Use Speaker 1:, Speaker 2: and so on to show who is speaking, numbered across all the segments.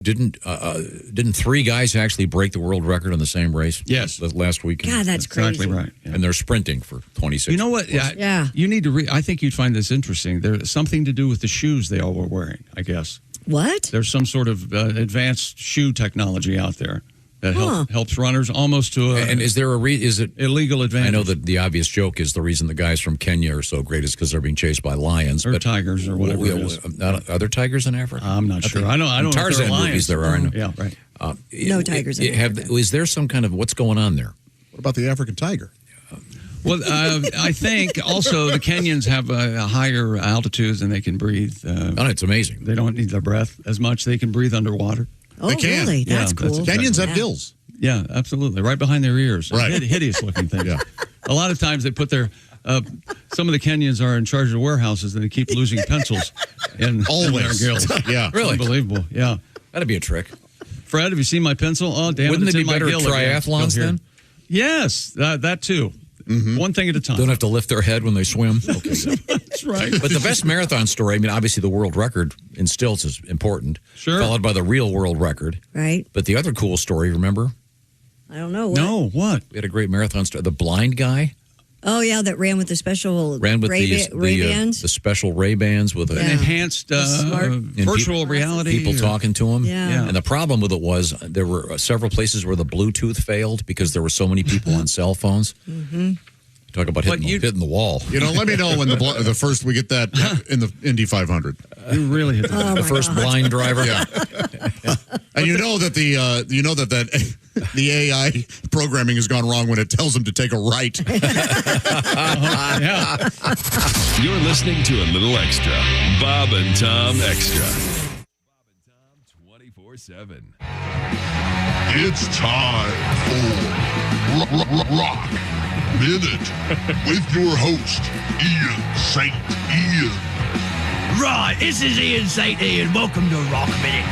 Speaker 1: Didn't 3 guys actually break the world record in the same race?
Speaker 2: Yes.
Speaker 1: Last weekend.
Speaker 3: God, that's crazy.
Speaker 2: Exactly right. Yeah.
Speaker 1: And they're sprinting for 26.
Speaker 2: You know what?
Speaker 3: Yeah.
Speaker 2: You need to I think you'd find this interesting. There's something to do with the shoes they all were wearing, I guess.
Speaker 3: What?
Speaker 2: There's some sort of advanced shoe technology out there that helps runners almost to a
Speaker 1: and is there is it
Speaker 2: illegal advantage?
Speaker 1: I know that the obvious joke is the reason the guys from Kenya are so great is because they're being chased by lions.
Speaker 2: Or tigers or whatever it is.
Speaker 1: Are there tigers in Africa?
Speaker 2: I'm not sure. I don't know.
Speaker 1: Tarzan
Speaker 2: if there are
Speaker 1: movies there are.
Speaker 2: Yeah, right.
Speaker 3: No tigers in Africa.
Speaker 1: Is there some kind of, what's going on there?
Speaker 4: What about the African tiger?
Speaker 2: Well, I think also the Kenyans have a higher altitudes and they can breathe.
Speaker 1: It's amazing.
Speaker 2: They don't need their breath as much. They can breathe underwater.
Speaker 3: Oh,
Speaker 4: They can.
Speaker 3: really? That's cool.
Speaker 4: Kenyans have gills.
Speaker 2: Yeah, absolutely. Right behind their ears.
Speaker 4: Right.
Speaker 2: Hideous looking things.
Speaker 4: Yeah.
Speaker 2: A lot of times they put their, some of the Kenyans are in charge of warehouses and they keep losing pencils in their gills.
Speaker 4: Yeah.
Speaker 1: Really?
Speaker 2: Unbelievable. Yeah.
Speaker 1: That'd be a trick.
Speaker 2: Fred, have you seen my pencel? Oh, damn.
Speaker 1: Wouldn't
Speaker 2: it's
Speaker 1: they
Speaker 2: in
Speaker 1: be
Speaker 2: my
Speaker 1: better at
Speaker 2: gill again.
Speaker 1: triathlons
Speaker 2: Go here.
Speaker 1: then?
Speaker 2: Yes, that too. Mm-hmm. One thing at a time.
Speaker 1: Don't have to lift their head when they swim. Okay,
Speaker 2: That's right.
Speaker 1: But the best marathon story, I mean, obviously the world record in stilts is important.
Speaker 2: Sure.
Speaker 1: Followed by the real world record.
Speaker 3: Right.
Speaker 1: But the other cool story, remember?
Speaker 3: I don't know. What?
Speaker 2: No, what?
Speaker 1: We had a great marathon story. The blind guy
Speaker 3: Oh, yeah, that ran with the special
Speaker 1: Ray-Bans. The special Ray-Bans with
Speaker 2: an enhanced virtual reality.
Speaker 1: People talking to him.
Speaker 3: Yeah.
Speaker 1: And the problem with it was there were several places where the Bluetooth failed because there were so many people on cell phones.
Speaker 3: Mm-hmm.
Speaker 1: Talk about hitting the wall.
Speaker 4: You know, let me know when the first we get that in the Indy 500.
Speaker 2: You really hit
Speaker 1: the first blind driver.
Speaker 4: Yeah. And you know that the AI programming has gone wrong when it tells them to take a right.
Speaker 2: Yeah.
Speaker 5: You're listening to a little extra. Bob and Tom Extra. Bob and Tom 24/7.
Speaker 6: It's time for Rock Minute with your host, Ian St. Ian.
Speaker 7: Right, this is Ian St. Ian. Welcome to Rock Minute.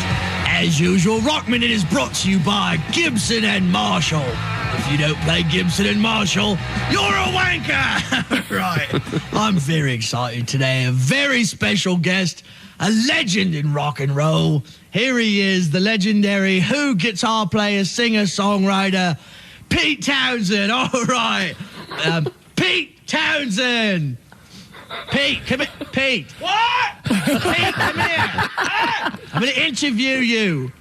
Speaker 7: As usual, Rock Minute is brought to you by Gibson and Marshall. If you don't play Gibson and Marshall, you're a wanker. Right. I'm very excited today. A very special guest, a legend in rock and roll. Here he is, the legendary Who guitar player, singer, songwriter, Pete Townshend. All right. Pete Townshend. Pete, come here. Pete. What? Pete, come here. I'm going to interview you.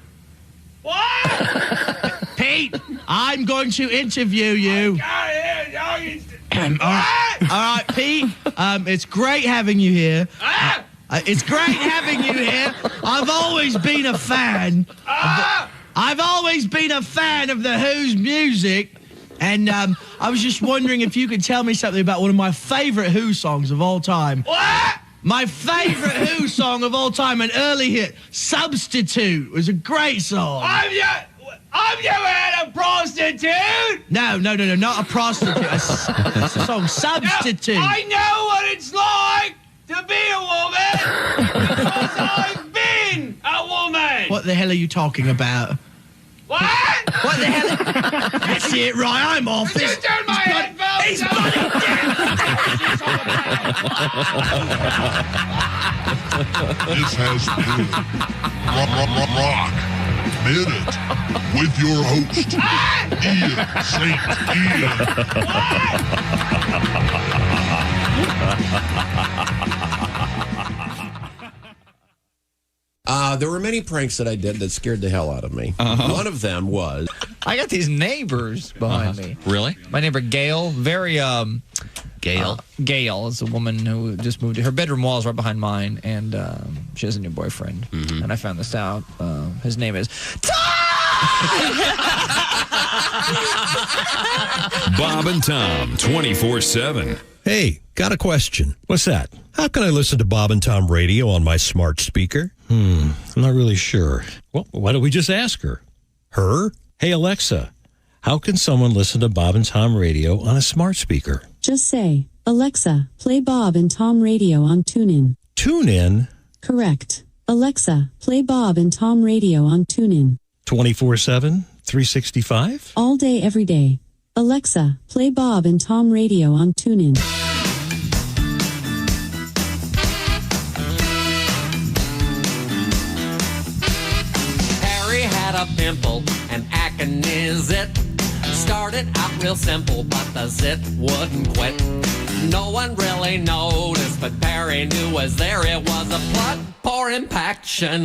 Speaker 7: What? Pete, I'm going to interview you. All right, Pete. It's great having you here. It's great having you here. I've always been a fan. I've always been a fan of the Who's music. And I was just wondering if you could tell me something about one of my favorite Who songs of all time. What? My favorite Who song of all time, an early hit, Substitute, was a great song. I've never had a prostitute. No, not a prostitute. It's a song, Substitute. No, I know what it's like to be a woman because I've been a woman. What the hell are you talking about? What? What the hell? That's it, right? I'm off. Just turn my headphones He's bloody
Speaker 6: This has been Rock Minute with your host, Ian St.
Speaker 8: There were many pranks that I did that scared the hell out of me. One of them was...
Speaker 9: I got these neighbors behind me.
Speaker 1: Really?
Speaker 9: My neighbor Gail,
Speaker 8: Gail?
Speaker 9: Gail is a woman who just moved. Her bedroom wall is right behind mine, and she has a new boyfriend. Mm-hmm. And I found this out. His name is
Speaker 5: Bob and Tom 24/7.
Speaker 10: Hey, got a question. What's that? How can I listen to Bob and Tom radio on my smart speaker? I'm not really sure. Well, why don't we just ask her? Her? Hey, Alexa, how can someone listen to Bob and Tom radio on a smart speaker?
Speaker 11: Just say, Alexa, play Bob and Tom radio on TuneIn.
Speaker 10: TuneIn?
Speaker 11: Correct. Alexa, play Bob and Tom radio on TuneIn.
Speaker 10: 24/7? 365?
Speaker 11: All day, every day. Alexa, play Bob and Tom radio on TuneIn.
Speaker 12: had a pimple, and acting is it. Started out real simple, but the zit wouldn't quit. No one really noticed, but Perry knew was there. It was a blood pour impaction,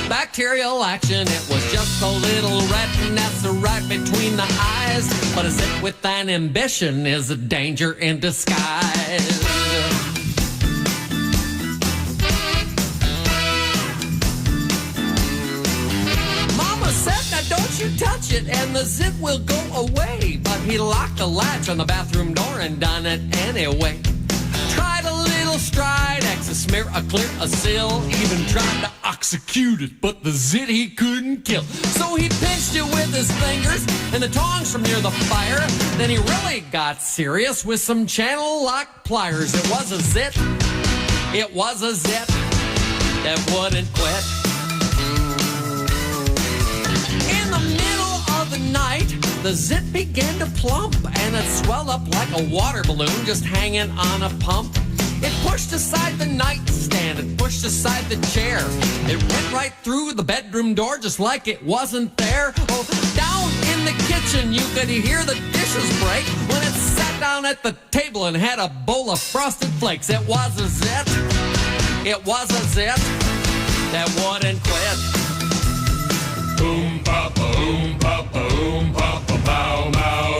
Speaker 12: bacterial action. It was just a little redness right between the eyes. But a zit with an ambition is a danger in disguise. Don't you touch it and the zit will go away. But he locked the latch on the bathroom door and done it anyway. Tried a little Stridex, a smear, a clear, a seal. Even tried to execute it, but the zit he couldn't kill. So he pinched it with his fingers and the tongs from near the fire. Then he really got serious with some channel lock pliers. It was a zit, it was a zit that wouldn't quit. The night, the zit began to plump, and it swelled up like a water balloon just hanging on a pump. It pushed aside the nightstand, it pushed aside the chair. It went right through the bedroom door just like it wasn't there. Oh, down in the kitchen you could hear the dishes break when it sat down at the table and had a bowl of Frosted Flakes. It was a zit, it was a zit that wouldn't quit.
Speaker 6: Boom, papa, boom, papa, boom, papa, pow, pow.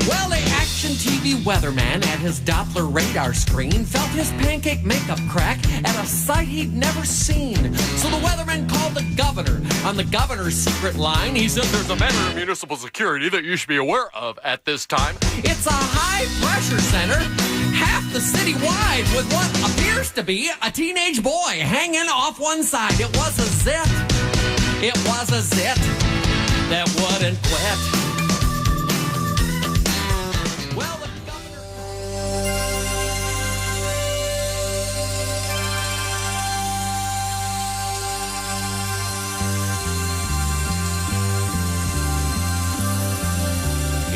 Speaker 12: Well, the action TV weatherman at his Doppler radar screen felt his pancake makeup crack at a sight he'd never seen. So the weatherman called the governor on the governor's secret line. He said, "There's a matter of municipal security that you should be aware of at this time. It's a high-pressure center, half the city wide, with what appears to be a teenage boy hanging off one side." It was a zit, it was a zit that wouldn't quit. Well, the governor...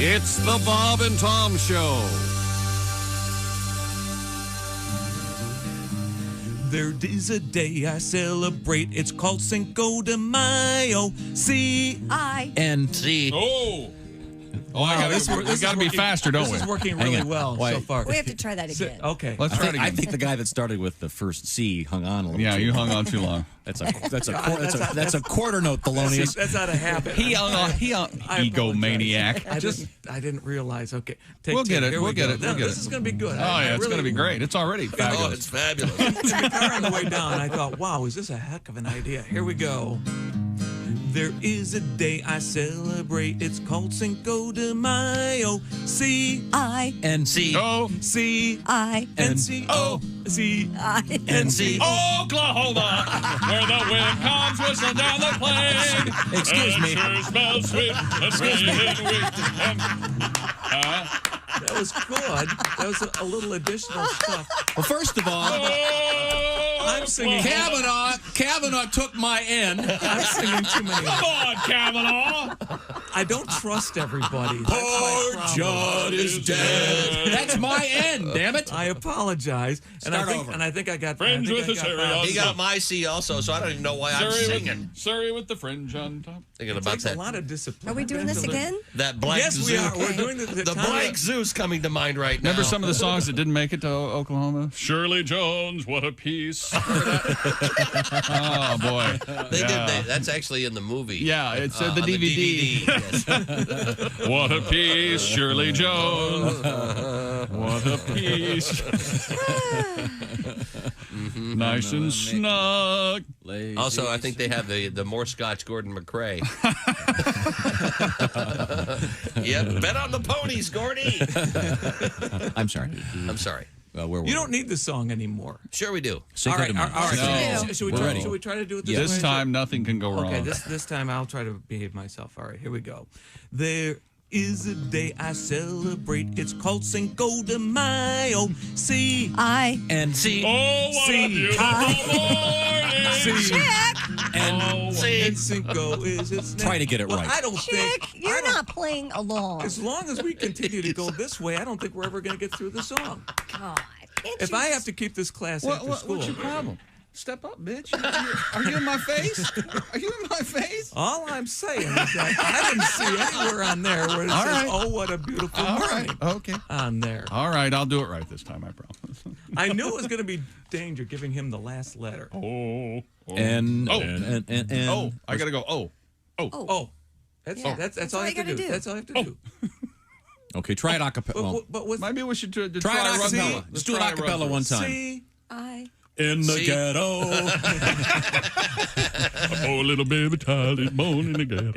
Speaker 2: It's the Bob and Tom Show.
Speaker 13: There is a day I celebrate. It's called Cinco de Mayo. C-I-N-T.
Speaker 2: Oh, we got to be faster, don't we?
Speaker 7: This is working really well so far.
Speaker 3: We have to try that again.
Speaker 7: Okay.
Speaker 2: Let's try it again.
Speaker 1: I think the guy that started with the first C hung on a little.
Speaker 2: Yeah,
Speaker 1: too
Speaker 2: you
Speaker 1: long.
Speaker 2: hung on too long.
Speaker 1: That's a quarter note, Thelonious.
Speaker 7: That's out of habit.
Speaker 2: He egomaniac.
Speaker 7: I didn't realize. Okay.
Speaker 2: We'll get it. We'll get it.
Speaker 7: This is going to be good.
Speaker 2: Oh, yeah, it's going to be great. It's already fabulous.
Speaker 8: Oh, it's fabulous.
Speaker 7: In the car on the way down, I thought, wow, is this a heck of an idea? Here we go. There is a day I celebrate. It's called Cinco de Mayo. C-I-N-C-O. C-I-N-C-O. C-I-N-C.
Speaker 2: Oklahoma, where the wind comes whistling down the plain.
Speaker 1: Excuse me.
Speaker 2: Sure smells sweet.
Speaker 1: Excuse me.
Speaker 7: That was good. That was a little additional stuff.
Speaker 1: Well, first of all,
Speaker 7: I'm singing.
Speaker 1: Kavanaugh took my end.
Speaker 7: I'm singing too many.
Speaker 2: Come on, Kavanaugh.
Speaker 7: I don't trust everybody.
Speaker 1: Poor Judd is dead. That's my end, damn it.
Speaker 7: I apologize.
Speaker 1: Start over.
Speaker 7: And I think I got
Speaker 2: Fringe with the cherry.
Speaker 8: He got my C also, so I don't even know why I'm singing.
Speaker 2: Surrey with the fringe on top.
Speaker 8: Thinking
Speaker 7: It
Speaker 8: about
Speaker 7: takes
Speaker 8: that.
Speaker 7: a lot of discipline.
Speaker 3: Are we doing this again?
Speaker 8: That blank
Speaker 7: Yes,
Speaker 8: zoo.
Speaker 7: we are. We're doing the
Speaker 8: blank zoo's coming to mind right now.
Speaker 2: Remember some of the songs that didn't make it to Oklahoma? Shirley Jones, what a piece. Oh, boy.
Speaker 8: They did. That's actually in the movie.
Speaker 2: Yeah, it's the
Speaker 8: on
Speaker 2: DVD.
Speaker 8: Yes.
Speaker 2: What a piece, Shirley Jones. What a piece. Nice and snug.
Speaker 8: Also, I think they have the more Scotch Gordon McRae. Yep, bet on the ponies, Gordy.
Speaker 1: I'm sorry.
Speaker 8: I'm sorry.
Speaker 7: You don't need the song anymore.
Speaker 8: Sure we do.
Speaker 7: All right.
Speaker 2: No.
Speaker 7: Should we try to do it this way?
Speaker 2: This time, nothing can go wrong.
Speaker 7: Okay, this time I'll try to behave myself. All right, here we go. There is a day I celebrate. It's called Cinco de Mayo. C-I-N-C.
Speaker 2: Oh, what a beautiful morning.
Speaker 7: And Cinco is its name.
Speaker 1: Try to get it right.
Speaker 7: I don't think...
Speaker 3: You're not playing along.
Speaker 7: As long as we continue to go this way, I don't think we're ever going to get through the song.
Speaker 3: God.
Speaker 13: If I have to keep this class after school.
Speaker 2: What's your problem? Step up, bitch. Are you in my face? Are you in my face?
Speaker 13: All I'm saying is that I didn't see anywhere on there where it says, "Oh, what a beautiful morning."
Speaker 2: Okay.
Speaker 13: On there.
Speaker 2: All right, I'll do it right this time, I promise.
Speaker 13: I knew it was going to be danger giving him the last letter.
Speaker 2: And I got to go.
Speaker 13: That's all I have to do. That's all I have to do.
Speaker 1: Okay, try it a cappella.
Speaker 13: But
Speaker 2: maybe we should try
Speaker 1: it a cappella. Let's do it a cappella one time.
Speaker 13: See,
Speaker 1: in the ghetto.
Speaker 2: Oh, little baby child is born in the ghetto.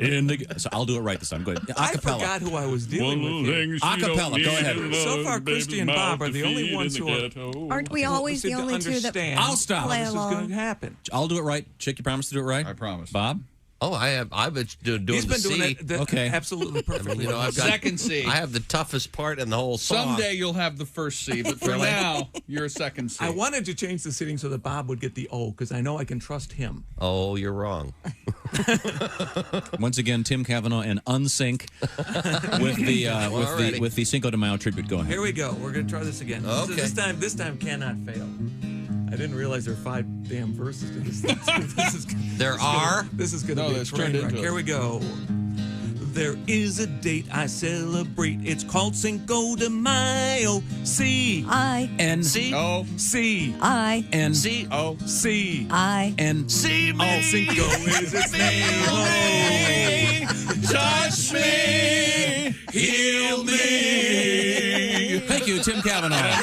Speaker 1: So I'll do it right this time. Go ahead.
Speaker 13: I forgot who I was dealing with here.
Speaker 1: Acapella. Go ahead.
Speaker 13: So far, Christy and Bob are the only ones who are.
Speaker 3: Aren't we always the only two that
Speaker 1: I'll stop.
Speaker 3: play
Speaker 13: This is
Speaker 3: along?
Speaker 13: going to happen.
Speaker 1: I'll do it right. Chick, you promise to do it right?
Speaker 2: I promise.
Speaker 1: Bob?
Speaker 8: Oh, I've been doing
Speaker 13: He's been
Speaker 8: the
Speaker 13: doing
Speaker 8: C.
Speaker 13: it absolutely perfectly.
Speaker 8: I've got
Speaker 2: Second C.
Speaker 8: I have the toughest part in the whole song.
Speaker 2: Someday you'll have the first C, but for now, you're a second C.
Speaker 13: I wanted to change the seating so that Bob would get the O because I know I can trust him.
Speaker 8: Oh, you're wrong.
Speaker 1: Once again, Tim Cavanaugh and Unsync with the Cinco de Mayo tribute. Go ahead.
Speaker 13: Here we go. We're going to try this again.
Speaker 8: Okay.
Speaker 13: This time cannot fail. I didn't realize there are 5 damn verses to this. This is going to be a train wreck. Here we go. There is a date I celebrate. It's called Cinco de Mayo.
Speaker 1: C-I-N-C-O.
Speaker 13: C-I-N-C-O. C-I-N-C-O. Cinco is its name.
Speaker 2: Touch me, heal me.
Speaker 1: Thank you, Tim Cavanaugh.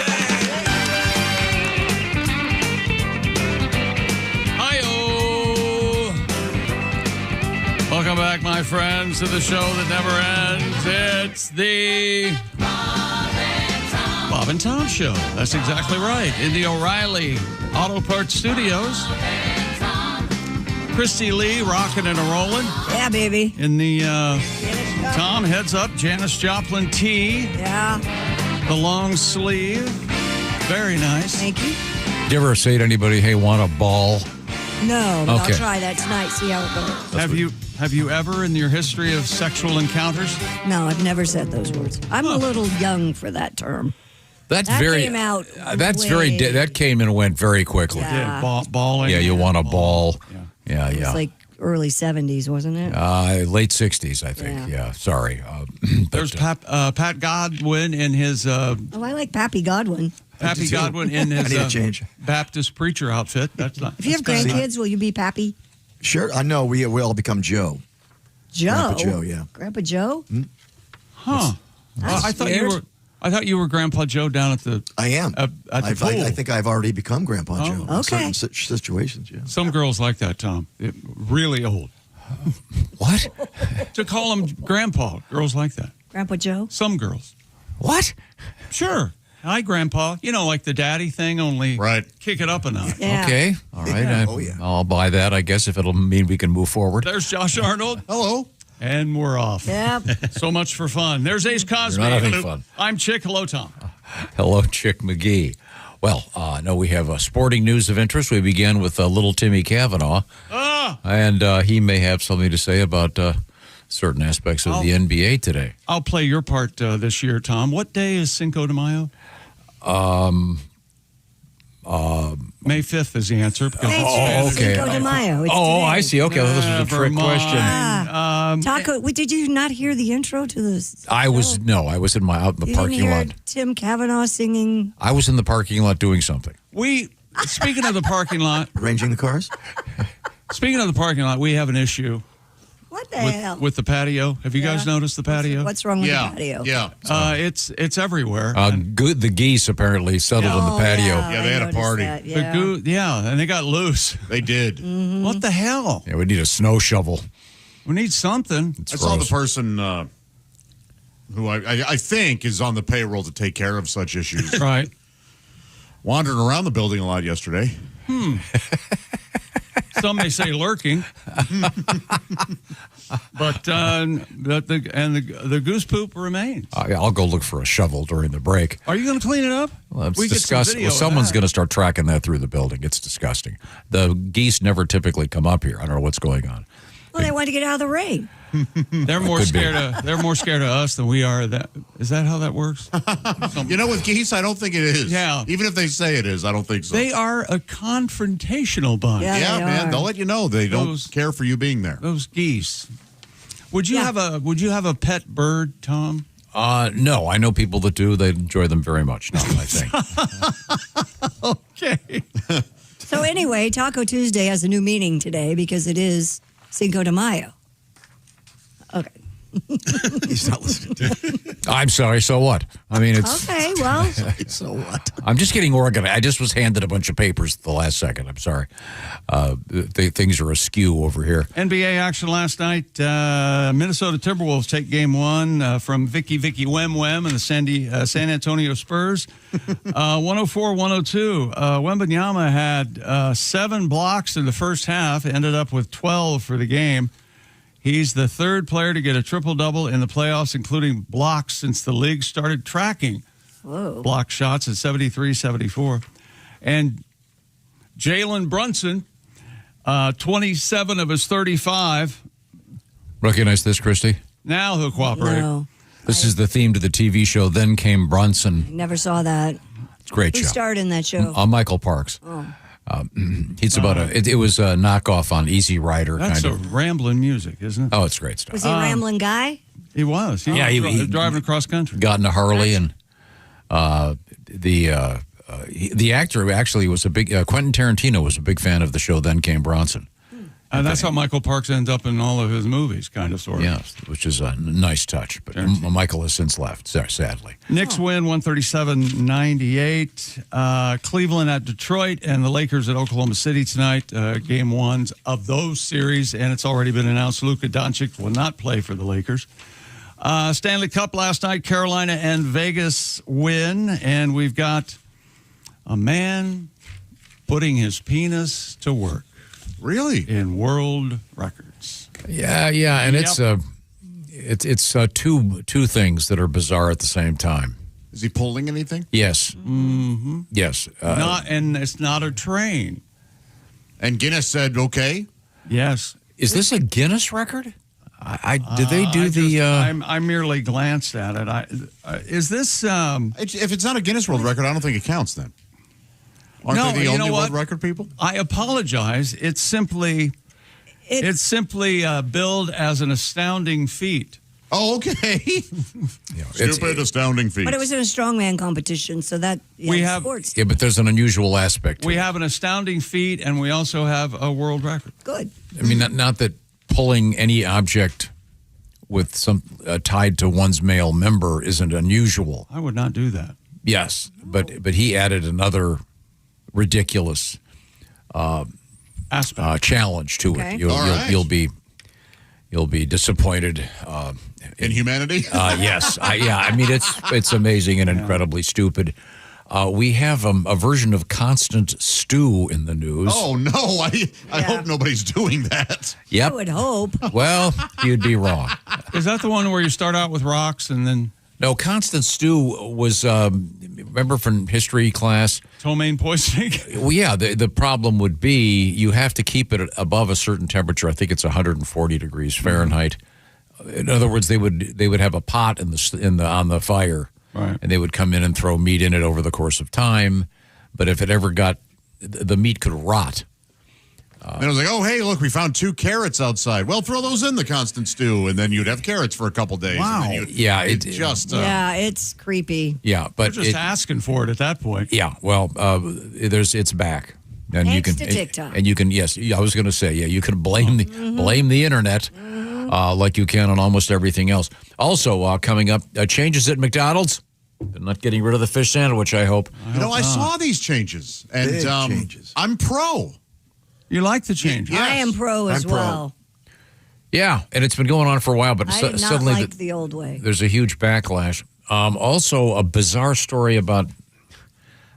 Speaker 2: Welcome back, my friends, to the show that never ends. It's the Bob and Tom Show. That's exactly right. In the O'Reilly Auto Parts Studios. Christy Lee rocking and a-rolling.
Speaker 3: Yeah, baby.
Speaker 2: In the Tom heads up, Janis Joplin tee.
Speaker 3: Yeah.
Speaker 2: The long sleeve. Very nice.
Speaker 3: Thank you.
Speaker 1: Did you ever say to anybody, hey, want a ball?
Speaker 3: No, but
Speaker 1: Okay.
Speaker 3: I'll try that tonight, see how it goes.
Speaker 2: Have you ever, in your history of sexual encounters?
Speaker 3: No, I've never said those words. I'm a little young for that term.
Speaker 1: That
Speaker 3: came out
Speaker 1: that came and went very quickly.
Speaker 3: Yeah.
Speaker 2: Balling.
Speaker 1: Yeah, you want a ball. Yeah.
Speaker 3: It was like early 70s, wasn't it?
Speaker 1: Late 60s, I think. Yeah, sorry.
Speaker 2: There's Pat Godwin in his...
Speaker 3: I like Pappy Godwin.
Speaker 2: Pappy Godwin in his
Speaker 14: I need a change.
Speaker 2: Baptist preacher outfit. That's not.
Speaker 3: If you have grandkids, will you be Pappy?
Speaker 14: Sure. I know. We all become Joe.
Speaker 3: Joe?
Speaker 14: Grandpa Joe, yeah.
Speaker 3: Grandpa Joe?
Speaker 2: Huh.
Speaker 3: That's
Speaker 2: I thought you were Grandpa Joe down at the...
Speaker 14: I am.
Speaker 2: At the pool.
Speaker 14: I think I've already become Grandpa Joe.
Speaker 3: Okay.
Speaker 14: In certain situations, yeah.
Speaker 2: Some girls like that, Tom. Really old.
Speaker 1: What?
Speaker 2: To call him Grandpa. Girls like that.
Speaker 3: Grandpa Joe?
Speaker 2: Some girls.
Speaker 1: What?
Speaker 2: Sure. Hi, Grandpa. You know, like the daddy thing, only kick it up a notch.
Speaker 3: Yeah.
Speaker 1: Okay. All right. I'll buy that, I guess, if it'll mean we can move forward.
Speaker 2: There's Josh Arnold.
Speaker 4: Hello.
Speaker 2: And we're off.
Speaker 3: Yep.
Speaker 2: So much for fun. There's Ace Cosby.
Speaker 1: You're not having fun.
Speaker 2: I'm Chick. Hello, Tom.
Speaker 1: Hello, Chick McGee. Well, no, we have sporting news of interest. We began with little Timmy Cavanaugh. And he may have something to say about certain aspects of the NBA today.
Speaker 2: I'll play your part this year, Tom. What day is Cinco de Mayo? May 5th is the answer.
Speaker 3: Okay. Cinco de Mayo. It's today.
Speaker 1: I see. Okay, well, this is a trick question.
Speaker 3: Taco, did you not hear the intro to this?
Speaker 1: I was out in the parking lot.
Speaker 3: Tim Cavanaugh singing.
Speaker 1: I was in the parking lot doing something.
Speaker 2: Speaking of the parking lot,
Speaker 14: arranging the cars.
Speaker 2: Speaking of the parking lot, we have an issue.
Speaker 3: What the hell?
Speaker 2: With the patio. Have you guys noticed the patio?
Speaker 3: What's wrong with the patio?
Speaker 4: Yeah.
Speaker 2: It's everywhere.
Speaker 1: The geese apparently settled in the patio.
Speaker 4: Yeah, they had a party.
Speaker 3: That, yeah.
Speaker 2: And they got loose.
Speaker 4: They did.
Speaker 3: Mm-hmm.
Speaker 2: What the hell?
Speaker 1: Yeah, we need a snow shovel.
Speaker 2: We need something.
Speaker 4: I saw the person who I think is on the payroll to take care of such issues.
Speaker 2: Right.
Speaker 4: Wandering around the building a lot yesterday.
Speaker 2: Some may say lurking, but the goose poop remains.
Speaker 1: I'll go look for a shovel during the break.
Speaker 2: Are you going to clean it up?
Speaker 1: Well, it's disgusting. Well, someone's going to start tracking that through the building. It's disgusting. The geese never typically come up here. I don't know what's going on.
Speaker 3: Well, they want to get out of the rain.
Speaker 2: They're more scared of us than we are. Is that how that works?
Speaker 4: You know, with geese, I don't think it is.
Speaker 2: Yeah.
Speaker 4: Even if they say it is, I don't think so.
Speaker 2: They are a confrontational bunch.
Speaker 3: Yeah, they
Speaker 4: man.
Speaker 3: are.
Speaker 4: They'll let you know they don't care for you being there.
Speaker 2: Those geese. Would you have a pet bird, Tom?
Speaker 1: No, I know people that do. They enjoy them very much. Not my thing.
Speaker 2: Okay.
Speaker 3: So anyway, Taco Tuesday has a new meaning today because it is Cinco de Mayo. Okay.
Speaker 14: He's not listening to
Speaker 1: I'm sorry. So what? I mean, it's
Speaker 3: Okay, well,
Speaker 14: So what?
Speaker 1: I'm just getting organized. I just was handed a bunch of papers at the last second. I'm sorry. Things are askew over here.
Speaker 2: NBA action last night. Minnesota Timberwolves take game one from Vicky Wem and the San Antonio Spurs. 104-102. Wembanyama had 7 blocks in the first half, ended up with 12 for the game. He's the third player to get a triple-double in the playoffs, including blocks since the league started tracking block shots at 73-74. And Jalen Brunson, 27 of his 35.
Speaker 1: Recognize this, Christy?
Speaker 2: Now he'll cooperate.
Speaker 3: no,
Speaker 1: This is the theme to the TV show. Then came Brunson.
Speaker 3: never saw that.
Speaker 1: It's a great
Speaker 3: Who
Speaker 1: show.
Speaker 3: starred in that show?
Speaker 1: Michael Parks. It's about it was a knockoff on Easy Rider.
Speaker 2: That's
Speaker 1: kind
Speaker 2: a
Speaker 1: of.
Speaker 2: rambling music, isn't it?
Speaker 1: Oh, it's great stuff.
Speaker 3: Was he a rambling guy?
Speaker 2: He was. He was driving across country.
Speaker 1: Got in a Harley, and the actor actually was a big. Quentin Tarantino was a big fan of the show. Then came Bronson.
Speaker 2: And that's how Michael Parks ends up in all of his movies, kind of, sort of.
Speaker 1: Yes, which is a nice touch. But Michael has since left, sadly.
Speaker 2: Knicks win 137-98. Cleveland at Detroit and the Lakers at Oklahoma City tonight. Game ones of those series, and it's already been announced Luka Doncic will not play for the Lakers. Stanley Cup last night, Carolina and Vegas win, and we've got a man putting his penis to work.
Speaker 4: Really?
Speaker 2: In world records.
Speaker 1: Yeah, and it's two things that are bizarre at the same time.
Speaker 4: Is he pulling anything?
Speaker 1: Yes.
Speaker 2: Mm-hmm.
Speaker 1: Yes.
Speaker 2: And it's not a train.
Speaker 4: And Guinness said okay.
Speaker 2: Yes.
Speaker 1: Is this a Guinness record? Did they do
Speaker 2: I merely glanced at it. Is this?
Speaker 4: If it's not a Guinness World Record, I don't think it counts then. Aren't they the only world record people?
Speaker 2: I apologize. It's simply billed as an astounding feat.
Speaker 4: Oh, okay. Stupid, astounding feat.
Speaker 3: But it was in a strongman competition, so that
Speaker 2: we have
Speaker 3: sports.
Speaker 1: Yeah, but there's an unusual aspect.
Speaker 2: We have an astounding feat, and we also have a world record.
Speaker 3: Good.
Speaker 1: I mean, not that pulling any object with some tied to one's male member isn't unusual.
Speaker 2: I would not do that.
Speaker 1: Yes, but he added another ridiculous
Speaker 2: aspect
Speaker 1: challenge to it. You'll be disappointed
Speaker 4: in humanity.
Speaker 1: Yes, I mean it's amazing and incredibly stupid. We have a version of Constant Stew in the news.
Speaker 4: Oh no! I hope nobody's doing that.
Speaker 1: Yep.
Speaker 3: I would hope.
Speaker 1: Well, you'd be wrong.
Speaker 2: Is that the one where you start out with rocks and then?
Speaker 1: No, Constant Stew was, remember from history class?
Speaker 2: Ptomaine poisoning?
Speaker 1: Well, yeah, the problem would be you have to keep it above a certain temperature. I think it's 140 degrees Fahrenheit. In other words, they would have a pot on the fire,
Speaker 2: right,
Speaker 1: and they would come in and throw meat in it over the course of time. But if it ever the meat could rot.
Speaker 4: And I was like, oh, hey, look, we found 2 carrots outside. Well, throw those in the Constant Stew, and then you'd have carrots for a couple days.
Speaker 2: Wow.
Speaker 4: And then
Speaker 3: It's creepy.
Speaker 1: Yeah, but
Speaker 2: you're just asking for it at that point.
Speaker 1: Yeah, well, it's back, and
Speaker 3: Thanks
Speaker 1: you can
Speaker 3: to TikTok.
Speaker 1: and you can. Yes, I was going to say, you can blame the internet, like you can on almost everything else. Also, coming up, changes at McDonald's. They're not getting rid of the fish sandwich, I hope.
Speaker 4: I saw these changes, and
Speaker 14: Big changes.
Speaker 4: I'm pro.
Speaker 2: You like the change?
Speaker 3: I am pro as well.
Speaker 1: Yeah, and it's been going on for a while, but
Speaker 3: I did not
Speaker 1: suddenly
Speaker 3: like the old way.
Speaker 1: there's a huge backlash. Also, a bizarre story about.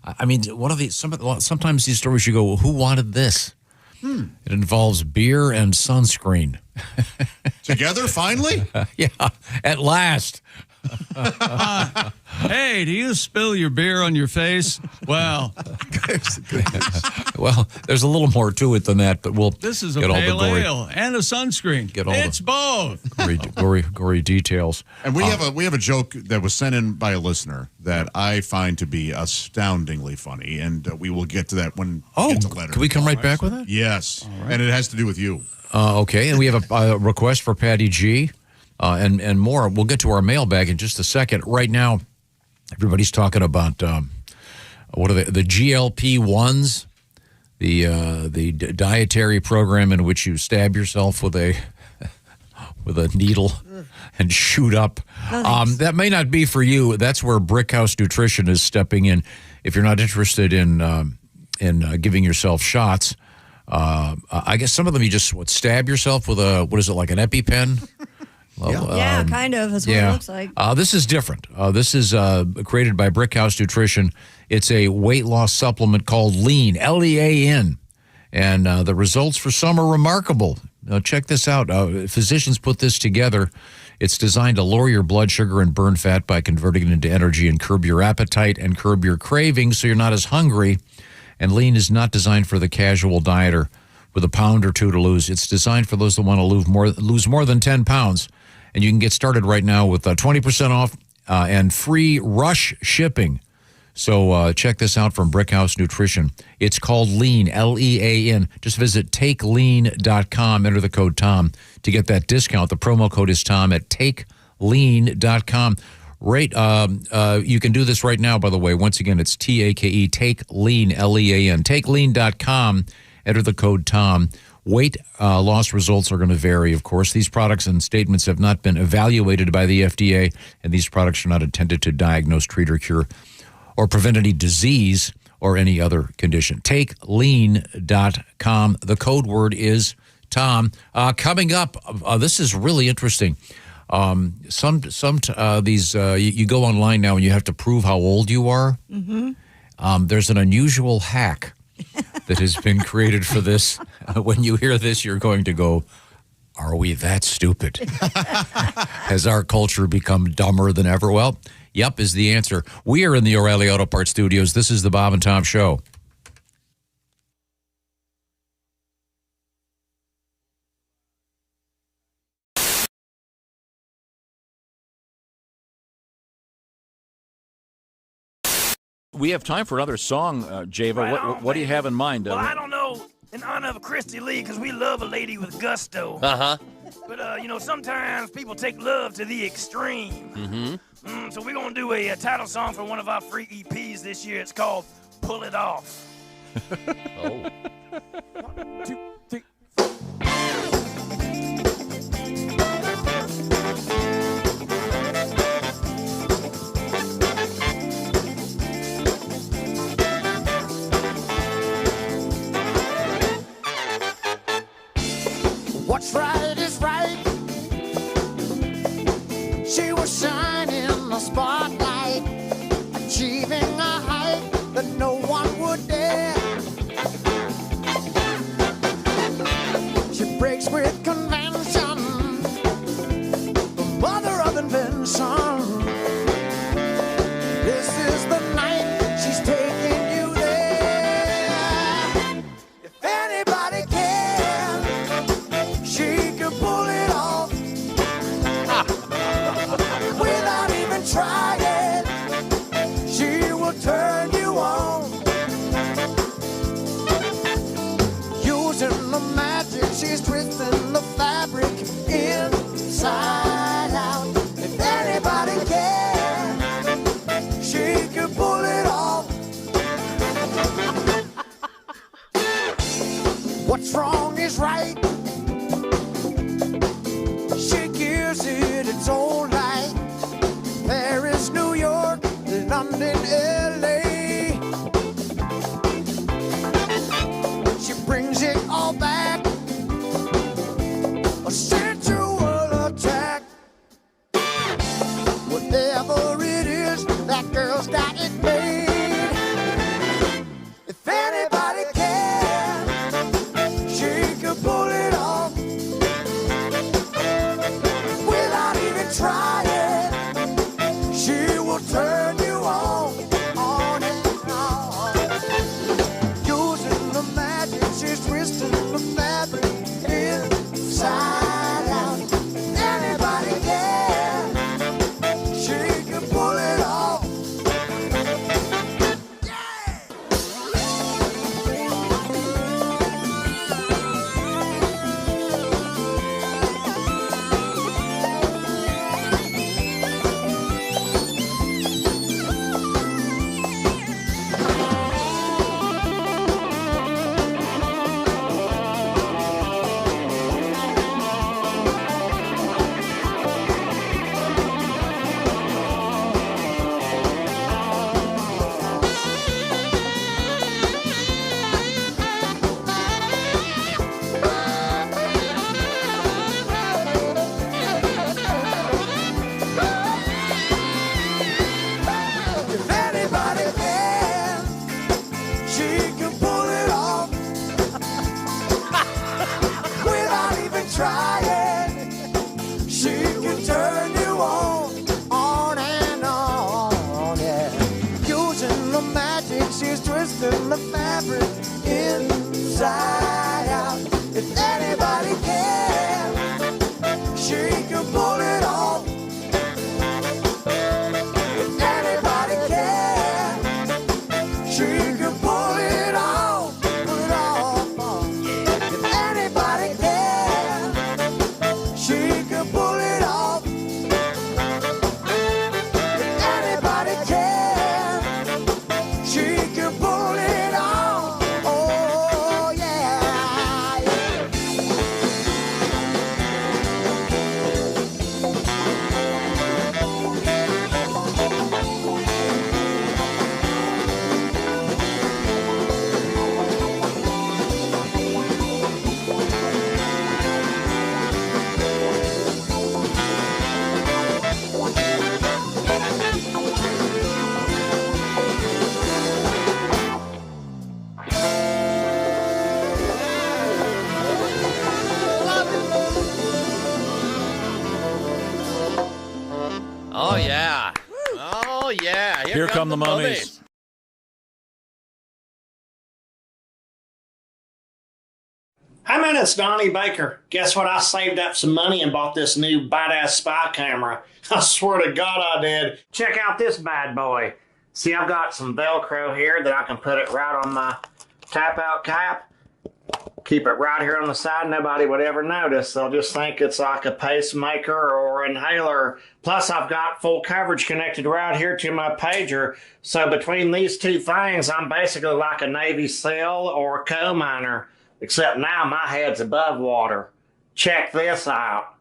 Speaker 1: I mean, one of these. Sometimes these stories you go, well, who wanted this? It involves beer and sunscreen.
Speaker 4: Together, finally?
Speaker 1: Yeah, at last.
Speaker 2: Hey, do you spill your beer on your face? Well,
Speaker 1: Well, there's a little more to it than that, but we'll
Speaker 2: this is a
Speaker 1: get all the
Speaker 2: pale
Speaker 1: gory,
Speaker 2: ale and a sunscreen.
Speaker 1: Get all
Speaker 2: it's both.
Speaker 1: gory details.
Speaker 4: And we have a joke that was sent in by a listener that I find to be astoundingly funny, and we will get to that when we get to letters.
Speaker 1: Can we come right back with it?
Speaker 4: Yes, and it has to do with you.
Speaker 1: Okay, and we have a request for Patty G. And more. We'll get to our mailbag in just a second. Right now, everybody's talking about what are the GLP-1s, the dietary program in which you stab yourself with a needle and shoot up. That may not be for you. That's where Brickhouse Nutrition is stepping in. If you're not interested in giving yourself shots, I guess some of them you just stab yourself with like an EpiPen.
Speaker 3: Yeah, kind of. That's what it looks like.
Speaker 1: This is different. This is created by Brickhouse Nutrition. It's a weight loss supplement called Lean, L-E-A-N. And the results for some are remarkable. Check this out. Physicians put this together. It's designed to lower your blood sugar and burn fat by converting it into energy and curb your appetite and curb your cravings so you're not as hungry. And Lean is not designed for the casual dieter with a pound or two to lose. It's designed for those that want to lose more than 10 pounds. And you can get started right now with 20% off and free rush shipping. So check this out from Brickhouse Nutrition. It's called Lean, L-E-A-N. Just visit takelean.com, enter the code TOM to get that discount. The promo code is TOM at takelean.com. You can do this right now, by the way. Once again, it's T-A-K-E, Take Lean, L-E-A-N. Takelean.com, enter the code TOM. Weight loss results are going to vary, of course. These products and statements have not been evaluated by the FDA, and these products are not intended to diagnose, treat, or cure, or prevent any disease or any other condition. TakeLean.com. The code word is TOM. Coming up, this is really interesting. You go online now and you have to prove how old you are. Mm-hmm. There's an unusual hack that has been created for this. When you hear this, you're going to go, are we that stupid? Has our culture become dumber than ever? Well, yep is the answer. We are in the O'Reilly Auto Parts Studios. This is the Bob and Tom Show. We have time for another song, Java.
Speaker 15: Right
Speaker 1: what do you have in mind?
Speaker 15: Well, I don't know. In honor of Christy Lee, because we love a lady with gusto.
Speaker 1: Uh-huh.
Speaker 15: But, sometimes people take love to the extreme.
Speaker 1: Mm-hmm.
Speaker 15: So we're going to do a title song for one of our free EPs this year. It's called Pull It Off.
Speaker 1: Oh.
Speaker 15: 1, 2, 3.
Speaker 16: What's right is right. She was shining in the spotlight, achieving a height that no one would dare. She breaks with convention, the mother of invention. This is the night she's taking you there. If anybody can, she can pull it off without even trying. She will turn you on. Using the magic, she's twisting the fabric inside out. If anybody can, she can pull it off. What's wrong is right. She gives it its own light. Paris, New York, London, LA. She brings it all back. A sensual attack. Whatever it is, that girl's got it made. If anybody can, she can pull it off without even trying. loosen the fabric inside out. If anybody can, she can pull it off. If anybody can, she can pull it off. Pull it off. If anybody can, she can pull it off. If anybody can, she can pull it off. Oh, yeah.
Speaker 17: Oh, yeah. Oh, yeah.
Speaker 1: Here come the mummies.
Speaker 18: Hi, man, it's Donnie Baker. Guess what? I saved up some money and bought this new badass spy camera. I swear to God I did. Check out this bad boy. See, I've got some Velcro here that I can put it right on my tap-out cap. Keep it right here on the side. Nobody would ever notice. They'll just think it's like a pacemaker or inhaler. Plus, I've got full coverage connected right here to my pager. So between these two things, I'm basically like a Navy SEAL or a coal miner. Except now my head's above water. Check this out.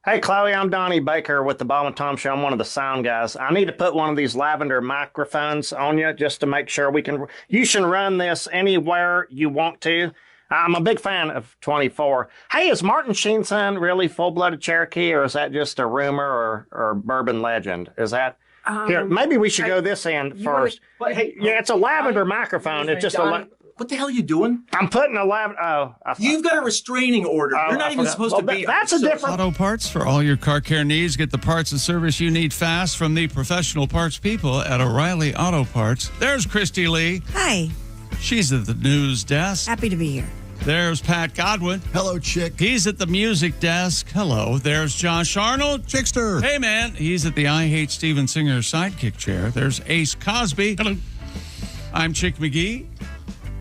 Speaker 18: Hey, Chloe, I'm Donnie Baker with the Bob and Tom Show. I'm one of the sound guys. I need to put one of these lavender microphones on you just to make sure we can... You should run this anywhere you want to. I'm a big fan of 24. Hey, is Martin Sheen's son really full-blooded Cherokee, or is that just a rumor or bourbon legend? Is that... Here, maybe we should go this end first. Yeah, it's a lavender microphone. It's just a...
Speaker 19: What the hell are you doing?
Speaker 18: I'm putting a lavender...
Speaker 19: You've got a restraining order. You're not even supposed to be...
Speaker 18: That's a different...
Speaker 2: Auto Parts for all your car care needs. Get the parts and service you need fast from the professional parts people at O'Reilly Auto Parts. There's Christy Lee.
Speaker 3: Hi.
Speaker 2: She's at the news desk.
Speaker 3: Happy to be here.
Speaker 2: There's Pat Godwin.
Speaker 14: Hello, chick.
Speaker 2: He's at the music desk. Hello. There's Josh Arnold.
Speaker 14: Chickster.
Speaker 2: Hey, man. He's at the I Hate Steven Singer sidekick chair. There's Ace Cosby. Hello. I'm Chick McGee.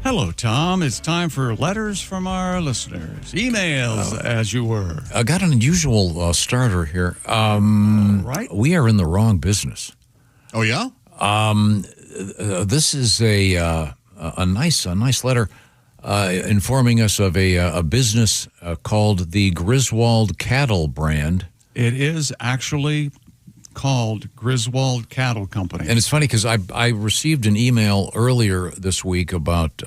Speaker 2: Hello, Tom. It's time for letters from our listeners. Emails, as you were.
Speaker 1: I got an unusual starter here.
Speaker 2: Right.
Speaker 1: We are in the wrong business.
Speaker 4: Oh, yeah?
Speaker 1: This is a nice letter informing us of a business called the Griswold Cattle Brand.
Speaker 2: It is actually called Griswold Cattle Company.
Speaker 1: And it's funny because I received an email earlier this week about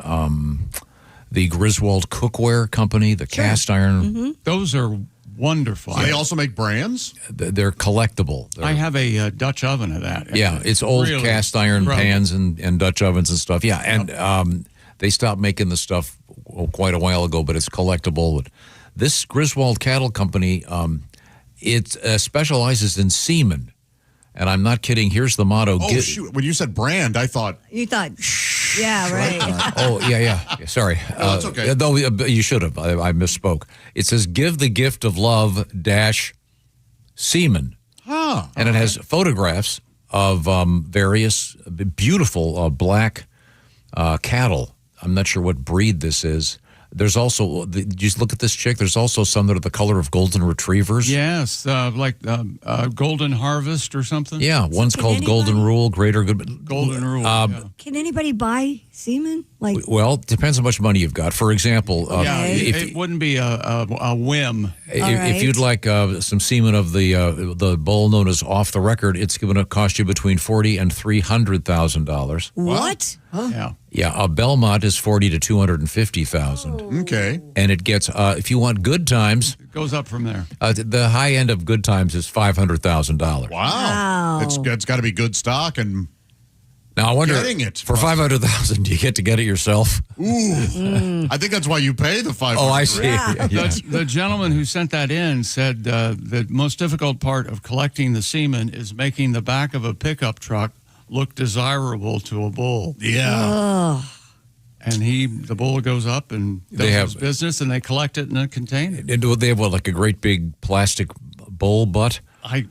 Speaker 1: the Griswold Cookware Company, the cast iron.
Speaker 3: Mm-hmm.
Speaker 2: Those are wonderful.
Speaker 4: So they also make brands?
Speaker 1: They're collectible.
Speaker 2: I have a Dutch oven of that.
Speaker 1: Yeah, it's old
Speaker 2: really
Speaker 1: cast iron
Speaker 2: incredible.
Speaker 1: pans and Dutch ovens and stuff. Yeah, and they stopped making the stuff quite a while ago, but it's collectible. This Griswold Cattle Company, it specializes in semen. And I'm not kidding. Here's the motto.
Speaker 4: Oh, shoot. When you said brand, I thought...
Speaker 3: You thought, yeah, right.
Speaker 1: Oh, yeah. Sorry.
Speaker 4: No, that's okay.
Speaker 1: Though you should have. I misspoke. It says, give the gift of love - semen.
Speaker 4: Huh.
Speaker 1: And it has photographs of various beautiful black cattle. I'm not sure what breed this is. There's also, just look at this chick. There's also some that are the color of golden retrievers.
Speaker 2: Yes, like Golden Harvest or something.
Speaker 1: Yeah, one's called Golden Rule, Greater Good.
Speaker 2: Golden Rule.
Speaker 3: Can anybody buy semen? Like,
Speaker 1: well, it depends how much money you've got. For example,
Speaker 2: it wouldn't be a whim.
Speaker 1: If you'd like some semen of the bowl known as Off the Record, it's going to cost you between $40,000 and $300,000.
Speaker 3: What?
Speaker 2: Huh?
Speaker 1: Yeah, Belmont is $40,000 to $250,000.
Speaker 4: Okay.
Speaker 1: And it gets if you want good times,
Speaker 2: it goes up from there.
Speaker 1: The high end of good times is $500,000.
Speaker 4: Wow. It's got to be good stock and.
Speaker 1: Now I wonder,
Speaker 4: getting it
Speaker 1: for $500,000, do you get to get it yourself?
Speaker 4: Ooh, I think that's why you pay the $500,000.
Speaker 1: Oh, I see. Yeah.
Speaker 2: The gentleman who sent that in said the most difficult part of collecting the semen is making the back of a pickup truck look desirable to a bull.
Speaker 4: Yeah.
Speaker 2: And the bull goes up and does his business, and they collect it in a container.
Speaker 1: They have like a great big plastic bull butt?
Speaker 2: I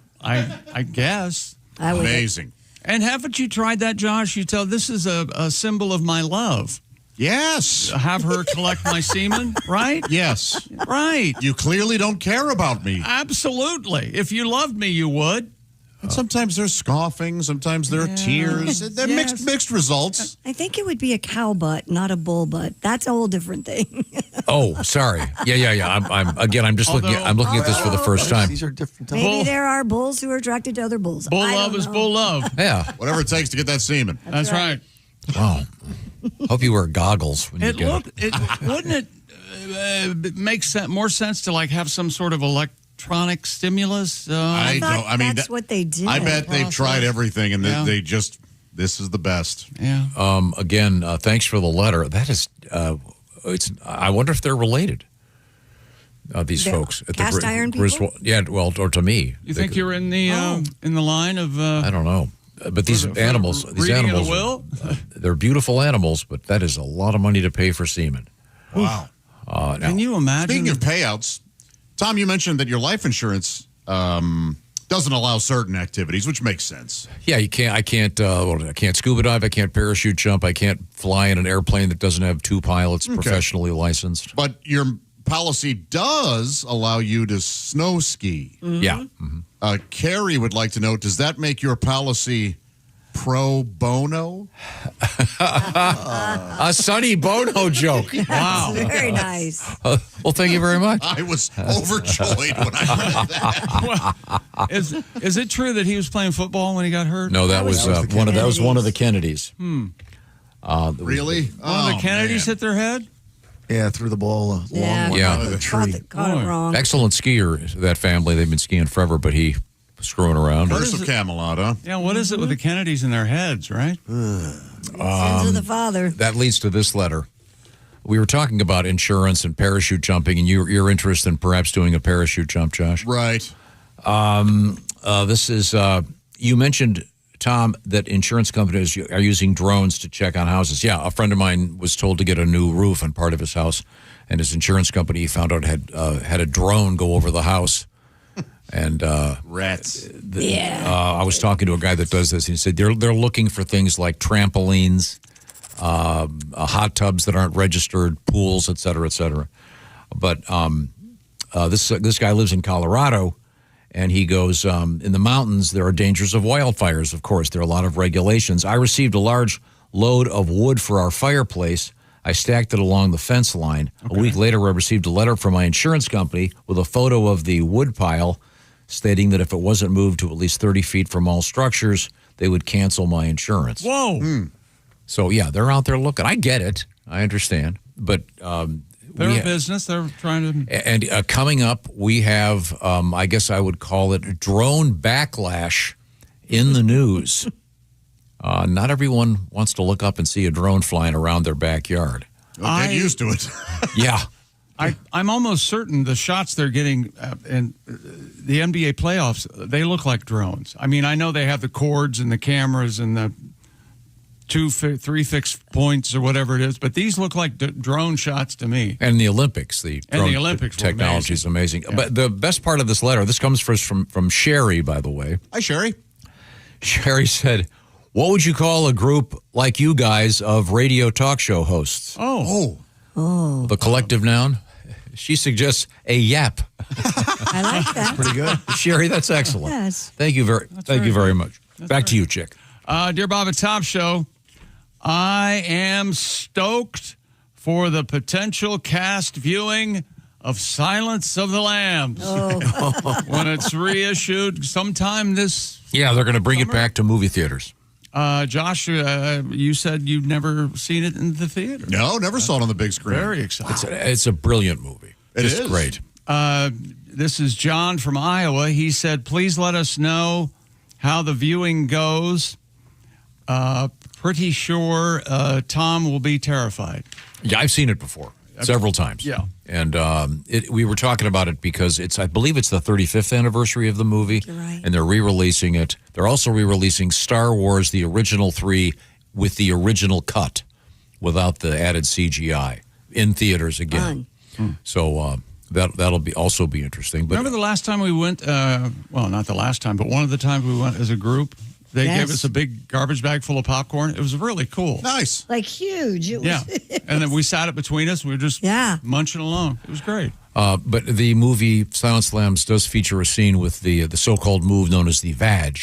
Speaker 2: guess.
Speaker 4: Amazing.
Speaker 2: And haven't you tried that, Josh? You tell this is a symbol of my love.
Speaker 4: Yes.
Speaker 2: Have her collect my semen, right?
Speaker 4: Yes.
Speaker 2: Right.
Speaker 4: You clearly don't care about me.
Speaker 2: Absolutely. If you loved me, you would.
Speaker 4: And sometimes they're scoffing, sometimes there are tears. They're mixed results.
Speaker 3: I think it would be a cow butt, not a bull butt. That's a whole different thing.
Speaker 1: Oh, sorry. Yeah. I'm just looking at this for the first time.
Speaker 14: These are different.
Speaker 3: Maybe there are bulls who are attracted to other bulls.
Speaker 2: Bull
Speaker 3: I
Speaker 2: love
Speaker 3: don't
Speaker 2: is
Speaker 3: know.
Speaker 2: bull love.
Speaker 1: Yeah.
Speaker 4: Whatever it takes to get that semen.
Speaker 2: That's right.
Speaker 1: Wow. Hope you wear goggles when you get it.
Speaker 2: Wouldn't it make more sense to like have some sort of electronic stimulus?
Speaker 4: I mean,
Speaker 3: that's what they did.
Speaker 4: I bet they've tried everything, and
Speaker 2: Yeah.
Speaker 4: they just, this is the best.
Speaker 2: Yeah.
Speaker 1: Again, thanks for the letter. That is, I wonder if they're related. These
Speaker 3: They're
Speaker 1: folks at
Speaker 3: cast
Speaker 1: the
Speaker 3: iron people?
Speaker 1: Yeah, well, or to me.
Speaker 2: You think you're in the line of?
Speaker 1: I don't know. But these animals,
Speaker 2: reading of the will?
Speaker 1: They're beautiful animals, but that is a lot of money to pay for semen.
Speaker 4: Wow.
Speaker 2: Can you imagine?
Speaker 4: Speaking of payouts, Tom, you mentioned that your life insurance doesn't allow certain activities, which makes sense.
Speaker 1: Yeah, I can't scuba dive. I can't parachute jump. I can't fly in an airplane that doesn't have two pilots professionally licensed.
Speaker 4: But your policy does allow you to snow ski.
Speaker 3: Mm-hmm.
Speaker 1: Yeah.
Speaker 4: Carrie would like to know, does that make your policy pro bono?
Speaker 1: A Sonny Bono joke.
Speaker 2: Wow.
Speaker 3: Very nice.
Speaker 1: Well, thank you very much.
Speaker 4: I was overjoyed when I read that.
Speaker 2: Is it true that he was playing football when he got hurt?
Speaker 1: No, that was one of the Kennedys.
Speaker 4: Really?
Speaker 2: One of the Kennedys hit their head?
Speaker 14: Yeah, threw the ball a long way
Speaker 1: Yeah.
Speaker 14: out of the tree.
Speaker 3: Caught it wrong.
Speaker 1: Excellent skier, that family. They've been skiing forever, but he was screwing around.
Speaker 4: Curse of Camelot, huh?
Speaker 2: Yeah, what is it with the Kennedys in their heads, right?
Speaker 3: Sins of the father.
Speaker 1: That leads to this letter. We were talking about insurance and parachute jumping, and you're interested in perhaps doing a parachute jump, Josh.
Speaker 4: Right.
Speaker 1: This is, you mentioned, Tom, that insurance companies are using drones to check on houses. Yeah, a friend of mine was told to get a new roof on part of his house, and his insurance company found out had a drone go over the house. And
Speaker 4: rats.
Speaker 1: I was talking to a guy that does this, and he said they're looking for things like trampolines, hot tubs that aren't registered, pools, et cetera, et cetera. But this guy lives in Colorado. And he goes, in the mountains, there are dangers of wildfires, of course. There are a lot of regulations. I received a large load of wood for our fireplace. I stacked it along the fence line. Okay. A week later, I received a letter from my insurance company with a photo of the wood pile stating that if it wasn't moved to at least 30 feet from all structures, they would cancel my insurance.
Speaker 2: Whoa.
Speaker 1: So, yeah, they're out there looking. I get it. I understand. But
Speaker 2: they're a business. They're trying to.
Speaker 1: And coming up, we have, I guess I would call it drone backlash in the news. Not everyone wants to look up and see a drone flying around their backyard.
Speaker 4: Get used to it.
Speaker 1: Yeah.
Speaker 2: I'm almost certain the shots they're getting in the NBA playoffs, they look like drones. I mean, I know they have the cords and the cameras and the 3 fixed points or whatever it is, but these look like drone shots to me.
Speaker 1: And the Olympics, the drone
Speaker 2: Olympics
Speaker 1: technology is amazing.
Speaker 2: Yeah.
Speaker 1: But the best part of this letter, this comes from Sherry, by the way.
Speaker 4: Hi, Sherry.
Speaker 1: Sherry said, what would you call a group like you guys of radio talk show hosts?
Speaker 2: Oh.
Speaker 1: The collective noun? She suggests a yap.
Speaker 3: I like that.
Speaker 14: Pretty good.
Speaker 1: Sherry, that's excellent.
Speaker 3: Yes.
Speaker 1: Thank you very much. Back to you, Chick.
Speaker 2: Dear Bob and Tom Show, I am stoked for the potential cast viewing of Silence of the Lambs when it's reissued sometime this
Speaker 1: Yeah, they're going to bring it back to movie theaters.
Speaker 2: Josh, you said you've never seen it in the theater.
Speaker 4: No, never saw it on the big screen.
Speaker 2: Very exciting.
Speaker 1: It's a brilliant movie. It's great.
Speaker 2: This is John from Iowa. He said, please let us know how the viewing goes. Pretty sure Tom will be terrified.
Speaker 1: Yeah, I've seen it before. several times.
Speaker 2: Yeah.
Speaker 1: And we were talking about it because I believe it's the 35th anniversary of the movie.
Speaker 3: You're right.
Speaker 1: And they're re-releasing it. They're also re-releasing Star Wars, the original 3, with the original cut, without the added CGI, in theaters again. So that'll also be interesting. But
Speaker 2: remember the last time we went? Well, not the last time, but one of the times we went as a group. They gave us a big garbage bag full of popcorn. It was really cool.
Speaker 4: Nice.
Speaker 3: Like huge. It was,
Speaker 2: Yeah. And then we sat it between us. We were just munching along. It was great.
Speaker 1: But the movie Silence of the Lambs does feature a scene with the so-called move known as the vag,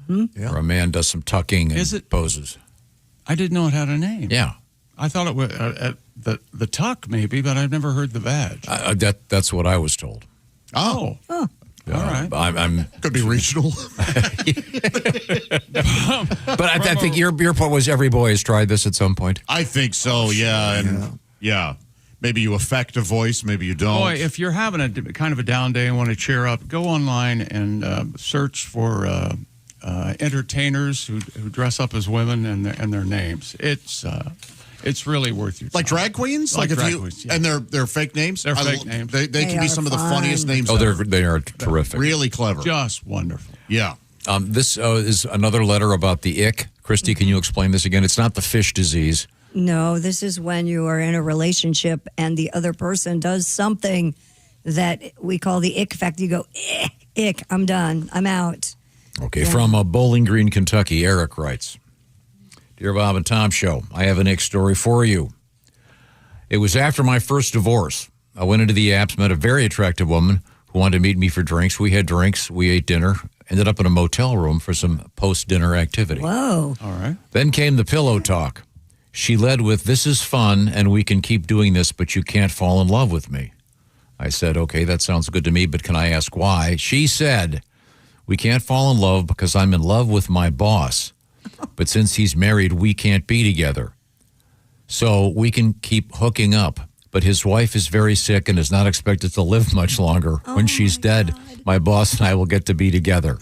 Speaker 1: where a man does some tucking and poses.
Speaker 2: I didn't know it had a name.
Speaker 1: Yeah.
Speaker 2: I thought it was the tuck maybe, but I've never heard the vag.
Speaker 1: That's what I was told.
Speaker 2: Oh. All right.
Speaker 1: I'm
Speaker 4: could be regional.
Speaker 1: But I think your point was every boy has tried this at some point.
Speaker 4: I think so. Yeah, and maybe you affect a voice, maybe you don't.
Speaker 2: Boy, if you're having a kind of a down day and want to cheer up, go online and search for entertainers who dress up as women and their names. It's really worth your time.
Speaker 4: Like drag queens?
Speaker 2: Like
Speaker 4: if
Speaker 2: drag
Speaker 4: you,
Speaker 2: queens,
Speaker 4: and they're fake names?
Speaker 2: They're fake names.
Speaker 4: They can be some of the funniest names.
Speaker 1: Oh, they are terrific.
Speaker 4: Really clever.
Speaker 2: Just wonderful.
Speaker 4: Yeah.
Speaker 1: This is another letter about the ick. Christy, can you explain this again? It's not the fish disease.
Speaker 3: No, this is when you are in a relationship and the other person does something that we call the ick factor. You go, ick, I'm done, I'm out.
Speaker 1: Okay, from Bowling Green, Kentucky, Eric writes, Dear Bob and Tom Show, I have an ick story for you. It was after my first divorce. I went into the apps, met a very attractive woman who wanted to meet me for drinks. We had drinks, we ate dinner, ended up in a motel room for some post-dinner activity.
Speaker 3: Whoa.
Speaker 2: All right.
Speaker 1: Then came the pillow talk. She led with, this is fun and we can keep doing this, but you can't fall in love with me. I said, okay, that sounds good to me, but can I ask why? She said, we can't fall in love because I'm in love with my boss. But since he's married, we can't be together. So we can keep hooking up. But his wife is very sick and is not expected to live much longer. When she's dead, my boss and I will get to be together.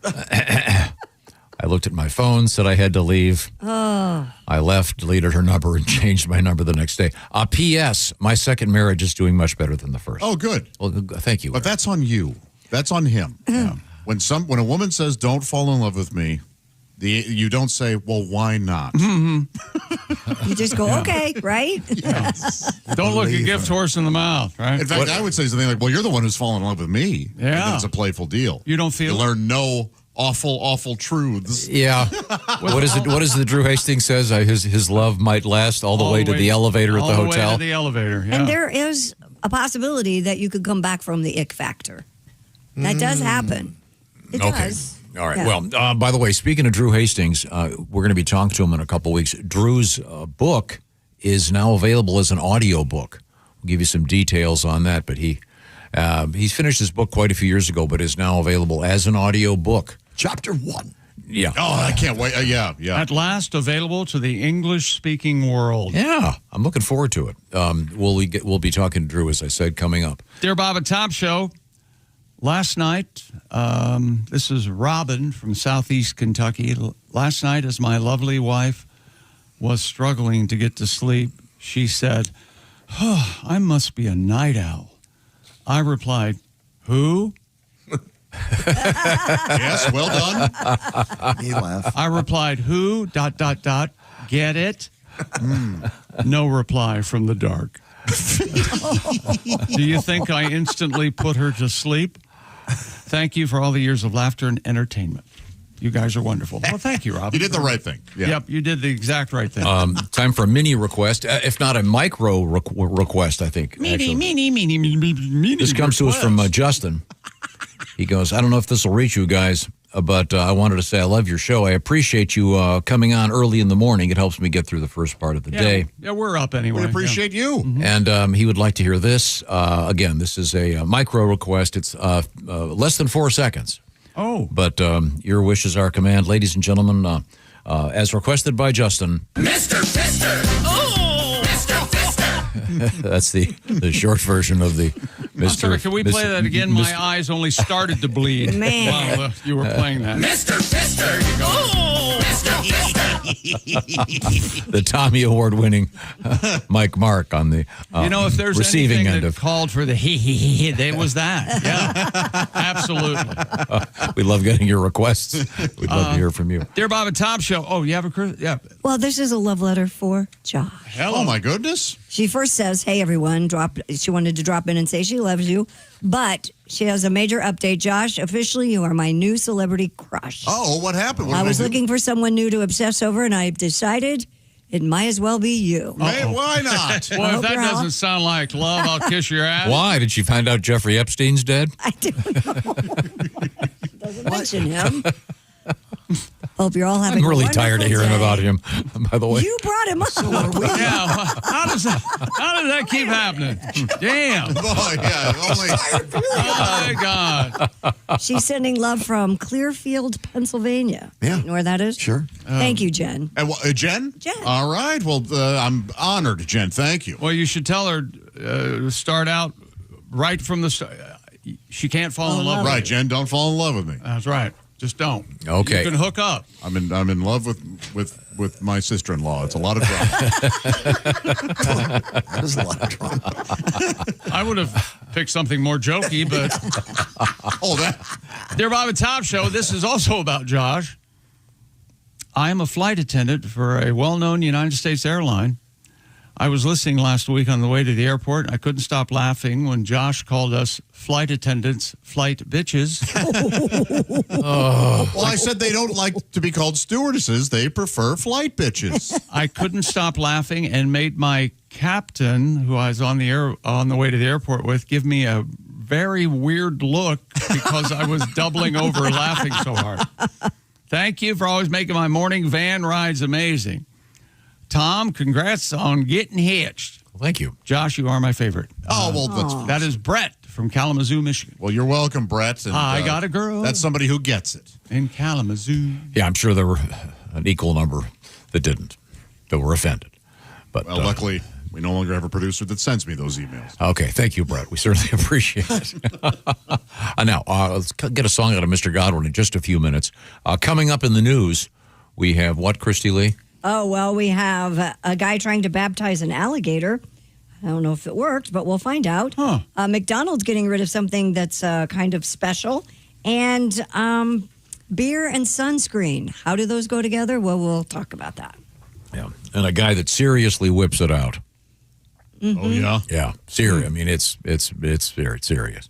Speaker 1: I looked at my phone, said I had to leave. I left, deleted her number, and changed my number the next day. P.S. My second marriage is doing much better than the first.
Speaker 4: Oh, good.
Speaker 1: Well, thank you.
Speaker 4: But that's on you. That's on him. Yeah. When a woman says, don't fall in love with me, you don't say, well, why not?
Speaker 3: You just go, okay, right?
Speaker 2: Don't look a gift horse in the mouth, right?
Speaker 4: In fact, I would say something like, well, you're the one who's fallen in love with me.
Speaker 2: Yeah.
Speaker 4: And it's a playful deal.
Speaker 2: You don't feel
Speaker 4: You learn no awful truths.
Speaker 1: Yeah. What is the Drew Hastings says? His love might last all the way to the elevator at the hotel.
Speaker 2: All the way to the elevator, yeah.
Speaker 3: And there is a possibility that you could come back from the ick factor. That does happen. It does.
Speaker 1: All right.
Speaker 3: Yeah.
Speaker 1: Well, by the way, speaking of Drew Hastings, we're going to be talking to him in a couple weeks. Drew's book is now available as an audio book. We'll give you some details on that, but he's finished his book quite a few years ago, but is now available as an audio book.
Speaker 14: Chapter 1.
Speaker 1: Yeah.
Speaker 4: Oh, I can't wait. Yeah.
Speaker 2: At last available to the English-speaking world.
Speaker 1: Yeah, I'm looking forward to it. We'll be talking to Drew, as I said, coming up.
Speaker 2: Dear Bob and Tom Show, last night, this is Robin from Southeast Kentucky. Last night, as my lovely wife was struggling to get to sleep, she said, oh, I must be a night owl. I replied, who?
Speaker 4: Yes, well done.
Speaker 14: He laughed.
Speaker 2: I replied, who, ... Get it? No reply from the dark. Do you think I instantly put her to sleep? Thank you for all the years of laughter and entertainment. You guys are wonderful. Well, thank you, Rob.
Speaker 4: You did the right thing. Yeah.
Speaker 2: Yep, you did the exact right thing.
Speaker 1: Time for a mini request, if not a micro request, I think.
Speaker 2: Mini.
Speaker 1: This comes to us from Justin. He goes, I don't know if this will reach you guys, but I wanted to say I love your show. I appreciate you coming on early in the morning. It helps me get through the first part of the day.
Speaker 2: Yeah, we're up anyway.
Speaker 4: We appreciate you.
Speaker 2: Mm-hmm.
Speaker 1: And he would like to hear this. Again, this is a micro request. It's less than 4 seconds.
Speaker 2: Oh.
Speaker 1: But your wish is our command. Ladies and gentlemen, as requested by Justin.
Speaker 6: Mr. Fister! Oh! Mr. Fister!
Speaker 1: That's the short version of the Mr.
Speaker 2: Sorry, can we play that again? My eyes only started to bleed
Speaker 3: Man.
Speaker 2: while you were playing that.
Speaker 6: Mr. Fister! Oh! Mr.
Speaker 1: The Tommy Award-winning Mike Mark on the
Speaker 2: if there's
Speaker 1: receiving
Speaker 2: anything
Speaker 1: end
Speaker 2: that
Speaker 1: of.
Speaker 2: called for the he, it was that. Yeah, absolutely.
Speaker 1: We love getting your requests. We'd love to hear from you.
Speaker 2: Dear Bob and Tom Show. Oh, you have a yeah.
Speaker 3: Well, this is a love letter for Josh.
Speaker 4: Oh, my goodness.
Speaker 3: She first says, "Hey everyone," she wanted to drop in and say she loves you, but she has a major update. Josh, officially you are my new celebrity crush.
Speaker 4: Oh, what happened? What
Speaker 3: I
Speaker 4: did
Speaker 3: was
Speaker 4: do?
Speaker 3: looking for someone new to obsess over, and I decided it might as well be you.
Speaker 4: Hey, why not?
Speaker 2: Well, if that doesn't sound like love, I'll kiss your ass.
Speaker 1: Why? Did she find out Jeffrey Epstein's dead?
Speaker 3: I don't know. Doesn't mention him. Hope you're all having
Speaker 1: I'm really
Speaker 3: a wonderful
Speaker 1: tired of hearing
Speaker 3: day.
Speaker 1: about him, by the way.
Speaker 3: You brought him up.
Speaker 2: Yeah, how does that keep happening? Damn.
Speaker 4: Boy, yeah, only.
Speaker 2: Oh, my God.
Speaker 3: She's sending love from Clearfield, Pennsylvania.
Speaker 14: Yeah.
Speaker 3: You know where that is?
Speaker 14: Sure.
Speaker 3: Thank you, Jen.
Speaker 4: And Jen?
Speaker 3: Jen.
Speaker 4: All right. Well, I'm honored, Jen. Thank you.
Speaker 2: Well, you should tell her start out right from the start. She can't fall in love with
Speaker 4: Right,
Speaker 2: you.
Speaker 4: Jen. Don't fall in love with me.
Speaker 2: That's right. Just don't.
Speaker 1: Okay.
Speaker 2: You can hook up.
Speaker 4: I'm in love with my sister-in-law. It's a lot of drama.
Speaker 14: That is a lot of drama.
Speaker 2: I would have picked something more jokey, but Dear Bob and Tom Show, this is also about Josh. I am a flight attendant for a well-known United States airline. I was listening last week on the way to the airport. I couldn't stop laughing when Josh called us flight attendants flight bitches.
Speaker 4: Well, I said they don't like to be called stewardesses. They prefer flight bitches.
Speaker 2: I couldn't stop laughing and made my captain, who I was on the way to the airport with, give me a very weird look because I was doubling over laughing so hard. Thank you for always making my morning van rides amazing. Tom, congrats on getting hitched.
Speaker 1: Well, thank you.
Speaker 2: Josh, you are my favorite.
Speaker 4: Oh, well,
Speaker 2: that is Brett from Kalamazoo, Michigan.
Speaker 4: Well, you're welcome, Brett. And,
Speaker 2: I got a girl.
Speaker 4: That's somebody who gets it.
Speaker 2: In Kalamazoo.
Speaker 1: Yeah, I'm sure there were an equal number that didn't, that were offended. But
Speaker 4: Well, luckily, we no longer have a producer that sends me those emails.
Speaker 1: Okay, thank you, Brett. We certainly appreciate it. Now, let's get a song out of Mr. Godwin in just a few minutes. Coming up in the news, we have what, Christy Lee?
Speaker 3: Oh, well, we have a guy trying to baptize an alligator. I don't know if it worked, but we'll find out. McDonald's getting rid of something that's kind of special. And beer and sunscreen. How do those go together? Well, we'll talk about that.
Speaker 1: Yeah, and a guy that seriously whips it out.
Speaker 3: Mm-hmm.
Speaker 4: Oh, yeah?
Speaker 1: Yeah, serious. I mean, it's very serious.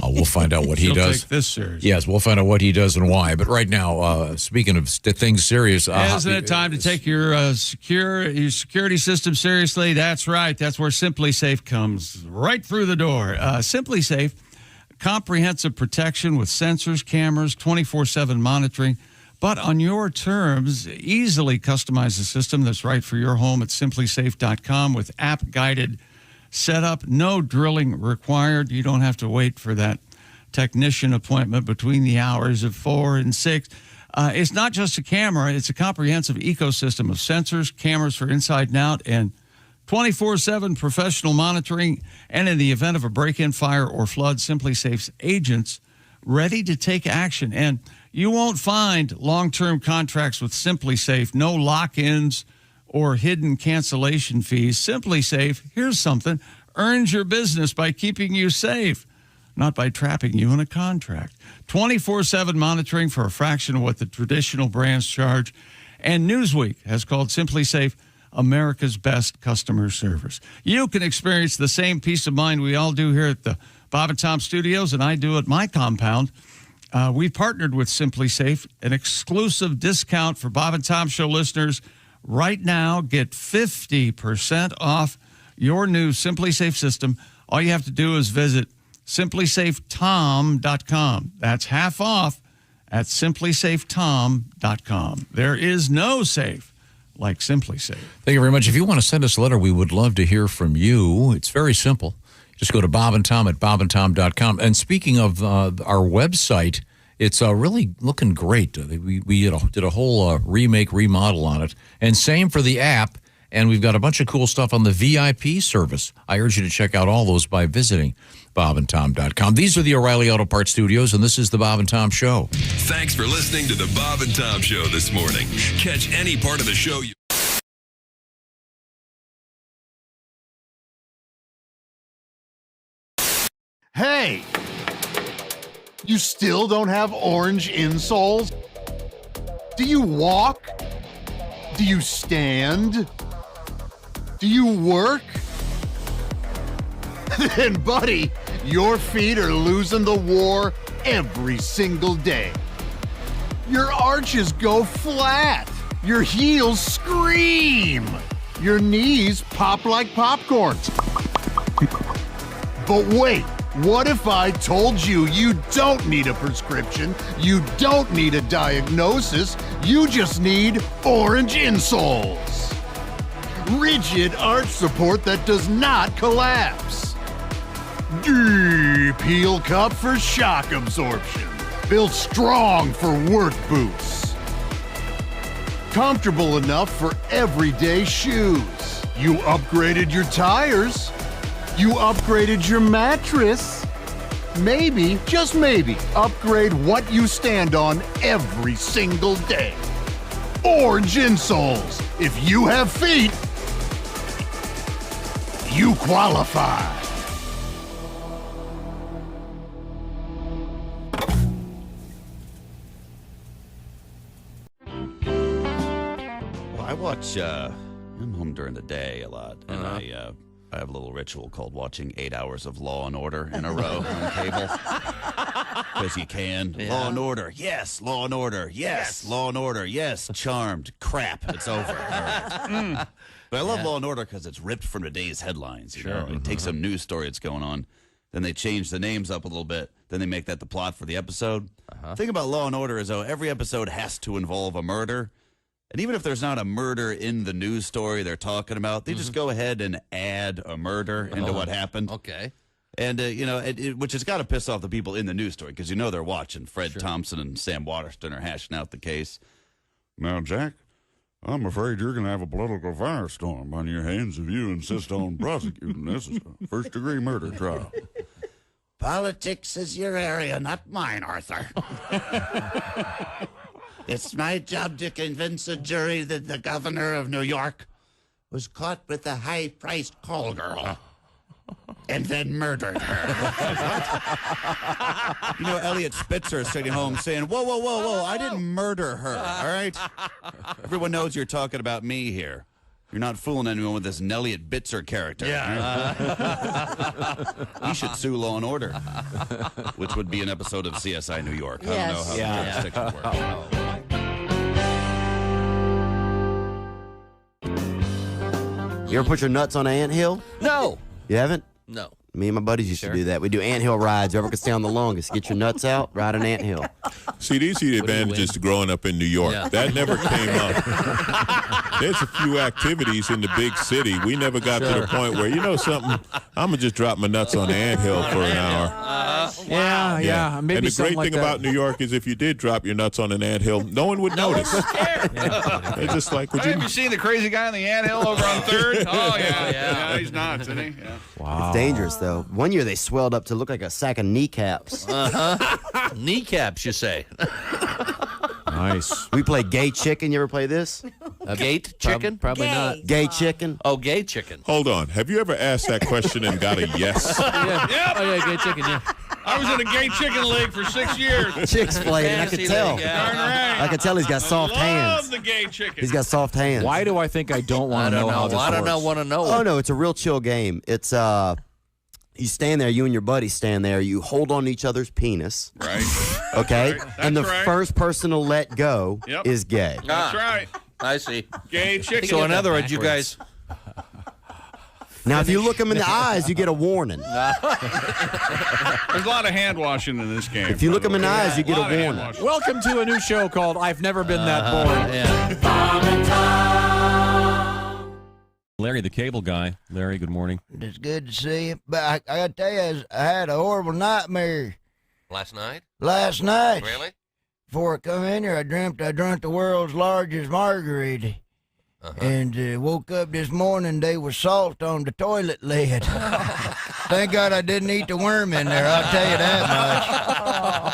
Speaker 1: We'll find out what he
Speaker 2: She'll
Speaker 1: does.
Speaker 2: take this serious.
Speaker 1: Yes, we'll find out what he does and why. But right now, speaking of things serious,
Speaker 2: Isn't it time to take your security system seriously? That's right. That's where Simply Safe comes right through the door. Simply Safe, comprehensive protection with sensors, cameras, 24/7 monitoring, but on your terms. Easily customize a system that's right for your home at simplysafe.com with app-guided setup. No drilling required. You don't have to wait for that technician appointment between the hours of 4 and 6. It's not just a camera. It's a comprehensive ecosystem of sensors, cameras for inside and out, and 24/7 professional monitoring. And in the event of a break-in, fire, or flood, Simply Safe's agents ready to take action. And you won't find long-term contracts with Simply Safe, no lock-ins or hidden cancellation fees. Simply Safe, here's something, earns your business by keeping you safe, not by trapping you in a contract. 24/7 monitoring for a fraction of what the traditional brands charge. And Newsweek has called Simply Safe America's best customer service. You can experience the same peace of mind we all do here at the Bob and Tom Studios, and I do at my compound. We partnered with Simply Safe, an exclusive discount for Bob and Tom Show listeners. Right now, get 50% off your new Simply Safe system. All you have to do is visit simplysafetom.com. That's half off at simplysafetom.com. There is no safe like Simply Safe.
Speaker 1: Thank you very much. If you want to send us a letter, we would love to hear from you. It's very simple. Just go to Bob and Tom at bobandtom.com. And speaking of our website, it's really looking great. We did a whole remodel on it. And same for the app. And we've got a bunch of cool stuff on the VIP service. I urge you to check out all those by visiting bobandtom.com. These are the O'Reilly Auto Parts Studios, and this is the Bob and Tom Show.
Speaker 5: Thanks for listening to the Bob and Tom Show this morning. Catch any part of the show you...
Speaker 20: Hey! You still don't have orange insoles? Do you walk? Do you stand? Do you work? Then, buddy, your feet are losing the war every single day. Your arches go flat. Your heels scream. Your knees pop like popcorn. But wait, what if I told you you don't need a prescription, you don't need a diagnosis, you just need orange insoles? Rigid arch support that does not collapse. Deep heel cup for shock absorption. Built strong for work boots. Comfortable enough for everyday shoes. You upgraded your tires. You upgraded your mattress. Maybe, just maybe, upgrade what you stand on every single day. Orange insoles. If you have feet, you qualify.
Speaker 21: Well, I watch, I'm home during the day a lot, and I have a little ritual called watching 8 hours of Law and Order in a row on cable. Because you can. Yeah. Law and Order, yes. Law and Order, yes. Law and Order, yes. Charmed, crap, it's over. But I love Law and Order because it's ripped from today's headlines. You know? It takes a news story that's going on, then they change the names up a little bit, then they make that the plot for the episode. The thing about Law and Order is, though, every episode has to involve a murder. And even if there's not a murder in the news story they're talking about, they just go ahead and add a murder into what happened.
Speaker 17: Okay.
Speaker 21: And, which has got to piss off the people in the news story, because they're watching. Fred Thompson and Sam Waterston are hashing out the case.
Speaker 22: Now, Jack, I'm afraid you're going to have a political firestorm on your hands if you insist on prosecuting this as a first-degree murder trial.
Speaker 23: Politics is your area, not mine, Arthur. It's my job to convince a jury that the governor of New York was caught with a high-priced call girl and then murdered her.
Speaker 21: Elliot Spitzer is sitting home saying, whoa, I didn't murder her, all right? Everyone knows you're talking about me here. You're not fooling anyone with this Elliot Bitzer character.
Speaker 23: Yeah.
Speaker 21: He should sue Law and Order, which would be an episode of CSI New York. I don't know how the jurisdiction works.
Speaker 24: You ever put your nuts on an anthill?
Speaker 17: No.
Speaker 24: You haven't?
Speaker 17: No.
Speaker 24: Me and my buddies used to do that. We do anthill rides. Whoever can stay on the longest. Get your nuts out, ride an anthill.
Speaker 22: See, these are the advantages to growing up in New York.
Speaker 17: Yeah.
Speaker 22: That never came up. There's a few activities in the big city. We never got to the point where, you know something, I'm going to just drop my nuts on the anthill for an hour.
Speaker 25: Yeah. Maybe
Speaker 22: and the great thing about New York is if you did drop your nuts on an anthill, no one would notice. They're just like, would you?
Speaker 2: Have you seen the crazy guy on the anthill over on 3rd? Oh, yeah, he's nuts, isn't he? Yeah.
Speaker 24: Wow. It's dangerous, though. One year they swelled up to look like a sack of kneecaps.
Speaker 17: Kneecaps, you say?
Speaker 24: Nice. We play gay chicken. You ever play this?
Speaker 17: Gate chicken? Probably not.
Speaker 24: Gay chicken.
Speaker 17: Oh, gay chicken.
Speaker 22: Hold on. Have you ever asked that question and got a yes?
Speaker 17: Yeah. Oh, yeah, gay chicken, yeah.
Speaker 2: I was in a gay chicken league for 6 years.
Speaker 24: Chicks played it. I could tell. I could tell he's got soft hands.
Speaker 2: Love the gay chicken.
Speaker 24: He's got soft hands.
Speaker 25: Why do I think I don't want to know how this works?
Speaker 17: I don't want to know.
Speaker 24: Oh, no. It's a real chill game. It's, you stand there, you and your buddy stand there, you hold on to each other's penis.
Speaker 2: Right.
Speaker 24: Okay?
Speaker 2: Right.
Speaker 24: And the
Speaker 2: That's right.
Speaker 24: first person to let go is gay.
Speaker 2: That's right.
Speaker 17: I see.
Speaker 2: Gay chicken.
Speaker 17: So in other words, you guys...
Speaker 24: Now, if you look them in the eyes, you get a warning.
Speaker 2: There's a lot of hand washing in this game.
Speaker 24: If you look them in the eyes, you get a warning.
Speaker 25: Welcome to a new show called I've Never Been That Bored. Larry, the cable guy. Larry, good morning.
Speaker 26: It's good to see you. But I got to tell you, I had a horrible nightmare
Speaker 17: Last night?
Speaker 26: last night.
Speaker 17: Really?
Speaker 26: Before I come in here, I dreamt I drank the world's largest margarita. And woke up this morning, they was salt on the toilet lid. Thank God I didn't eat the worm in there, I'll tell you that much.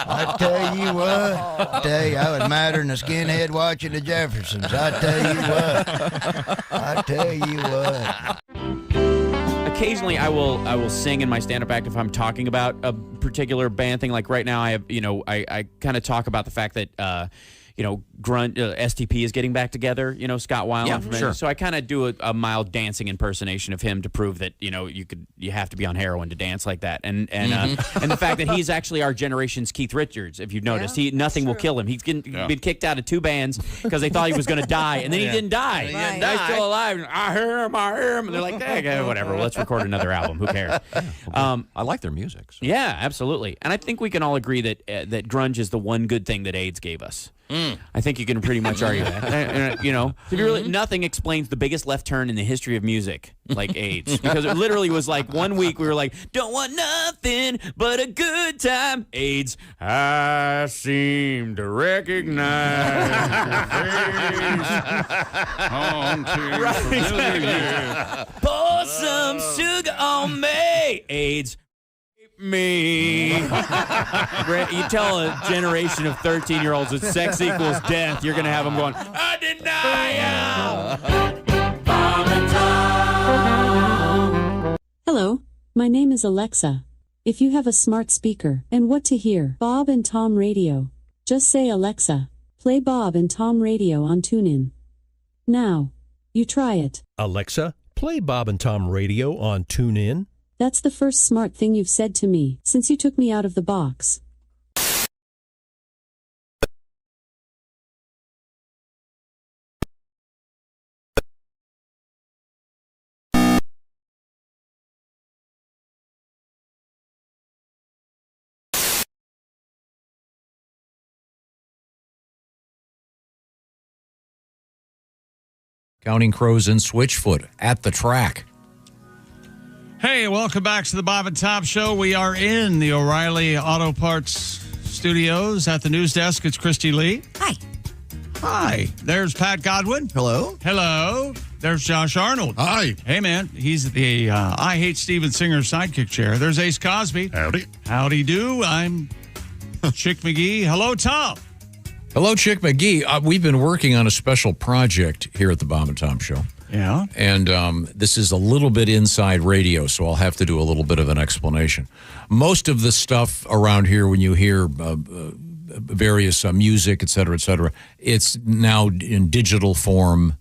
Speaker 26: I tell you what, I was madder than a skinhead watching the Jeffersons. I tell you what.
Speaker 7: Occasionally, I will sing in my stand-up act if I'm talking about a particular band thing. Like right now, I have, I kind of talk about the fact that, Grunt STP is getting back together. Scott Weiland.
Speaker 17: Yeah, sure.
Speaker 7: So I kind of do a mild dancing impersonation of him to prove that you have to be on heroin to dance like that. And the fact that he's actually our generation's Keith Richards. If you've noticed, nothing will kill him. He's been kicked out of 2 bands because they thought he was going to die, and then he didn't die. He's still alive. I hear him. And they're like, whatever. Let's record another album. Who cares?
Speaker 1: I like their music. So.
Speaker 7: Yeah, absolutely. And I think we can all agree that that grunge is the one good thing that AIDS gave us. I think you can pretty much argue that. If you really, nothing explains the biggest left turn in the history of music like AIDS. Because it literally was like 1 week we were like, don't want nothing but a good time. AIDS, I seem to recognize your face. Right. Pour some sugar on me. AIDS. Me. You tell a generation of 13-year-olds that sex equals death, you're going to have them going, I deny.
Speaker 8: Hello, my name is Alexa. If you have a smart speaker and what to hear, Bob and Tom Radio, just say Alexa, play Bob and Tom Radio on TuneIn. Now, you try it.
Speaker 9: Alexa, play Bob and Tom Radio on TuneIn.
Speaker 8: That's the first smart thing you've said to me since you took me out of the box.
Speaker 1: Counting Crows and Switchfoot at the track.
Speaker 2: Hey, welcome back to the Bob and Tom Show. We are in the O'Reilly Auto Parts studios at the news desk. It's Christy Lee.
Speaker 3: Hi.
Speaker 2: Hi. There's Pat Godwin.
Speaker 14: Hello.
Speaker 2: Hello. There's Josh Arnold.
Speaker 4: Hi.
Speaker 2: Hey, man. He's the I Hate Steven Singer sidekick chair. There's Ace Cosby.
Speaker 4: Howdy.
Speaker 2: Howdy do. I'm Chick McGee. Hello, Tom.
Speaker 1: Hello, Chick McGee. We've been working on a special project here at the Bob and Tom Show.
Speaker 2: Yeah.
Speaker 1: And this is a little bit inside radio, so I'll have to do a little bit of an explanation. Most of the stuff around here, when you hear various music, et cetera, it's now in digital form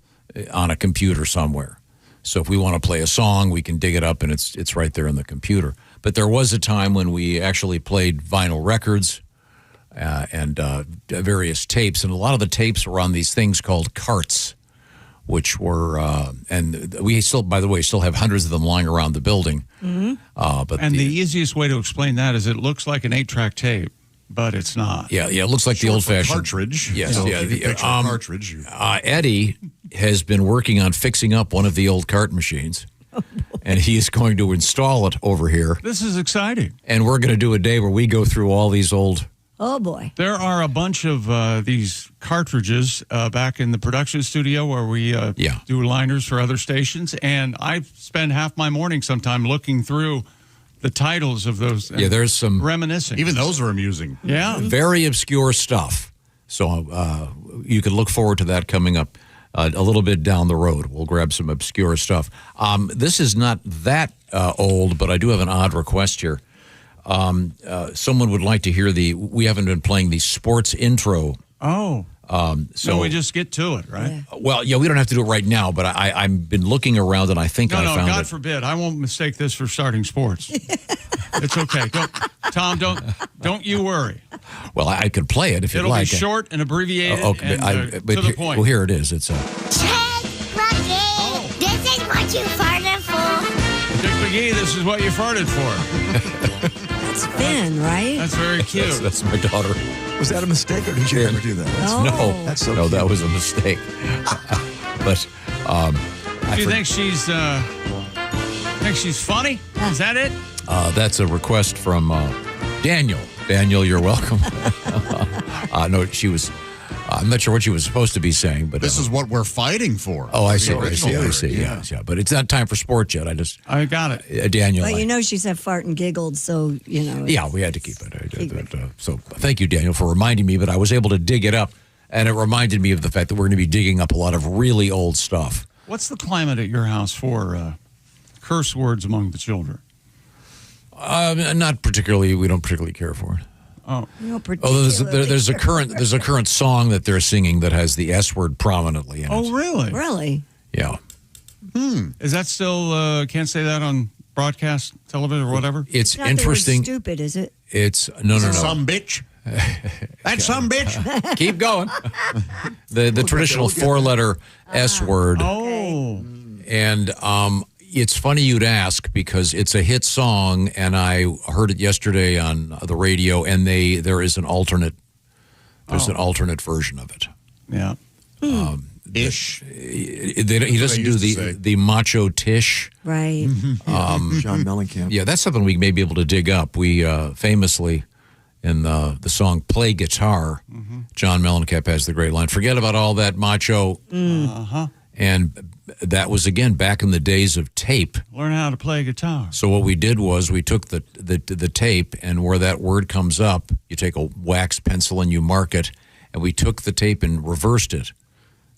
Speaker 1: on a computer somewhere. So if we want to play a song, we can dig it up, and it's right there in the computer. But there was a time when we actually played vinyl records and various tapes, and a lot of the tapes were on these things called carts, which were, and we still, by the way, still have hundreds of them lying around the building.
Speaker 2: Mm-hmm.
Speaker 1: But
Speaker 2: the easiest way to explain that is it looks like an 8-track tape, but it's not.
Speaker 1: Yeah, it looks like the old-fashioned
Speaker 4: cartridge.
Speaker 1: Yes,
Speaker 4: So
Speaker 1: yeah.
Speaker 4: if you picture a cartridge.
Speaker 1: Eddie has been working on fixing up one of the old cart machines, and he is going to install it over here.
Speaker 2: This is exciting.
Speaker 1: And we're going to do a day where we go through all these old.
Speaker 3: Oh, boy.
Speaker 2: There are a bunch of these cartridges back in the production studio where we do liners for other stations. And I spend half my morning sometime looking through the titles of those.
Speaker 1: Yeah, there's some.
Speaker 2: Reminiscing.
Speaker 4: Even those are amusing.
Speaker 2: Yeah.
Speaker 1: Very obscure stuff. So you can look forward to that coming up a little bit down the road. We'll grab some obscure stuff. This is not that old, but I do have an odd request here. Someone would like to hear we haven't been playing the sports intro.
Speaker 2: Oh. So we just get to it, right?
Speaker 3: Yeah.
Speaker 1: Well, yeah, we don't have to do it right now, but I've been looking around and I think I found
Speaker 2: God
Speaker 1: it.
Speaker 2: forbid. I won't mistake this for starting sports. It's okay. Tom, don't you worry.
Speaker 1: Well, I could play it if you'd like.
Speaker 2: It'll be short and abbreviated and
Speaker 1: but
Speaker 2: to the point.
Speaker 1: Well, here it is. It's
Speaker 10: Hey, Rocky, this is what you farted for.
Speaker 2: Dick McGee, this is what you farted for.
Speaker 3: That's Finn, right?
Speaker 2: That's very cute.
Speaker 1: That's my daughter.
Speaker 14: Was that a mistake, or did you ever do that?
Speaker 1: No,
Speaker 14: That's so
Speaker 1: no,
Speaker 14: cute.
Speaker 1: that was a mistake. But
Speaker 2: Do you think she's funny? Is that it?
Speaker 1: That's a request from Daniel. Daniel, you're welcome. No, she was. I'm not sure what she was supposed to be saying, but
Speaker 4: This is what we're fighting for.
Speaker 1: Oh, I see.
Speaker 4: The
Speaker 1: I see.
Speaker 4: original
Speaker 1: Yeah. But it's not time for sports yet.
Speaker 2: I got it.
Speaker 1: Daniel.
Speaker 3: But you know she said fart and giggled, so, you know.
Speaker 1: Yeah, we had to keep it. So thank you, Daniel, for reminding me, but I was able to dig it up, and it reminded me of the fact that we're going to be digging up a lot of really old stuff.
Speaker 2: What's the climate at your house for curse words among the children?
Speaker 1: Not particularly. We don't particularly care for it.
Speaker 2: Oh,
Speaker 1: there's a current song that they're singing that has the S word prominently in it.
Speaker 2: Oh, really?
Speaker 3: Really?
Speaker 1: Yeah.
Speaker 2: Is that still can't say that on broadcast television or whatever?
Speaker 1: It's
Speaker 3: not
Speaker 1: interesting.
Speaker 3: Stupid, is it?
Speaker 1: It's no.
Speaker 4: Some bitch. That's some bitch.
Speaker 1: Keep going. The traditional 4-letter S word.
Speaker 2: Oh.
Speaker 1: And it's funny you'd ask because it's a hit song, and I heard it yesterday on the radio, and there is an alternate. There's an alternate version of it.
Speaker 2: Yeah.
Speaker 4: Ish.
Speaker 1: He doesn't do the macho tish.
Speaker 3: Right.
Speaker 14: John Mellencamp.
Speaker 1: Yeah, that's something we may be able to dig up. We famously, in the song "Play Guitar," John Mellencamp has the great line, "Forget about all that macho." And that was, again, back in the days of tape.
Speaker 2: Learn how to play guitar.
Speaker 1: So what we did was we took the tape, and where that word comes up, you take a wax pencil and you mark it, and we took the tape and reversed it.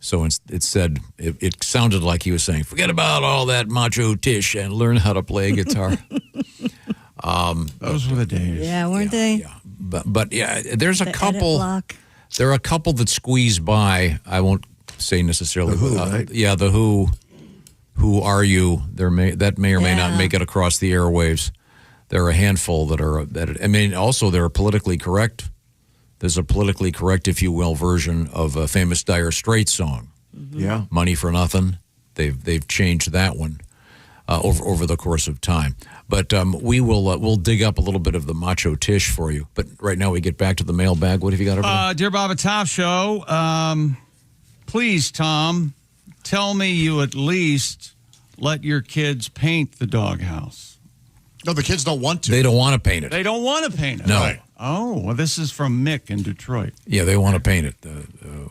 Speaker 1: So it said, it sounded like he was saying, forget about all that macho tish and learn how to play guitar.
Speaker 2: Those were the days.
Speaker 3: Yeah, weren't they?
Speaker 1: Yeah. But yeah, there's a couple.
Speaker 3: Block.
Speaker 1: There are a couple that squeeze by. I won't say necessarily.
Speaker 14: The Who, right?
Speaker 1: Yeah, the Who. Who are you? That may or may not make it across the airwaves. There are a handful that are. Also they're politically correct. There's a politically correct, if you will, version of a famous Dire Straits song.
Speaker 14: Yeah,
Speaker 1: "Money for Nothing." They've changed that one over the course of time. But we'll dig up a little bit of the macho tish for you. But right now we get back to the mailbag. What have you got over there?
Speaker 2: Dear Bob and Tom Show, please, Tom, tell me you at least let your kids paint the doghouse.
Speaker 4: No, the kids don't want to.
Speaker 1: They don't want to paint it.
Speaker 2: They don't want to paint it.
Speaker 1: No.
Speaker 2: Right. Oh, well, this is from Myq in Detroit.
Speaker 1: Yeah, they want to paint it.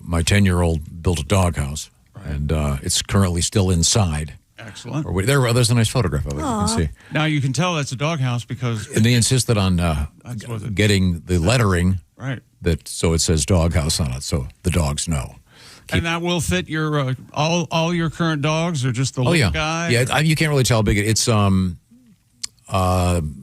Speaker 1: My 10-year-old built a doghouse, and it's currently still inside.
Speaker 2: Excellent.
Speaker 1: There's a nice photograph of it. You can see.
Speaker 2: Now you can tell that's a doghouse because
Speaker 1: And they insisted on getting the lettering,
Speaker 2: right?
Speaker 1: So it says doghouse on it, so the dogs know.
Speaker 2: And that will fit your all your current dogs, or just the little guy?
Speaker 1: Yeah, you can't really tell how big it is. It's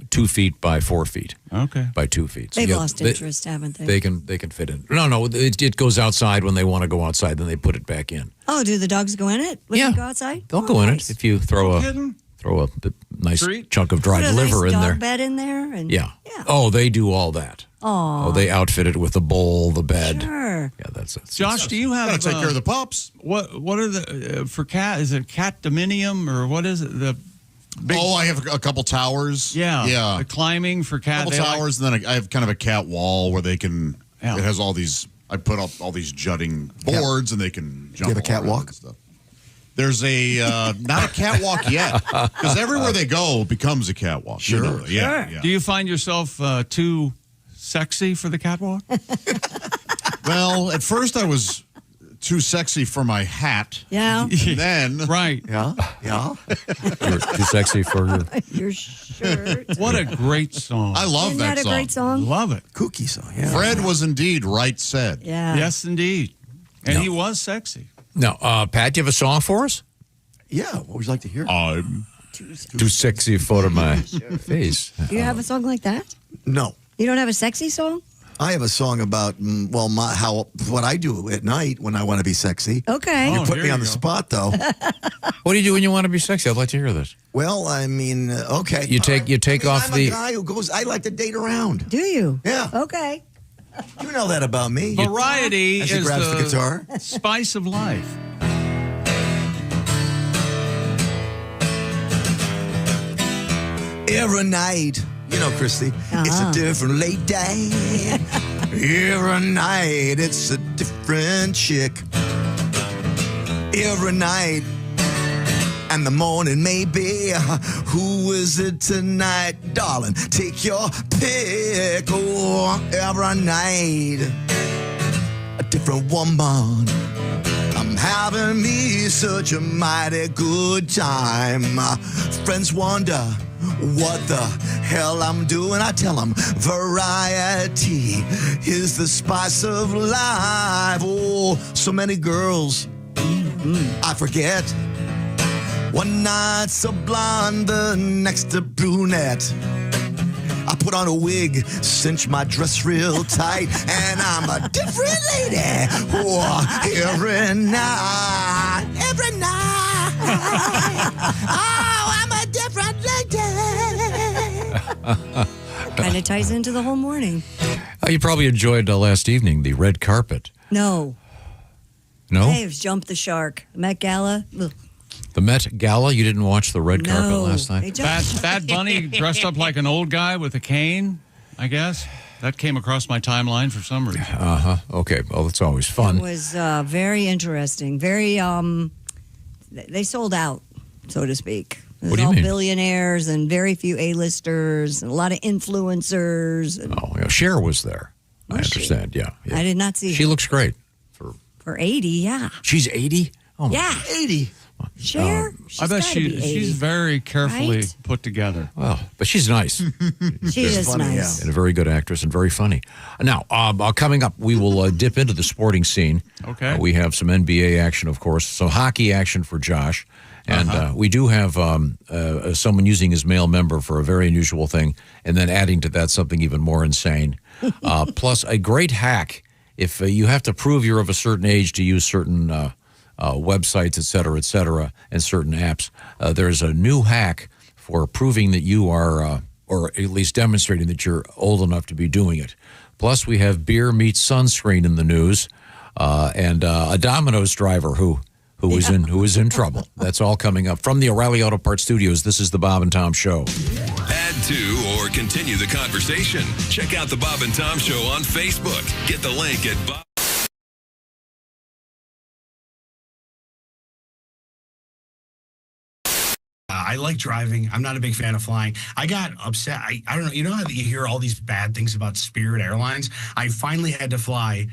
Speaker 1: 2 feet by 4 feet.
Speaker 2: Okay.
Speaker 1: By 2 feet.
Speaker 3: They've lost interest, haven't they?
Speaker 1: They can fit in. No, it goes outside when they want to go outside. Then they put it back in.
Speaker 3: Oh, do the dogs go in it when they go outside?
Speaker 1: They'll go in it if you throw a nice chunk of dried
Speaker 3: Put a
Speaker 1: liver
Speaker 3: nice
Speaker 1: in
Speaker 3: dog
Speaker 1: there.
Speaker 3: bed in there? And,
Speaker 1: Yeah. Oh, they do all that.
Speaker 3: Oh,
Speaker 1: they outfit it with the bowl, the bed.
Speaker 3: Sure.
Speaker 1: Yeah, that's it.
Speaker 2: Josh, do you have
Speaker 4: Gotta take care of the pups?
Speaker 2: What are the for cat? Is it cat dominium or what is it? The big,
Speaker 4: I have a couple towers.
Speaker 2: Yeah. The climbing for cat.
Speaker 4: Couple towers, and then I have kind of a cat wall where they can.
Speaker 2: Yeah.
Speaker 4: It has all these. I put up all these jutting boards, and they can jump.
Speaker 14: Do you have a
Speaker 4: all around
Speaker 14: catwalk?
Speaker 4: and stuff. There's a not a catwalk yet, because everywhere they go becomes a catwalk.
Speaker 14: Sure.
Speaker 4: You know, yeah.
Speaker 2: Do you find yourself too sexy for the catwalk?
Speaker 4: Well, at first I was too sexy for my hat.
Speaker 3: Yeah.
Speaker 4: And then
Speaker 2: right.
Speaker 14: Yeah.
Speaker 1: You're too sexy for
Speaker 3: your shirt.
Speaker 2: What a great song!
Speaker 4: I love
Speaker 3: Isn't
Speaker 4: that
Speaker 3: that
Speaker 4: song.
Speaker 3: a great song?
Speaker 2: Love it.
Speaker 14: Kooky song. Yeah.
Speaker 4: Fred was indeed right said.
Speaker 3: Yeah.
Speaker 2: Yes, indeed. And he was sexy.
Speaker 1: Now, Pat, do you have a song for us?
Speaker 14: Yeah. What would you like to hear?
Speaker 4: I'm
Speaker 1: too sexy for my face.
Speaker 3: Do you have a song like that?
Speaker 14: No.
Speaker 3: You don't have a sexy song?
Speaker 14: I have a song about what I do at night when I want to be sexy.
Speaker 3: Okay.
Speaker 14: You put
Speaker 2: here
Speaker 14: me on
Speaker 2: you
Speaker 14: the
Speaker 2: go.
Speaker 14: spot though.
Speaker 1: What do you do when you want to be sexy? I'd like to hear this.
Speaker 14: Well, I mean, okay.
Speaker 1: You take off
Speaker 14: I'm
Speaker 1: the.
Speaker 14: a guy who goes. I like to date around.
Speaker 3: Do you?
Speaker 14: Yeah.
Speaker 3: Okay.
Speaker 14: You know that about me.
Speaker 2: Variety
Speaker 14: As he
Speaker 2: is
Speaker 14: grabs the guitar.
Speaker 2: spice of life.
Speaker 14: Every night, you know, Christy, it's a different late day. Every night, it's a different chick. Every night, and the morning maybe. Who is it tonight, darling? Take your pick. Oh, every night. different woman. I'm having me such a mighty good time. Friends wonder what the hell I'm doing. I tell them variety is the spice of life. Oh, so many girls I forget. One night's a blonde, the next a brunette. I put on a wig, cinch my dress real tight, and I'm a different lady. Oh, every night. Oh, I'm a different lady.
Speaker 3: Kind of ties into the whole morning.
Speaker 1: You probably enjoyed last evening, the red carpet.
Speaker 3: No.
Speaker 1: No?
Speaker 3: They've jumped the shark. Met Gala. Ugh.
Speaker 1: The Met Gala, you didn't watch the red carpet last night?
Speaker 2: Bad Bunny dressed up like an old guy with a cane, I guess. That came across my timeline for some reason.
Speaker 1: Okay. Well, it's always fun.
Speaker 3: It was very interesting. Very, they sold out, so to speak. It was
Speaker 1: What do you
Speaker 3: all
Speaker 1: mean?
Speaker 3: billionaires and very few A-listers and a lot of influencers. And
Speaker 1: Cher was there. I understand. Yeah.
Speaker 3: I did not see
Speaker 1: She
Speaker 3: her.
Speaker 1: looks great.
Speaker 3: For 80, yeah.
Speaker 1: She's 80? Oh, my
Speaker 3: Yeah.
Speaker 14: 80.
Speaker 3: Cher?
Speaker 2: I bet she's very carefully
Speaker 3: right?
Speaker 2: put together.
Speaker 1: Well, but she's nice.
Speaker 3: She is
Speaker 14: funny,
Speaker 3: nice.
Speaker 1: And a very good actress and very funny. Now, coming up, we will dip into the sporting scene.
Speaker 2: Okay.
Speaker 1: We have some NBA action, of course, some hockey action for Josh. And we do have someone using his male member for a very unusual thing, and then adding to that something even more insane. Plus, a great hack. If you have to prove you're of a certain age to use certain websites, et cetera, and certain apps, there's a new hack for proving that you are, or at least demonstrating that you're old enough to be doing it. Plus, we have beer meets sunscreen in the news, and a Domino's driver who was in trouble. That's all coming up from the O'Reilly Auto Parts Studios. This is the Bob and Tom Show.
Speaker 5: Add to or continue the conversation. Check out the Bob and Tom Show on Facebook. Get the link at Bob.
Speaker 11: I like driving. I'm not a big fan of flying. I got upset. I don't know. You know how you hear all these bad things about Spirit Airlines? I finally had to fly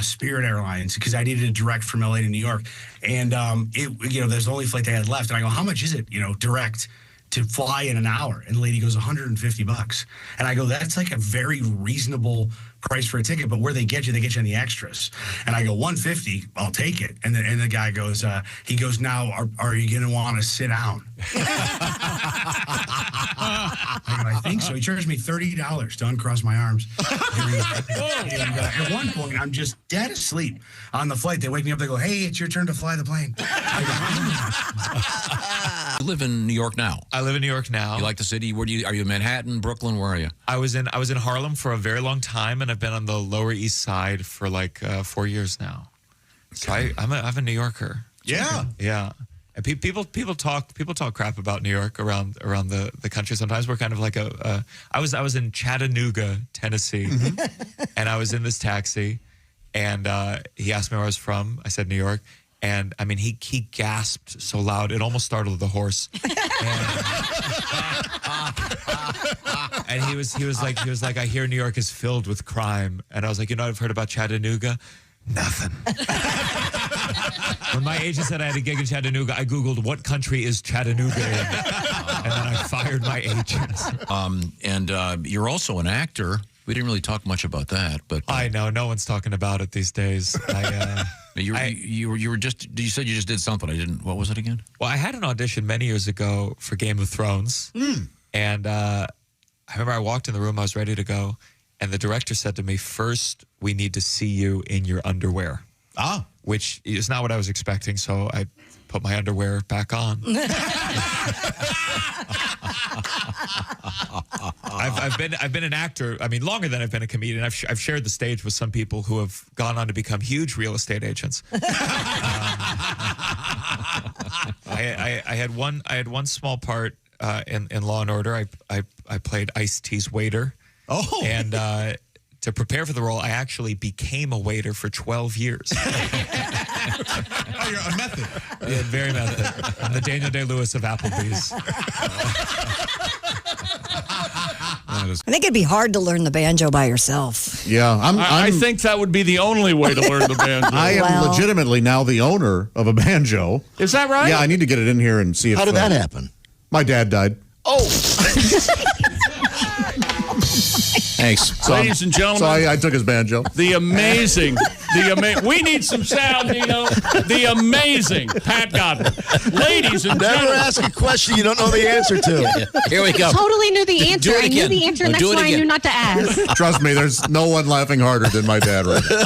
Speaker 11: Spirit Airlines because I needed a direct from LA to New York. And there's the only flight they had left. And I go, how much is it, direct to fly in an hour? And the lady goes, $150. And I go, that's like a very reasonable price for a ticket, but where they get you on the extras. And I go, $150, I'll take it. And the guy goes, now, are you going to want to sit down? I think so. He charged me $30 to uncross my arms. And, at one point, I'm just dead asleep on the flight. They wake me up. They go, "Hey, it's your turn to fly the plane."
Speaker 1: You live in New York now.
Speaker 12: I live in New York now.
Speaker 1: You like the city? Are you in Manhattan, Brooklyn? Where are you?
Speaker 12: I was in Harlem for a very long time, and I've been on the Lower East Side for like 4 years now. So I'm a New Yorker.
Speaker 11: Yeah.
Speaker 12: Yeah. And people talk crap about New York around the country. Sometimes we're kind of like I was in Chattanooga, Tennessee, and I was in this taxi, and he asked me where I was from. I said New York, and I mean he gasped so loud it almost startled the horse. And he was like, I hear New York is filled with crime, and I was like, I've heard about Chattanooga. Nothing. When my agent said I had a gig in Chattanooga, I Googled what country is Chattanooga in, and then I fired my agent.
Speaker 1: And you're also an actor. We didn't really talk much about that, but
Speaker 12: I know no one's talking about it these days.
Speaker 1: You said you just did something. I didn't. What was it again?
Speaker 12: Well, I had an audition many years ago for Game of Thrones, and I remember I walked in the room. I was ready to go. And the director said to me, "First, we need to see you in your underwear." Which is not what I was expecting, so I put my underwear back on. I've been an actor, I mean, longer than I've been a comedian. I've shared the stage with some people who have gone on to become huge real estate agents. I had one small part in Law and Order. I played Ice-T's waiter.
Speaker 11: Oh.
Speaker 12: And to prepare for the role, I actually became a waiter for 12 years.
Speaker 11: You're a method.
Speaker 12: Yeah, very method. I'm the Daniel Day-Lewis of Applebee's.
Speaker 3: I think it'd be hard to learn the banjo by yourself.
Speaker 4: Yeah,
Speaker 2: I think that would be the only way to learn the banjo.
Speaker 4: I am legitimately now the owner of a banjo.
Speaker 2: Is that right?
Speaker 4: Yeah, I need to get it in here and see if.
Speaker 23: How did that happen?
Speaker 4: My dad died.
Speaker 23: Oh.
Speaker 1: Thanks.
Speaker 2: Ladies and gentlemen.
Speaker 4: So I took his banjo.
Speaker 2: The amazing, we need some sound, Nino. The amazing Pat Godwin. Ladies and
Speaker 23: Never
Speaker 2: gentlemen.
Speaker 23: ask a question you don't know the answer to.
Speaker 1: Here we go.
Speaker 6: Totally knew the answer. I knew the answer, and that's why I knew not to ask.
Speaker 4: Trust me, there's no one laughing harder than my dad right now.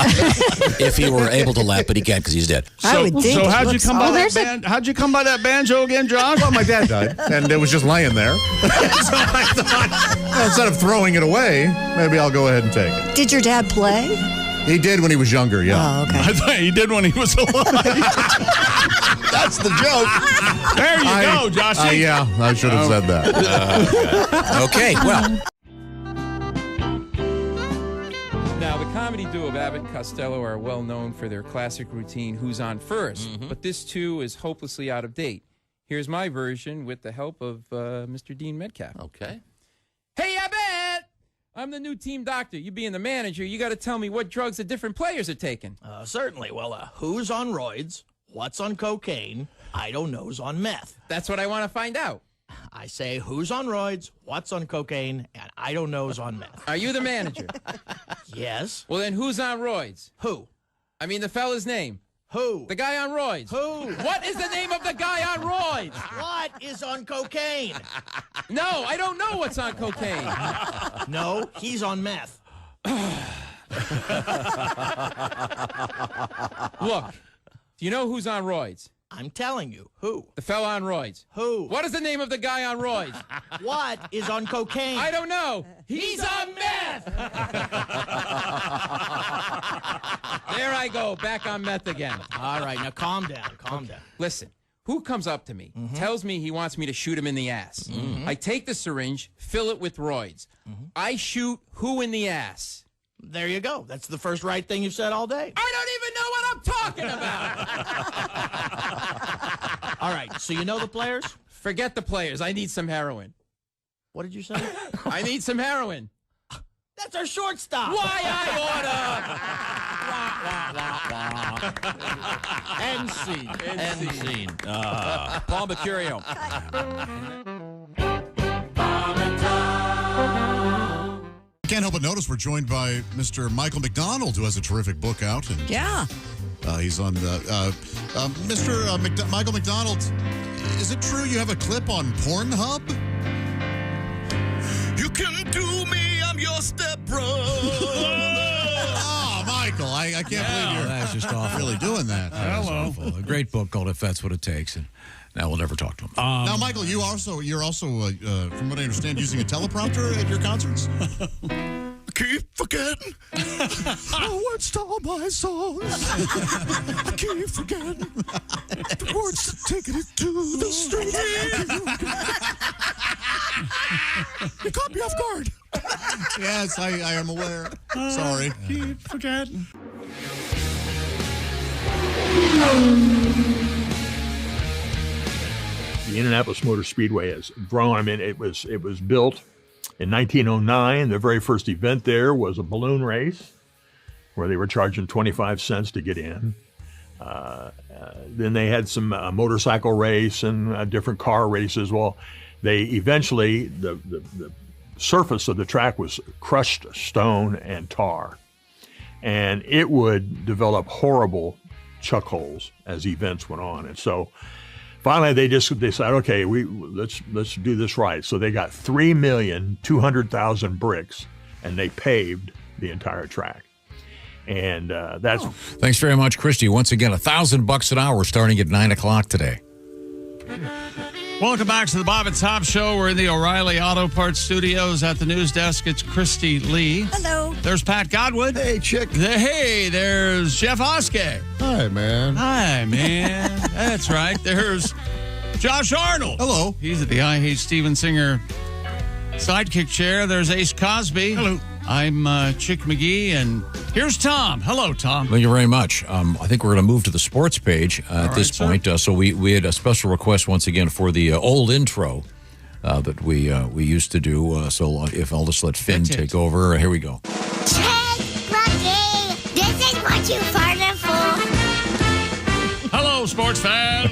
Speaker 1: If he were able to laugh, but he can't because he's dead.
Speaker 2: So how'd you come by that how'd you come by that banjo again, Josh?
Speaker 4: Well, my dad died, and it was just laying there. So I thought, well, instead of throwing it away, maybe I'll go ahead and take it.
Speaker 3: Did your dad play?
Speaker 4: He did when he was younger, yeah.
Speaker 3: Oh, okay.
Speaker 2: I thought he did when he was alive.
Speaker 23: That's the joke.
Speaker 2: There you go, Joshy.
Speaker 4: Yeah, I should have said that.
Speaker 1: Okay, well.
Speaker 13: Now, the comedy duo of Abbott and Costello are well known for their classic routine, Who's On First? But this, too, is hopelessly out of date. Here's my version with the help of Mr. Dean Metcalf.
Speaker 17: Okay.
Speaker 13: Hey, Abbott! I'm the new team doctor. You being the manager, you got to tell me what drugs the different players are taking.
Speaker 15: Certainly. Well, who's on roids? What's on cocaine? I don't know's on meth.
Speaker 13: That's what I want to find out.
Speaker 15: I say who's on roids, what's on cocaine, and I don't know's on meth.
Speaker 13: Are you the manager?
Speaker 15: Yes.
Speaker 13: Well, then who's on roids?
Speaker 15: Who?
Speaker 13: I mean the fella's name.
Speaker 15: Who?
Speaker 13: The guy on roids.
Speaker 15: Who?
Speaker 13: What is the name of the guy on roids?
Speaker 15: What is on cocaine?
Speaker 13: No, I don't know what's on cocaine.
Speaker 15: No, he's on meth.
Speaker 13: Look, do you know who's on roids?
Speaker 15: I'm telling you. Who?
Speaker 13: The fella on roids.
Speaker 15: Who?
Speaker 13: What is the name of the guy on roids?
Speaker 15: What is on cocaine?
Speaker 13: I don't know. He's on meth. There I go, back on meth again.
Speaker 15: All right, now calm down, calm down.
Speaker 13: Listen, who comes up to me, tells me he wants me to shoot him in the ass. I take the syringe, fill it with roids. I shoot who in the ass?
Speaker 15: There you go. That's the first right thing you've said all day.
Speaker 13: I don't even know what I'm talking about.
Speaker 15: All right, so you know the players?
Speaker 13: Forget the players. I need some heroin.
Speaker 15: What did you say?
Speaker 13: I need some heroin.
Speaker 15: That's our shortstop.
Speaker 13: Why I order?
Speaker 15: End scene.
Speaker 17: End scene.
Speaker 1: Paul Mercurio.
Speaker 4: Can't help but notice we're joined by Mr. Michael McDonald, who has a terrific book out. And
Speaker 3: Yeah.
Speaker 4: he's on Mr. Michael McDonald. Is it true you have a clip on Pornhub?
Speaker 14: You can do me, I'm your stepbrother.
Speaker 4: Oh, Michael, I can't believe you're
Speaker 1: That's just awful.
Speaker 4: really doing that.
Speaker 1: Hello. A great book called If That's What It Takes. And now we'll never talk to him.
Speaker 4: Now, Michael, you're also, from what I understand, using a teleprompter at your concerts?
Speaker 14: Keep forgetting words to all my songs. I keep forgetting the words to taking it to the street. You caught me off guard.
Speaker 4: Yes, I am aware. Sorry.
Speaker 2: Keep forgetting.
Speaker 16: The Indianapolis Motor Speedway has grown. I mean, it was built in 1909. The very first event there was a balloon race where they were charging 25 cents to get in. Then they had some motorcycle race and different car races. Well, they eventually, the surface of the track was crushed stone and tar. And it would develop horrible chuck holes as events went on. And so finally, they decided, okay, let's do this right. So they got 3,200,000 bricks, and they paved the entire track. And that's
Speaker 1: Thanks very much, Christy. Once again, $1,000 an hour starting at 9 o'clock today.
Speaker 2: Welcome back to the Bob and Tom Show. We're in the O'Reilly Auto Parts Studios at the news desk. It's Christy Lee.
Speaker 3: Hello.
Speaker 2: There's Pat Godwin.
Speaker 23: Hey, chick.
Speaker 2: Hey, there's Jeff Oskay.
Speaker 4: Hi, man.
Speaker 2: Hi, man. That's right. There's Josh Arnold.
Speaker 4: Hello.
Speaker 2: He's at the I Hate Steven Singer sidekick chair. There's Ace Cosby.
Speaker 4: Hello.
Speaker 2: I'm Chick McGee, and here's Tom. Hello, Tom.
Speaker 1: Thank you very much. I think we're going to move to the sports page at this point. So we had a special request once again for the old intro that we used to do. So if I'll just let Finn take over. Here we go.
Speaker 10: Check, Lucky. This is what you farted for.
Speaker 2: Hello, sports fans.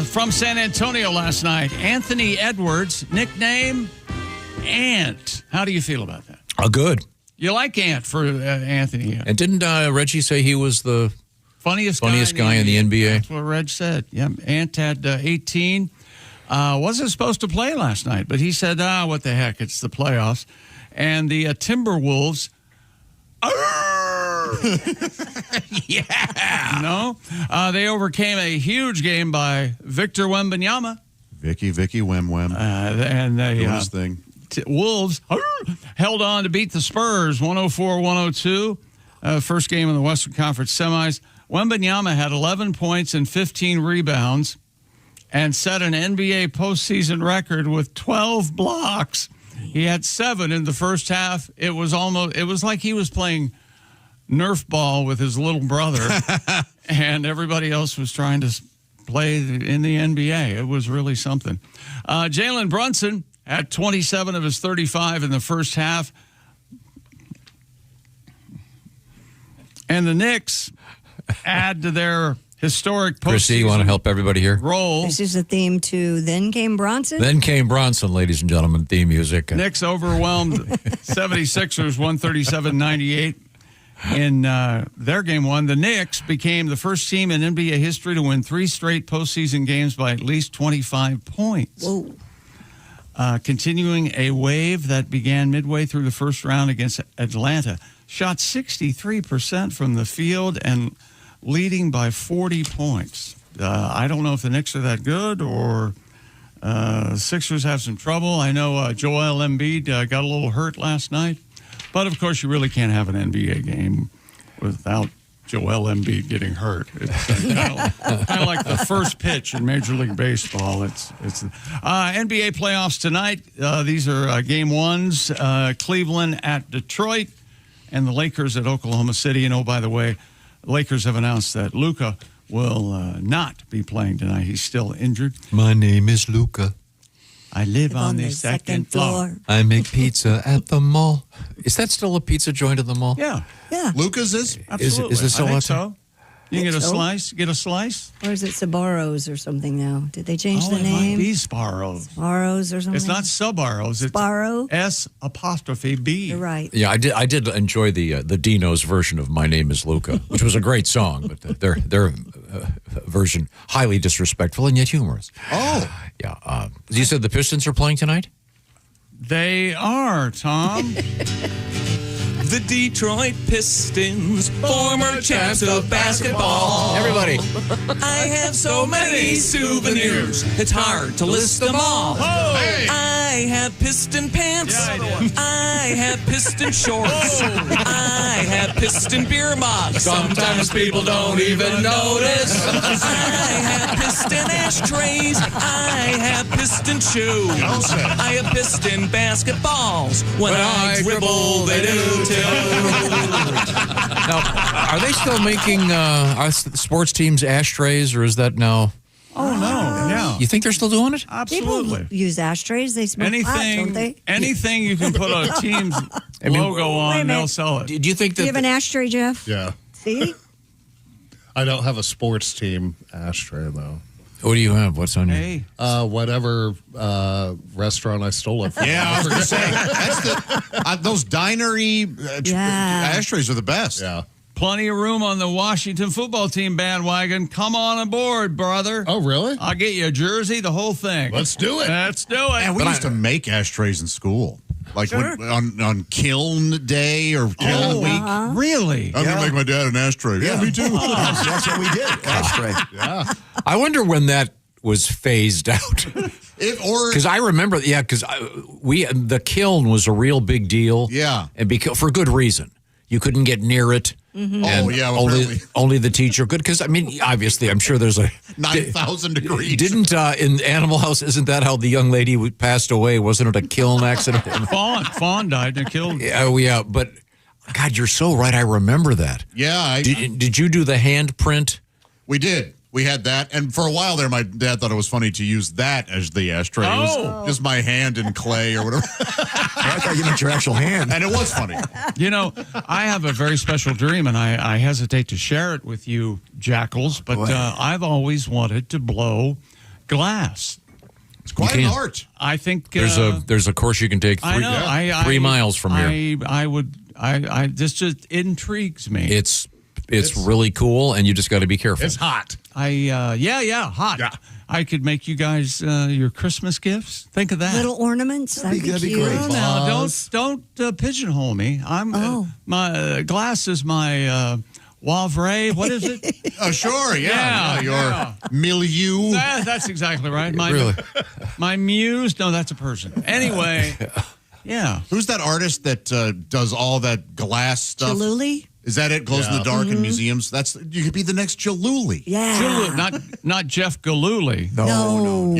Speaker 2: From San Antonio last night, Anthony Edwards, nickname Ant. How do you feel about that?
Speaker 1: Good.
Speaker 2: You like Ant for Anthony.
Speaker 1: And didn't Reggie say he was the
Speaker 2: funniest
Speaker 1: guy in the NBA?
Speaker 2: That's what Reg said. Yeah, Ant had 18. Wasn't supposed to play last night, but he said, what the heck, it's the playoffs. And the Timberwolves, yeah, no, they overcame a huge game by Victor Wembanyama.
Speaker 4: Vicky Wem.
Speaker 2: And they
Speaker 4: doing his thing.
Speaker 2: Wolves held on to beat the Spurs 104-102. First game in the Western Conference semis. Wembanyama had 11 points and 15 rebounds and set an NBA postseason record with 12 blocks. He had 7 in the first half. It was like he was playing Nerf ball with his little brother, and everybody else was trying to play in the NBA. It was really something. Jalen Brunson had 27 of his 35 in the first half. And the Knicks add to their historic postseason.
Speaker 1: Chrissy, you want to help everybody here?
Speaker 2: Roll.
Speaker 3: This is the theme to Then Came Bronson.
Speaker 1: Then Came Bronson, ladies and gentlemen, theme music.
Speaker 2: Knicks overwhelmed 76ers 137-98 in their game one. The Knicks became the first team in NBA history to win 3 straight postseason games by at least 25 points.
Speaker 3: Whoa.
Speaker 2: Continuing a wave that began midway through the first round against Atlanta. Shot 63% from the field and leading by 40 points. I don't know if the Knicks are that good or Sixers have some trouble. I know Joel Embiid got a little hurt last night. But, of course, you really can't have an NBA game without Joel Embiid getting hurt. It's kind of like the first pitch in Major League Baseball. It's NBA playoffs tonight. These are game ones. Cleveland at Detroit and the Lakers at Oklahoma City. And, oh, by the way, Lakers have announced that Luka will not be playing tonight. He's still injured.
Speaker 1: My name is Luka.
Speaker 2: I live on the second floor.
Speaker 1: I make pizza at the mall. Is that still a pizza joint at the mall?
Speaker 2: Yeah.
Speaker 4: Luca's is?
Speaker 2: Absolutely.
Speaker 1: Is it still
Speaker 2: I think
Speaker 1: out there?
Speaker 2: so. You can get a slice? Get a slice?
Speaker 3: Or is it Sbarro's or something now? Did they change the
Speaker 2: It
Speaker 3: name?
Speaker 2: might be Sbarro's.
Speaker 3: Sbarro's or something?
Speaker 2: It's not Sbarro's. It's
Speaker 3: Sbarro?
Speaker 2: S''B.
Speaker 3: You're right.
Speaker 1: Yeah, I did enjoy the Dino's version of My Name is Luka, which was a great song, but their version highly disrespectful and yet humorous.
Speaker 4: Oh.
Speaker 1: Yeah. You said the Pistons are playing tonight?
Speaker 2: They are, Tom.
Speaker 18: The Detroit Pistons, former champs of basketball.
Speaker 1: Everybody.
Speaker 18: I have so many souvenirs, it's hard to list them all.
Speaker 2: Oh, hey.
Speaker 18: I have piston pants.
Speaker 2: Yeah,
Speaker 18: I have piston shorts. I have piston beer mugs. Sometimes people don't even notice. I have piston ashtrays. I have piston shoes. I have piston basketballs. When I dribble, they do too.
Speaker 1: Now, are they still making are sports teams ashtrays, or is that now?
Speaker 2: Oh, no. Yeah.
Speaker 1: You think they're still doing it?
Speaker 2: Absolutely.
Speaker 3: People use ashtrays. They smoke pot, don't they?
Speaker 2: Anything you can put a team's logo on, they'll sell it.
Speaker 1: Do you think that?
Speaker 3: Do you have an ashtray, Jeff?
Speaker 19: Yeah.
Speaker 3: See?
Speaker 19: I don't have a sports team ashtray, though.
Speaker 1: What do you have? What's on your?
Speaker 19: Whatever restaurant I stole it from.
Speaker 4: Yeah, I was going to say, that's those dinery ashtrays are the best.
Speaker 19: Yeah.
Speaker 2: Plenty of room on the Washington football team bandwagon. Come on aboard, brother.
Speaker 19: Oh, really?
Speaker 2: I'll get you a jersey, the whole thing.
Speaker 19: Let's do it.
Speaker 2: Let's do it.
Speaker 4: And we used to make ashtrays in school. Like on kiln day or kiln week.
Speaker 2: Really?
Speaker 4: I'm going to make my dad an ashtray. Yeah, me too.
Speaker 14: That's what we did. Ashtray.
Speaker 19: Yeah.
Speaker 1: I wonder when that was phased out. Because I remember, because the kiln was a real big deal.
Speaker 4: Yeah.
Speaker 1: And for good reason. You couldn't get near it.
Speaker 3: Mm-hmm.
Speaker 1: And
Speaker 4: Oh, yeah, well,
Speaker 1: only the teacher could. Because, I mean, obviously, I'm sure there's a
Speaker 4: 9,000 degrees.
Speaker 1: Didn't in Animal House, isn't that how the young lady passed away? Wasn't it a kiln accident?
Speaker 2: Fawn died in a kiln.
Speaker 1: Yeah, but God, you're so right. I remember that.
Speaker 4: Yeah.
Speaker 1: Did you do the handprint?
Speaker 4: We did. We had that, and for a while there, my dad thought it was funny to use that as the ashtray. It was just my hand in clay or whatever.
Speaker 14: I thought you meant your actual hand.
Speaker 4: And it was funny.
Speaker 2: You know, I have a very special dream, and I hesitate to share it with you, jackals, but I've always wanted to blow glass.
Speaker 4: It's quite an art.
Speaker 2: I think
Speaker 1: there's a course you can take 3 miles from here.
Speaker 2: This just intrigues me.
Speaker 1: It's really cool, and you just got to be careful.
Speaker 19: It's hot.
Speaker 2: Hot. Yeah. I could make you guys your Christmas gifts. Think of that.
Speaker 3: Little ornaments. That'd be cute.
Speaker 2: Well, now, don't pigeonhole me. My glass is my Wavre. What is it?
Speaker 4: Oh, sure. Yeah. Your milieu.
Speaker 2: That's exactly right.
Speaker 1: Really?
Speaker 2: My muse. No, that's a person. Anyway. Yeah.
Speaker 4: Who's that artist that does all that glass stuff?
Speaker 3: Jaluli?
Speaker 4: Is that it? Glows in the dark in museums? You could be the next Jaluli.
Speaker 3: Yeah.
Speaker 2: Jaluli, not Jeff Galooly.
Speaker 4: No.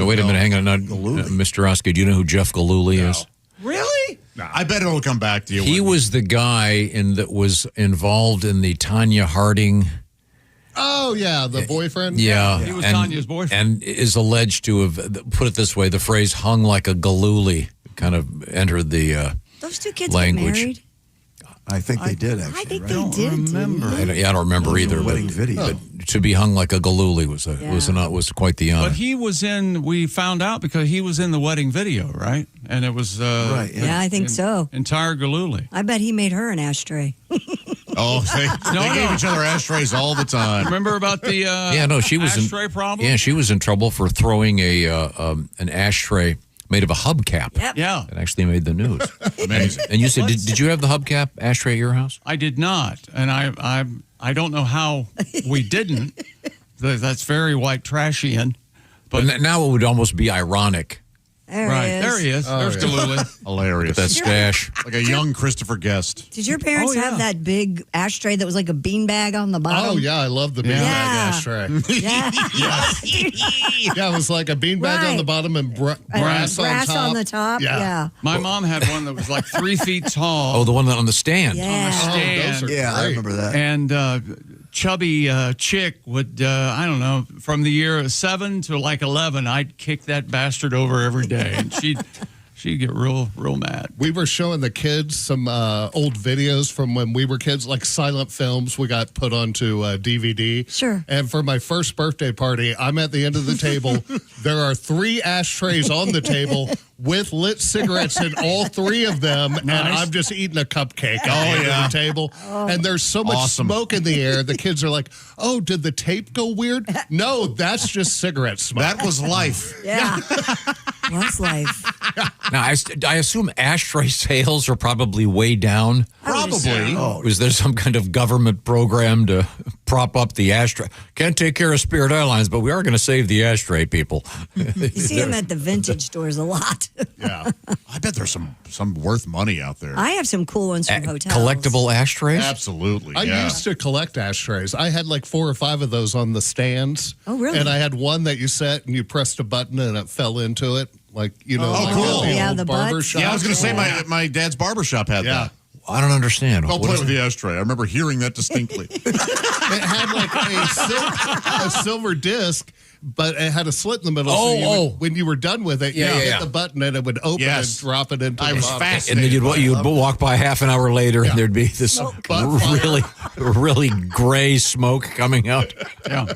Speaker 1: Wait a minute. Hang on. Mr. Oskay, do you know who Jeff Galooly is?
Speaker 2: Really?
Speaker 4: No, I bet it'll come back to you.
Speaker 1: He was the guy that was involved in the Tanya Harding.
Speaker 19: Oh, yeah, the boyfriend?
Speaker 1: Yeah.
Speaker 2: He was Tanya's boyfriend.
Speaker 1: And is alleged to have, put it this way, the phrase hung like a galooly kind of entered the
Speaker 3: Those two kids
Speaker 1: language.
Speaker 3: get married?
Speaker 14: I think they did, actually.
Speaker 3: I think
Speaker 14: right?
Speaker 3: they did.
Speaker 2: Remember.
Speaker 1: I don't remember either.
Speaker 14: Wedding video.
Speaker 1: But to be hung like a galooly was quite the honor.
Speaker 2: But he was we found out because he was in the wedding video, right? And it was
Speaker 14: right.
Speaker 3: Yeah, I think so.
Speaker 2: Entire galooly.
Speaker 3: I bet he made her an ashtray.
Speaker 4: Oh, they gave each other ashtrays all the time.
Speaker 2: Remember about the
Speaker 1: she was
Speaker 2: ashtray problem?
Speaker 1: Yeah, she was in trouble for throwing an ashtray made of a hubcap.
Speaker 3: Yep.
Speaker 2: Yeah.
Speaker 1: It actually made the news.
Speaker 4: Amazing.
Speaker 1: And you said, did you have the hubcap ashtray at your house?
Speaker 2: I did not, and I don't know how we didn't. That's very white trashian.
Speaker 1: But now it would almost be ironic.
Speaker 2: There he is. There's Galooly.
Speaker 4: Hilarious.
Speaker 1: That stash.
Speaker 4: Like a young Christopher Guest.
Speaker 3: Did your parents have that big ashtray that was like a beanbag on the bottom?
Speaker 19: Oh, yeah, I love the beanbag ashtray.
Speaker 3: Yeah.
Speaker 19: Yeah, it was like a beanbag on the bottom and brass
Speaker 3: on the top. Yeah.
Speaker 2: My mom had one that was like 3 feet tall.
Speaker 1: Oh, the one on the stand.
Speaker 3: Yeah.
Speaker 2: On the stand.
Speaker 19: Those are great.
Speaker 14: I remember that.
Speaker 2: And chubby chick would, I don't know, from the year 7 to like 11, I'd kick that bastard over every day. And she'd get real mad.
Speaker 19: We were showing the kids some old videos from when we were kids, like silent films we got put onto DVD.
Speaker 3: Sure.
Speaker 19: And for my first birthday party, I'm at the end of the table. There are 3 ashtrays on the table with lit cigarettes in all 3 of them, and I'm just eating a cupcake at the end of the table. And there's so much smoke in the air. The kids are like, "Oh, did the tape go weird?" No, that's just cigarette smoke.
Speaker 4: That was life.
Speaker 3: Yeah. That's life.
Speaker 1: Now, I assume ashtray sales are probably way down.
Speaker 4: Probably.
Speaker 1: Was there some kind of government program to prop up the ashtray? Can't take care of Spirit Airlines, but we are going to save the ashtray people.
Speaker 3: You see them at the vintage stores a lot.
Speaker 4: Yeah. I bet there's some worth money out there.
Speaker 3: I have some cool ones from hotels.
Speaker 1: Collectible ashtrays?
Speaker 4: Absolutely.
Speaker 19: I used to collect ashtrays. I had like 4 or 5 of those on the stands.
Speaker 3: Oh, really?
Speaker 19: And I had one that you set and you pressed a button and it fell into it. Like, like
Speaker 4: cool.
Speaker 19: the
Speaker 3: the
Speaker 19: barber
Speaker 3: butts.
Speaker 19: shop.
Speaker 4: Yeah, I was going to say my dad's barbershop had that.
Speaker 1: I don't understand.
Speaker 4: Don't play with the ashtray. I remember hearing that distinctly.
Speaker 19: It had like a silver disc, but it had a slit in the middle. So when you were done with it, you hit the button and it would open and drop it into the bottom.
Speaker 1: And then you'd walk by half an hour later and there'd be this really gray smoke coming out.
Speaker 2: Yeah.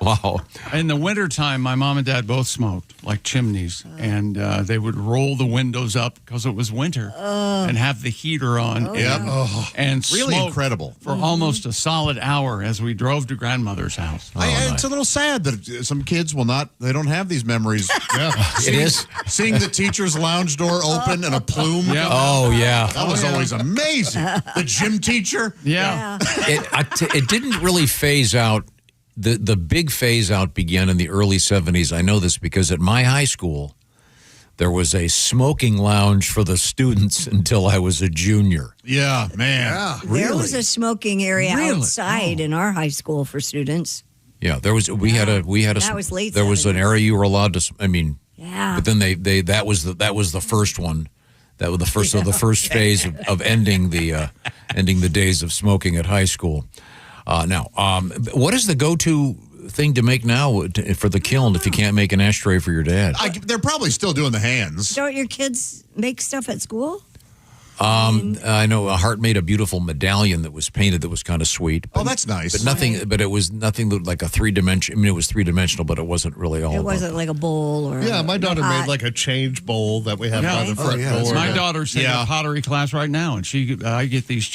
Speaker 1: Wow.
Speaker 2: In the wintertime, my mom and dad both smoked like chimneys, and they would roll the windows up because it was winter and have the heater on. And
Speaker 4: really
Speaker 2: smoke
Speaker 4: incredible
Speaker 2: for almost a solid hour as we drove to grandmother's house.
Speaker 4: It's a little sad that some kids they don't have these memories.
Speaker 1: It is.
Speaker 4: Seeing the teacher's lounge door open and a plume.
Speaker 1: Yeah. Oh, yeah.
Speaker 4: That was always amazing. The gym teacher.
Speaker 2: Yeah.
Speaker 1: It didn't really phase out. The big phase out began in the early 70s. I know this because at my high school, there was a smoking lounge for the students until I was a junior.
Speaker 4: Yeah, man. Yeah,
Speaker 3: There was a smoking area outside in our high school for students.
Speaker 1: Yeah, there was. We had a.
Speaker 3: That was late
Speaker 1: There was an
Speaker 3: 70s.
Speaker 1: area you were allowed to. I mean.
Speaker 3: Yeah.
Speaker 1: But then that was the first one. That was the first of the first phase of ending the days of smoking at high school. Now, what is the go-to thing to make now for the kiln if you can't make an ashtray for your dad.
Speaker 4: They're probably still doing the hands.
Speaker 3: Don't your kids make stuff at school?
Speaker 1: I know Hart made a beautiful medallion that was painted that was kind of sweet.
Speaker 4: Oh, that's nice.
Speaker 1: But nothing. But it was nothing like a 3-dimensional. I mean, it was 3-dimensional, but it wasn't really all.
Speaker 3: It wasn't like a bowl or.
Speaker 19: Yeah, my daughter made like a change bowl that we have by the front door.
Speaker 2: My daughter's in a pottery class right now, and I get these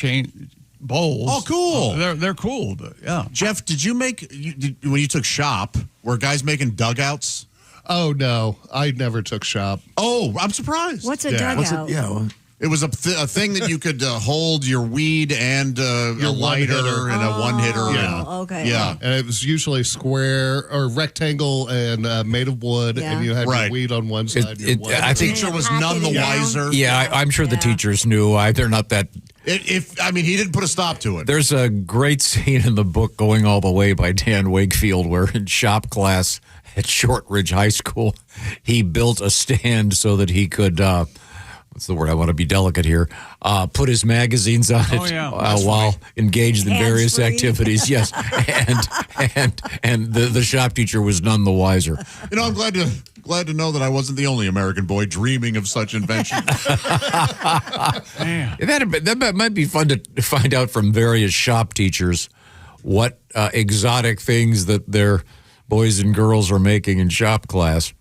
Speaker 2: bowls.
Speaker 4: Oh, cool!
Speaker 2: They're cool. But yeah.
Speaker 4: Jeff, did you make when you took shop? Were guys making dugouts?
Speaker 19: Oh no, I never took shop.
Speaker 4: Oh, I'm surprised.
Speaker 3: What's a dugout?
Speaker 4: It was a thing that you could hold your weed and your lighter and a one hitter.
Speaker 19: Yeah.
Speaker 3: Okay.
Speaker 19: Yeah, and it was usually square or rectangle and made of wood, and you had your weed on one side.
Speaker 4: I think teacher was none the wiser.
Speaker 1: Yeah, I'm sure the teachers knew. They're not that.
Speaker 4: He didn't put a stop to it.
Speaker 1: There's a great scene in the book, Going All the Way by Dan Wakefield, where in shop class at Shortridge High School, he built a stand so that he could. What's the word? I want to be delicate here. Put his magazines on it while engaged in various activities. Yes, and the shop teacher was none the wiser.
Speaker 4: You know, I'm glad to know that I wasn't the only American boy dreaming of such invention.
Speaker 1: That might be fun to find out from various shop teachers what exotic things that their boys and girls are making in shop class.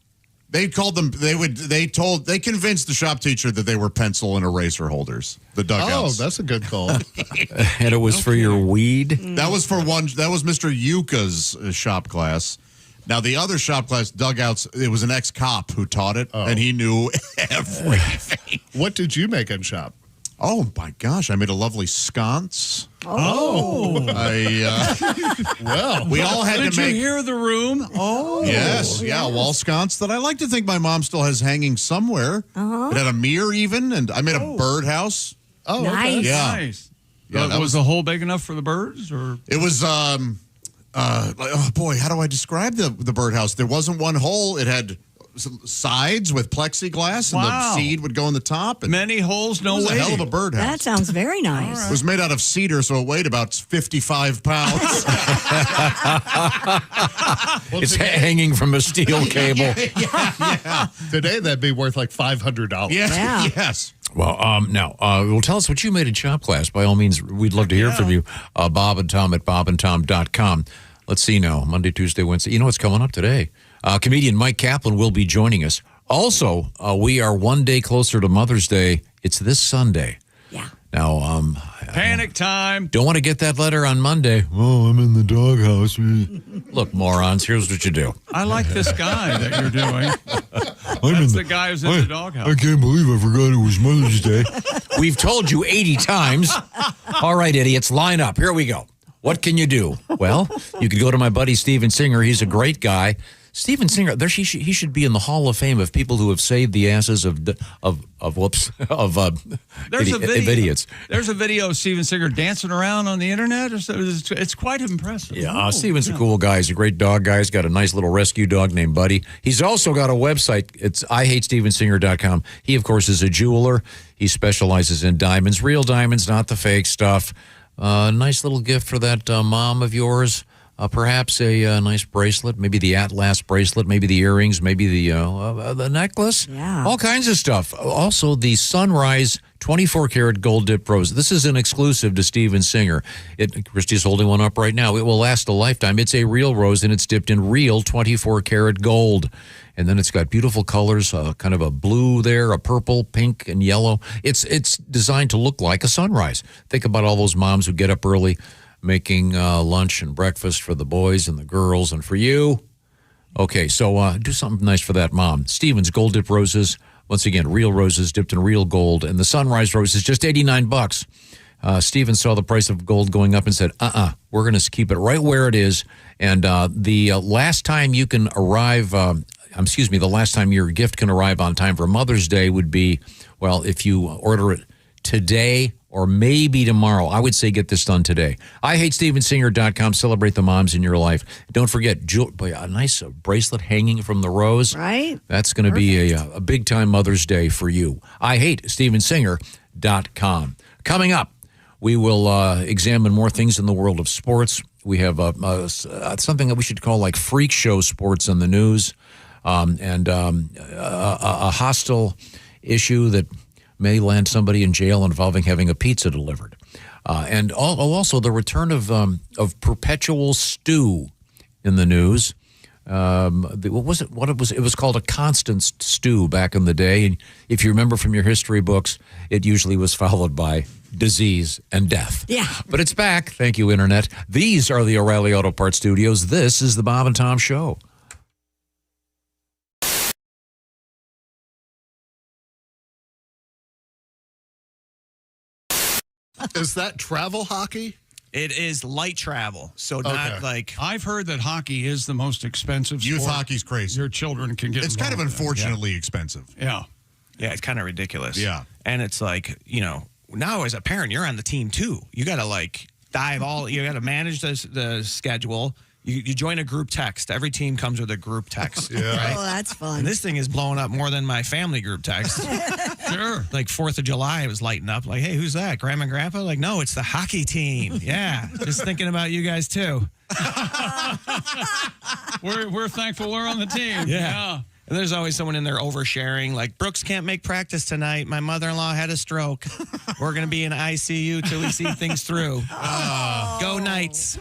Speaker 4: They called them. They convinced the shop teacher that they were pencil and eraser holders. The dugouts.
Speaker 19: Oh, that's a good call.
Speaker 1: And it was for your weed.
Speaker 4: That was for one. That was Mr. Yuka's shop class. Now the other shop class dugouts. It was an ex-cop who taught it, and he knew everything.
Speaker 19: What did you make in shop?
Speaker 4: Oh my gosh! I made a lovely sconce.
Speaker 3: Oh,
Speaker 4: well, we all had
Speaker 2: Did
Speaker 4: to make.
Speaker 2: you hear the room? Oh,
Speaker 4: yes, yeah, wall sconce that I like to think my mom still has hanging somewhere. It had a mirror even, and I made a birdhouse.
Speaker 19: Oh,
Speaker 3: nice.
Speaker 19: Okay.
Speaker 4: Yeah.
Speaker 2: Nice.
Speaker 4: Yeah,
Speaker 2: was the hole big enough for the birds, or
Speaker 4: it was. Oh boy, how do I describe the birdhouse? There wasn't one hole. It had sides with plexiglass, and the seed would go in the top. And
Speaker 2: many holes, no
Speaker 4: it was
Speaker 2: way.
Speaker 4: a hell of a birdhouse.
Speaker 3: That sounds very nice.
Speaker 4: It was made out of cedar, so it weighed about 55 pounds.
Speaker 1: It's hanging from a steel cable.
Speaker 4: Yeah.
Speaker 19: Today, that'd be worth like $500.
Speaker 3: Yeah.
Speaker 4: Yes.
Speaker 1: Well, well, tell us what you made in shop class. By all means, we'd love to hear from you. Bob and Tom at bobandtom.com. Let's see now. Monday, Tuesday, Wednesday. You know what's coming up today? Comedian Myq Kaplan will be joining us. Also, we are one day closer to Mother's Day. It's this Sunday.
Speaker 3: Yeah.
Speaker 1: Now,
Speaker 2: panic time.
Speaker 1: Don't want to get that letter on Monday. Oh, I'm in the doghouse. Look, morons, here's what you do.
Speaker 2: I like this guy that you're doing. That's the guy who's in the doghouse.
Speaker 1: I can't believe I forgot it was Mother's Day. We've told you 80 times. All right, idiots, line up. Here we go. What can you do? Well, you could go to my buddy Steven Singer. He's a great guy. Steven Singer, he should be in the Hall of Fame of people who have saved the asses of idiots.
Speaker 2: There's a video of Steven Singer dancing around on the internet. It's quite impressive.
Speaker 1: Yeah, Steven's a cool guy. He's a great dog guy. He's got a nice little rescue dog named Buddy. He's also got a website. It's IHateStevenSinger.com. He, of course, is a jeweler. He specializes in diamonds, real diamonds, not the fake stuff. Nice little gift for that mom of yours. Perhaps a nice bracelet, maybe the Atlas bracelet, maybe the earrings, maybe the necklace.
Speaker 3: Yeah.
Speaker 1: All kinds of stuff. Also, the Sunrise 24-karat gold dip rose. This is an exclusive to Steven Singer. Christy's holding one up right now. It will last a lifetime. It's a real rose, and it's dipped in real 24-karat gold. And then it's got beautiful colors, kind of a blue there, a purple, pink, and yellow. It's designed to look like a sunrise. Think about all those moms who get up early, making lunch and breakfast for the boys and the girls and for you. Okay, so do something nice for that mom. Steven's Gold Dip Roses, once again, real roses dipped in real gold. And the Sunrise Rose is just $89. Steven saw the price of gold going up and said, we're going to keep it right where it is. And the last time you can arrive, the last time your gift can arrive on time for Mother's Day would be, well, if you order it today or maybe tomorrow. I would say get this done today. IHateStevenSinger.com. Celebrate the moms in your life. Don't forget, a nice bracelet hanging from the rose.
Speaker 3: Right.
Speaker 1: That's going to be a big-time Mother's Day for you. IHateStevenSinger.com. Coming up, we will examine more things in the world of sports. we have something that we should call like freak show sports in the news, and a hostile issue that may land somebody in jail involving having a pizza delivered, and also the return of perpetual stew in the news. What was it? It was called a constant stew back in the day. And if you remember from your history books, it usually was followed by disease and death.
Speaker 3: Yeah.
Speaker 1: But it's back. Thank you, Internet. These are the O'Reilly Auto Parts Studios. This is the Bob and Tom Show.
Speaker 19: Is that travel hockey?
Speaker 20: It is light travel, so not like...
Speaker 2: I've heard that hockey is the most expensive sport.
Speaker 4: Youth hockey's crazy.
Speaker 2: Your children can get
Speaker 4: It's kind of
Speaker 2: involved in.
Speaker 4: unfortunately expensive.
Speaker 2: Yeah.
Speaker 20: Yeah, it's kind of ridiculous.
Speaker 4: Yeah.
Speaker 20: And it's like, now as a parent, you're on the team too. You got to you got to manage the schedule. You join a group text. Every team comes with a group text.
Speaker 4: Yeah.
Speaker 20: Right?
Speaker 3: Oh, that's fun.
Speaker 20: And this thing is blowing up more than my family group text.
Speaker 2: Sure.
Speaker 20: Like 4th of July, it was lighting up. Like, hey, who's that? Grandma and Grandpa? Like, no, it's the hockey team. Yeah. Just thinking about you guys too.
Speaker 2: We're thankful we're on the team.
Speaker 20: Yeah. And there's always someone in there oversharing, like, Brooks can't make practice tonight. My mother-in-law had a stroke. We're going to be in ICU till we see things through. Go Knights.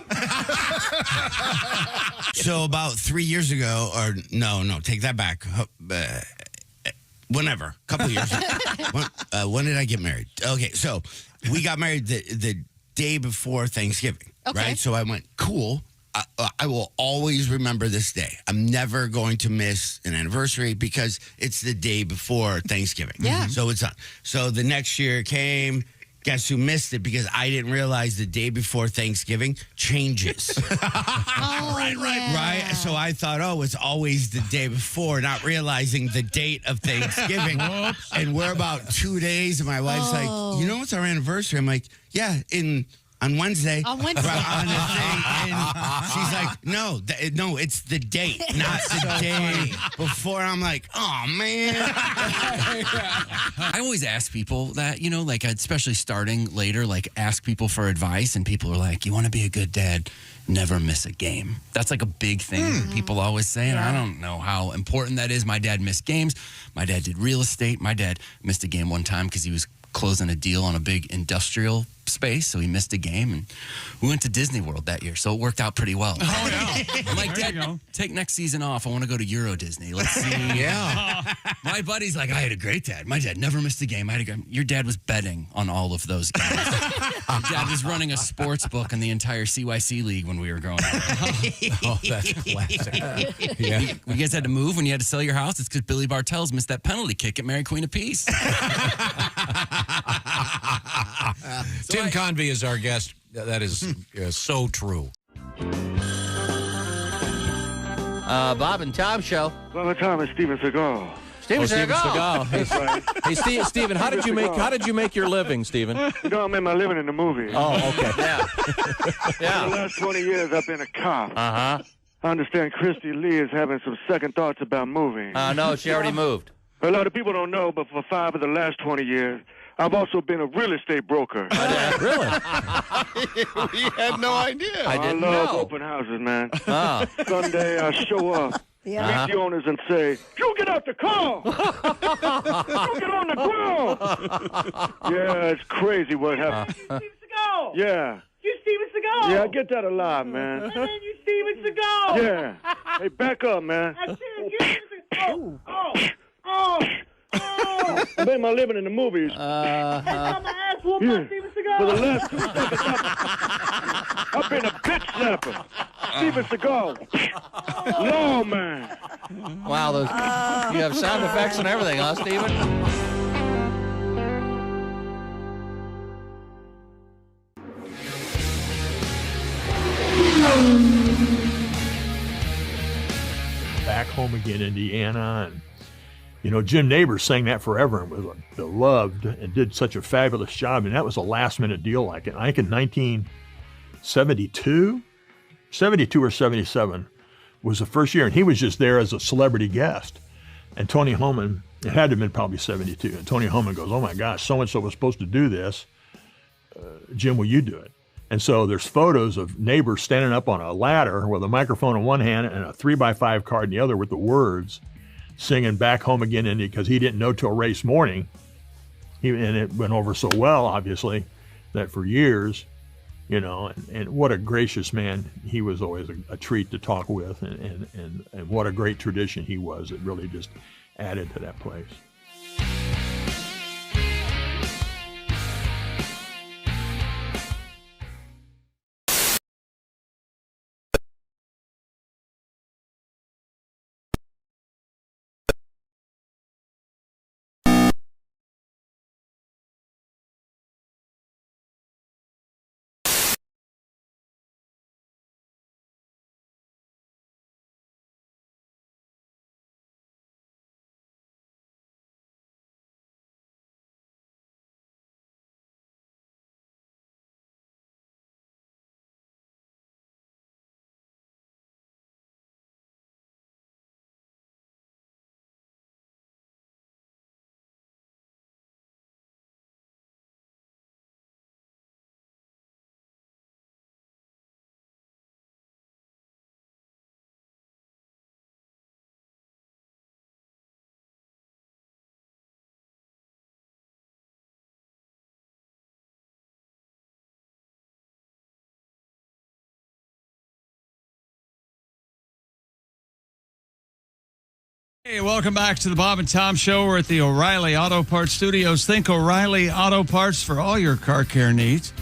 Speaker 21: So about 3 years ago, or no, take that back. Whenever, a couple years ago. When did I get married? Okay, so we got married the day before Thanksgiving, right? So I went, cool. I will always remember this day. I'm never going to miss an anniversary because it's the day before Thanksgiving.
Speaker 6: Yeah.
Speaker 21: So it's on. So the next year came. Guess who missed it? Because I didn't realize the day before Thanksgiving changes. Right. So I thought, it's always the day before, not realizing the date of Thanksgiving. And we're about 2 days, and my wife's like, it's our anniversary. I'm like, yeah, on Wednesday.
Speaker 6: On Wednesday.
Speaker 21: On the thing. And she's like, no, it's the date, not the day before. I'm like, oh, man.
Speaker 18: I always ask people that, especially starting later, ask people for advice, and people are like, you want to be a good dad, never miss a game. That's like a big thing people always say, and I don't know how important that is. My dad missed games. My dad did real estate. My dad missed a game one time because he was closing a deal on a big industrial space, so he missed a game, and we went to Disney World that year, so it worked out pretty well.
Speaker 2: Oh, yeah.
Speaker 18: I'm like, Dad, take next season off. I want to go to Euro Disney. Let's see.
Speaker 1: Yeah.
Speaker 18: My buddy's like, I had a great dad. My dad never missed a game. Your dad was betting on all of those games. Your dad was running a sports book in the entire CYC league when we were growing up.
Speaker 1: Oh, that's classic. Yeah.
Speaker 18: You guys had to move when you had to sell your house. It's because Billy Bartels missed that penalty kick at Mary Queen of Peace.
Speaker 1: Tim Convey is our guest. That is so true.
Speaker 17: Bob and Tom Show.
Speaker 22: Bob and Tom is Steven Seagal.
Speaker 17: Steven Seagal.
Speaker 22: Hey,
Speaker 13: Steven, how did you make your living, Steven?
Speaker 22: I made my living in the movie.
Speaker 13: Oh, okay.
Speaker 22: For the last 20 years, I've been a cop.
Speaker 17: Uh-huh.
Speaker 22: I understand Christy Lee is having some second thoughts about moving.
Speaker 17: No, she already moved.
Speaker 22: A lot of people don't know, but for 5 of the last 20 years, I've also been a real estate broker.
Speaker 13: Really?
Speaker 22: We had no idea. I love open houses, man. Sunday, I show up, meet the owners, and say, "You get out the car! You get on the ground!" Yeah, it's crazy what happened.
Speaker 24: Steven Seagal!
Speaker 22: Yeah.
Speaker 24: You Steven Seagal!
Speaker 22: Yeah, I get that a lot, man.
Speaker 24: And then you Steven Seagal!
Speaker 22: Yeah. Hey, back up, man.
Speaker 24: That's it. You Steven Seagal! Oh!
Speaker 22: I made my living in the movies.
Speaker 24: Hey, I'm an ass whooping by Steven Seagal.
Speaker 22: For the last 2 seconds, I've been a bitch slapper. Steven Seagal. No, man.
Speaker 17: Wow, you have sound effects and everything, huh, Steven?
Speaker 16: Back home again, Indiana, and Jim Neighbors sang that forever and was beloved and did such a fabulous job. And that was a last-minute deal like it. I think in 1972 or 77 was the first year. And he was just there as a celebrity guest. And Tony Homan, it had to have been probably 72. And Tony Homan goes, oh, my gosh, so-and-so was supposed to do this. Jim, will you do it? And so there's photos of neighbors standing up on a ladder with a microphone in one hand and a 3x5 card in the other with the words, singing Back Home Again, Indy, because he didn't know till race morning. And it went over so well, obviously, that for years, you know, and what a gracious man. He was always a treat to talk with, and what a great tradition he was. It really just added to that place.
Speaker 2: Hey, welcome back to the Bob and Tom Show. We're at the O'Reilly Auto Parts Studios. Think O'Reilly Auto Parts for all your car care needs.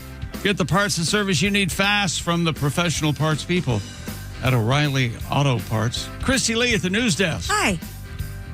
Speaker 2: Get the parts and service you need fast from the professional parts people at O'Reilly Auto Parts. Christy Lee at the news desk.
Speaker 3: Hi.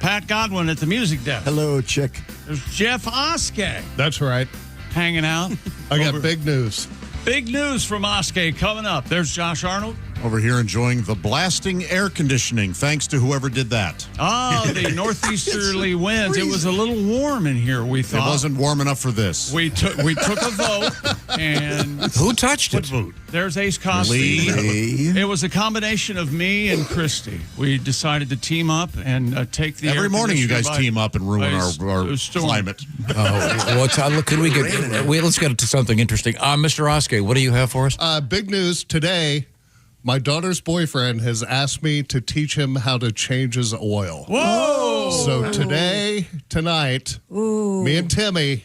Speaker 2: Pat Godwin at the music desk.
Speaker 5: Hello, chick.
Speaker 2: There's Jeff Oskay.
Speaker 19: That's right.
Speaker 2: Hanging out.
Speaker 19: I got big news.
Speaker 2: Big news from Oskay coming up. There's Josh Arnold.
Speaker 4: Over here enjoying the blasting air conditioning, thanks to whoever did that.
Speaker 2: Oh, the northeasterly winds. It was a little warm in here, we thought.
Speaker 4: It wasn't warm enough for this.
Speaker 2: We took a vote, and
Speaker 1: who touched it?
Speaker 2: Vote? There's Ace Cosby. It was a combination of me and Christy. We decided to team up and take the
Speaker 4: every morning. You guys team up and ruin our climate.
Speaker 1: Let's get to something interesting. Mr. Oskay, what do you have for us?
Speaker 19: Big news today. My daughter's boyfriend has asked me to teach him how to change his oil.
Speaker 2: Whoa!
Speaker 19: So tonight, me and Timmy,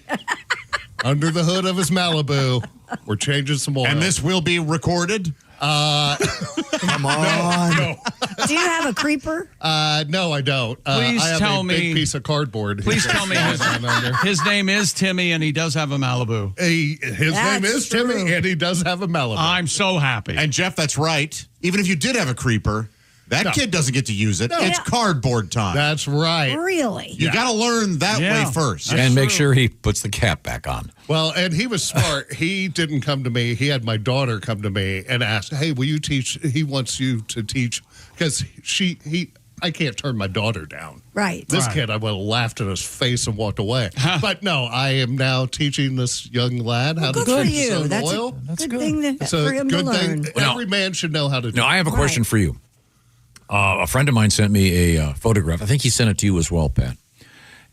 Speaker 19: under the hood of his Malibu, we're changing some oil.
Speaker 4: And this will be recorded?
Speaker 5: Come on.
Speaker 19: No.
Speaker 3: Do you have a creeper?
Speaker 19: No, I don't.
Speaker 2: Please
Speaker 19: I have
Speaker 2: tell me.
Speaker 19: Big piece of cardboard.
Speaker 2: Please tell me his name is Timmy and he does have a Malibu.
Speaker 19: His name is Timmy and he does have a Malibu.
Speaker 2: I'm so happy.
Speaker 4: And Jeff, that's right. Even if you did have a creeper, that kid doesn't get to use it. No. It's cardboard time.
Speaker 19: That's right.
Speaker 3: Really?
Speaker 4: You got to learn that way first.
Speaker 1: And make sure he puts the cap back on.
Speaker 19: Well, and he was smart. He didn't come to me. He had my daughter come to me and ask, hey, will you teach? He wants you to teach because I can't turn my daughter down.
Speaker 3: Right.
Speaker 19: This kid, I would have laughed in his face and walked away. But no, I am now teaching this young lad how to change his own oil.
Speaker 3: That's good thing
Speaker 19: It's
Speaker 3: for
Speaker 19: a
Speaker 3: him
Speaker 19: good
Speaker 3: to learn.
Speaker 19: thing. Every man should know how to do it.
Speaker 1: Now, I have a question for you. A friend of mine sent me a photograph. I think he sent it to you as well, Pat.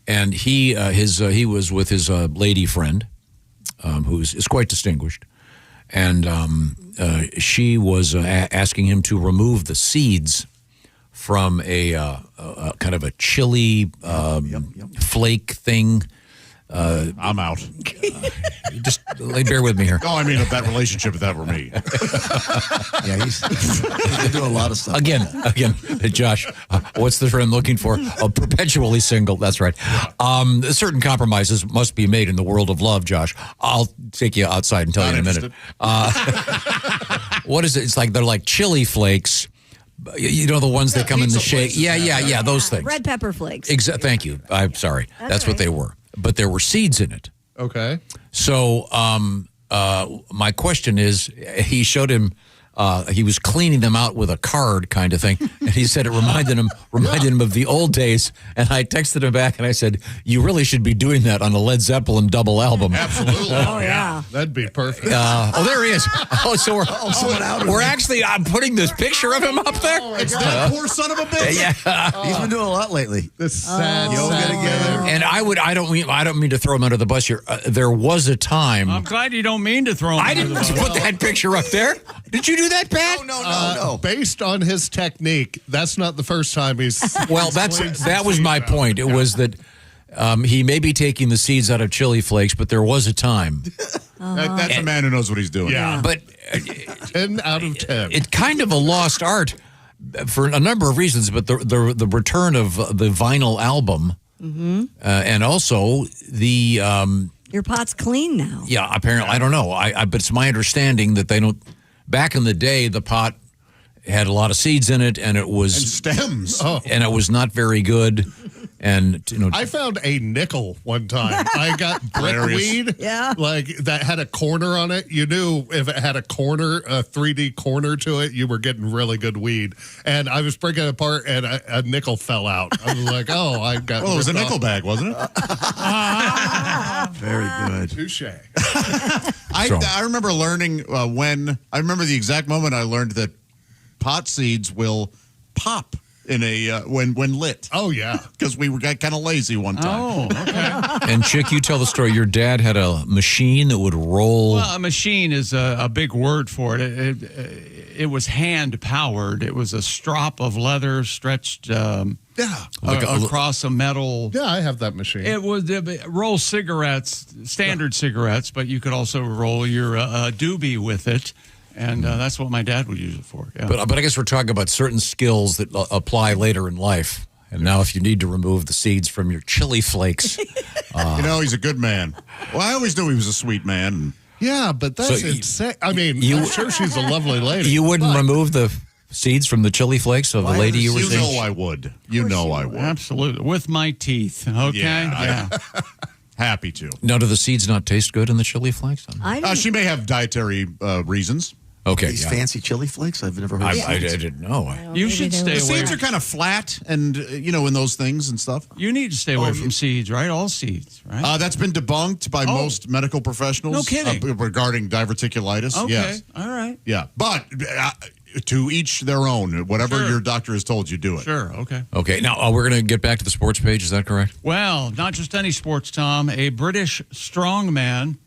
Speaker 1: And he was with his lady friend, who is quite distinguished. And she was asking him to remove the seeds from a kind of a chili flake thing.
Speaker 4: I'm out.
Speaker 1: Just bear with me here.
Speaker 4: Oh, I mean, that relationship, if that were me.
Speaker 5: Yeah, he's doing a lot of stuff.
Speaker 1: Again, Josh, what's the friend looking for? Perpetually single. That's right. Certain compromises must be made in the world of love, Josh. I'll take you outside and tell you in a minute. What is it? It's like they're like chili flakes. You know, the ones that come in the shake. Yeah, those things.
Speaker 3: Red pepper flakes.
Speaker 1: Thank you. I'm sorry. That's what they were. But there were seeds in it.
Speaker 19: Okay.
Speaker 1: So my question is, he showed him, he was cleaning them out with a card kind of thing, and he said it reminded him of the old days. And I texted him back and I said, you really should be doing that on a Led Zeppelin double album.
Speaker 4: Absolutely.
Speaker 3: Oh, yeah.
Speaker 19: That'd be perfect.
Speaker 1: There he is. So we're actually putting this picture of him up there.
Speaker 4: It's that poor son of a bitch.
Speaker 1: Yeah.
Speaker 5: He's been doing a lot lately.
Speaker 19: This sad
Speaker 5: yoga together.
Speaker 1: And And I don't mean to throw him under the bus here. There was a time.
Speaker 2: I'm glad you don't mean to throw him under the bus.
Speaker 1: I didn't put that picture up there. Did you do that, Pat?
Speaker 19: No. Based on his technique, that's not the first time he's.
Speaker 1: Well, that was my point. It was that he may be taking the seeds out of chili flakes, but there was a time.
Speaker 4: That's a man who knows what he's doing.
Speaker 19: Yeah.
Speaker 1: But
Speaker 19: 10 out of 10.
Speaker 1: It's kind of a lost art for a number of reasons, but the return of the vinyl album, and also the
Speaker 3: your pot's clean now.
Speaker 1: Yeah, apparently I don't know. But it's my understanding that they don't. Back in the day, the pot had a lot of seeds in it, and it was
Speaker 4: stems,
Speaker 1: and it was not very good. And
Speaker 19: I found a nickel one time. I got brickweed, like that had a corner on it. You knew if it had a 3D corner to it, you were getting really good weed. And I was breaking it apart, and a nickel fell out. I was like, "Oh, I got."
Speaker 4: Well, it was a nickel bag, wasn't it?
Speaker 5: Very good.
Speaker 19: Touche.
Speaker 4: I remember learning I remember the exact moment I learned that pot seeds will pop in a when lit.
Speaker 19: Oh yeah,
Speaker 4: because we got kind of lazy one time.
Speaker 2: Oh, okay.
Speaker 1: And Chick, you tell the story. Your dad had a machine that would roll.
Speaker 2: Well, a machine is a big word for it. It was hand powered. It was a strop of leather stretched across a metal.
Speaker 19: Yeah, I have that machine.
Speaker 2: It was roll cigarettes, standard cigarettes, but you could also roll your doobie with it. And that's what my dad would use it for. Yeah.
Speaker 1: But I guess we're talking about certain skills that apply later in life. And now if you need to remove the seeds from your chili flakes.
Speaker 4: He's a good man. Well, I always knew he was a sweet man.
Speaker 19: Yeah, but that's insane. I mean, I'm sure she's a lovely lady.
Speaker 1: You wouldn't remove the seeds from the chili flakes of the lady you were seeing?
Speaker 4: You know I would. You know I would.
Speaker 2: Absolutely. With my teeth. Okay? Yeah.
Speaker 4: Happy to.
Speaker 1: Now, do the seeds not taste good in the chili flakes?
Speaker 4: She may have dietary reasons.
Speaker 1: Okay.
Speaker 5: These fancy chili flakes? I've never heard of
Speaker 1: I didn't know.
Speaker 2: You should stay away.
Speaker 4: The seeds are kind of flat and, in those things and stuff.
Speaker 2: You need to stay away from seeds, right? All seeds, right?
Speaker 4: That's been debunked by most medical professionals.
Speaker 2: No kidding.
Speaker 4: Regarding diverticulitis.
Speaker 2: Okay.
Speaker 4: Yes.
Speaker 2: All right.
Speaker 4: Yeah. But to each their own. Whatever your doctor has told you, do it.
Speaker 2: Sure. Okay.
Speaker 1: Okay. Now, we're going to get back to the sports page. Is that correct?
Speaker 2: Well, not just any sports, Tom. A British strongman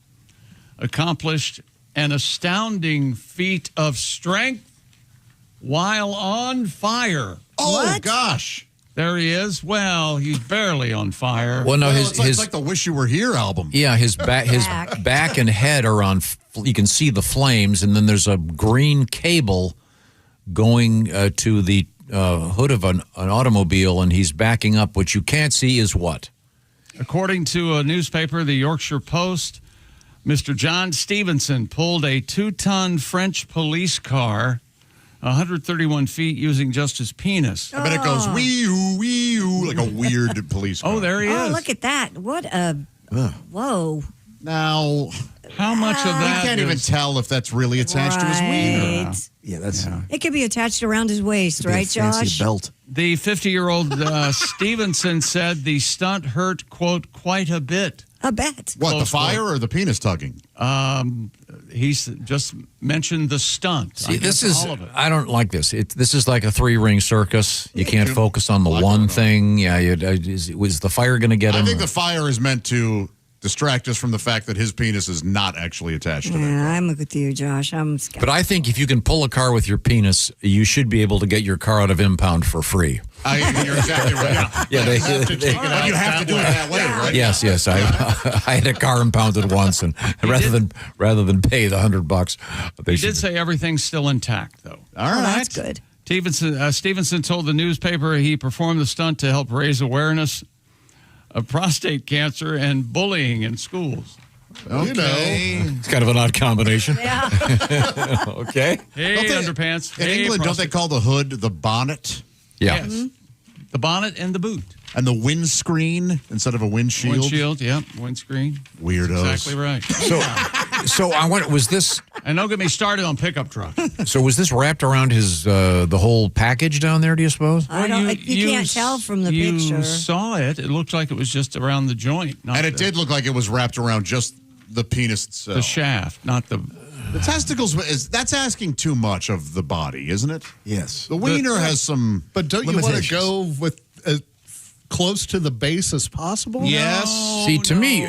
Speaker 2: accomplished an astounding feat of strength while on fire.
Speaker 4: Oh, gosh.
Speaker 2: There he is. Well, he's barely on fire.
Speaker 1: Well, no,
Speaker 4: it's like the Wish You Were Here album.
Speaker 1: Yeah, his back and head are on. You can see the flames, and then there's a green cable going to the hood of an automobile, and he's backing up. What you can't see is what?
Speaker 2: According to a newspaper, the Yorkshire Post, Mr. John Stevenson pulled a 2-ton French police car 131 feet using just his penis.
Speaker 4: I bet it goes wee-oo, like a weird police car.
Speaker 2: Oh, there he is.
Speaker 3: Oh, look at that. What a... Whoa.
Speaker 4: Now...
Speaker 2: How much of that
Speaker 4: We can't even tell if that's really attached to his wiener.
Speaker 5: Yeah, that's...
Speaker 3: It could be attached around his waist, right, Josh?
Speaker 5: Fancy belt.
Speaker 2: The 50-year-old Stevenson said the stunt hurt, quote, quite a bit.
Speaker 3: A bet.
Speaker 4: What, the fire or the penis tugging?
Speaker 2: He's just mentioned the stunt.
Speaker 1: See, I don't like this. This is like a 3-ring circus. You can't focus on the one thing. Yeah, was the fire going to get him?
Speaker 4: I think the fire is meant to distract us from the fact that his penis is not actually attached to that.
Speaker 3: Yeah, I'm with you, Josh. I'm skeptical.
Speaker 1: But I think if you can pull a car with your penis, you should be able to get your car out of impound for free.
Speaker 4: You're exactly right.
Speaker 1: Yeah,
Speaker 4: you have to do it that way, right?
Speaker 1: Yes. I had a car impounded once, and rather than pay the $100,
Speaker 2: he did say everything's still intact, though.
Speaker 4: All right,
Speaker 3: that's good.
Speaker 2: Stevenson told the newspaper he performed the stunt to help raise awareness of prostate cancer and bullying in schools.
Speaker 4: Okay.
Speaker 1: It's kind of an odd combination.
Speaker 3: Yeah.
Speaker 1: Okay.
Speaker 2: Hey, underpants.
Speaker 4: In England, don't they call the hood the bonnet?
Speaker 1: Yeah.
Speaker 2: Yes. Mm-hmm. The bonnet and the boot.
Speaker 4: And the windscreen instead of a windshield?
Speaker 2: Windshield, yeah. Windscreen.
Speaker 4: Weirdos.
Speaker 2: Exactly right.
Speaker 1: So I wonder, was this...
Speaker 2: And don't get me started on pickup trucks.
Speaker 1: So was this wrapped around his the whole package down there, do you suppose?
Speaker 3: I don't. You can't tell from the picture.
Speaker 2: You saw it. It looked like it was just around the joint.
Speaker 4: And it did look like it was wrapped around just the penis itself.
Speaker 2: The shaft, not the...
Speaker 4: The testicles, that's asking too much of the body, isn't it?
Speaker 5: Yes.
Speaker 4: The wiener has some
Speaker 19: But don't you want to go with close to the base as possible?
Speaker 4: Yes.
Speaker 1: See, to me,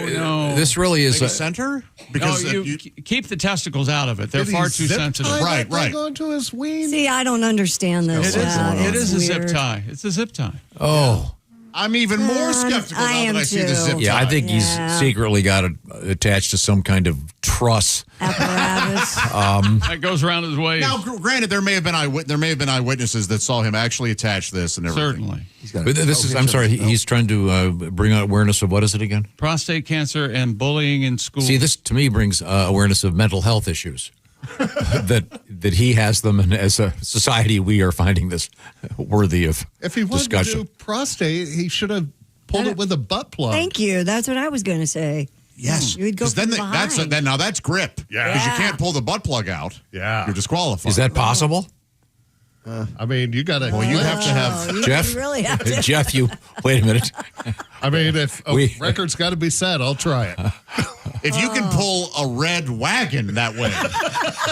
Speaker 1: this really is
Speaker 4: Maybe center? Because
Speaker 2: you keep the testicles out of it. They're far too sensitive.
Speaker 4: Right.
Speaker 19: Onto his ween.
Speaker 3: See, I don't understand this.
Speaker 2: It is a zip
Speaker 3: weird.
Speaker 2: tie. It's a zip tie.
Speaker 1: Oh.
Speaker 4: I'm even more skeptical
Speaker 3: I
Speaker 4: now
Speaker 3: am
Speaker 4: that I see the
Speaker 3: too.
Speaker 4: zip tie.
Speaker 1: Yeah, I think he's secretly got it attached to some kind of truss.
Speaker 3: Apparatus.
Speaker 2: That goes around his waist.
Speaker 4: Now, granted, there may have been eyewitnesses that saw him actually attach this and everything.
Speaker 2: Certainly.
Speaker 1: But I'm sorry, he's trying to bring out awareness of, what is it again?
Speaker 2: Prostate cancer and bullying in school.
Speaker 1: See, this to me brings awareness of mental health issues. that he has them, and as a society, we are finding this worthy of
Speaker 19: If he wanted
Speaker 1: discussion.
Speaker 19: to do prostate, he should have pulled it with a butt plug.
Speaker 3: Thank you. That's what I was going to say.
Speaker 4: Yes.
Speaker 3: You would go
Speaker 4: Then
Speaker 3: from behind.
Speaker 4: that's grip.
Speaker 19: Yeah.
Speaker 4: Because you can't pull the butt plug out.
Speaker 19: Yeah.
Speaker 4: You're disqualified.
Speaker 1: Is that possible?
Speaker 19: I mean, you got to.
Speaker 4: Well, you have to have
Speaker 1: Jeff.
Speaker 3: You really have to.
Speaker 1: Jeff, wait a minute.
Speaker 19: I mean, if a record's got to be set, I'll try it.
Speaker 4: If you can pull a red wagon that way,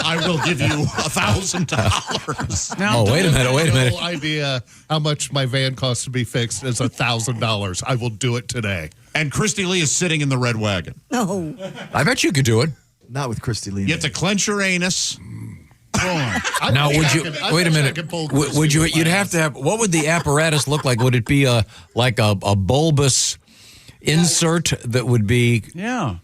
Speaker 4: I will give you $1,000.
Speaker 1: Oh, wait a minute.
Speaker 19: No idea how much my van costs to be fixed is $1,000. I will do it today.
Speaker 4: And Christy Lee is sitting in the red wagon.
Speaker 3: No.
Speaker 1: I bet you could do it.
Speaker 5: Not with Christy Lee.
Speaker 4: You have to clench your anus.
Speaker 1: Now, would you wait a minute? Would you? You'd have to have. What would the apparatus look like? Would it be like a bulbous insert that would be?
Speaker 2: Yeah.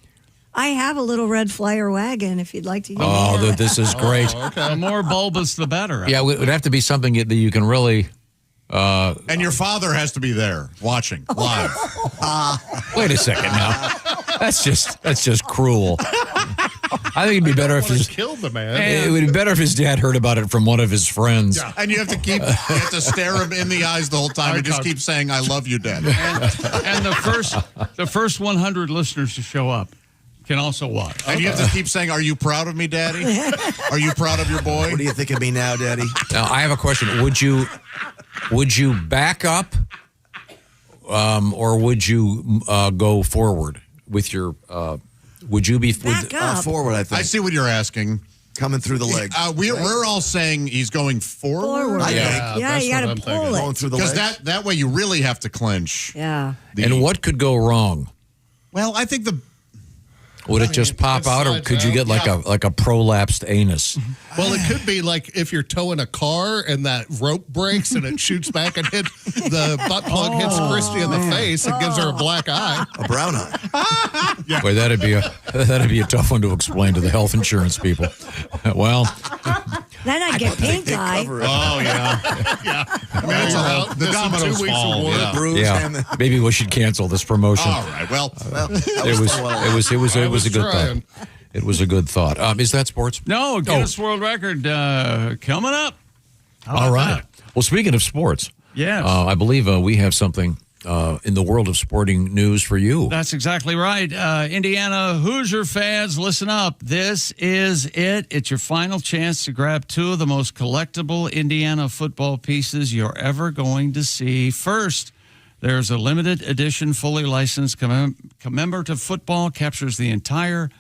Speaker 3: I have a little red flyer wagon if you'd like to use
Speaker 1: Oh, this is great.
Speaker 2: The more bulbous, the better.
Speaker 1: Yeah, it would have to be something that you can really.
Speaker 4: And your father has to be there watching live.
Speaker 1: Wait a second now. That's just cruel. I think it'd be better if
Speaker 19: killed the man.
Speaker 1: It would be better if his dad heard about it from one of his friends.
Speaker 4: Yeah. And you have to stare him in the eyes the whole time and just keep saying, "I love you, Dad."
Speaker 2: And the first 100 listeners to show up can also watch.
Speaker 4: And you have to keep saying, "Are you proud of me, Daddy? Are you proud of your boy?"
Speaker 5: What do you think of me now, Daddy?
Speaker 1: Now, I have a question. Would you back up, or would you go forward with your? Would you be
Speaker 3: Back up.
Speaker 5: Forward? I think.
Speaker 4: I see what you're asking.
Speaker 5: Coming through the legs.
Speaker 4: We're all saying he's going forward.
Speaker 3: Yeah, you got to pull
Speaker 5: Going
Speaker 3: it.
Speaker 5: through the
Speaker 4: Because
Speaker 5: legs.
Speaker 4: that way you really have to clench.
Speaker 3: Yeah.
Speaker 1: And what could go wrong?
Speaker 4: Well, I think
Speaker 1: Would it just pop out, or could you get like a prolapsed anus?
Speaker 19: Well, it could be like if you're towing a car and that rope breaks and it shoots back and the butt plug hits Christy in the face and gives her a black eye.
Speaker 5: A brown eye.
Speaker 19: Yeah.
Speaker 1: Boy, that'd be a tough one to explain to the health insurance people. Well,
Speaker 3: Then I get pink eye.
Speaker 4: Oh yeah, yeah. I mean, it's all, the dominoes
Speaker 19: 2 weeks of
Speaker 4: fall.
Speaker 19: work.
Speaker 4: Yeah.
Speaker 1: maybe we should cancel this promotion.
Speaker 4: All right. Well,
Speaker 1: It was a good thought. It was a good thought. Is that sports?
Speaker 2: No, Guinness World Record coming up.
Speaker 1: All right. Well, speaking of sports,
Speaker 2: Yes.
Speaker 1: I believe we have something in the world of sporting news for you.
Speaker 2: That's exactly right. Indiana Hoosier fans, listen up. This is it. It's your final chance to grab 2 of the most collectible Indiana football pieces you're ever going to see. First, there's a limited edition, fully licensed commemorative football, captures the entire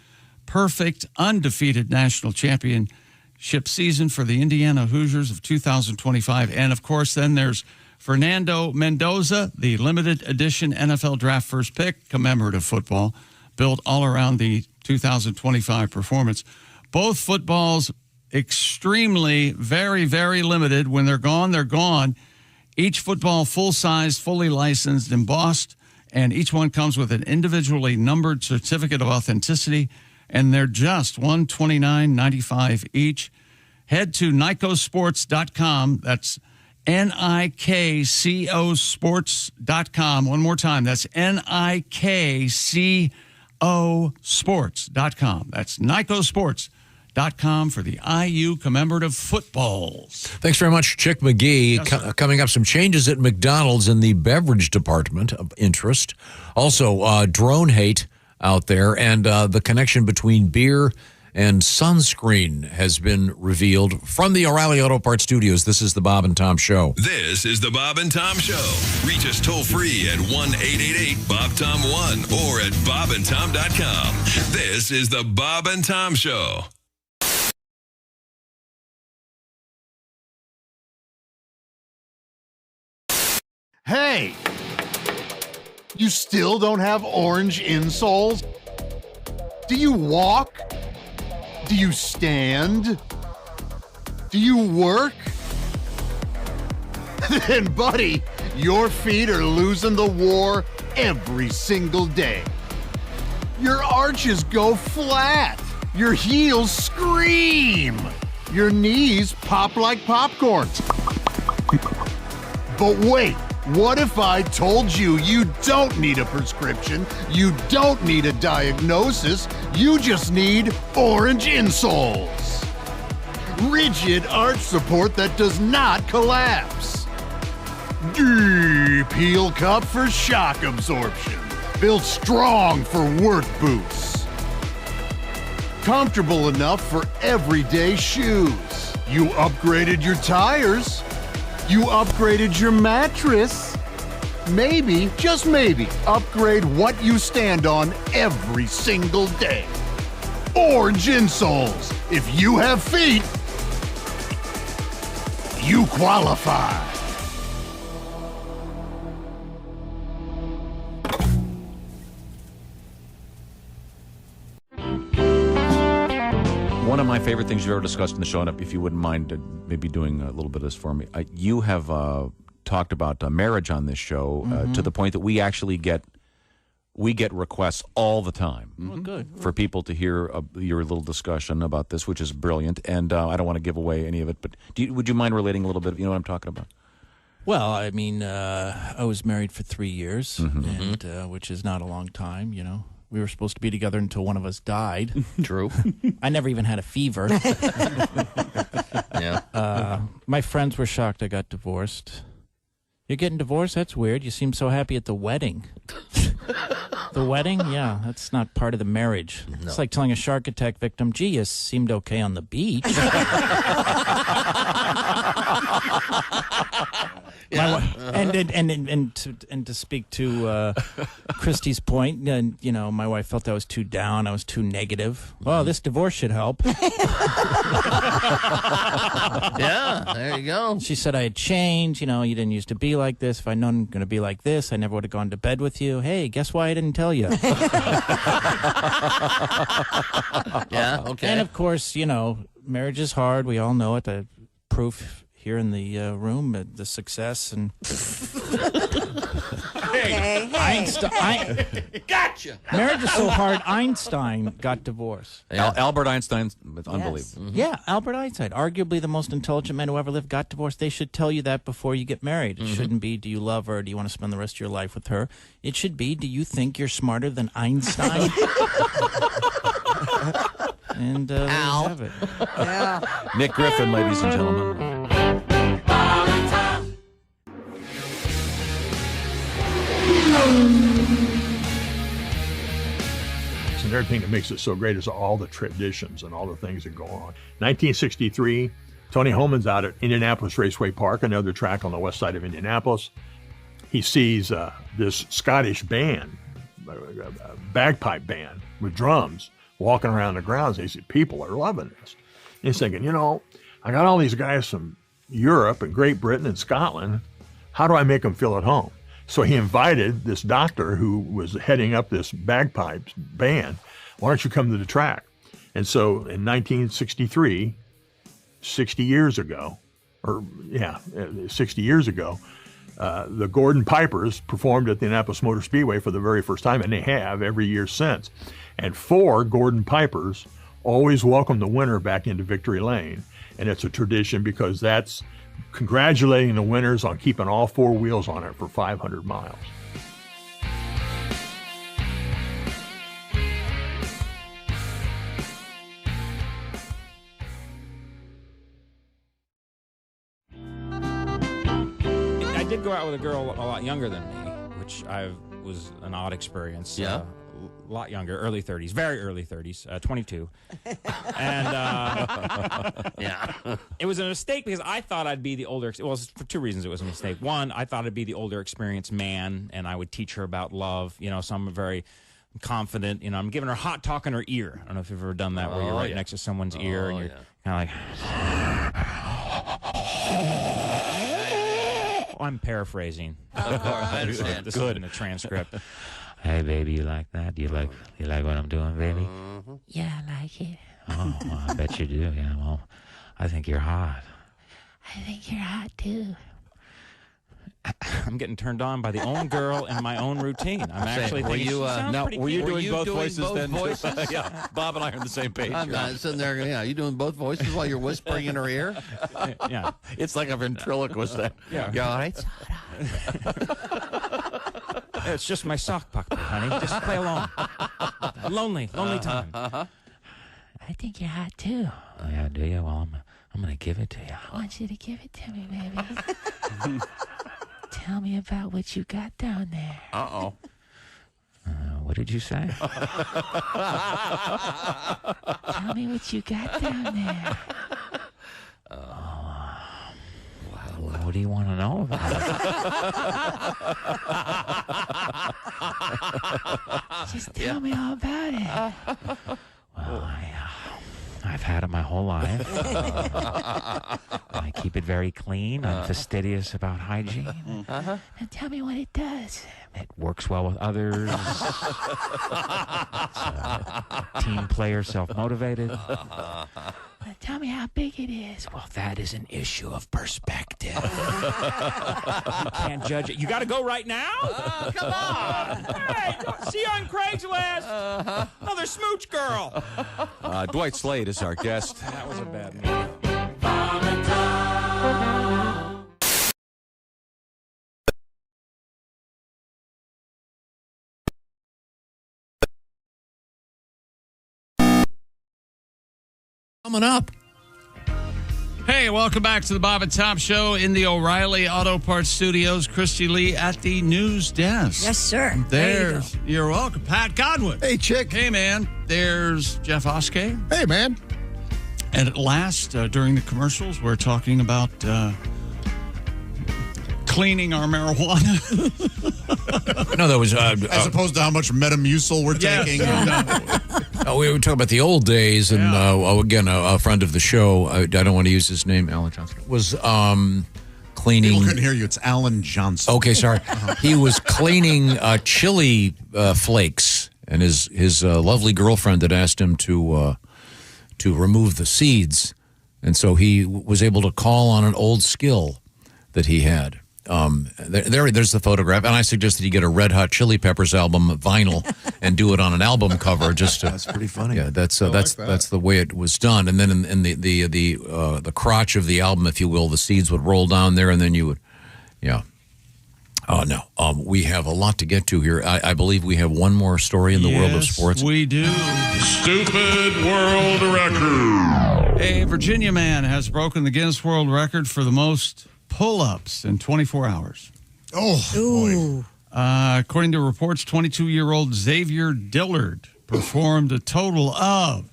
Speaker 2: perfect, undefeated national championship season for the Indiana Hoosiers of 2025. And, of course, then there's Fernando Mendoza, the limited edition NFL draft first pick, commemorative football, built all around the 2025 performance. Both footballs extremely, very, very limited. When they're gone, they're gone. Each football full-size, fully licensed, embossed, and each one comes with an individually numbered certificate of authenticity, and they're just $129.95 each. Head to NICOsports.com. That's NIKCOsports.com. One more time. That's NIKCOsports.com. That's NICOsports.com for the IU commemorative footballs.
Speaker 1: Thanks very much, Chick McGee.
Speaker 2: Yes,
Speaker 1: coming up, some changes at McDonald's in the beverage department of interest. Also, drone hate out there, and the connection between beer and sunscreen has been revealed from the O'Reilly Auto Parts Studios. This is the Bob and Tom Show.
Speaker 7: This is the Bob and Tom Show. Reach us toll free at 1-888-BOB-TOM-1 or at bobandtom.com. This is the Bob and Tom Show.
Speaker 8: Hey, You still don't have orange insoles? Do you walk? Do you stand? Do you work? Then, buddy, your feet are losing the war every single day. Your arches go flat. Your heels scream. Your knees pop like popcorn. But wait, what if I told you you don't need a prescription, you don't need a diagnosis, you just need orange insoles? Rigid arch support that does not collapse. Deep heel cup for shock absorption. Built strong for work boots. Comfortable enough for everyday shoes. You upgraded your tires. You upgraded your mattress. Maybe, just maybe, upgrade what you stand on every single day. Orange insoles. If you have feet, you qualify.
Speaker 1: One of my favorite things you've ever discussed in the show, and if you wouldn't mind maybe doing a little bit of this for me, you have talked about marriage on this show to the point that we actually get requests all the time.
Speaker 17: Good.
Speaker 1: For people to hear your little discussion about this, which is brilliant. And I don't want to give away any of it, but would you mind relating a little bit? You know what I'm talking about?
Speaker 15: Well, I mean, I was married for 3 years, and which is not a long time, you know. We were supposed to be together until one of us died.
Speaker 17: True.
Speaker 15: I never even had a fever.
Speaker 17: Yeah.
Speaker 15: My friends were shocked I got divorced. You're getting divorced? That's weird. You seem so happy at the wedding. The wedding? Yeah, that's not part of the marriage. No. It's like telling a shark attack victim, gee, you seemed okay on the beach. And to speak to Christy's point, you know, my wife felt I was too down, I was too negative. Well, this divorce should help.
Speaker 17: Yeah, there you go.
Speaker 15: She said I had changed. You know, you didn't used to be like this. If I'd known I'm going to be like this, I never would have gone to bed with you. Hey, guess why I didn't tell you?
Speaker 17: Yeah, okay.
Speaker 15: And of course, you know, marriage is hard. We all know it. The proof here in the room, the success and.
Speaker 10: Hey.
Speaker 15: Einstein.
Speaker 17: Gotcha.
Speaker 15: Marriage is so hard. Einstein got divorced.
Speaker 1: Yeah. Albert Einstein, unbelievable.
Speaker 15: Mm-hmm. Yeah, Albert Einstein, arguably the most intelligent man who ever lived, got divorced. They should tell you that before you get married. It shouldn't be, do you love her? Do you want to spend the rest of your life with her? It should be, do you think you're smarter than Einstein? And there you have it.
Speaker 3: Yeah.
Speaker 1: Nick Griffin, ladies and gentlemen.
Speaker 16: So another thing that makes it so great is all the traditions and all the things that go on. 1963, Tony Holman's out at Indianapolis Raceway Park, another track on the west side of Indianapolis. He sees this Scottish band, a bagpipe band with drums, walking around the grounds. He said, people are loving this. And he's thinking, you know, I got all these guys from Europe and Great Britain and Scotland. How do I make them feel at home? So he invited this doctor who was heading up this bagpipes band. Why don't you come to the track? And so in 1963, 60 years ago, the Gordon Pipers performed at the Indianapolis Motor Speedway for the very first time, and they have every year since. And 4 Gordon Pipers always welcome the winner back into victory lane. And it's a tradition because that's congratulating the winners on keeping all 4 wheels on it for 500 miles.
Speaker 9: I did go out with a girl a lot younger than me, which was an odd experience.
Speaker 17: Yeah.
Speaker 9: A lot younger, early 30s, very early 30s, 22. And
Speaker 17: yeah,
Speaker 9: it was a mistake because I thought I'd be the older. Well, for 2 reasons it was a mistake. One, I thought I'd be the older, experienced man, and I would teach her about love. You know, so I'm very confident. You know, I'm giving her hot talk in her ear. I don't know if you've ever done that, where you're right next to someone's ear and you're kind of like. I'm paraphrasing.
Speaker 17: I understand.
Speaker 9: This is in the transcript. Hey, baby, you like that? You like what I'm doing, baby?
Speaker 10: Yeah, I like it.
Speaker 9: Oh, well, I bet you do. Yeah, well, I think you're hot.
Speaker 10: I think you're hot, too.
Speaker 9: I'm getting turned on by the own girl in my own routine. I'm actually thinking,
Speaker 17: were you doing both voices then?
Speaker 1: Yeah, Bob and I are on the same page.
Speaker 17: I'm not sitting there. Yeah, you doing both voices while you're whispering in her ear?
Speaker 9: Yeah,
Speaker 1: it's like a ventriloquist.
Speaker 9: Yeah.
Speaker 17: You all right?
Speaker 9: It's just my sock puppet, honey. Just play along. Lonely time.
Speaker 10: I think you're hot, too.
Speaker 9: Oh, yeah, do you? Well, I'm going to give it to you.
Speaker 10: I want you to give it to me, baby. Tell me about what you got down there.
Speaker 17: Uh-oh.
Speaker 9: What did you say?
Speaker 10: Tell me what you got down there.
Speaker 9: What do you want to know about it?
Speaker 10: Just tell me all about it.
Speaker 9: Well, I've had it my whole life. I keep it very clean. I'm fastidious about hygiene.
Speaker 10: Now tell me what it does.
Speaker 9: It works well with others. Team player, self-motivated.
Speaker 10: Now tell me how big it is.
Speaker 9: Well, that is an issue of perspective. You can't judge it. You got to go right now?
Speaker 17: Oh, come on.
Speaker 9: Hey, see you on Craigslist. Another smooch girl.
Speaker 1: Dwight Slade is our guest.
Speaker 9: That was a bad move.
Speaker 1: Coming up.
Speaker 2: Hey, welcome back to the Bob and Tom Show in the O'Reilly Auto Parts Studios. Christy Lee at the news desk.
Speaker 3: Yes, sir.
Speaker 2: There's, you're welcome. Pat Godwin.
Speaker 5: Hey, chick.
Speaker 2: Hey, man. There's Jeff Oskay.
Speaker 19: Hey, man.
Speaker 2: And at last, during the commercials, we're talking about cleaning our marijuana.
Speaker 1: No, that was...
Speaker 4: as opposed to how much Metamucil we're taking.
Speaker 1: We were talking about the old days, and again, a friend of the show, I don't want to use his name, Alan Johnson, was cleaning...
Speaker 4: People couldn't hear you. It's Alan Johnson.
Speaker 1: Okay, sorry. He was cleaning chili flakes, and his lovely girlfriend had asked him to remove the seeds, and so he was able to call on an old skill that he had. There's the photograph, and I suggested you get a Red Hot Chili Peppers album vinyl and do it on an album cover. That's
Speaker 5: pretty funny.
Speaker 1: Yeah, that's the way it was done. And then in the crotch of the album, if you will, the seeds would roll down there, and then you would, yeah. Oh no, we have a lot to get to here. I believe we have one more story in the world of sports.
Speaker 2: We do.
Speaker 11: Stupid world record.
Speaker 2: A Virginia man has broken the Guinness World Record for the most pull-ups in 24 hours.
Speaker 4: Oh, boy.
Speaker 2: According to reports, 22-year-old Xavier Dillard performed a total of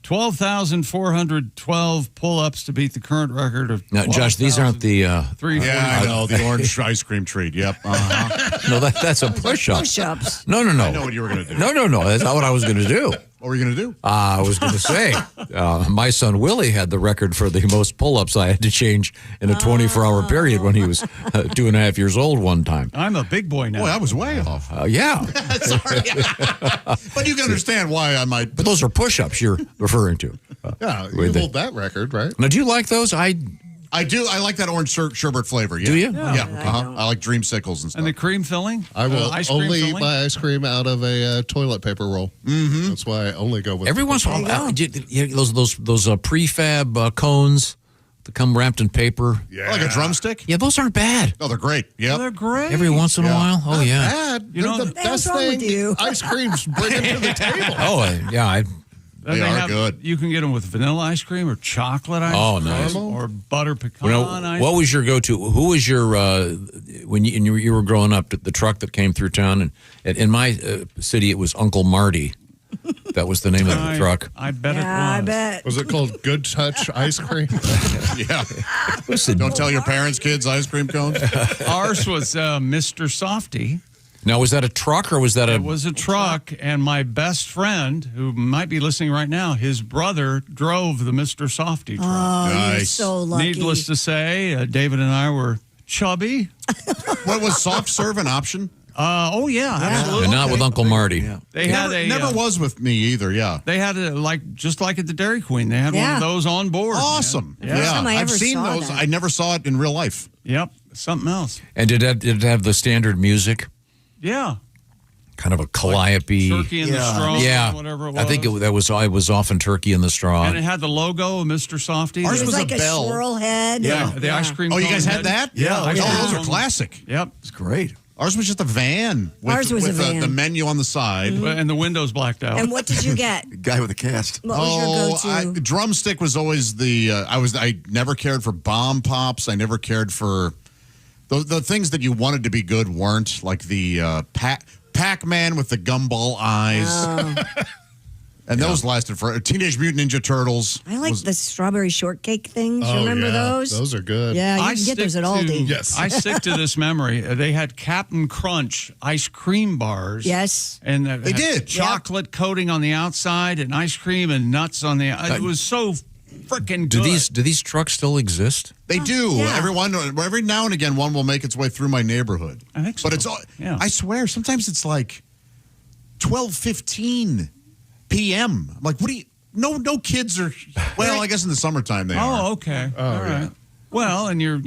Speaker 2: 12,412 pull-ups to beat the current record of...
Speaker 1: Now, Josh, these aren't the...
Speaker 4: Yeah, I know, the orange ice cream treat. Yep.
Speaker 1: No, that's a push-up.
Speaker 3: Push-ups.
Speaker 1: No.
Speaker 4: I know what you were going to do.
Speaker 1: No. That's not what I was going to do.
Speaker 4: What were you going to do?
Speaker 1: I was going to say, my son Willie had the record for the most pull-ups I had to change in a 24-hour period when he was 2.5 years old one time.
Speaker 2: I'm a big boy now.
Speaker 4: Boy, I was way off.
Speaker 1: Yeah.
Speaker 4: Sorry. But you can understand why I might.
Speaker 1: But those are push-ups you're referring to.
Speaker 19: Yeah, you hold that record, right?
Speaker 1: Now, do you like those? I
Speaker 4: do. I like that orange sherbet flavor. Yeah.
Speaker 1: Do you?
Speaker 4: Yeah. I like dreamsicles and stuff.
Speaker 2: And the cream filling?
Speaker 19: I will only eat
Speaker 2: filling?
Speaker 19: my ice cream out of a toilet paper roll.
Speaker 4: Mm-hmm.
Speaker 19: That's why I only go with
Speaker 1: every once in a while. Those prefab cones that come wrapped in paper.
Speaker 4: Yeah. Like a drumstick?
Speaker 1: Yeah, those aren't bad.
Speaker 4: Oh, they're great. Yeah.
Speaker 2: They're great.
Speaker 1: Every once in a while. Oh, yeah.
Speaker 19: Bad.
Speaker 2: You know,
Speaker 19: the best thing ice cream's bringing to the table.
Speaker 1: Oh, yeah.
Speaker 4: They are good.
Speaker 2: You can get them with vanilla ice cream or chocolate ice cream.
Speaker 1: Nice.
Speaker 2: Or butter pecan ice
Speaker 1: What was your go-to? Who was your, when you were growing up, the truck that came through town? And in my city, it was Uncle Marty. That was the name of the truck.
Speaker 2: I bet it was.
Speaker 3: I bet.
Speaker 19: Was it called Good Touch Ice Cream?
Speaker 4: Yeah. Listen, don't tell your parents, kids, ice cream cones.
Speaker 2: Ours was Mr. Softy.
Speaker 1: Now, was that a truck or was that
Speaker 2: It was a truck, and my best friend, who might be listening right now, his brother drove the Mr. Softy truck.
Speaker 3: Oh, you're so lucky.
Speaker 2: Needless to say, David and I were chubby.
Speaker 4: What was soft serve an option?
Speaker 2: Oh yeah, absolutely.
Speaker 1: And not with Uncle Marty.
Speaker 2: Yeah. They had
Speaker 4: never was with me either. Yeah,
Speaker 2: they had just like at the Dairy Queen. They had one of those on board.
Speaker 4: Awesome.
Speaker 2: Man.
Speaker 4: Yeah, I've seen those. I never saw it in real life.
Speaker 2: Yep, something else.
Speaker 1: And did it have the standard music?
Speaker 2: Yeah.
Speaker 1: Kind of a calliope.
Speaker 2: Turkey in the straw.
Speaker 1: Yeah,
Speaker 2: whatever it was.
Speaker 1: I think it was often turkey in the straw.
Speaker 2: And it had the logo of Mr. Softy.
Speaker 3: Ours was like a bell. Swirl head.
Speaker 2: Yeah, the ice cream.
Speaker 4: Oh, you guys
Speaker 2: cone
Speaker 4: had that?
Speaker 2: Yeah.
Speaker 4: Those are classic.
Speaker 2: Yep,
Speaker 5: it's great.
Speaker 4: Ours was just a van with the menu on the side.
Speaker 2: And the windows blacked out.
Speaker 3: And what did you get?
Speaker 5: Guy with a cast.
Speaker 3: What was your go-to?
Speaker 4: Drumstick was always I never cared for bomb pops. I never cared for the things that you wanted to be good weren't, like the Pac-Man with the gumball eyes.
Speaker 3: Oh.
Speaker 4: And those lasted for Teenage Mutant Ninja Turtles.
Speaker 3: I like the strawberry shortcake things.
Speaker 19: Oh,
Speaker 3: Remember those?
Speaker 19: Those are good.
Speaker 3: Yeah, you can get those at Aldi.
Speaker 2: Yes. I stick to this memory. They had Captain Crunch ice cream bars.
Speaker 3: Yes.
Speaker 2: And
Speaker 4: they did.
Speaker 2: Chocolate coating on the outside and ice cream and nuts on the outside. It was so freaking good.
Speaker 1: Do these trucks still exist?
Speaker 4: They do.
Speaker 3: Yeah.
Speaker 4: Every now and again, one will make its way through my neighborhood.
Speaker 2: I think so.
Speaker 4: But I swear, sometimes it's like 12:15 p.m. I'm like, what do you? No kids are. Well, I guess in the summertime they are.
Speaker 2: Oh, okay. All right. Well, and you're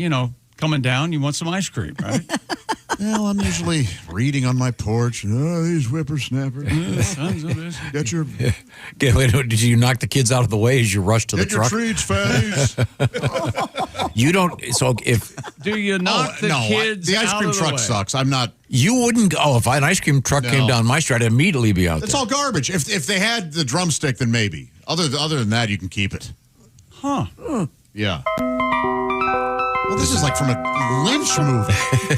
Speaker 2: coming down. You want some ice cream, right?
Speaker 4: Well, I'm usually reading on my porch. Oh, these whippersnappers.
Speaker 2: Sons of this.
Speaker 4: Get your.
Speaker 1: Did you knock the kids out of the way as you rushed to the truck?
Speaker 4: Get your treats, fatties.
Speaker 1: You don't. So if
Speaker 2: do you knock the kids?
Speaker 4: The ice cream
Speaker 2: out of
Speaker 4: truck
Speaker 2: the way?
Speaker 4: sucks. I'm not.
Speaker 1: You wouldn't go. Oh, if an ice cream truck came down my street, I'd immediately be out
Speaker 4: It's
Speaker 1: there.
Speaker 4: all garbage. If they had the drumstick, then maybe. Other than that, you can keep it.
Speaker 2: Huh.
Speaker 4: Yeah. Well, this is like from a Lynch movie.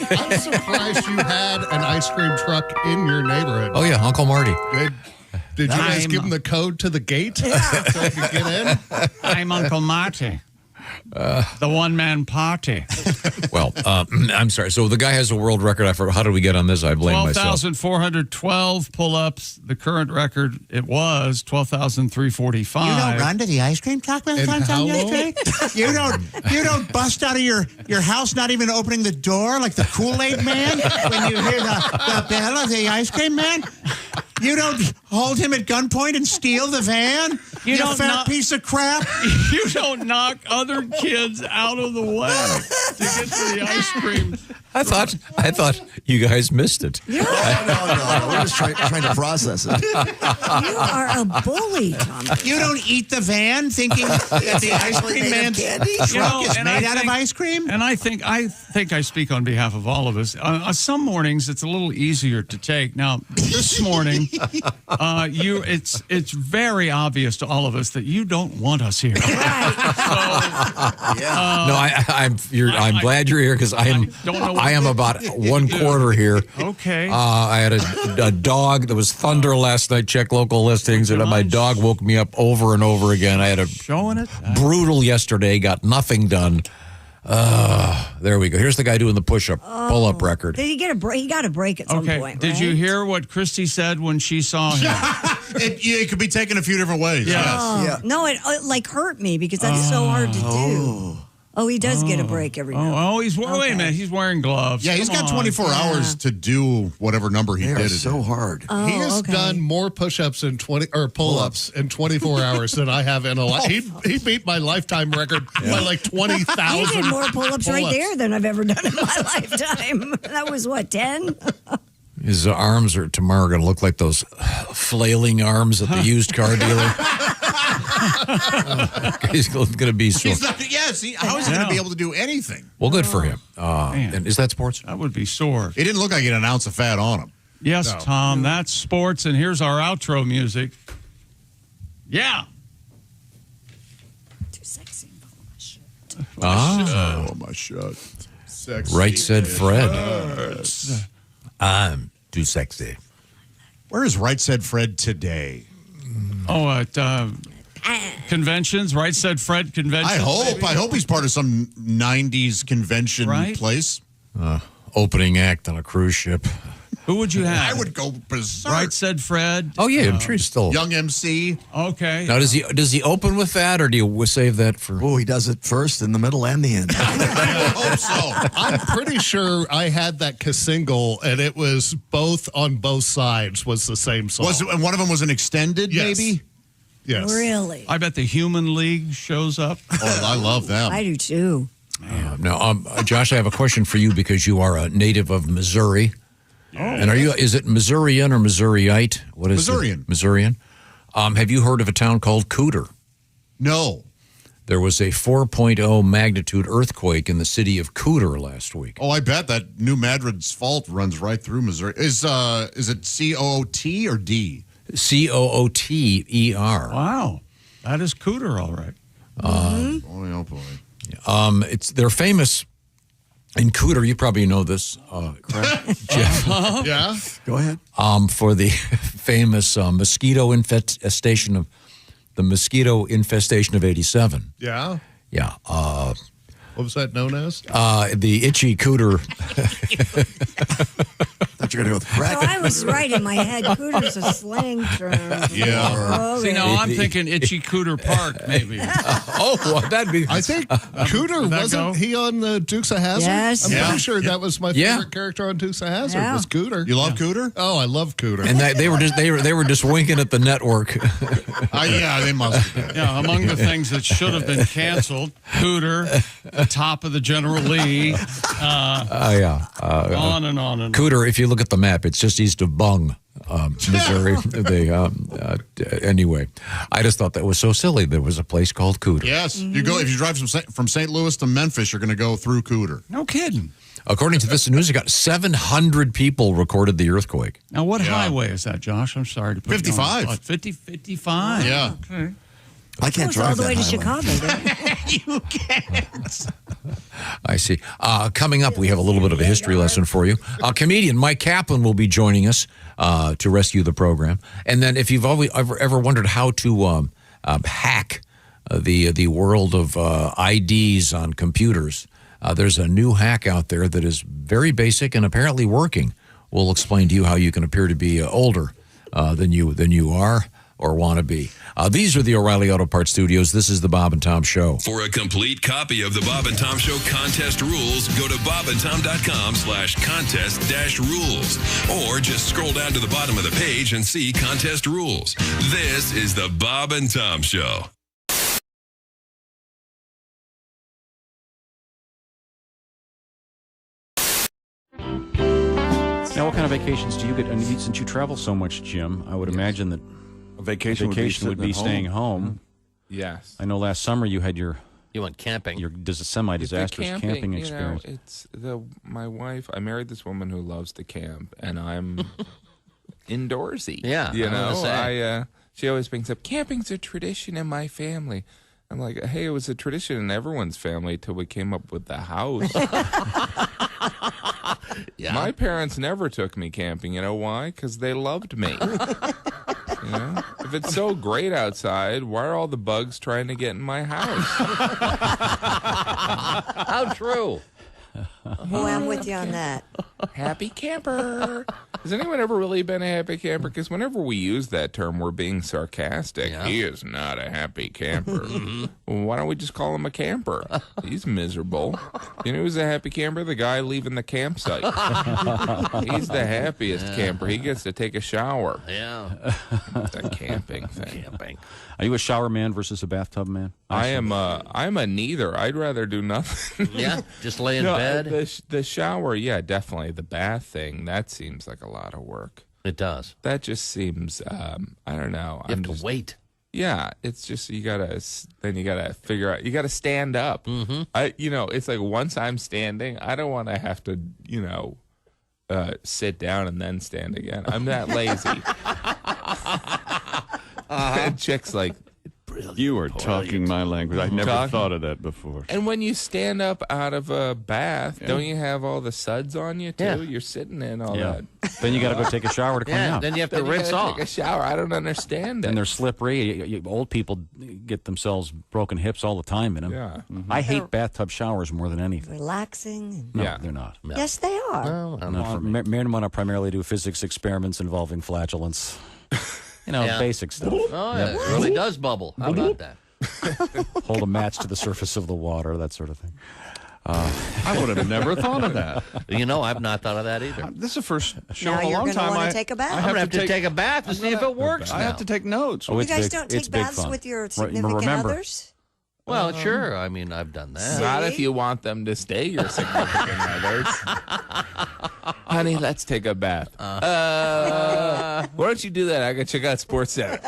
Speaker 19: I'm surprised you had an ice cream truck in your neighborhood.
Speaker 1: Oh yeah, Uncle Marty.
Speaker 19: Did you guys give him the code to the gate so he could get in?
Speaker 2: I'm Uncle Marty. The one-man party.
Speaker 1: Well, I'm sorry. So the guy has a world record. How did we get on this? I blame myself.
Speaker 2: 12,412 pull-ups. The current record, it was 12,345.
Speaker 12: You don't run to the ice cream truck when it's on yesterday? You don't bust out of your house, not even opening the door like the Kool-Aid man when you hear the bell of the ice cream man? You don't hold him at gunpoint and steal the van? You fat piece of crap.
Speaker 2: You don't knock other kids out of the way to get to the ice cream.
Speaker 1: I thought you guys missed it.
Speaker 5: No. We're just trying to process it.
Speaker 3: You are a bully, Tom.
Speaker 12: You don't eat the van thinking that the ice cream man's truck is made out of ice cream?
Speaker 2: And I think I speak on behalf of all of us. Some mornings it's a little easier to take. Now, this morning, it's very obvious to all of us that you don't want us here.
Speaker 1: I'm glad you're here because I am about one quarter here.
Speaker 2: Okay.
Speaker 1: I had a dog. There was thunder last night. Check local listings, and my dog woke me up over and over again. I had a brutal yesterday. Got nothing done. There we go. Here's the guy doing the pull-up record.
Speaker 3: Did he get a break? He got a break at some point.
Speaker 2: Did you hear what Christy said when she saw him?
Speaker 4: It could be taken a few different ways.
Speaker 2: Yes.
Speaker 3: Oh, no, it hurt me because that's so hard to do. Oh, he does get a break every now.
Speaker 2: Wait a minute. He's wearing gloves.
Speaker 4: Yeah, he's got 24 hours to do whatever number he did.
Speaker 5: It's so hard.
Speaker 19: He has done more push-ups in pull-ups in 24 hours than I have in a life. He beat my lifetime record by like 20,000.
Speaker 3: He did more pull-ups right there than I've ever done in my lifetime. That was 10?
Speaker 1: His arms are tomorrow going to look like those flailing arms at the used car dealer. He's going to be sore.
Speaker 4: How is he going to be able to do anything?
Speaker 1: Well, good for him. And is that sports?
Speaker 2: That would be sore.
Speaker 4: It didn't look like he had an ounce of fat on him.
Speaker 2: Yes, no. Tom, that's sports, and here's our outro music. Yeah.
Speaker 3: Too sexy.
Speaker 4: My shirt. Sexy.
Speaker 1: Right said Fred. I'm too sexy.
Speaker 4: Where is Right Said Fred today?
Speaker 2: Oh, at conventions, Right Said Fred convention.
Speaker 4: I hope he's part of some 90s convention place.
Speaker 1: Opening act on a cruise ship.
Speaker 2: Who would you have?
Speaker 4: I would go berserk.
Speaker 2: Right, said Fred.
Speaker 1: Oh yeah, I'm sure he's still
Speaker 4: Young MC.
Speaker 2: Okay.
Speaker 1: Now does he open with that, or do you save that for?
Speaker 5: Oh, he does it first, in the middle, and the end.
Speaker 4: I hope so.
Speaker 19: I'm pretty sure I had that single, and it was both on both sides was the same song.
Speaker 4: Was it, and one of them was an extended,
Speaker 19: Yes.
Speaker 4: maybe?
Speaker 19: Yes.
Speaker 3: Really?
Speaker 2: I bet the Human League shows up.
Speaker 4: Oh, I love them.
Speaker 3: I do too.
Speaker 1: Now, Josh, I have a question for you because you are a native of Missouri. Oh. And is it Missourian or Missouriite? What is
Speaker 4: Missourian.
Speaker 1: it? Missourian. Have you heard of a town called Cooter?
Speaker 4: No.
Speaker 1: There was a 4.0 magnitude earthquake in the city of Cooter last week.
Speaker 4: Oh, I bet that New Madrid's fault runs right through Missouri. Is it C-O-O-T or D?
Speaker 1: Cooter.
Speaker 2: Wow. That is Cooter, all right.
Speaker 4: Oh, boy.
Speaker 1: They're famous in Cooter. You probably know this, Jeff.
Speaker 19: Yeah.
Speaker 5: Go ahead.
Speaker 1: For the famous mosquito infestation of the mosquito infestation of '87.
Speaker 19: Yeah.
Speaker 1: Yeah.
Speaker 19: What was that known as?
Speaker 1: The itchy Cooter.
Speaker 5: Thought you were going to go with crack.
Speaker 3: No, I was right in my head. Cooter's a slang term.
Speaker 4: Yeah.
Speaker 3: Okay.
Speaker 2: See, now I'm thinking Itchy Cooter Park, maybe.
Speaker 1: That'd be.
Speaker 19: I think Cooter, wasn't he on the Dukes of Hazzard?
Speaker 3: Yes.
Speaker 19: I'm
Speaker 4: Yeah.
Speaker 19: pretty sure that was my favorite character on Dukes of Hazzard
Speaker 3: Yeah.
Speaker 19: was Cooter.
Speaker 4: You love Cooter?
Speaker 19: Oh, I love Cooter.
Speaker 1: And they were just winking at the network.
Speaker 4: Yeah, they must have been.
Speaker 2: Yeah, among the things that should have been canceled, Cooter, the top of the General Lee, on and on and on.
Speaker 1: Cooter, if you look at the map, it's just east of Bung, Missouri. Anyway, I just thought that was so silly. There was a place called Cooter.
Speaker 4: Yes. You go if you drive from St. Louis to Memphis, you're going to go through Cooter.
Speaker 2: No kidding.
Speaker 1: According to this news, it got 700 people recorded the earthquake.
Speaker 2: Now, what highway is that, Josh? I'm sorry to put
Speaker 4: 55.
Speaker 2: you on. 55.
Speaker 4: Yeah.
Speaker 2: Okay.
Speaker 5: I can't
Speaker 3: Goes all
Speaker 5: drive
Speaker 3: the
Speaker 5: that
Speaker 3: way to
Speaker 5: highway.
Speaker 3: Chicago.
Speaker 4: You can't.
Speaker 1: I see. Coming up, we have a little bit of a history lesson for you. Comedian Myq Kaplan will be joining us to rescue the program. And then if you've ever wondered how to hack the world of IDs on computers, there's a new hack out there that is very basic and apparently working. We'll explain to you how you can appear to be older than you are or want to be. These are the O'Reilly Auto Parts Studios. This is the Bob and Tom Show.
Speaker 7: For a complete copy of the Bob and Tom Show contest rules, go to bobandtom.com/contest-rules. Or just scroll down to the bottom of the page and see contest rules. This is the Bob and Tom Show.
Speaker 6: Now, what kind of vacations do you get? And since you travel so much, Jim, I would imagine that
Speaker 14: a vacation
Speaker 6: would be staying home.
Speaker 14: Yes.
Speaker 6: I know last summer you had you
Speaker 17: went camping.
Speaker 6: Your semi-disastrous
Speaker 14: The
Speaker 6: camping experience.
Speaker 14: It's my wife. I married this woman who loves to camp, and I'm indoorsy.
Speaker 17: Yeah,
Speaker 14: she always brings up camping's a tradition in my family. I'm like, hey, it was a tradition in everyone's family till we came up with the house.
Speaker 17: Yeah.
Speaker 14: My parents never took me camping. You know why? Because they loved me. If it's so great outside, why are all the bugs trying to get in my house?
Speaker 17: How true.
Speaker 3: Boy, I'm with you on that.
Speaker 14: Happy camper. Has anyone ever really been a happy camper? Because whenever we use that term, we're being sarcastic. Yeah. He is not a happy camper. Well, why don't we just call him a camper? He's miserable. You know who's a happy camper? The guy leaving the campsite. He's the happiest camper. He gets to take a shower.
Speaker 17: Yeah.
Speaker 14: It's a camping thing.
Speaker 6: Are you a shower man versus a bathtub man?
Speaker 14: I'm a neither. I'd rather do nothing.
Speaker 17: Yeah, just lay in bed.
Speaker 14: The shower, yeah, definitely. The bath thing, that seems like a lot of work.
Speaker 17: It does.
Speaker 14: That just seems, I don't know.
Speaker 17: You have to wait.
Speaker 14: Yeah, it's just you gotta figure out. You gotta stand up. Mm-hmm. It's like once I'm standing, I don't want to have to, sit down and then stand again. I'm that lazy. And chick's like, brilliant.
Speaker 18: You are talking my language. I never
Speaker 14: Talking.
Speaker 18: thought of that before.
Speaker 14: And when you stand up out of a bath, don't you have all the suds on you too?
Speaker 17: Yeah.
Speaker 14: You're sitting in all
Speaker 6: Yeah.
Speaker 14: that.
Speaker 6: Then you got to go take a shower to clean
Speaker 17: Yeah,
Speaker 6: up.
Speaker 17: then you have to
Speaker 14: Then you
Speaker 17: rinse
Speaker 14: gotta
Speaker 17: off.
Speaker 14: Take a shower. I don't understand it.
Speaker 6: And they're slippery. Old people get themselves broken hips all the time in them.
Speaker 14: Yeah.
Speaker 6: I hate bathtub showers more than anything.
Speaker 3: Relaxing.
Speaker 6: No, they're not.
Speaker 3: Yes, they are.
Speaker 17: No,
Speaker 6: Not for me. Mary and I primarily do physics experiments involving flatulence.
Speaker 17: Yeah.
Speaker 6: Basic stuff.
Speaker 17: Oh, yeah. It really does bubble. How about that?
Speaker 6: Hold a match to the surface of the water, that sort of thing.
Speaker 18: I would have never thought of that.
Speaker 17: I've not thought of that either.
Speaker 18: This is the first show
Speaker 3: Now
Speaker 18: in a
Speaker 3: you're
Speaker 18: long
Speaker 3: gonna
Speaker 18: time.
Speaker 3: wanna
Speaker 18: I
Speaker 3: take a bath.
Speaker 18: I
Speaker 3: I'm
Speaker 17: gonna have to take a bath to see if it works.
Speaker 18: I have to take notes.
Speaker 3: You guys don't take baths with your significant others?
Speaker 17: Well, sure. I mean, I've done that.
Speaker 14: Not if you want them to stay your significant others. Honey, let's take a bath. Why don't you do that? I can check out Sports Center.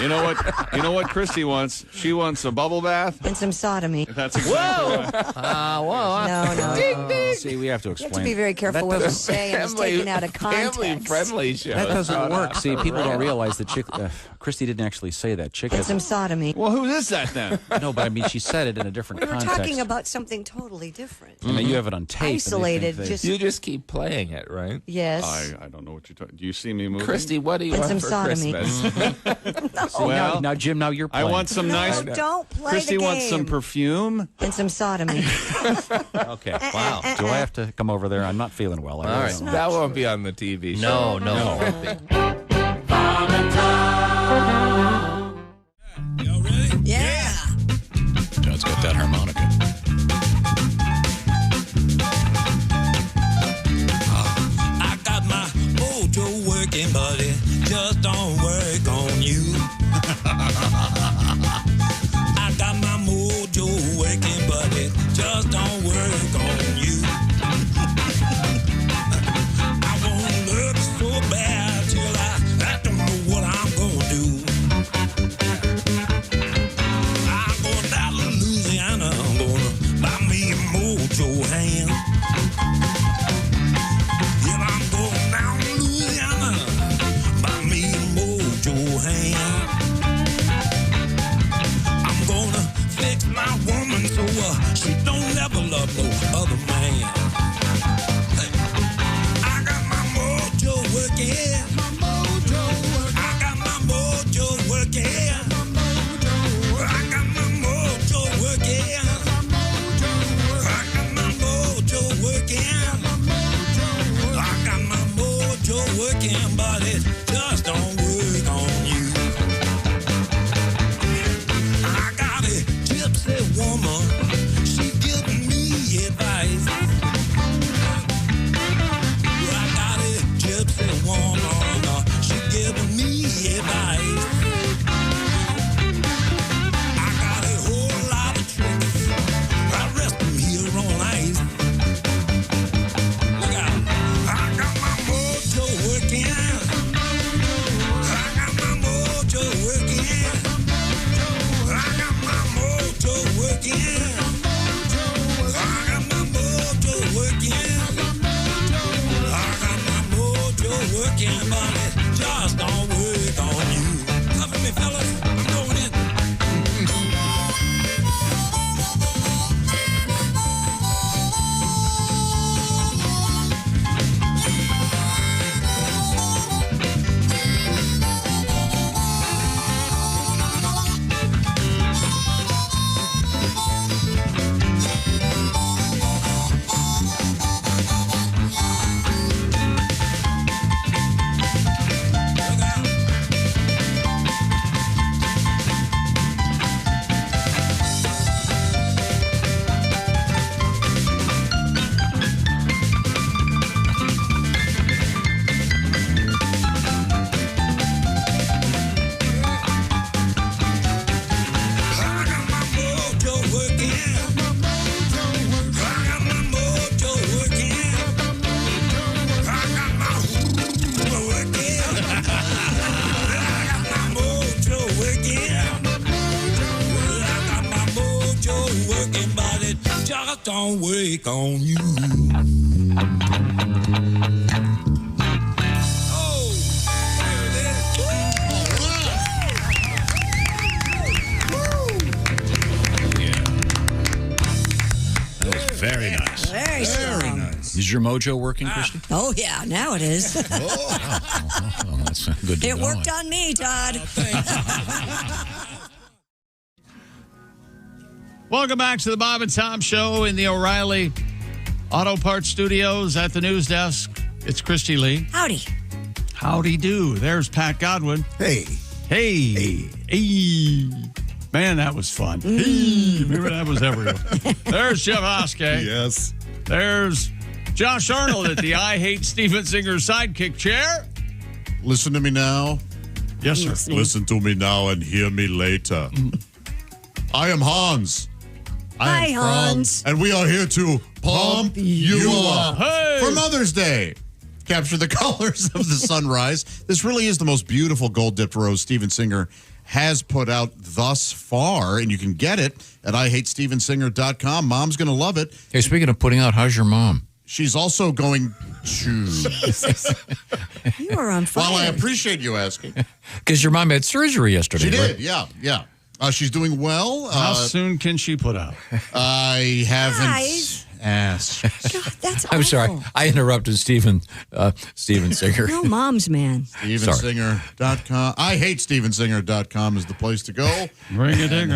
Speaker 18: You know what Christy wants? She wants a bubble bath.
Speaker 3: And some sodomy.
Speaker 18: That's exactly right.
Speaker 3: No.
Speaker 14: Ding, ding.
Speaker 6: See, we have to
Speaker 3: You
Speaker 6: explain.
Speaker 3: have to be very careful what you say, and it's taken out of context.
Speaker 14: Family-friendly show.
Speaker 6: That doesn't work. See, people don't realize that Christy didn't actually say that. Chick
Speaker 3: And
Speaker 6: has
Speaker 3: some sodomy.
Speaker 18: Well, who is that then?
Speaker 6: No, but I mean, she said it in a different
Speaker 3: We were
Speaker 6: context.
Speaker 3: talking about something totally different.
Speaker 6: And then you have it on tape.
Speaker 3: Isolated,
Speaker 6: And they think
Speaker 3: just-
Speaker 14: You just keep playing it, right?
Speaker 3: Yes.
Speaker 18: I don't know what you're talking. Do you see me moving?
Speaker 14: Christy, what do you
Speaker 3: And
Speaker 14: want
Speaker 3: some
Speaker 14: for
Speaker 3: sodomy.
Speaker 14: Christmas?
Speaker 6: well, now, Jim, now you're
Speaker 18: I
Speaker 6: playing.
Speaker 18: want some nice.
Speaker 3: Don't play
Speaker 18: Christy
Speaker 3: the
Speaker 18: wants some
Speaker 3: game.
Speaker 18: perfume.
Speaker 3: And some sodomy.
Speaker 6: Okay. Wow. Do I have to come over there? I'm not feeling well.
Speaker 17: All right.
Speaker 14: That won't be on the TV show.
Speaker 17: No.
Speaker 3: Yeah.
Speaker 1: John's got that harmonica.
Speaker 20: I got my mojo working, but it just don't work on you. I got my mojo working, but it just don't work on you. I won't look so bad till I don't know what I'm gonna do. I'm going down to Louisiana, I'm gonna buy me a mojo hand. Yeah, I'm going down to Louisiana, buy me a mojo hand. I'm gonna fix my woman so she don't ever love no other man. Hey, I got my mojo working. I got my mojo working. I got my mojo working. I got my mojo working. I got my mojo working, but it just don't work on you. I got a gypsy woman, she giving me advice. I got a gypsy woman, she giving me advice. I got a whole lot of tricks, I rest them here on ice. Look out, I got my mojo working. I got my mojo working. I got my mojo working. I got my mojo working. I got my mojo working, but it just don't work on you. Cover me, fellas. I'm going in. I got my mojo working. I got my mojo working. I got my mojo working. I got my mojo working. I got my mojo working, but it just don't work on you.
Speaker 1: Is your mojo working, Christy?
Speaker 3: Oh, yeah, now it is.
Speaker 1: Oh, that's good to
Speaker 3: It
Speaker 1: know.
Speaker 3: worked on me, Todd.
Speaker 2: Welcome back to the Bob and Tom Show in the O'Reilly Auto Parts Studios at the news desk. It's Christy Lee.
Speaker 3: Howdy.
Speaker 2: Howdy do. There's Pat Godwin.
Speaker 5: Hey.
Speaker 2: Hey. Hey. Man, that was fun. Hey. Maybe that was everyone. There's Jeff Oskay.
Speaker 4: Yes.
Speaker 2: There's Josh Arnold at the I Hate Steven Singer sidekick chair.
Speaker 4: Listen to me now.
Speaker 2: Yes, sir.
Speaker 4: Listen to me now and hear me later. I am Hans.
Speaker 3: Hi, Hans.
Speaker 4: And we are here to pump you up for Mother's Day. Capture the colors of the sunrise. This really is the most beautiful gold-dipped rose Steven Singer has put out thus far, and you can get it at IHateStevenSinger.com. Mom's going to love it.
Speaker 1: Hey, speaking of putting out, how's your mom?
Speaker 4: She's also going to...
Speaker 3: You are on fire.
Speaker 4: Well, I appreciate you asking.
Speaker 1: Because your mom had surgery yesterday,
Speaker 4: She
Speaker 1: right?
Speaker 4: did, yeah. She's doing well.
Speaker 2: How soon can she put out?
Speaker 4: I haven't
Speaker 3: Guys.
Speaker 4: asked.
Speaker 3: God, that's
Speaker 1: I'm sorry.
Speaker 3: awful.
Speaker 1: I interrupted Steven Singer.
Speaker 3: No mom's man.
Speaker 4: StevenSinger.com. IHateStevenSinger.com is the place to go.
Speaker 2: Bring it in.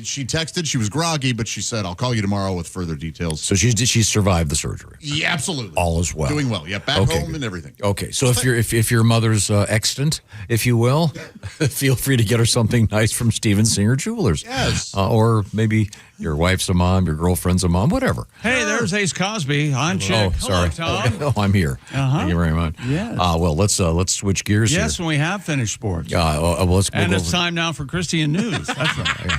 Speaker 4: She texted. She was groggy, but she said, I'll call you tomorrow with further details.
Speaker 1: So she survived the surgery.
Speaker 4: Yeah, absolutely.
Speaker 1: All is well.
Speaker 4: Doing well. Yeah, back home and everything.
Speaker 1: Okay, so if your mother's extant, if you will, feel free to get her something nice from Steven Singer Jewelers.
Speaker 4: Yes.
Speaker 1: Or maybe your wife's a mom, your girlfriend's a mom, whatever.
Speaker 2: Hey, there's Ace Cosby on Chick.
Speaker 1: Oh, sorry.
Speaker 2: Hello, Tom.
Speaker 1: Oh, I'm here. Thank you very much.
Speaker 2: Yes.
Speaker 1: Well, let's switch gears
Speaker 2: Yes,
Speaker 1: here.
Speaker 2: and we have finished sports.
Speaker 1: Let's
Speaker 2: And
Speaker 1: go
Speaker 2: it's
Speaker 1: over.
Speaker 2: time now for Christian News. That's right.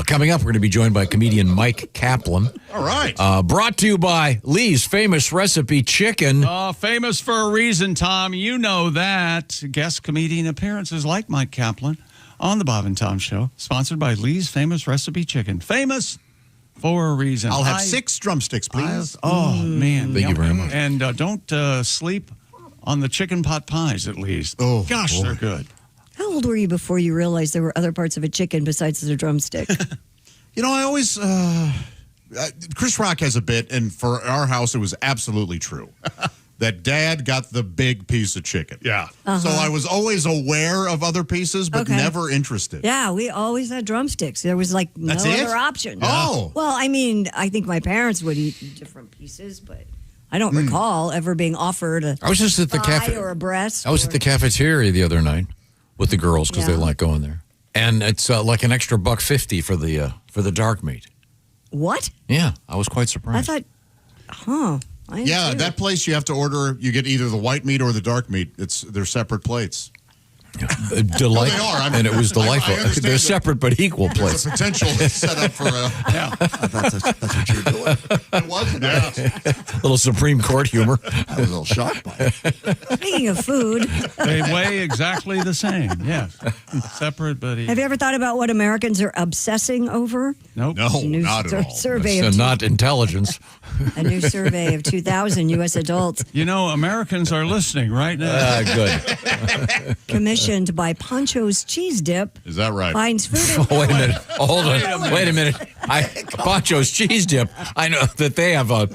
Speaker 1: Coming up, we're going to be joined by comedian Myq Kaplan.
Speaker 4: All right.
Speaker 1: Brought to you by Lee's Famous Recipe Chicken.
Speaker 2: Famous for a reason, Tom. You know that. Guest comedian appearances like Myq Kaplan on the Bob and Tom Show, sponsored by Lee's Famous Recipe Chicken. Famous for a reason.
Speaker 4: I'll have 6 drumsticks, please.
Speaker 2: Man.
Speaker 1: Thank you very much.
Speaker 2: And don't sleep on the chicken pot pies, at least.
Speaker 4: Oh,
Speaker 2: gosh, they're good.
Speaker 3: How old were you before you realized there were other parts of a chicken besides the drumstick?
Speaker 4: You know, I always... Chris Rock has a bit, and for our house, it was absolutely true. That Dad got the big piece of chicken.
Speaker 19: Yeah.
Speaker 4: So I was always aware of other pieces, but never interested.
Speaker 3: Yeah, we always had drumsticks. There was like no
Speaker 4: That's it?
Speaker 3: other option.
Speaker 4: Oh.
Speaker 3: Well, I mean, I think my parents would eat different pieces, but I don't recall ever being offered a
Speaker 1: I was just at the
Speaker 3: thigh
Speaker 1: cafe
Speaker 3: or a breast.
Speaker 1: I was at the cafeteria the other night with the girls because they
Speaker 3: Yeah.
Speaker 1: like going there, and it's like an extra $1.50 for the dark meat.
Speaker 3: What?
Speaker 1: Yeah, I was quite
Speaker 3: I
Speaker 1: surprised.
Speaker 3: thought,
Speaker 4: Yeah, that place you have to order. You get either the white meat or the dark meat. They're separate plates.
Speaker 1: Delightful,
Speaker 4: they are. I mean,
Speaker 1: and it was delightful.
Speaker 4: I understand
Speaker 1: They're
Speaker 4: that
Speaker 1: separate but equal plates.
Speaker 4: There's a potential setup for a.
Speaker 5: Yeah. That's what you're doing.
Speaker 4: It wasn't. Yeah.
Speaker 1: Little Supreme Court humor.
Speaker 5: I was a little shocked by it.
Speaker 3: Speaking of food,
Speaker 2: They weigh exactly the same. Yes. Separate, but
Speaker 3: have you ever thought about what Americans are obsessing over?
Speaker 2: Nope.
Speaker 4: No,
Speaker 3: A new
Speaker 4: not at all.
Speaker 3: survey
Speaker 1: So
Speaker 3: of
Speaker 1: not intelligence.
Speaker 3: a new survey of 2,000 U.S. adults
Speaker 2: You know, Americans are listening right now.
Speaker 1: Good.
Speaker 3: commissioned by Poncho's Cheese Dip
Speaker 4: Is that right?
Speaker 3: finds food.
Speaker 1: Wait a minute. Hold on. Wait a minute. Poncho's Cheese Dip. I know that they have a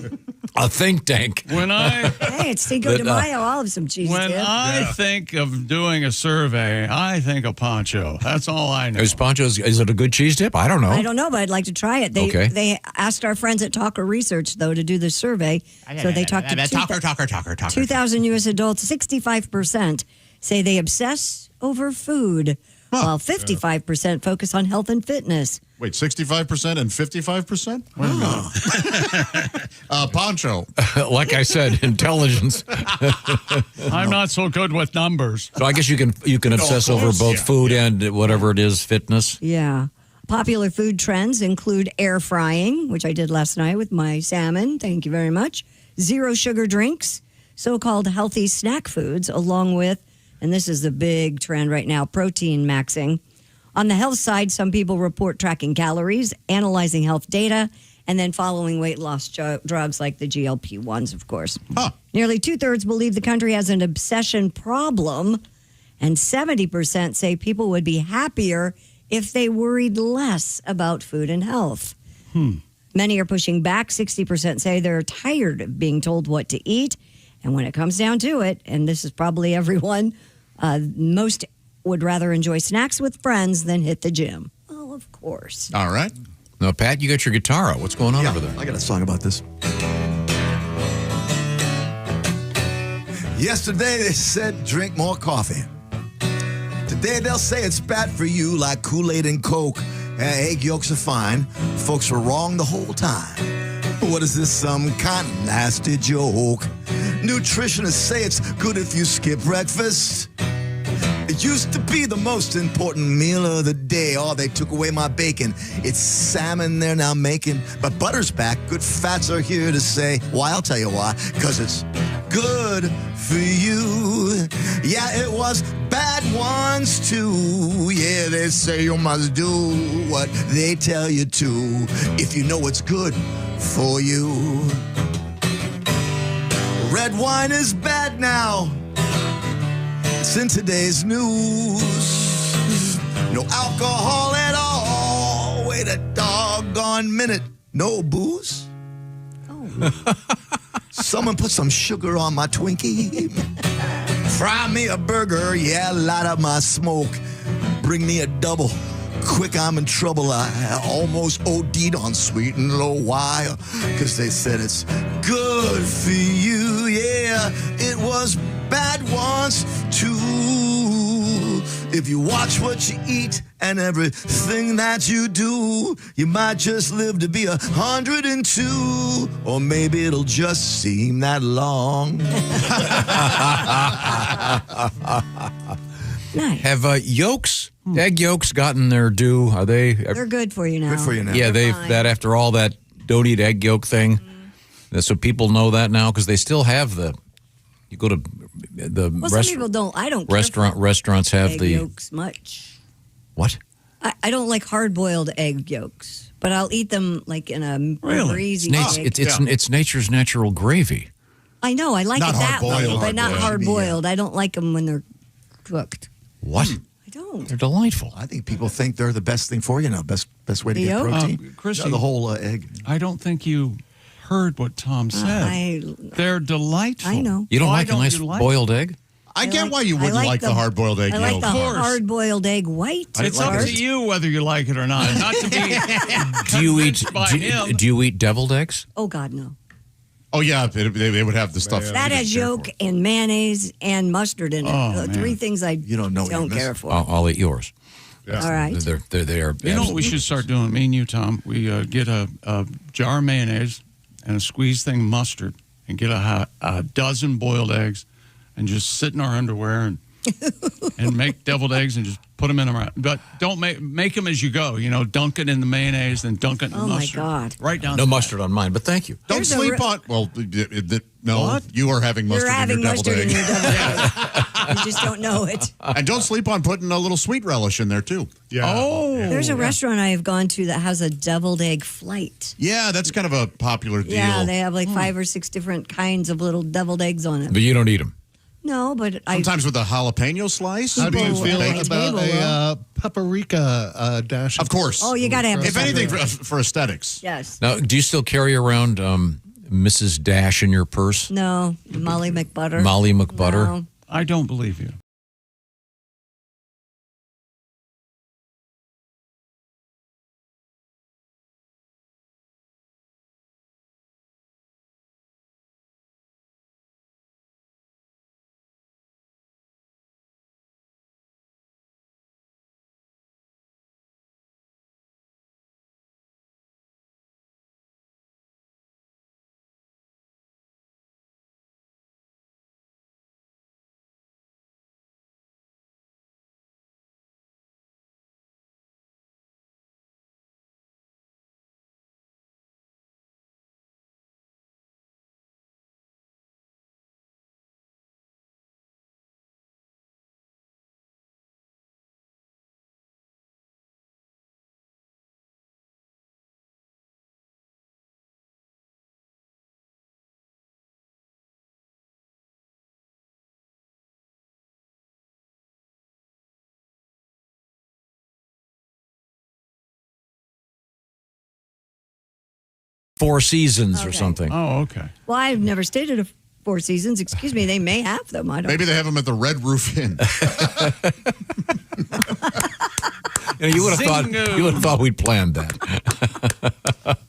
Speaker 1: think tank.
Speaker 2: When I
Speaker 3: Hey, it's Cinco de Mayo. I'll have some cheese
Speaker 2: when
Speaker 3: dip.
Speaker 2: I think of doing a survey, I think of Poncho. That's all I know.
Speaker 1: Is Poncho's? Is it a good cheese dip? I don't know.
Speaker 3: I don't know, but I'd like to try it. They asked our friends at Talker Research, though, to do the survey. So they talked to 2,000 U.S. adults. 65% say they obsess over food, while 55% focus on health and fitness.
Speaker 4: Wait, 65% and 55%? Poncho.
Speaker 1: Like I said, intelligence.
Speaker 2: I'm not so good with numbers.
Speaker 1: So I guess you can obsess over both food and whatever it is, fitness.
Speaker 3: Yeah. Popular food trends include air frying, which I did last night with my salmon. Thank you very much. Zero sugar drinks, so-called healthy snack foods, along with, and this is the big trend right now, protein maxing. On the health side, some people report tracking calories, analyzing health data, and then following weight loss drugs like the GLP-1s, of course. Nearly 2/3 believe the country has an obsession problem, and 70% say people would be happier if they worried less about food and health. Many are pushing back. 60% say they're tired of being told what to eat. And when it comes down to it, and this is probably everyone, most would rather enjoy snacks with friends than hit the gym. Oh, of course.
Speaker 4: All right.
Speaker 1: Now, Pat, you got your guitar out. What's going on over there?
Speaker 5: I got a song about this. Yesterday they said drink more coffee. Today they'll say it's bad for you like Kool-Aid and Coke. Egg yolks are fine. Folks were wrong the whole time. What is this, some kind of nasty joke? Nutritionists say it's good if you skip breakfast. It used to be the most important meal of the day. Oh, they took away my bacon. It's salmon they're now making. But butter's back. Good fats are here to say. Why? I'll tell you why. Because it's good for you. Yeah, it was bad ones too. Yeah, they say you must do what they tell you to if you know it's good for you. Red wine is bad now. It's in today's news. No alcohol at all. Wait a doggone minute. No booze? Oh. Someone put some sugar on my Twinkie. Fry me a burger. Yeah, light up my smoke. Bring me a double. Quick, I'm in trouble. I almost OD'd on sweet and low. Why? Because they said it's good for you. Yeah, it was bad once too. If you watch what you eat and everything that you do, you might just live to be 102, or maybe it'll just seem that long.
Speaker 3: Nice.
Speaker 1: Have yolks, egg yolks, gotten their due? Are they?
Speaker 3: They're good for you now.
Speaker 5: Good for you now.
Speaker 1: Yeah, they've
Speaker 3: fine.
Speaker 1: that after all that don't eat egg yolk thing. So people know that now because they still have the. You go to the
Speaker 3: Well, some people don't. I don't. care for
Speaker 1: restaurants have
Speaker 3: egg
Speaker 1: the
Speaker 3: yolks much.
Speaker 1: what?
Speaker 3: I don't like hard-boiled egg yolks, but I'll eat them like in a greasy egg.
Speaker 1: It's nature's natural gravy.
Speaker 3: I know. I like
Speaker 4: Not
Speaker 3: it that way,
Speaker 4: hard-boiled.
Speaker 3: but not
Speaker 5: Hard-boiled.
Speaker 3: hard-boiled. I don't like them when they're cooked.
Speaker 1: What?
Speaker 3: I don't.
Speaker 1: They're delightful.
Speaker 5: I think people think they're the best thing for you now. Best way to
Speaker 3: The
Speaker 5: get
Speaker 3: yolk?
Speaker 5: protein.
Speaker 2: Chrissy,
Speaker 5: Yeah, the whole egg.
Speaker 2: I don't think you heard what Tom said. They're delightful.
Speaker 3: I know.
Speaker 1: You don't
Speaker 2: Why
Speaker 1: like a
Speaker 2: don't
Speaker 1: nice
Speaker 2: you like
Speaker 1: boiled egg?
Speaker 4: I get why you wouldn't like the hard-boiled egg
Speaker 3: I like
Speaker 4: yolk.
Speaker 3: the hard-boiled egg white.
Speaker 2: It's up to you whether you like it or not. Not to be
Speaker 1: Do you eat
Speaker 2: by him.
Speaker 1: do you eat deviled eggs?
Speaker 3: Oh God, no.
Speaker 4: Oh, yeah, they would have the stuff.
Speaker 3: That has yolk and mayonnaise and mustard in it.
Speaker 2: Oh,
Speaker 3: Three things I don't care for.
Speaker 1: I'll eat yours.
Speaker 3: All right.
Speaker 1: They are.
Speaker 2: You know what we should start doing? Me and you, Tom. We get a jar of mayonnaise and a squeeze thing of mustard and get a dozen boiled eggs and just sit in our underwear and make deviled eggs and just put them in our. But don't make them as you go. You know, dunk it in the mayonnaise, then dunk it in the
Speaker 3: Oh, my
Speaker 2: mustard.
Speaker 3: God.
Speaker 2: Right down.
Speaker 1: No
Speaker 2: to
Speaker 1: mustard on mine, but thank you.
Speaker 4: Don't
Speaker 3: Here's a
Speaker 4: sleep
Speaker 3: re-
Speaker 4: on. Well, no,
Speaker 2: What?
Speaker 4: you are having mustard
Speaker 3: You're having
Speaker 4: in your deviled
Speaker 3: mustard in
Speaker 4: egg.
Speaker 3: your deviled egg. You just don't know it.
Speaker 4: And don't sleep on putting a little sweet relish in there too.
Speaker 19: Yeah.
Speaker 2: Oh.
Speaker 3: There's a restaurant I have gone to that has a deviled egg flight.
Speaker 4: Yeah, that's kind of a popular deal.
Speaker 3: Yeah, they have like 5 or 6 different kinds of little deviled eggs on it.
Speaker 1: But you don't eat them.
Speaker 3: No, but
Speaker 4: Sometimes with a jalapeno slice.
Speaker 19: How do you
Speaker 3: People
Speaker 19: feel
Speaker 3: at my
Speaker 19: about
Speaker 3: table,
Speaker 19: a paprika dash?
Speaker 4: Of course.
Speaker 3: Oh, you got to have the
Speaker 4: If anything,
Speaker 3: paprika.
Speaker 4: for aesthetics.
Speaker 3: Yes.
Speaker 1: Now, do you still carry around Mrs. Dash in your purse?
Speaker 3: No, Molly McButter.
Speaker 1: Molly McButter?
Speaker 3: No.
Speaker 2: I don't believe you.
Speaker 1: Four Seasons or something.
Speaker 2: Oh, okay.
Speaker 3: Well, I've never stayed at a Four Seasons. Excuse me, they may have them. I don't.
Speaker 4: Maybe they have them at the Red Roof Inn.
Speaker 1: You would have thought we'd planned that.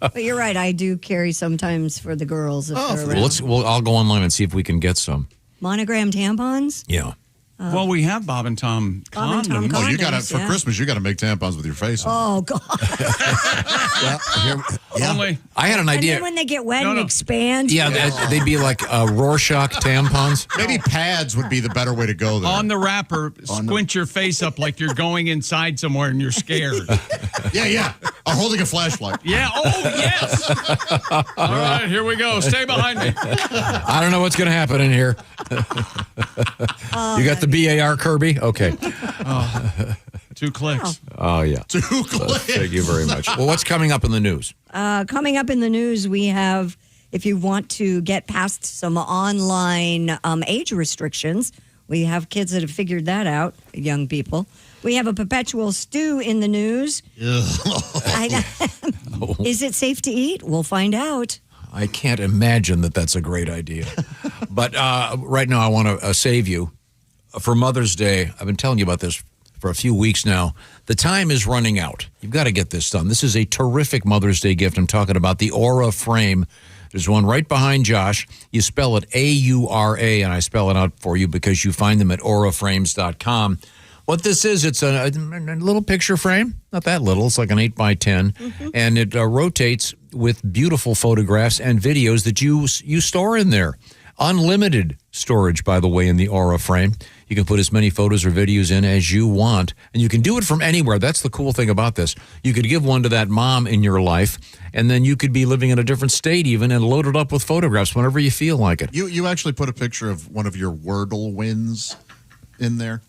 Speaker 3: But you're right. I do carry sometimes for the girls. If they're around.
Speaker 1: I'll go online and see if we can get some.
Speaker 3: Monogram tampons.
Speaker 1: Yeah.
Speaker 2: Well, we have Bob and Tom
Speaker 3: Bob and Tom
Speaker 2: condoms.
Speaker 4: Oh, you got to
Speaker 3: Condoms,
Speaker 4: for
Speaker 3: yeah.
Speaker 4: Christmas. You got to make tampons with your face on.
Speaker 3: Oh God!
Speaker 2: Only.
Speaker 1: I had an
Speaker 3: And
Speaker 1: idea.
Speaker 3: then when they get wet and expand,
Speaker 1: Yeah, they'd be like Rorschach tampons.
Speaker 4: Maybe pads would be the better way to go there.
Speaker 2: On the wrapper, squint your face up like you're going inside somewhere and you're scared.
Speaker 4: Yeah. I'm holding a flashlight.
Speaker 2: Yeah. Oh, yes. All right, here we go. Stay behind me.
Speaker 1: I don't know what's going to happen in here. You got the BAR Kirby? Okay.
Speaker 2: 2 clicks.
Speaker 1: Oh, yeah.
Speaker 4: 2 clicks.
Speaker 1: Thank you very much. Well, what's coming up in the news?
Speaker 3: coming up in the news, we have, if you want to get past some online age restrictions, we have kids that have figured that out, young people. We have a perpetual stew in the news. Is it safe to eat? We'll find out.
Speaker 1: I can't imagine that that's a great idea. But right now I want to save you for Mother's Day. I've been telling you about this for a few weeks now. The time is running out. You've got to get this done. This is a terrific Mother's Day gift. I'm talking about the Aura frame. There's one right behind Josh. You spell it A-U-R-A, and I spell it out for you because you find them at auraframes.com. What this is, it's a little picture frame. Not that little. It's like an 8x10. And it rotates with beautiful photographs and videos that you store in there. Unlimited storage, by the way, in the Aura frame. You can put as many photos or videos in as you want. And you can do it from anywhere. That's the cool thing about this. You could give one to that mom in your life, and then you could be living in a different state even and load it up with photographs whenever you feel like it.
Speaker 4: You actually put a picture of one of your Wordle wins in there?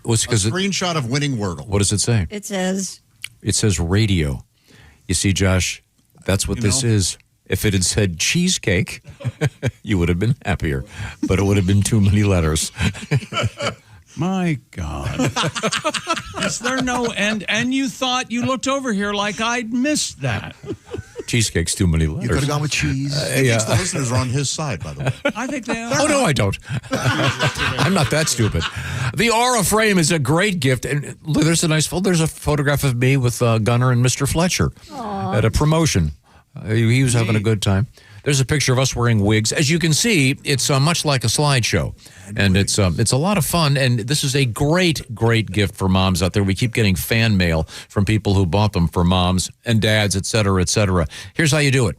Speaker 1: A
Speaker 4: screenshot of winning Wordle.
Speaker 1: What does it say?
Speaker 3: It says
Speaker 1: radio. You see, Josh, that's what this is. If it had said cheesecake, you would have been happier, but it would have been too many letters.
Speaker 2: My God. Is there no end? And you thought you looked over here like I'd missed that.
Speaker 1: Cheesecake's too many letters.
Speaker 5: You could have gone with cheese.
Speaker 4: He thinks the listeners are on his side, by the way.
Speaker 2: I think they are.
Speaker 1: Oh, no, I don't. I'm not that stupid. The Aura frame is a great gift. And there's a photograph of me with Gunnar and Mr. Fletcher at a promotion. He was having a good time. There's a picture of us wearing wigs. As you can see, it's much like a slideshow. And it's a lot of fun. And this is a great, great gift for moms out there. We keep getting fan mail from people who bought them for moms and dads, et cetera, et cetera. Here's how you do it.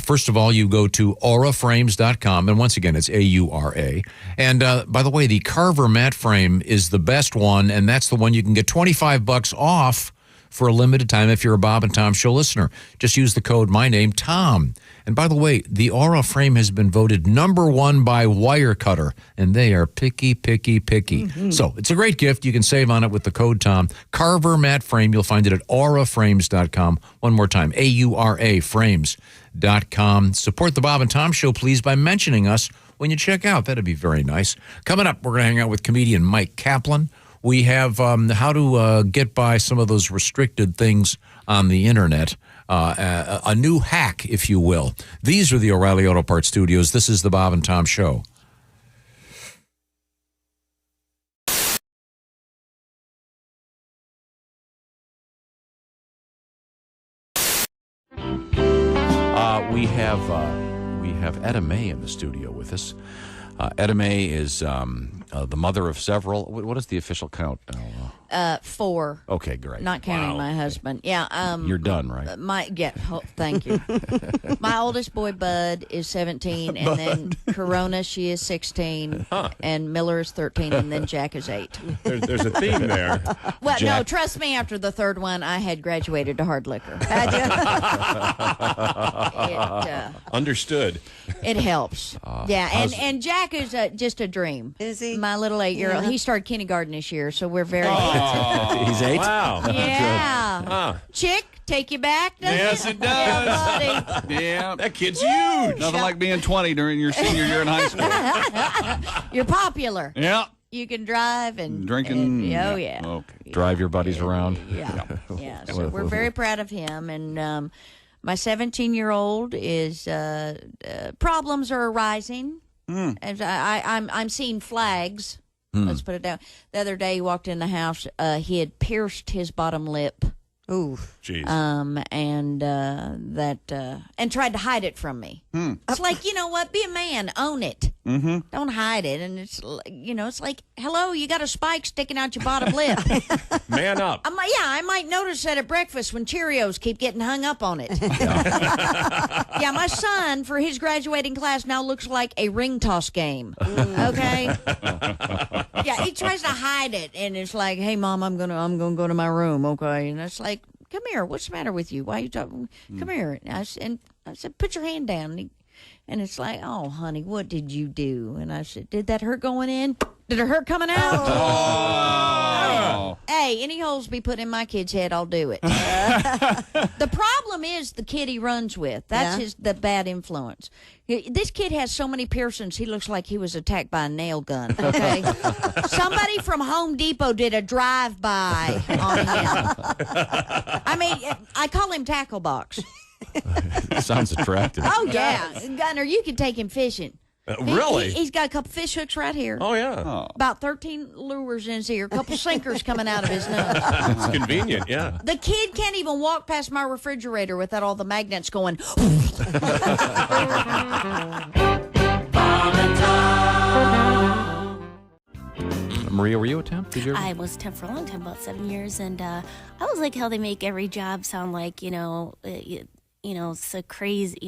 Speaker 1: First of all, you go to auraframes.com. And once again, it's A-U-R-A. And by the way, the Carver mat frame is the best one. And that's the one you can get $25 off for a limited time if you're a Bob and Tom Show listener. Just use the code MyNameTom. And by the way, the Aura frame has been voted #1 by Wirecutter, and they are picky, picky, picky. Mm-hmm. So it's a great gift. You can save on it with the code Tom. Carver mat frame. You'll find it at auraframes.com. One more time, A-U-R-A frames.com. Support the Bob and Tom Show, please, by mentioning us when you check out. That'd be very nice. Coming up, we're going to hang out with comedian Myq Kaplan. We have how to get by some of those restricted things on the internet, a new hack, if you will. These are the O'Reilly Auto Parts Studios. This is the Bob and Tom Show. We have Etta May in the studio with us. Etta May is the mother of several. What is the official count now?
Speaker 13: 4.
Speaker 1: Okay, great.
Speaker 13: Not counting my husband. Yeah.
Speaker 1: You're done, right?
Speaker 13: Thank you. My oldest boy, Bud, is 17, and then Corona, she is 16, and Miller is 13, and then Jack is 8.
Speaker 18: There's a theme there.
Speaker 13: Well,
Speaker 18: Jack.
Speaker 13: no, trust me, after the third one, I had graduated to hard liquor.
Speaker 18: Understood.
Speaker 13: It helps. And Jack is just a dream.
Speaker 3: Is he?
Speaker 13: My little 8-year-old.
Speaker 3: Yeah.
Speaker 13: He started kindergarten this year, so we're very
Speaker 18: He's 8?
Speaker 13: Wow. Yeah. Chick, take you back, doesn't
Speaker 18: Yes, it does.
Speaker 13: Yeah, buddy.
Speaker 18: Yeah, that kid's huge.
Speaker 17: Nothing like being 20 during your senior year in high school.
Speaker 13: You're popular.
Speaker 17: Yeah.
Speaker 13: You can drive and
Speaker 17: Drinking.
Speaker 13: oh, yeah.
Speaker 1: Okay. Drive your buddies around.
Speaker 13: Yeah. So we're very proud of him. And My 17-year-old is problems are arising. As I'm seeing flags. Let's put it down. The other day, he walked in the house. He had pierced his bottom lip.
Speaker 3: Ooh.
Speaker 18: Jeez.
Speaker 13: And tried to hide it from me. It's like, you know what? Be a man. Own it.
Speaker 18: Mm-hmm.
Speaker 13: Don't hide it. And it's, it's like, hello, you got a spike sticking out your bottom lip.
Speaker 18: Man up.
Speaker 13: I might notice that at breakfast when Cheerios keep getting hung up on it. Yeah, my son, for his graduating class, now looks like a ring toss game. Okay? Yeah, he tries to hide it, and it's like, hey, Mom, I'm gonna go to my room, okay? And it's like, come here, what's the matter with you? Why are you talking? Come here. And I said, put your hand down. And it's like, oh, honey, what did you do? And I said, did that hurt going in? Did it hurt coming out?
Speaker 18: Oh.
Speaker 13: Hey, any holes be put in my kid's head, I'll do it. The problem is the kid he runs with. That's the bad influence. This kid has so many piercings, he looks like he was attacked by a nail gun, okay? Somebody from Home Depot did a drive-by on him. I mean, I call him Tackle Box.
Speaker 1: Sounds attractive.
Speaker 13: Oh, yeah. Gunner, you can take him fishing.
Speaker 18: Really?
Speaker 13: He's got a couple fish hooks right here.
Speaker 18: Oh, yeah.
Speaker 13: About 13 lures in his ear, a couple sinkers coming out of his nose.
Speaker 18: It's convenient, yeah.
Speaker 13: The kid can't even walk past my refrigerator without all the magnets going.
Speaker 1: Maria, were you a temp? Did you ever?
Speaker 21: I was a temp for a long time, about 7 years, and I was like how they make every job sound like, so crazy,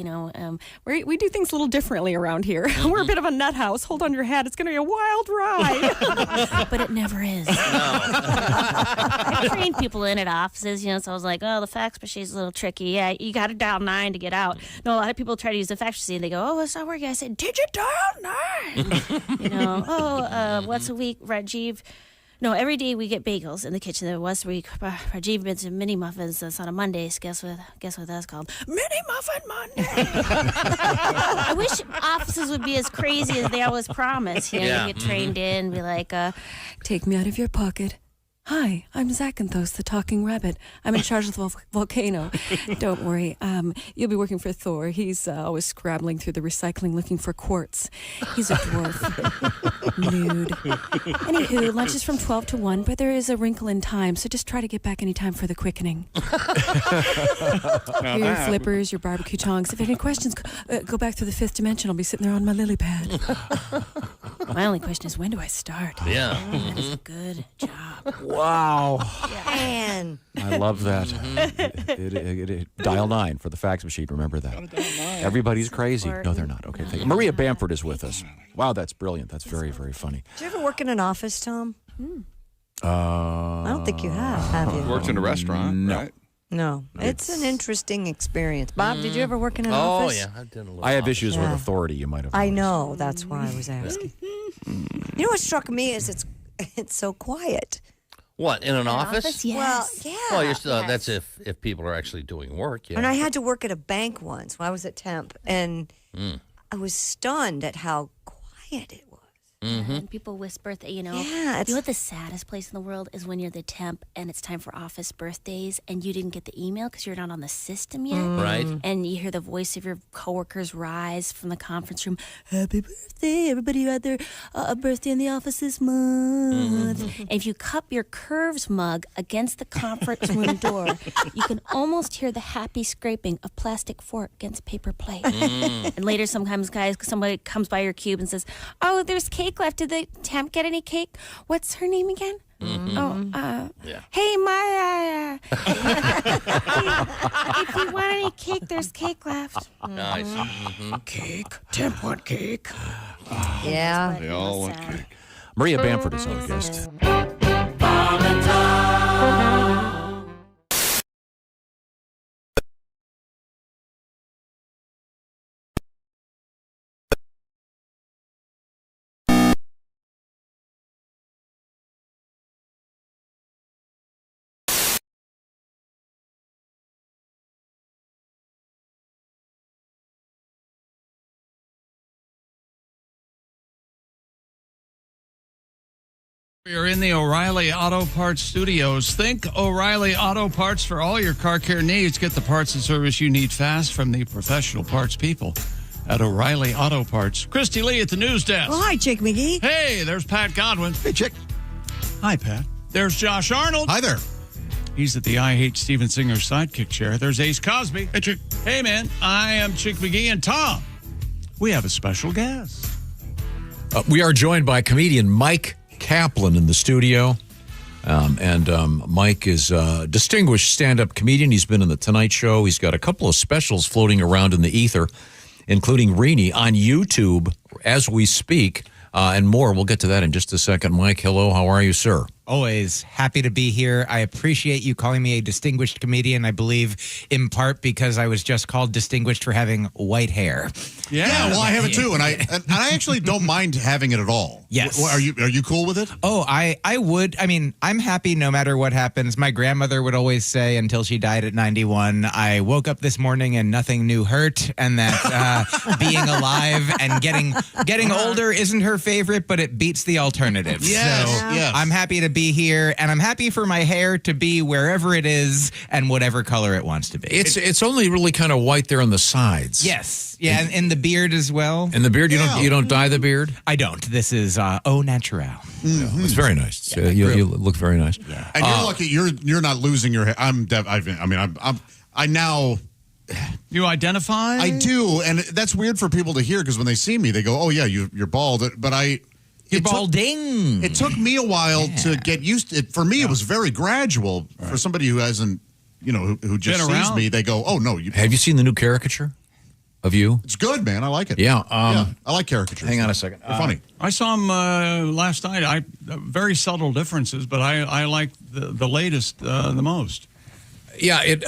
Speaker 22: We do things a little differently around here. We're a bit of a nut house. Hold on your hat. It's going to be a wild ride.
Speaker 21: But it never is. I trained people in at offices, so I was like, oh, the fax machine's a little tricky. Yeah, you got to dial 9 to get out. No, a lot of people try to use the fax machine. They go, oh, it's not working. I said, did you dial 9? Once a week, Rajiv. No, every day we get bagels in the kitchen. There was week. Rajiv made some mini muffins. That's on a Mondays. Guess what that's called? Mini Muffin Monday. I wish offices would be as crazy as they always promise. You get trained in, be like,
Speaker 22: take me out of your pocket. Hi, I'm Zakynthos, the talking rabbit. I'm in charge of the volcano. Don't worry. You'll be working for Thor. He's always scrabbling through the recycling looking for quartz. He's a dwarf. Nude. Anywho, lunch is from 12 to 1, but there is a wrinkle in time, so just try to get back any time for the quickening. Here are your flippers, your barbecue tongs. If you have any questions, go back to the 5th dimension. I'll be sitting there on my lily pad. My only question is, when do I start?
Speaker 17: Yeah.
Speaker 21: That is a good job.
Speaker 1: Wow.
Speaker 3: Man.
Speaker 1: I love that. Dial 9 for the fax machine. Remember that. Everybody's crazy. No, they're not. Okay, thank you. Maria Bamford is with us. Wow, that's brilliant. That's very, very funny.
Speaker 3: Did you ever work in an office, Tom?
Speaker 1: I
Speaker 3: don't think you have you?
Speaker 18: Worked in a restaurant,
Speaker 1: no.
Speaker 18: right?
Speaker 3: No. It's an interesting experience. Bob, did you ever work in an office?
Speaker 17: Oh, yeah. I've done a little
Speaker 1: I have issues with authority, you might have
Speaker 3: I
Speaker 1: noticed.
Speaker 3: know. That's why I was asking. You know what struck me is it's so quiet.
Speaker 17: What, in an office?
Speaker 21: Yes.
Speaker 3: Well, yeah.
Speaker 17: Well, you're still, that's if people are actually doing work, yeah.
Speaker 3: And I had to work at a bank once when I was at temp, and I was stunned at how quiet it was.
Speaker 21: And people whisper, you know what the saddest place in the world is when you're the temp and it's time for office birthdays and you didn't get the email because you're not on the system yet.
Speaker 17: Right.
Speaker 21: And you hear the voice of your coworkers rise from the conference room, happy birthday, everybody who had their birthday in the office this month. And if you cup your Curves mug against the conference room door, you can almost hear the happy scraping of plastic fork against paper plate. And later sometimes, somebody comes by your cube and says, oh, there's cake left. Did the temp get any cake? What's her name again? Hey, Maya. If you want any cake, there's cake left.
Speaker 17: Nice.
Speaker 22: Cake. Temp want cake.
Speaker 3: Yeah.
Speaker 18: They all want cake.
Speaker 1: Maria Bamford is our guest.
Speaker 2: We are in the O'Reilly Auto Parts studios. Think O'Reilly Auto Parts for all your car care needs. Get the parts and service you need fast from the professional parts people at O'Reilly Auto Parts. Christy Lee at the news desk.
Speaker 3: Well, hi, Chick McGee.
Speaker 2: Hey, there's Pat Godwin.
Speaker 4: Hey, Chick.
Speaker 2: Hi, Pat. There's Josh Arnold.
Speaker 4: Hi there.
Speaker 2: He's at the I Hate Steven Singer sidekick chair. There's Ace Cosby. Hey, Chick. Hey, man. I am Chick McGee and Tom. We have a special guest.
Speaker 1: We are joined by comedian Myq Kaplan in the studio. Mike is a distinguished stand-up comedian. He's been in The Tonight Show. He's got a couple of specials floating around in the ether, including Reenie on YouTube as we speak, and more. We'll get to that in just a second. Mike, hello. How are you, sir?
Speaker 8: Always happy to be here. I appreciate you calling me a distinguished comedian, I believe, in part because I was just called distinguished for having white hair.
Speaker 4: Yeah, well, I have it too, and I actually don't mind having it at all.
Speaker 8: Yes.
Speaker 4: Are you cool with it?
Speaker 8: Oh, I would. I mean, I'm happy no matter what happens. My grandmother would always say, until she died at 91, I woke up this morning and nothing new hurt, and that being alive and getting older isn't her favorite, but it beats the alternative.
Speaker 4: Yes,
Speaker 8: so
Speaker 4: yes.
Speaker 8: I'm happy to be here, and I'm happy for my hair to be wherever it is and whatever color it wants to be.
Speaker 1: It's only really kind of white there on the sides.
Speaker 8: Yes. Yeah, and the beard as well.
Speaker 1: And the beard, you don't dye the beard?
Speaker 8: I don't. This is au naturel.
Speaker 1: Mm-hmm. It's very nice. You look very nice.
Speaker 8: Yeah.
Speaker 4: And you're lucky you're not losing your hair. I now.
Speaker 2: You identify?
Speaker 4: I do, and that's weird for people to hear because when they see me, they go, "Oh yeah, you're bald." But
Speaker 8: You're balding.
Speaker 4: It took me a while to get used to it. For me, it was very gradual. Right. For somebody who hasn't, who just sees me, they go, "Oh no."
Speaker 1: Have you seen the new caricature of you?
Speaker 4: It's good, man. I like it.
Speaker 1: Yeah.
Speaker 4: I like caricatures.
Speaker 1: Hang on a second.
Speaker 4: They're funny.
Speaker 2: I saw him last night. Very subtle differences, but I like the latest the most.
Speaker 1: Yeah, it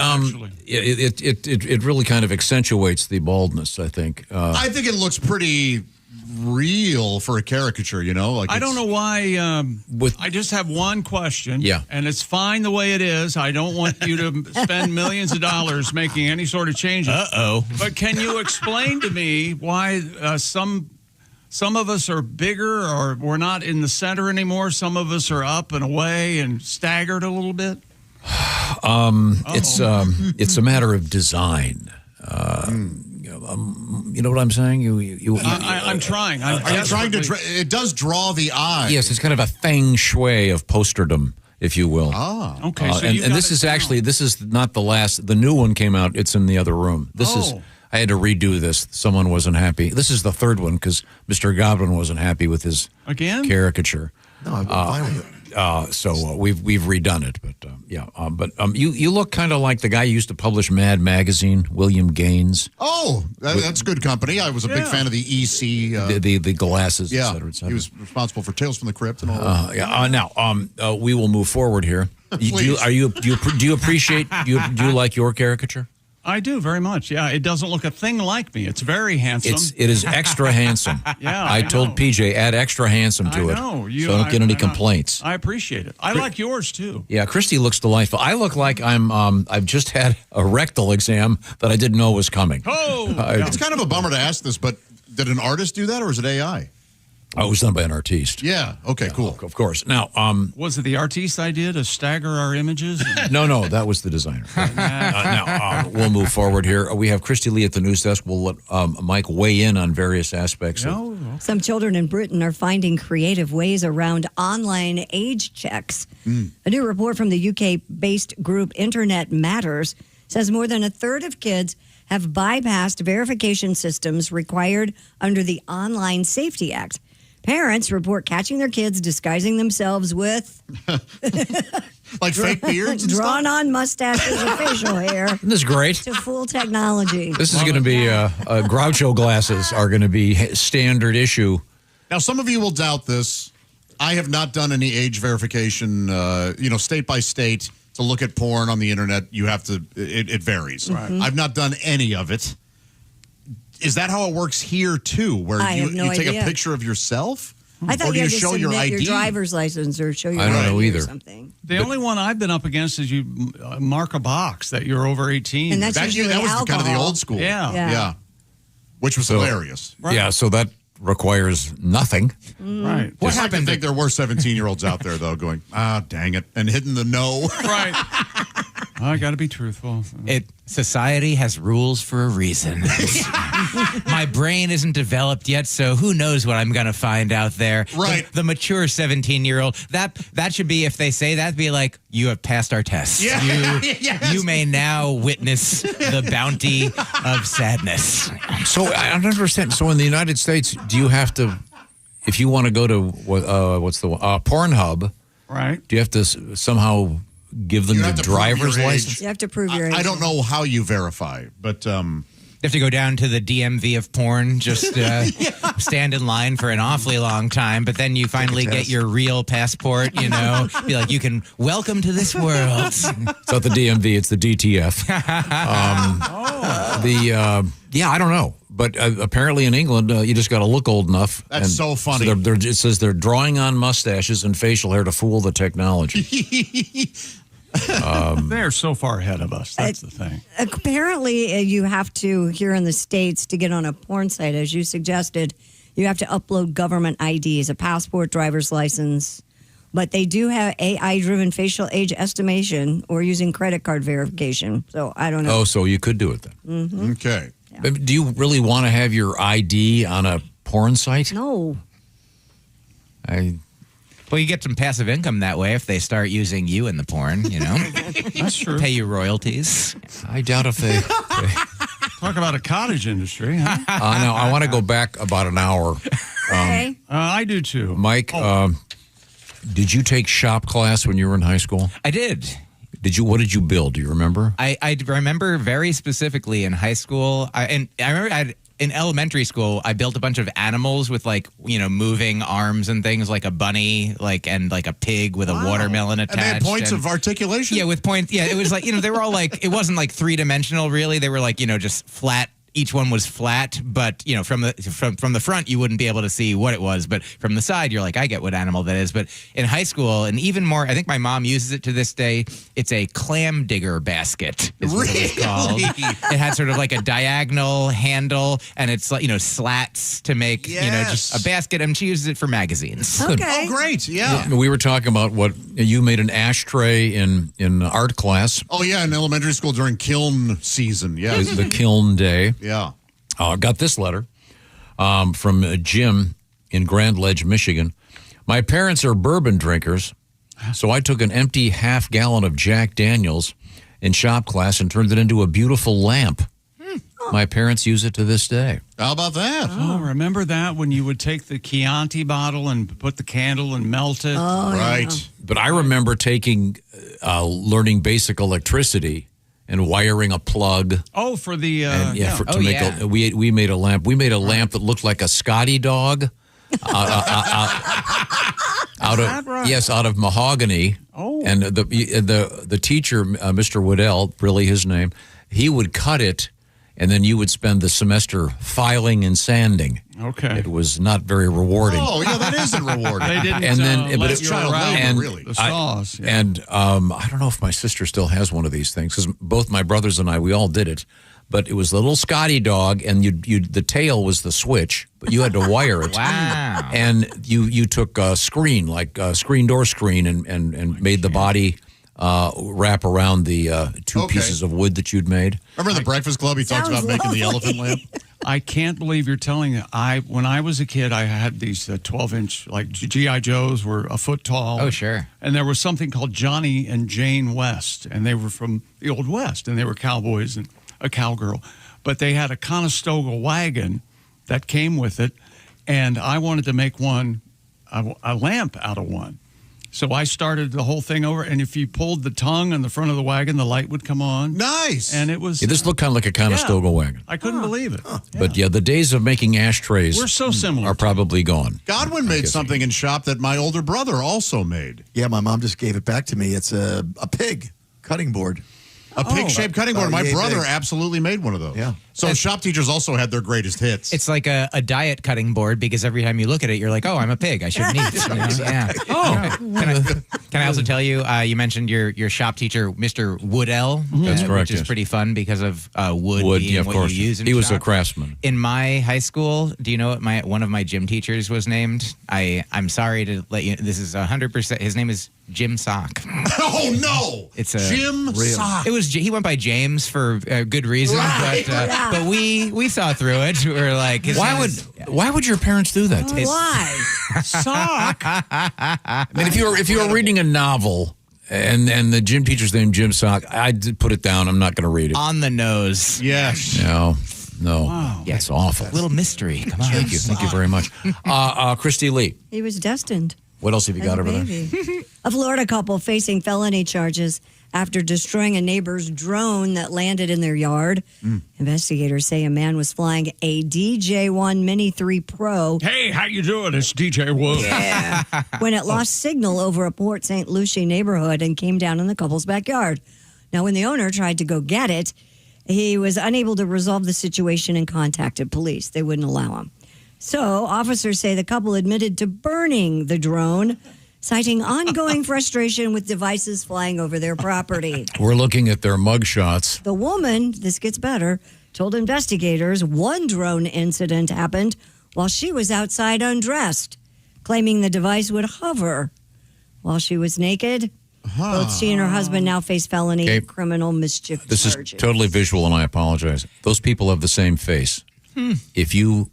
Speaker 1: really kind of accentuates the baldness, I think.
Speaker 4: I think it looks pretty real for a caricature, Like
Speaker 2: I don't know why. I just have one question.
Speaker 1: Yeah.
Speaker 2: And it's fine the way it is. I don't want you to spend millions of dollars making any sort of changes.
Speaker 8: Uh-oh.
Speaker 2: But can you explain to me why some of us are bigger or we're not in the center anymore? Some of us are up and away and staggered a little bit?
Speaker 1: It's a matter of design. You know what I'm saying?
Speaker 2: I'm trying.
Speaker 4: I'm trying to. It does draw the eye.
Speaker 1: Yes, it's kind of a feng shui of posterdom, if you will.
Speaker 4: Ah,
Speaker 2: okay. So
Speaker 1: and this is not the last. The new one came out. It's in the other room. I had to redo this. Someone wasn't happy. This is the third one because Mr. Godwin wasn't happy with his caricature.
Speaker 4: No, I'm fine with it.
Speaker 1: So we've redone it, but you look kind of like the guy who used to publish Mad Magazine, William Gaines.
Speaker 4: Oh, that's good company. I was a big fan of the EC,
Speaker 1: the glasses, et cetera, et cetera.
Speaker 4: He was responsible for Tales from the Crypt and all that.
Speaker 1: Now we will move forward here. Do you appreciate? Do you like your caricature?
Speaker 2: I do very much. Yeah, it doesn't look a thing like me. It's very handsome.
Speaker 1: It is extra handsome.
Speaker 2: Yeah,
Speaker 1: I told PJ add extra handsome to it. So I don't get any complaints.
Speaker 2: I appreciate it. I like yours too.
Speaker 1: Yeah, Christy looks delightful. I look like I've just had a rectal exam that I didn't know was coming.
Speaker 2: Oh,
Speaker 4: it's kind of a bummer to ask this, but did an artist do that or is it AI?
Speaker 1: Oh, it was done by an artist.
Speaker 4: Yeah. Okay, cool.
Speaker 1: Of course. Now,
Speaker 2: was it the artist idea to stagger our images?
Speaker 1: No, that was the designer. Now, we'll move forward here. We have Christy Lee at the news desk. We'll let Mike weigh in on various aspects.
Speaker 3: Some children in Britain are finding creative ways around online age checks. A new report from the UK-based group Internet Matters says more than a third of kids have bypassed verification systems required under the Online Safety Act. Parents report catching their kids disguising themselves with
Speaker 4: like fake beards,
Speaker 3: drawn-on mustaches and facial hair.
Speaker 1: Isn't this great?
Speaker 3: To fool technology.
Speaker 1: This is going to be Groucho glasses are going to be standard issue.
Speaker 4: Now, some of you will doubt this. I have not done any age verification. State by state to look at porn on the internet. You have to. It varies.
Speaker 2: Right.
Speaker 4: I've not done any of it. Is that how it works here too? Where you take a picture of yourself?
Speaker 3: I thought
Speaker 4: or do
Speaker 3: you had
Speaker 4: you
Speaker 3: to
Speaker 4: show your
Speaker 3: submit
Speaker 4: ID?
Speaker 3: your driver's license or show your
Speaker 1: I don't know
Speaker 3: ID
Speaker 1: either.
Speaker 3: or something.
Speaker 2: The only one I've been up against is you mark a box that you're over 18.
Speaker 3: And that was
Speaker 4: kind of the old school.
Speaker 2: Yeah.
Speaker 4: Which was hilarious.
Speaker 1: Right. Yeah, so that requires nothing.
Speaker 2: Right.
Speaker 4: What happened? I think there were 17-year-olds out there, though, going, dang it, and hitting the no.
Speaker 2: Right. I got to be truthful.
Speaker 8: Society has rules for a reason. My brain isn't developed yet, so who knows what I'm going to find out there.
Speaker 4: Right.
Speaker 8: The mature 17-year-old, that should be, if they say that, be like, you have passed our test.
Speaker 4: Yeah.
Speaker 8: You may now witness the bounty of sadness.
Speaker 1: So I don't understand. So in the United States, do you have to, if you want to go to, Pornhub,
Speaker 2: right?
Speaker 1: Do you have to somehow give them
Speaker 4: You
Speaker 1: the
Speaker 4: have to prove
Speaker 1: driver's
Speaker 4: your age.
Speaker 1: license?
Speaker 3: You have to prove your age.
Speaker 4: I don't know how you verify, but
Speaker 8: You have to go down to the DMV of porn, just stand in line for an awfully long time, but then you finally get your real passport, Be like, you can welcome to this world.
Speaker 1: It's not the DMV, it's the DTF. I don't know. But apparently in England, you just got to look old enough.
Speaker 4: That's so funny.
Speaker 1: So it says they're drawing on mustaches and facial hair to fool the technology.
Speaker 2: They're so far ahead of us. That's the thing.
Speaker 3: Apparently, you have to, here in the States, to get on a porn site, as you suggested, you have to upload government IDs, a passport, driver's license. But they do have AI-driven facial age estimation or using credit card verification. So I don't know.
Speaker 1: Oh, so you could do it then.
Speaker 3: Mm-hmm.
Speaker 4: Okay.
Speaker 1: Yeah. Do you really want to have your ID on a porn site?
Speaker 3: No.
Speaker 8: Well, you get some passive income that way if they start using you in the porn,
Speaker 2: That's true.
Speaker 8: Pay you royalties.
Speaker 1: I doubt if they...
Speaker 2: Talk about a cottage industry, huh?
Speaker 1: No, I want to go back about an hour.
Speaker 3: Okay.
Speaker 2: I do too.
Speaker 1: Mike, did you take shop class when you were in high school?
Speaker 8: I did.
Speaker 1: What did you build? Do you remember?
Speaker 8: I remember very specifically in high school. I remember in elementary school, I built a bunch of animals with moving arms and things, like a bunny, and a pig with a watermelon attached.
Speaker 4: And they had points of articulation?
Speaker 8: Yeah, with points. Yeah, it was like, they were all it wasn't like 3-dimensional really. They were just flat. Each one was flat, but from the front you wouldn't be able to see what it was, but from the side you're like, I get what animal that is. But in high school, and even more, I think my mom uses it to this day. It's a clam digger basket. Is what it was called. It had sort of like a diagonal handle, and it's like slats to make just a basket. And she uses it for magazines.
Speaker 3: Okay.
Speaker 4: Oh, great! Yeah.
Speaker 1: We were talking about what you made an ashtray in art class.
Speaker 4: Oh yeah, in elementary school during kiln season. Yeah,
Speaker 1: the kiln day.
Speaker 4: Yeah.
Speaker 1: Got this letter from Jim in Grand Ledge, Michigan. My parents are bourbon drinkers, so I took an empty half-gallon of Jack Daniels in shop class and turned it into a beautiful lamp. My parents use it to this day.
Speaker 4: How about that?
Speaker 2: Oh, remember that when you would take the Chianti bottle and put the candle and melt it?
Speaker 3: Oh,
Speaker 4: right.
Speaker 3: Yeah.
Speaker 1: But I remember learning basic electricity and wiring a plug.
Speaker 2: Oh, for the
Speaker 1: we made a lamp. We made a lamp that looked like a Scotty dog, out of mahogany.
Speaker 2: Oh,
Speaker 1: and the teacher, Mr. Woodell, really his name, he would cut it, and then you would spend the semester filing and sanding.
Speaker 2: Okay,
Speaker 1: it was not very rewarding.
Speaker 4: Oh, yeah, that isn't rewarding.
Speaker 2: They didn't.
Speaker 1: And then,
Speaker 2: let you around
Speaker 4: really.
Speaker 2: The saws.
Speaker 1: And I don't know if my sister still has one of these things, because both my brothers and I, we all did it. But it was the little Scotty dog, and the tail was the switch, but you had to wire it.
Speaker 8: Wow!
Speaker 1: And you took a screen, like a screen door screen, and made the body wrap around the two pieces of wood that you'd made.
Speaker 4: Remember the Breakfast Club? He talks about making the elephant lamp.
Speaker 2: I can't believe you're telling me. When I was a kid, I had these 12-inch, like G.I. Joes were a foot tall.
Speaker 8: Oh, sure.
Speaker 2: And there was something called Johnny and Jane West, and they were from the Old West, and they were cowboys and a cowgirl. But they had a Conestoga wagon that came with it, and I wanted to make a lamp out of one. So I started the whole thing over, and if you pulled the tongue on the front of the wagon, the light would come on.
Speaker 4: Nice.
Speaker 2: And it was...
Speaker 1: Yeah, this looked kind of like a Conestoga wagon.
Speaker 2: I couldn't believe it.
Speaker 1: But the days of making ashtrays
Speaker 2: We're so similar.
Speaker 1: are probably gone.
Speaker 4: Godwin made something in shop that my older brother also made.
Speaker 5: Yeah, my mom just gave it back to me. It's a pig cutting board.
Speaker 4: A pig-shaped cutting board. My
Speaker 5: yay
Speaker 4: brother
Speaker 5: big.
Speaker 4: absolutely made one of those.
Speaker 5: Yeah.
Speaker 4: So shop teachers also had their greatest hits.
Speaker 8: It's like a diet cutting board because every time you look at it, you're like, oh, I'm a pig. I shouldn't eat. You know? Yeah.
Speaker 1: Oh.
Speaker 8: Can I also tell you, you mentioned your shop teacher, Mr. Woodell.
Speaker 1: That's correct,
Speaker 8: Which is
Speaker 1: yes.
Speaker 8: pretty fun because of wood being
Speaker 1: yeah, of
Speaker 8: what
Speaker 1: course.
Speaker 8: you use in
Speaker 1: He was a
Speaker 8: shop.
Speaker 1: craftsman.
Speaker 8: In my high school, do you know what one of my gym teachers was named? I'm sorry to let you. This is 100%. His name is Jim Sock.
Speaker 4: Oh no!
Speaker 8: It's a
Speaker 4: Jim Sock.
Speaker 8: It was he went by James for good reason,
Speaker 4: Right.
Speaker 8: but we saw through it. We were like,
Speaker 1: why would your parents do that?
Speaker 3: Why?
Speaker 2: Sock.
Speaker 1: I mean, if you were reading a novel and the gym teacher's name Jim Sock, I'd put it down. I'm not going to read it.
Speaker 8: On the nose.
Speaker 4: Yes.
Speaker 1: No.
Speaker 2: Wow.
Speaker 1: That's awful.
Speaker 8: Little mystery. Come on.
Speaker 1: Thank you very much. Christy Lee,
Speaker 3: He was destined.
Speaker 1: what else have you got over there?
Speaker 3: Maybe. A Florida couple facing felony charges after destroying a neighbor's drone that landed in their yard. Investigators say a man was flying a DJ-1 Mini 3 Pro.
Speaker 2: Hey, how you doing? It's DJ Wood.
Speaker 3: Yeah. When it lost signal over a Port St. Lucie neighborhood and came down in the couple's backyard. Now, when the owner tried to go get it, he was unable to resolve the situation and contacted police. They wouldn't allow him. So officers say the couple admitted to burning the drone, citing ongoing frustration with devices flying over their property.
Speaker 1: We're looking at their mugshots.
Speaker 3: The woman, this gets better, told investigators one drone incident happened while she was outside undressed, claiming the device would hover while she was naked. Both she and her husband now face felony criminal mischief
Speaker 1: This
Speaker 3: charges.
Speaker 1: is totally visual, and I apologize. Those people have the same face. If you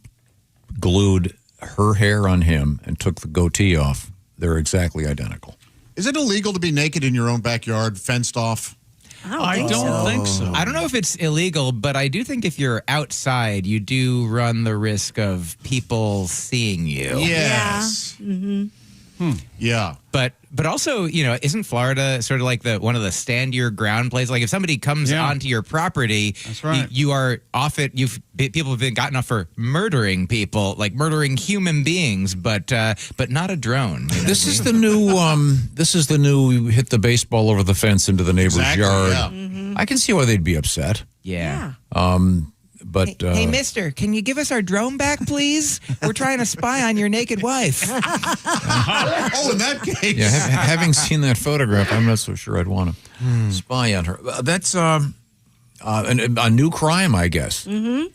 Speaker 1: glued her hair on him and took the goatee off, they're exactly identical.
Speaker 4: Is it illegal to be naked in your own backyard, fenced off?
Speaker 3: I don't
Speaker 2: think so.
Speaker 8: I don't know if it's illegal, but I do think if you're outside, you do run the risk of people seeing you.
Speaker 4: Yes.
Speaker 3: Yeah. Mm-hmm.
Speaker 4: Yeah.
Speaker 8: But also, isn't Florida sort of like one of the stand your ground places? Like if somebody comes onto your property,
Speaker 2: that's right.
Speaker 8: You are people have been gotten off for murdering people, like murdering human beings, but not a drone.
Speaker 1: This is the new hit the baseball over the fence into the neighbor's yard.
Speaker 4: Yeah.
Speaker 1: I can see why they'd be upset.
Speaker 8: Yeah.
Speaker 1: But
Speaker 8: hey, mister, can you give us our drone back, please? We're trying to spy on your naked wife.
Speaker 4: Oh, in that case.
Speaker 1: yeah, having seen that photograph, I'm not so sure I'd want to spy on her. That's a new crime, I guess.
Speaker 3: Mm-hmm.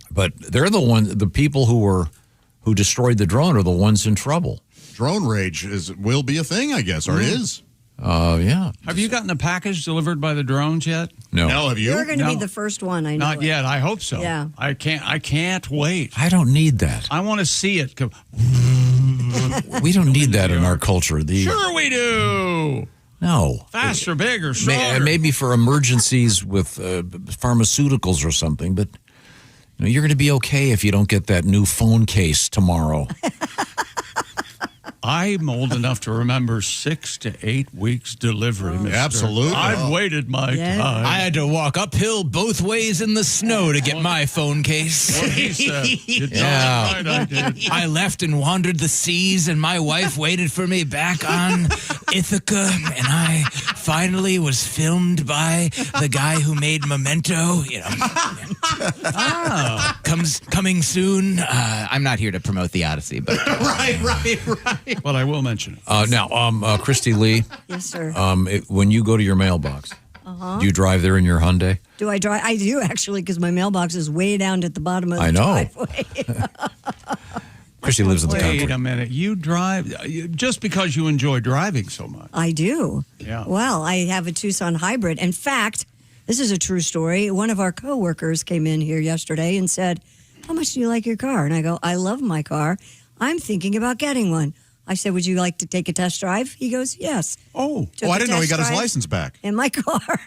Speaker 1: But they're the people who destroyed the drone are the ones in trouble.
Speaker 4: Drone rage will be a thing, I guess, or is.
Speaker 1: Yeah.
Speaker 2: Have you gotten a package delivered by the drones yet?
Speaker 1: No.
Speaker 4: No, have you?
Speaker 3: You're going to
Speaker 2: No.
Speaker 3: be the first one, I know.
Speaker 2: Not yet. I hope so.
Speaker 3: Yeah.
Speaker 2: I can't wait.
Speaker 1: I don't need that.
Speaker 2: I want to see it.
Speaker 1: We don't need that in our culture.
Speaker 2: Sure we do.
Speaker 1: No.
Speaker 2: Faster, bigger, stronger.
Speaker 1: Maybe for emergencies with pharmaceuticals or something, but you're going to be okay if you don't get that new phone case tomorrow.
Speaker 2: I'm old enough to remember 6 to 8 weeks delivery, mister.
Speaker 4: Absolutely.
Speaker 2: I've waited my time.
Speaker 8: I had to walk uphill both ways in the snow to get my phone case.
Speaker 2: What he said. You're
Speaker 1: Yeah.
Speaker 2: darn right, I did.
Speaker 8: I left and wandered the seas, and my wife waited for me back on Ithaca, and I finally was filmed by the guy who made Memento. Coming soon. I'm not here to promote the Odyssey, but
Speaker 4: Right.
Speaker 2: Well, I will mention it.
Speaker 1: Now, Christy Lee,
Speaker 3: Yes, sir.
Speaker 1: when you go to your mailbox, do you drive there in your Hyundai?
Speaker 3: Do I drive? I do, actually, because my mailbox is way down at the bottom of the
Speaker 1: I know.
Speaker 3: driveway.
Speaker 1: Christy lives in the
Speaker 2: Wait
Speaker 1: country.
Speaker 2: a minute. You drive just because you enjoy driving so much.
Speaker 3: I do.
Speaker 2: Yeah.
Speaker 3: Well, I have a Tucson hybrid. In fact, this is a true story. One of our coworkers came in here yesterday and said, "How much do you like your car?" And I go, "I love my car. I'm thinking about getting one." I said, "Would you like to take a test drive?" He goes, "Yes."
Speaker 2: Oh.
Speaker 3: Took
Speaker 4: I
Speaker 3: a
Speaker 4: didn't know he
Speaker 3: test
Speaker 4: got his
Speaker 3: drive
Speaker 4: license back.
Speaker 3: in my car.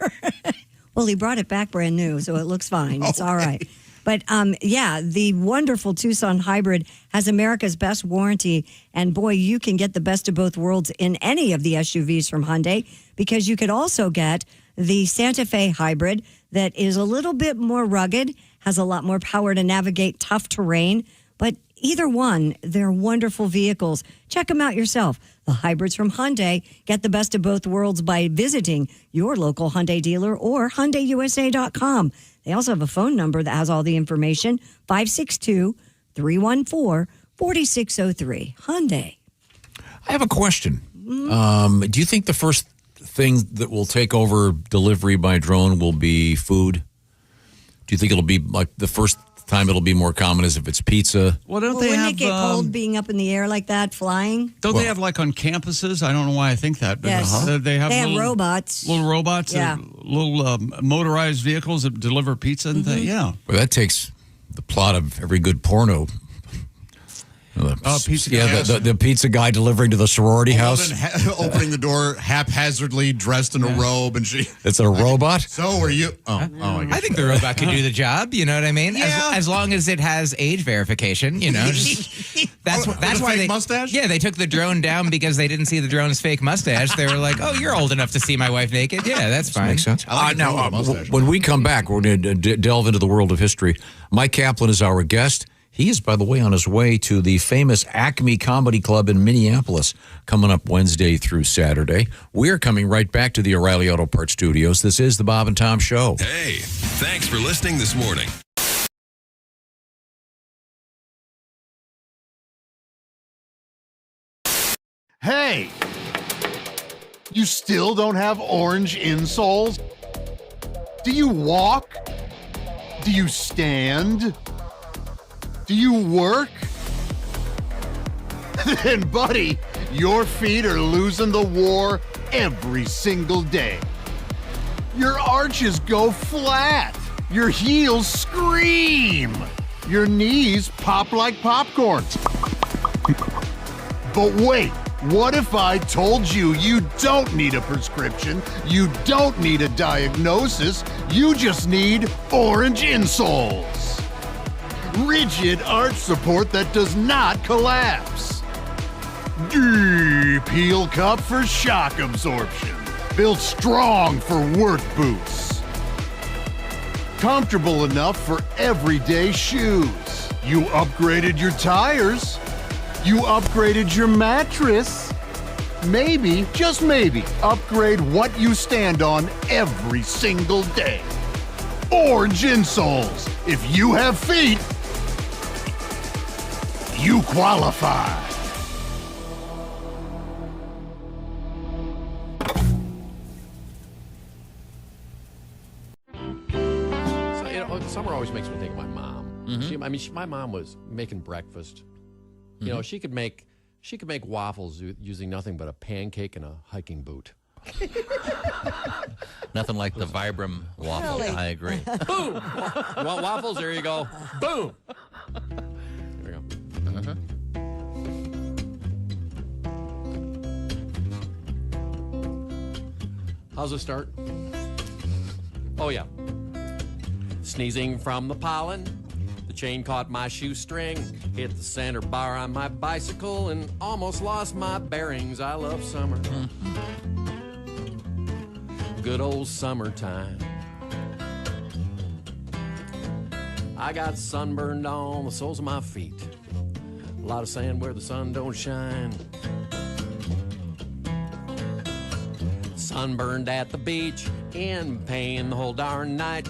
Speaker 3: Well, he brought it back brand new, so it looks fine. It's all right. But the wonderful Tucson hybrid has America's best warranty. And boy, you can get the best of both worlds in any of the SUVs from Hyundai, because you could also get the Santa Fe hybrid that is a little bit more rugged, has a lot more power to navigate tough terrain. But either one, they're wonderful vehicles. Check them out yourself. The hybrids from Hyundai. Get the best of both worlds by visiting your local Hyundai dealer or HyundaiUSA.com. They also have a phone number that has all the information, 562-314-4603. Hyundai.
Speaker 1: I have a question. Do you think the first thing that will take over delivery by drone will be food? Do you think it'll be like the first time it'll be more common as if it's pizza?
Speaker 2: Well, don't
Speaker 3: Well,
Speaker 2: they
Speaker 3: wouldn't
Speaker 2: have
Speaker 3: it get cold being up in the air like that, flying?
Speaker 2: Don't they have like on campuses? I don't know why I think that. But
Speaker 3: Yes.
Speaker 2: they have little
Speaker 3: robots.
Speaker 2: Little robots,
Speaker 3: Yeah.
Speaker 2: little motorized vehicles that deliver pizza and things. Yeah.
Speaker 1: Well, that takes the plot of every good porno.
Speaker 2: Pizza
Speaker 1: yeah,
Speaker 2: guy.
Speaker 1: the pizza guy delivering to the sorority house.
Speaker 4: Opening the door haphazardly, dressed in a robe, and she.
Speaker 1: It's a robot?
Speaker 4: So are you? I guess.
Speaker 8: I think the robot can do the job. You know what I mean? As long as it has age verification. You know, that's
Speaker 4: With a
Speaker 8: why
Speaker 4: fake
Speaker 8: they
Speaker 4: mustache?
Speaker 8: Yeah, they took the drone down because they didn't see the drone's fake mustache. They were like, "Oh, you're old enough to see my wife naked." Yeah, that's fine.
Speaker 1: Makes sense.
Speaker 4: I like the
Speaker 1: Now,
Speaker 4: drone with a mustache.
Speaker 1: when we come back, we're going to delve into the world of history. Myq Kaplan is our guest. He is, by the way, on his way to the famous Acme Comedy Club in Minneapolis, coming up Wednesday through Saturday. We're coming right back to the O'Reilly Auto Parts Studios. This is the Bob and Tom Show.
Speaker 7: Hey, thanks for listening this morning.
Speaker 15: Hey! You still don't have orange insoles? Do you walk? Do you stand? Do you work? Then, buddy, your feet are losing the war every single day. Your arches go flat. Your heels scream. Your knees pop like popcorn. But wait, what if I told you you don't need a prescription, you don't need a diagnosis, you just need orange insoles? Rigid arch support that does not collapse. Deep heel cup for shock absorption. Built strong for work boots. Comfortable enough for everyday shoes. You upgraded your tires. You upgraded your mattress. Maybe, just maybe, upgrade what you stand on every single day. Orange insoles. If you have feet, you qualify.
Speaker 16: So, summer always makes me think of my mom. My mom was making breakfast. You know, she could make waffles using nothing but a pancake and a hiking boot.
Speaker 17: Nothing like the Vibram waffle.
Speaker 16: Really?
Speaker 17: I agree.
Speaker 16: Boom! You want waffles? There you go. Boom! There you go. How's it start? Oh, yeah. Sneezing from the pollen. The chain caught my shoestring, hit the center bar on my bicycle, and almost lost my bearings. I love summer. Good old summertime. I got sunburned on the soles of my feet. A lot of sand where the sun don't shine. Sunburned at the beach, in pain the whole darn night.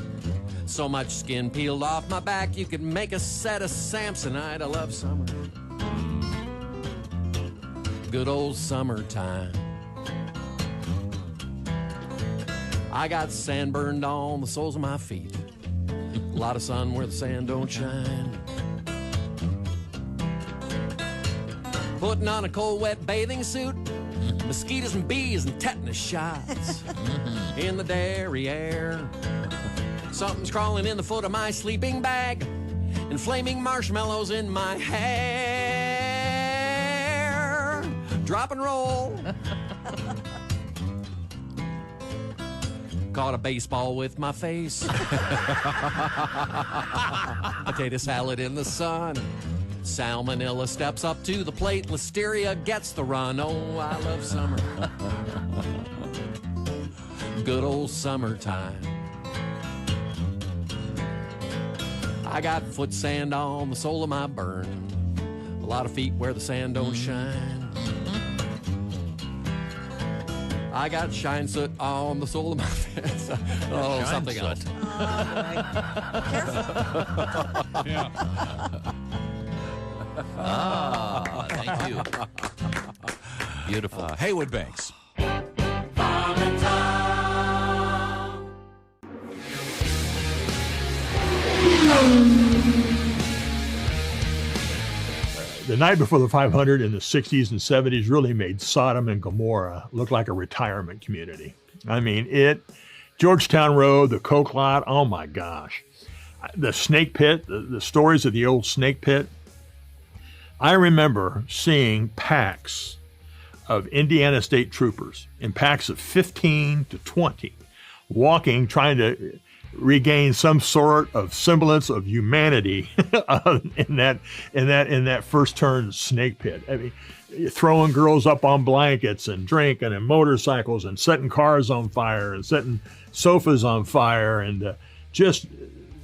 Speaker 16: So much skin peeled off my back, you could make a set of Samsonite. I love summer. Good old summertime. I got sand burned on the soles of my feet. A lot of sun where the sand don't shine. Putting on a cold, wet bathing suit. Mosquitoes and bees and tetanus shots in the derriere. Something's crawling in the foot of my sleeping bag, and flaming marshmallows in my hair. Drop and roll. Caught a baseball with my face. Potato salad in the sun. Salmonella steps up to the plate. Listeria gets the run. Oh, I love summer. Good old summertime. I got foot sand on the sole of my burn. A lot of feet where the sand don't shine. I got shine soot on the sole of my fence. Oh,
Speaker 1: Shine
Speaker 16: something
Speaker 1: soot.
Speaker 16: else.
Speaker 2: Yeah.
Speaker 17: Ah, thank you. Beautiful.
Speaker 1: Haywood Banks.
Speaker 9: The night before the 500 in the 60s and 70s really made Sodom and Gomorrah look like a retirement community. I mean, Georgetown Road, the Coke Lot, oh my gosh. The Snake Pit, the stories of the old Snake Pit. I remember seeing packs of Indiana State Troopers in packs of 15 to 20 walking, trying to regain some sort of semblance of humanity in that first turn Snake Pit. I mean, throwing girls up on blankets and drinking and motorcycles and setting cars on fire and setting sofas on fire, and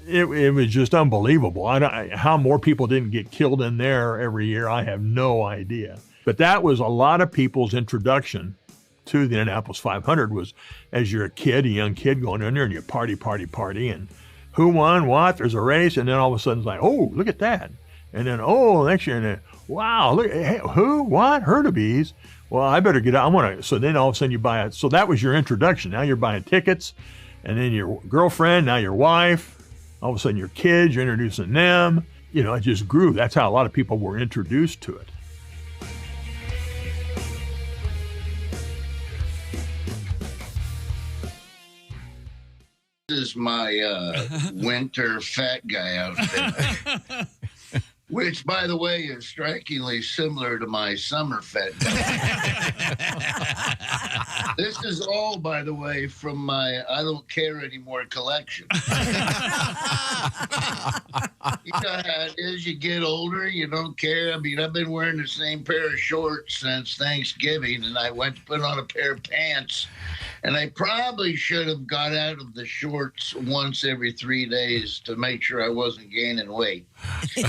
Speaker 9: it was just unbelievable. How more people didn't get killed in there every year, I have no idea. But that was a lot of people's introduction to the Indianapolis 500 was, as you're a young kid going in there and you party, and who won what? There's a race, and then all of a sudden it's like, oh, look at that. And then, oh, next year, and then, wow, look, hey, who, what, Herdebees? Well, I better get out. So then all of a sudden you buy it. So that was your introduction. Now you're buying tickets, and then your girlfriend, now your wife, all of a sudden your kids, you're introducing them. You know, it just grew. That's how a lot of people were introduced to it.
Speaker 10: This is my winter fat guy outfit, which, by the way, is strikingly similar to my summer fat guy. This is all, by the way, from my I Don't Care Anymore collection. You know how it is, you get older, you don't care. I mean, I've been wearing the same pair of shorts since Thanksgiving, and I went to put on a pair of pants. And I probably should have got out of the shorts once every 3 days to make sure I wasn't gaining weight. So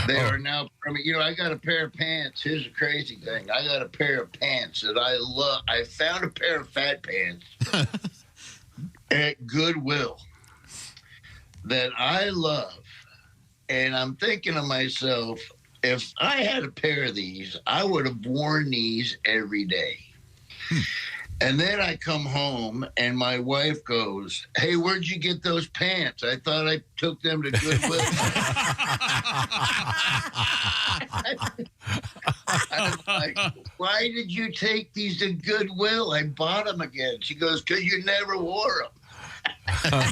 Speaker 10: they are now, I got a pair of pants. Here's the crazy thing. I got a pair of pants that I love. I found a pair of fat pants at Goodwill that I love. And I'm thinking to myself, if I had a pair of these, I would have worn these every day. And then I come home and my wife goes, hey, where'd you get those pants? I thought I took them to Goodwill. I'm like, why did you take these to Goodwill? I bought them again. She goes, because you never wore them.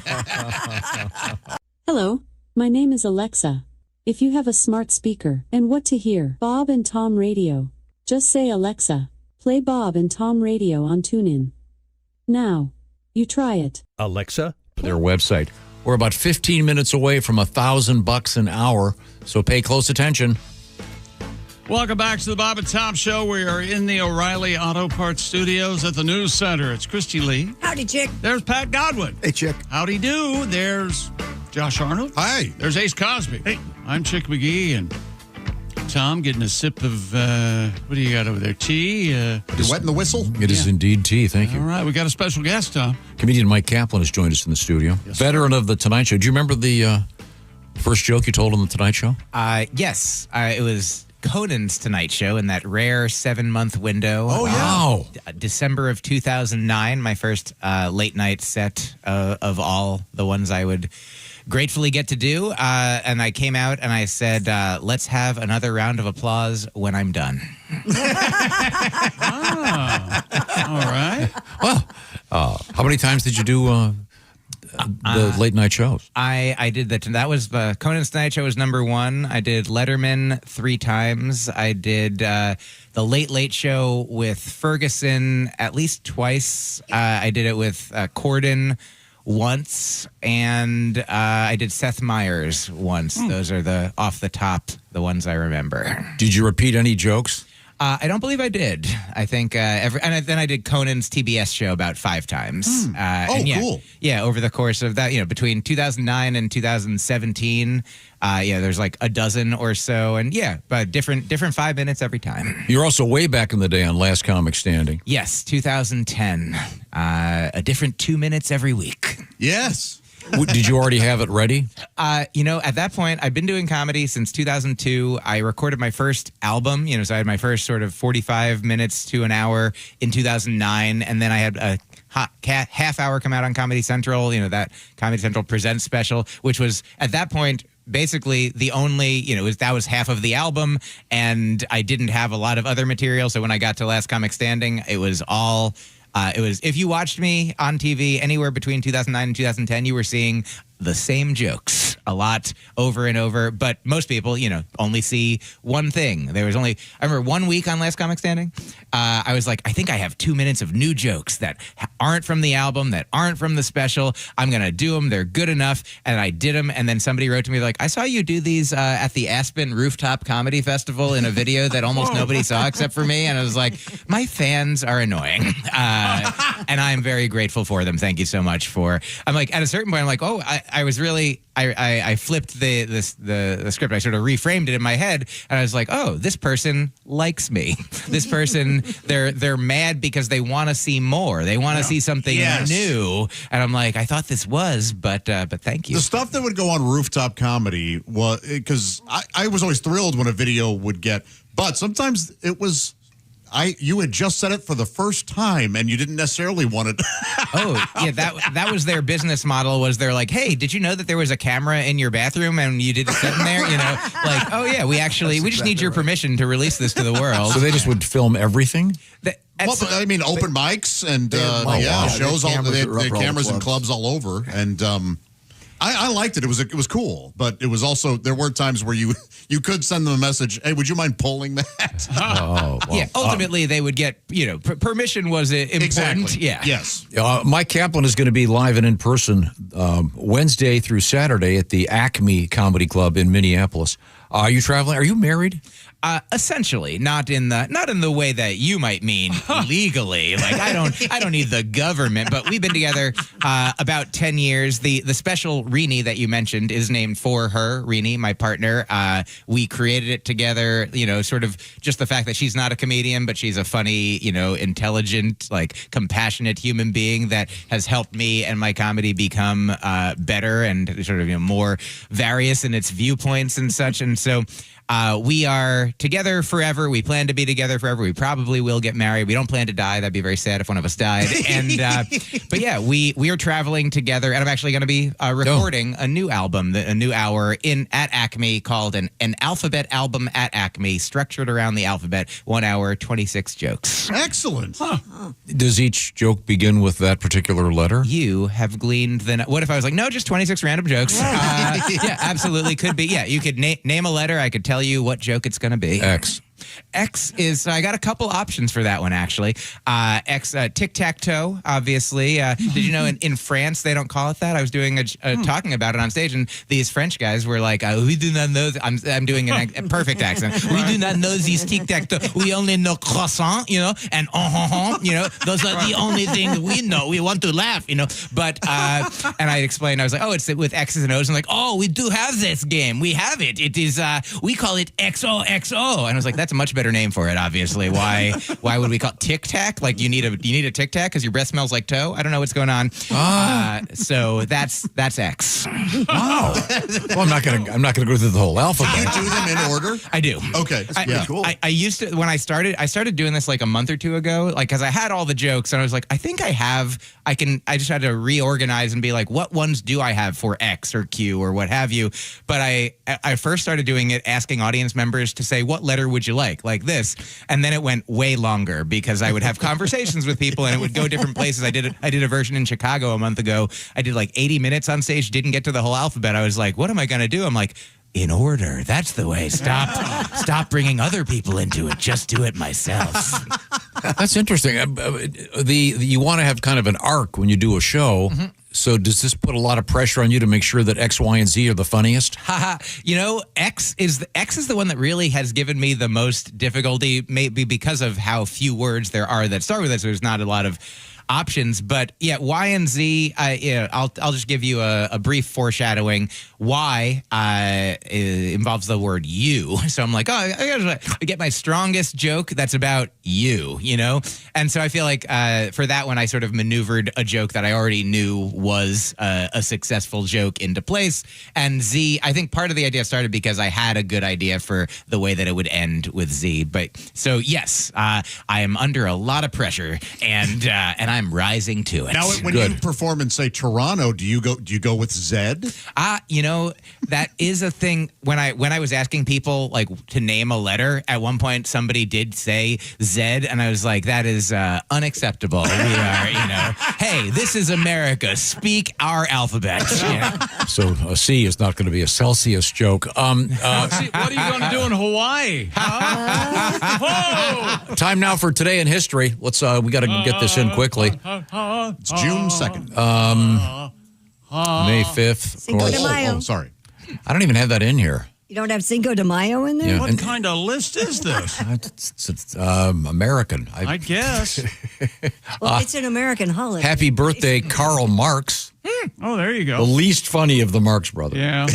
Speaker 23: Hello, my name is Alexa. If you have a smart speaker and what to hear, Bob and Tom Radio, just say Alexa, play Bob and Tom Radio on TuneIn. Now, you try it.
Speaker 1: Alexa, their website. We're about 15 minutes away from $1,000 an hour, so pay close attention.
Speaker 2: Welcome back to the Bob and Tom Show. We are in the O'Reilly Auto Parts Studios at the News Center. It's Christy Lee.
Speaker 3: Howdy, Chick.
Speaker 2: There's Pat Godwin.
Speaker 5: Hey, Chick.
Speaker 2: Howdy do. There's Josh Arnold.
Speaker 4: Hi.
Speaker 2: There's Ace Cosby. Hey. I'm Chick McGee, and Tom getting a sip of, what do you got over there? Tea?
Speaker 4: You wetting the whistle?
Speaker 1: It is indeed tea. Thank you.
Speaker 2: All right. We got a special guest, Tom.
Speaker 1: Comedian Myq Kaplan has joined us in the studio.
Speaker 2: Yes,
Speaker 1: Veteran of The Tonight Show. Do you remember the first joke you told on The Tonight Show?
Speaker 8: Yes. It was Conan's Tonight Show in that rare 7-month window.
Speaker 4: Oh, yeah.
Speaker 1: Wow.
Speaker 8: December of 2009, my first late night set of all the ones I would gratefully get to do. And I came out and I said, let's have another round of applause when I'm done.
Speaker 2: All right.
Speaker 1: Well, how many times did you do the late night shows?
Speaker 8: I did that was Conan's Tonight Show was number 1. I did Letterman 3 times. I did the Late Late Show with Ferguson at least twice. I did it with Corden once, and I did Seth Meyers once. Those are the off the top, the ones I remember.
Speaker 1: Did you repeat any jokes?
Speaker 8: I don't believe I did. I think then I did Conan's TBS show about 5 times.
Speaker 4: Cool.
Speaker 8: Yeah, over the course of that, between 2009 and 2017, there's like a dozen or so, and but different 5 minutes every time.
Speaker 1: You're also way back in the day on Last Comic Standing.
Speaker 8: Yes, 2010. A different 2 minutes every week.
Speaker 4: Yes.
Speaker 1: Did you already have it ready?
Speaker 8: At that point, I've been doing comedy since 2002. I recorded my first album, so I had my first sort of 45 minutes to an hour in 2009, and then I had a half hour come out on Comedy Central, that Comedy Central Presents special, which was at that point basically the only, that was half of the album, and I didn't have a lot of other material. So when I got to Last Comic Standing, it was all... if you watched me on TV anywhere between 2009 and 2010, you were seeing the same jokes a lot over and over. But most people, only see one thing. I remember 1 week on Last Comic Standing, I was like, I think I have 2 minutes of new jokes that aren't from the album, that aren't from the special. I'm going to do them. They're good enough. And I did them. And then somebody wrote to me like, I saw you do these at the Aspen Rooftop Comedy Festival in a video that almost nobody saw except for me. And I was like, my fans are annoying. And I'm very grateful for them. Thank you so much I'm like, at a certain point, I'm like, I was really, I flipped the script. I sort of reframed it in my head, and I was like, oh, this person likes me. This person, they're mad because they want to see more. They want to see something new. And I'm like, I thought this was, but thank you.
Speaker 4: The stuff that would go on Rooftop Comedy was, because I was always thrilled when a video would get, but sometimes it was, you had just said it for the first time and you didn't necessarily want it.
Speaker 8: That was their business model. Was they're like, hey, did you know that there was a camera in your bathroom and you didn't sit in there? Like, oh yeah, we just need your permission to release this to the world.
Speaker 1: So they just would film everything?
Speaker 4: Open mics and shows. They had cameras in clubs all over, and I liked it. It was cool, but it was also, there were times where you could send them a message. Hey, would you mind pulling that?
Speaker 8: Ultimately, they would get, permission was important.
Speaker 4: Exactly.
Speaker 8: Yeah.
Speaker 4: Yes.
Speaker 1: Myq Kaplan is going to be live and in person Wednesday through Saturday at the Acme Comedy Club in Minneapolis. Are you traveling? Are you married?
Speaker 8: Essentially, not in the way that you might mean legally. Like I don't need the government, but we've been together about 10 years. The special Rini that you mentioned is named for her, Rini, my partner. We created it together, sort of just the fact that she's not a comedian, but she's a funny, intelligent, like compassionate human being that has helped me and my comedy become better and sort of more various in its viewpoints and such. And so we are together forever. We plan to be together forever. We probably will get married. We don't plan to die. That'd be very sad if one of us died. And but yeah, we are traveling together, and I'm actually going to be recording a new album, a new hour at Acme called an alphabet album at Acme, structured around the alphabet. 1 hour, 26 jokes.
Speaker 4: Excellent. Huh.
Speaker 1: Does each joke begin with that particular letter?
Speaker 8: You have gleaned what if I was like, no, just 26 random jokes? Yeah, absolutely could be. Yeah, you could name a letter. I could tell you what joke it's going to be. X is, I got a couple options for that one, actually. X, tic-tac-toe, obviously. Did you know in France, they don't call it that? I was doing talking about it on stage, and these French guys were like, we do not know, I'm doing a perfect accent. We do not know these tic-tac-toe. We only know croissant, and those are the only things we know. We want to laugh, But, and I explained, I was like, it's with X's and O's. And like, we do have this game. We have it. It is, we call it XOXO. And I was like, that's a much better name for it, obviously. Why would we call it Tic Tac? Like you need a Tic Tac because your breath smells like toe? I don't know what's going on. So that's X.
Speaker 1: Wow. Well, I'm not gonna go through the whole alphabet.
Speaker 4: Do you do them in order?
Speaker 8: I do.
Speaker 4: Okay. That's cool.
Speaker 8: I used to, when I started doing this like a month or two ago, like because I had all the jokes and I was like, I think I just had to reorganize and be like, what ones do I have for X or Q or what have you? But I first started doing it asking audience members to say, what letter would you like this? And then it went way longer because I would have conversations with people and it would go different places. I did a version in Chicago a month ago. I did like 80 minutes on stage, didn't get to the whole alphabet. I was like, what am I going to do? I'm like, in order. That's the way. Stop bringing other people into it. Just do it myself.
Speaker 1: That's interesting. You want to have kind of an arc when you do a show. Mm-hmm. So does this put a lot of pressure on you to make sure that X, Y, and Z are the funniest?
Speaker 8: X is the one that really has given me the most difficulty, maybe because of how few words there are that start with it. So there's not a lot of options, but yeah, Y and Z. I'll just give you a brief foreshadowing. Y involves the word you, so I'm like, I gotta get my strongest joke that's about you, and so I feel like for that one, I sort of maneuvered a joke that I already knew was a successful joke into place. And Z, I think part of the idea started because I had a good idea for the way that it would end with Z. But so yes, I am under a lot of pressure, and I'm rising to it.
Speaker 4: Now, when you perform in, say, Toronto, do you go with Zed?
Speaker 8: That is a thing. When I was asking people like to name a letter, at one point somebody did say Zed, and I was like, that is unacceptable. We are, hey, this is America. Speak our alphabet.
Speaker 1: So a C is not going to be a Celsius joke.
Speaker 2: What are you going to do in Hawaii?
Speaker 1: Time now for Today in History. Let's we got to get this in quickly.
Speaker 4: It's June 2nd.
Speaker 1: May 5th.
Speaker 3: Cinco de Mayo.
Speaker 4: Oh, sorry.
Speaker 1: I don't even have that in here.
Speaker 3: You don't have Cinco de Mayo in there?
Speaker 1: Yeah,
Speaker 2: What kind of list is this?
Speaker 1: It's American.
Speaker 2: I guess.
Speaker 3: Well, it's an American holiday.
Speaker 1: Happy birthday, Karl Marx.
Speaker 2: Oh, there you
Speaker 1: The
Speaker 2: go.
Speaker 1: least funny of the Marx brothers.
Speaker 2: Yeah.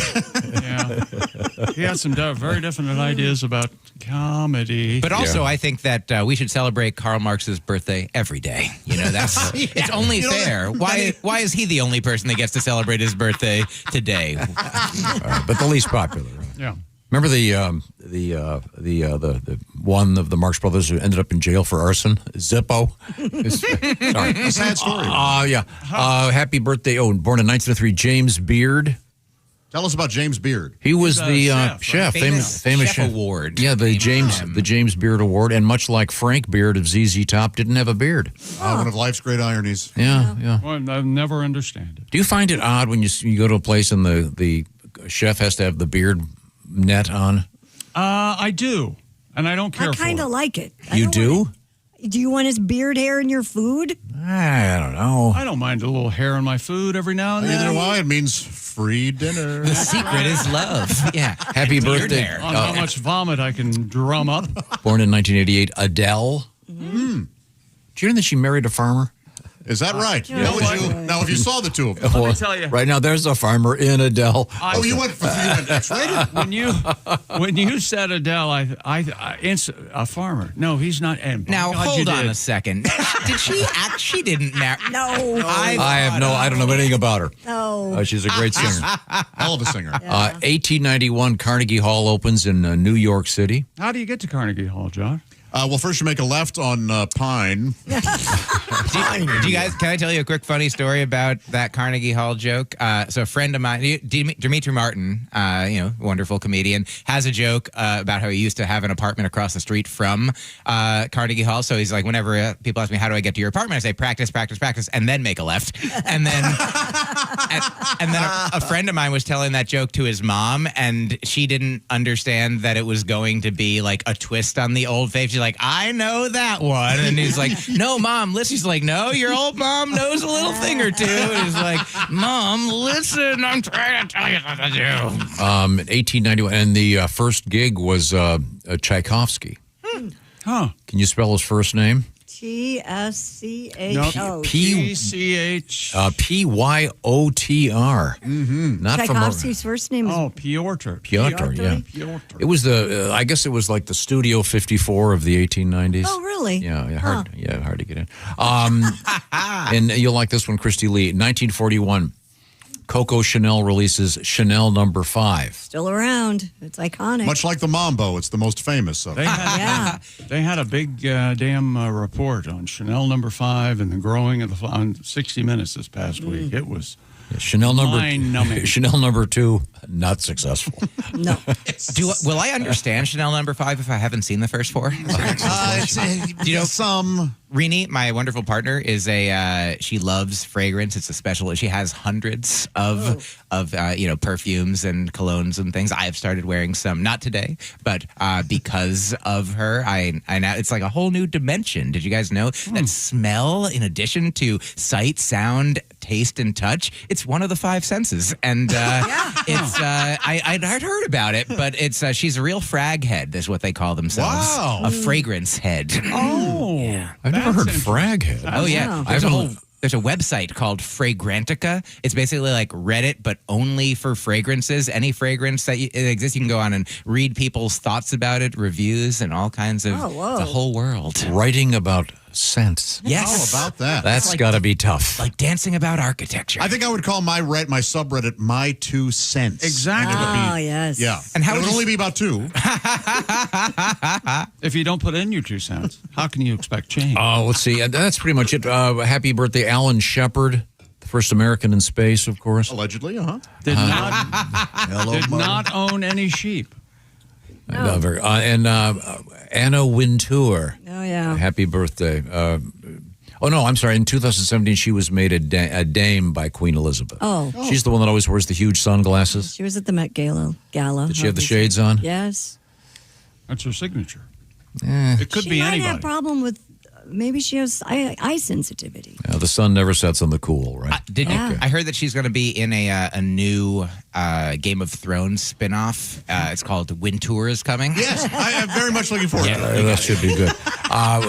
Speaker 2: He had some very definite ideas about comedy.
Speaker 8: But also, I think that we should celebrate Karl Marx's birthday every day. That's it's only fair. Why is he the only person that gets to celebrate his birthday today?
Speaker 1: But the least popular. Right?
Speaker 2: Yeah.
Speaker 1: Remember the one of the Marx brothers who ended up in jail for arson? Zippo. Sorry,
Speaker 4: A sad story.
Speaker 1: Yeah. Happy birthday! Oh, born in 1903, James Beard.
Speaker 4: Tell us about James Beard.
Speaker 1: He was the chef,
Speaker 8: famous
Speaker 1: chef
Speaker 8: award.
Speaker 1: Yeah, the James Beard Award, and much like Frank Beard of ZZ Top, didn't have a beard.
Speaker 4: One of life's great ironies.
Speaker 1: Yeah.
Speaker 2: Well, I never understand it.
Speaker 1: Do you find it odd when you go to a place and the chef has to have the beard net on?
Speaker 2: I do, and I don't care
Speaker 3: I
Speaker 2: for
Speaker 3: kind of
Speaker 2: it.
Speaker 3: like it.
Speaker 1: You do?
Speaker 3: Do you want his beard hair in your food?
Speaker 1: I don't know.
Speaker 2: I don't mind a little hair in my food every now and then.
Speaker 4: Neither do I. It means free dinner.
Speaker 8: The secret is love. Yeah.
Speaker 1: Happy birthday.
Speaker 2: On how much vomit I can drum up.
Speaker 1: Born in 1988, Adele. Did you hear that she married a farmer?
Speaker 4: Is that right?
Speaker 3: Yeah.
Speaker 4: Now, if you saw the two of them.
Speaker 2: Let me tell you.
Speaker 1: Right now, there's a farmer in Adele.
Speaker 4: You went X-rated?
Speaker 2: When you said Adele, a farmer. No, he's not. And
Speaker 8: Now
Speaker 2: God,
Speaker 8: hold
Speaker 2: you
Speaker 8: on
Speaker 2: did.
Speaker 8: a second. Did she act? She didn't marry.
Speaker 3: No.
Speaker 1: I don't know anything about her.
Speaker 3: No.
Speaker 1: She's a great singer.
Speaker 4: Hell of a singer.
Speaker 1: 1891, Carnegie Hall opens in New York City.
Speaker 2: How do you get to Carnegie Hall, John?
Speaker 4: Well, first you make a left on Pine.
Speaker 8: Do you guys? Can I tell you a quick funny story about that Carnegie Hall joke? So a friend of mine, Dimitri Martin, wonderful comedian, has a joke about how he used to have an apartment across the street from Carnegie Hall. So he's like, whenever people ask me how do I get to your apartment, I say practice, practice, practice, and then make a left. And then a friend of mine was telling that joke to his mom, and she didn't understand that it was going to be like a twist on the old faith. She's like, I know that one. And he's like, no, Mom, listen. She's like, no, your old mom knows a little thing or two. And he's like, Mom, listen, I'm trying to tell you what to do.
Speaker 1: 1891, and the first gig was Tchaikovsky.
Speaker 2: Huh.
Speaker 1: Can you spell his first name?
Speaker 3: Tschcho.
Speaker 2: P-C-H.
Speaker 1: Pyotr. Not
Speaker 3: Tchaikovsky's first name is
Speaker 2: Piotr.
Speaker 1: Piotr, yeah. It was I guess it was like the Studio 54 of the 1890s.
Speaker 3: Oh, really?
Speaker 1: Yeah, hard to get in. And you'll like this one, Christy Lee. 1941, Coco Chanel releases Chanel No. 5.
Speaker 3: still around. It's iconic.
Speaker 4: Much like the Mambo, it's the most famous of
Speaker 2: They had a big damn report on Chanel No. 5 and the growing of on 60 Minutes this past week. It was
Speaker 1: Chanel
Speaker 2: mind-numbing.
Speaker 1: Chanel No. 2, not successful.
Speaker 3: No.
Speaker 8: Will I understand Chanel No. 5 if I haven't seen the first four? Do you know
Speaker 4: some?
Speaker 8: Rini, my wonderful partner, is she loves fragrance. It's a special. She has hundreds of perfumes and colognes and things. I have started wearing some, not today, but because of her, I now it's like a whole new dimension. Did you guys know that smell, in addition to sight, sound, taste and touch. It's one of the 5 senses. And it's I'd heard about it, but it's she's a real frag head, is what they call themselves.
Speaker 1: Wow.
Speaker 8: A fragrance head.
Speaker 2: Oh.
Speaker 8: Yeah.
Speaker 1: I've never heard frag head.
Speaker 8: Oh, yeah. There's a website called Fragrantica. It's basically like Reddit, but only for fragrances. Any fragrance that exists, you can go on and read people's thoughts about it, reviews, and all kinds of the whole world.
Speaker 1: Writing about scents.
Speaker 8: Yes.
Speaker 4: How about that?
Speaker 1: That's
Speaker 8: like
Speaker 1: got to be tough.
Speaker 8: Like dancing about architecture.
Speaker 4: I think I would call my subreddit My 2 Cents.
Speaker 2: Exactly.
Speaker 3: Oh, yes.
Speaker 4: Yeah.
Speaker 8: And how
Speaker 4: it
Speaker 8: would
Speaker 4: would
Speaker 8: you-
Speaker 4: only be about 2.
Speaker 2: If you don't put in your 2 cents, how can you expect change?
Speaker 1: Let's see. That's pretty much it. Happy birthday, Alan Shepard, the first American in space, of course.
Speaker 4: Allegedly,
Speaker 2: Did not own any sheep.
Speaker 1: And Anna Wintour.
Speaker 3: Oh, yeah.
Speaker 1: Happy birthday. I'm sorry. In 2017, she was made a dame by Queen Elizabeth.
Speaker 3: Oh.
Speaker 1: She's the one that always wears the huge sunglasses.
Speaker 3: She was at the Met Gala.
Speaker 1: Did she have the shades on?
Speaker 3: Yes.
Speaker 2: That's her signature.
Speaker 1: Eh.
Speaker 2: It could
Speaker 3: She
Speaker 2: be
Speaker 3: might
Speaker 2: anybody.
Speaker 3: have a problem with, maybe she has eye sensitivity.
Speaker 1: The sun never sets on the cool, right?
Speaker 8: I heard that she's going to be in a new Game of Thrones spinoff. It's called Wintour is coming.
Speaker 4: Yes, I am very much looking forward to that.
Speaker 1: That should be good.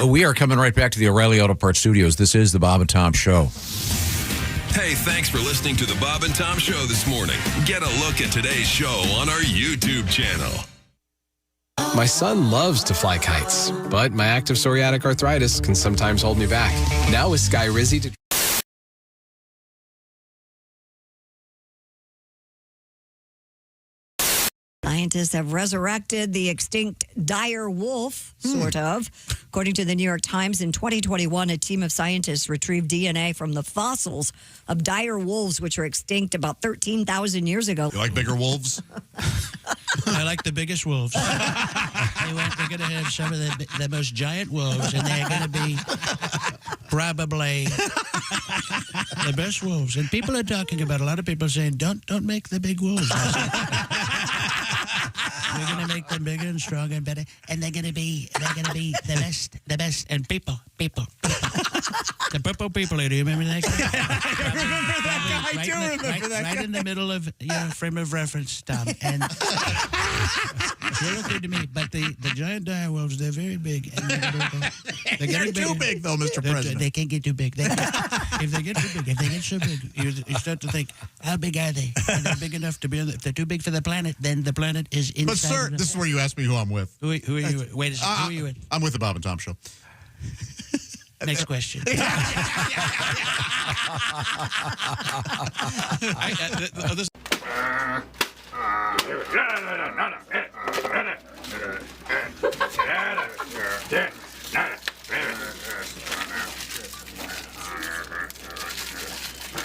Speaker 1: We are coming right back to the O'Reilly Auto Parts Studios. This is the Bob and Tom Show.
Speaker 7: Hey, thanks for listening to the Bob and Tom Show this morning. Get a look at today's show on our YouTube channel.
Speaker 6: My son loves to fly kites, but my active psoriatic arthritis can sometimes hold me back. Now with Skyrizi
Speaker 3: Scientists have resurrected the extinct dire wolf, sort of. According to the New York Times, in 2021, a team of scientists retrieved DNA from the fossils of dire wolves, which were extinct about 13,000 years ago.
Speaker 4: You like bigger wolves?
Speaker 11: I like the biggest wolves. We're going to have some of the most giant wolves, and they're going to be probably the best wolves. And people are talking about, a lot of people saying, don't make the big wolves. We're going to make them bigger and stronger and better, and they're going to be the best. And people. The purple people, do you remember that guy?
Speaker 20: I do remember that guy.
Speaker 11: Right in the middle of your frame of reference, Tom. And you're looking to me, but the giant dire wolves, they're very big. And they're
Speaker 4: You're too big, though, Mr. President.
Speaker 11: They can't get too big. If they get too big, if they get so big, you start to think, how big are they? And they're big enough to be. If they're too big for the planet, then the planet is inside.
Speaker 4: But, sir, this is where you ask me who I'm with.
Speaker 11: Who are you with? Wait a second. Who are you with?
Speaker 4: I'm with the Bob and Tom Show.
Speaker 11: Next question.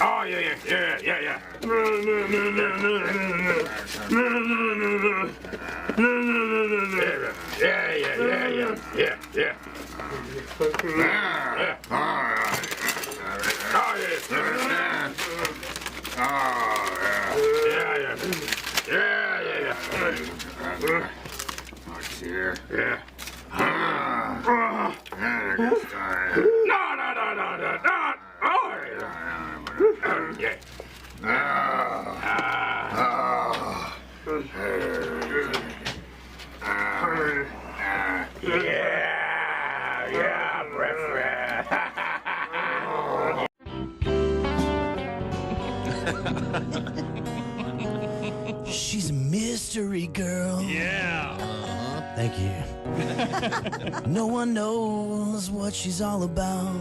Speaker 20: Oh, yeah. Yeah.
Speaker 5: She's a mystery girl.
Speaker 20: Yeah.
Speaker 5: Thank you. No one knows what she's all about.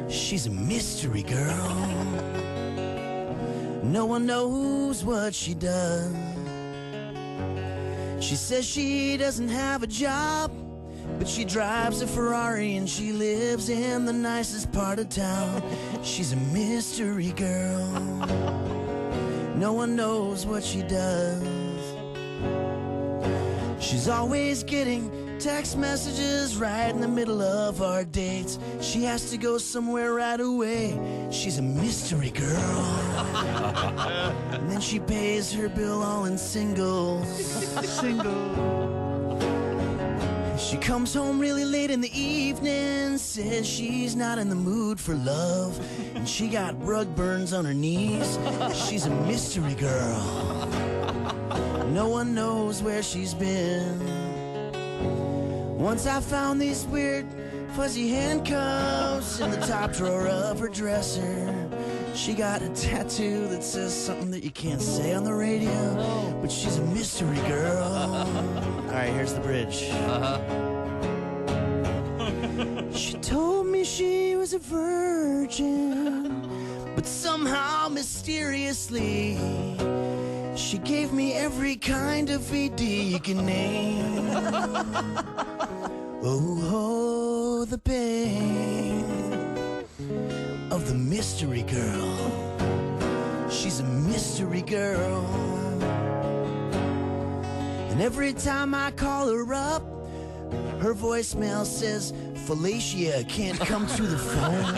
Speaker 5: She's a mystery girl. No one knows what she does. She says she doesn't have a job, but she drives a Ferrari and she lives in the nicest part of town. She's a mystery girl. No one knows what she does. She's always getting text messages right in the middle of our dates. She has to go somewhere right away. She's a mystery girl. And then she pays her bill all in singles. She comes home really late in the evening, says she's not in the mood for love, and she got rug burns on her knees. She's a mystery girl. No one knows where she's been. Once I found these weird fuzzy handcuffs in the top drawer of her dresser. She got a tattoo that says something that you can't say on the radio, but she's a mystery girl. All right, here's the bridge. She told me she was a virgin, but somehow mysteriously she gave me every kind of VD you can name. Oh, the pain of the mystery girl. She's a mystery girl. And every time I call her up, her voicemail says Felicia can't come to the phone.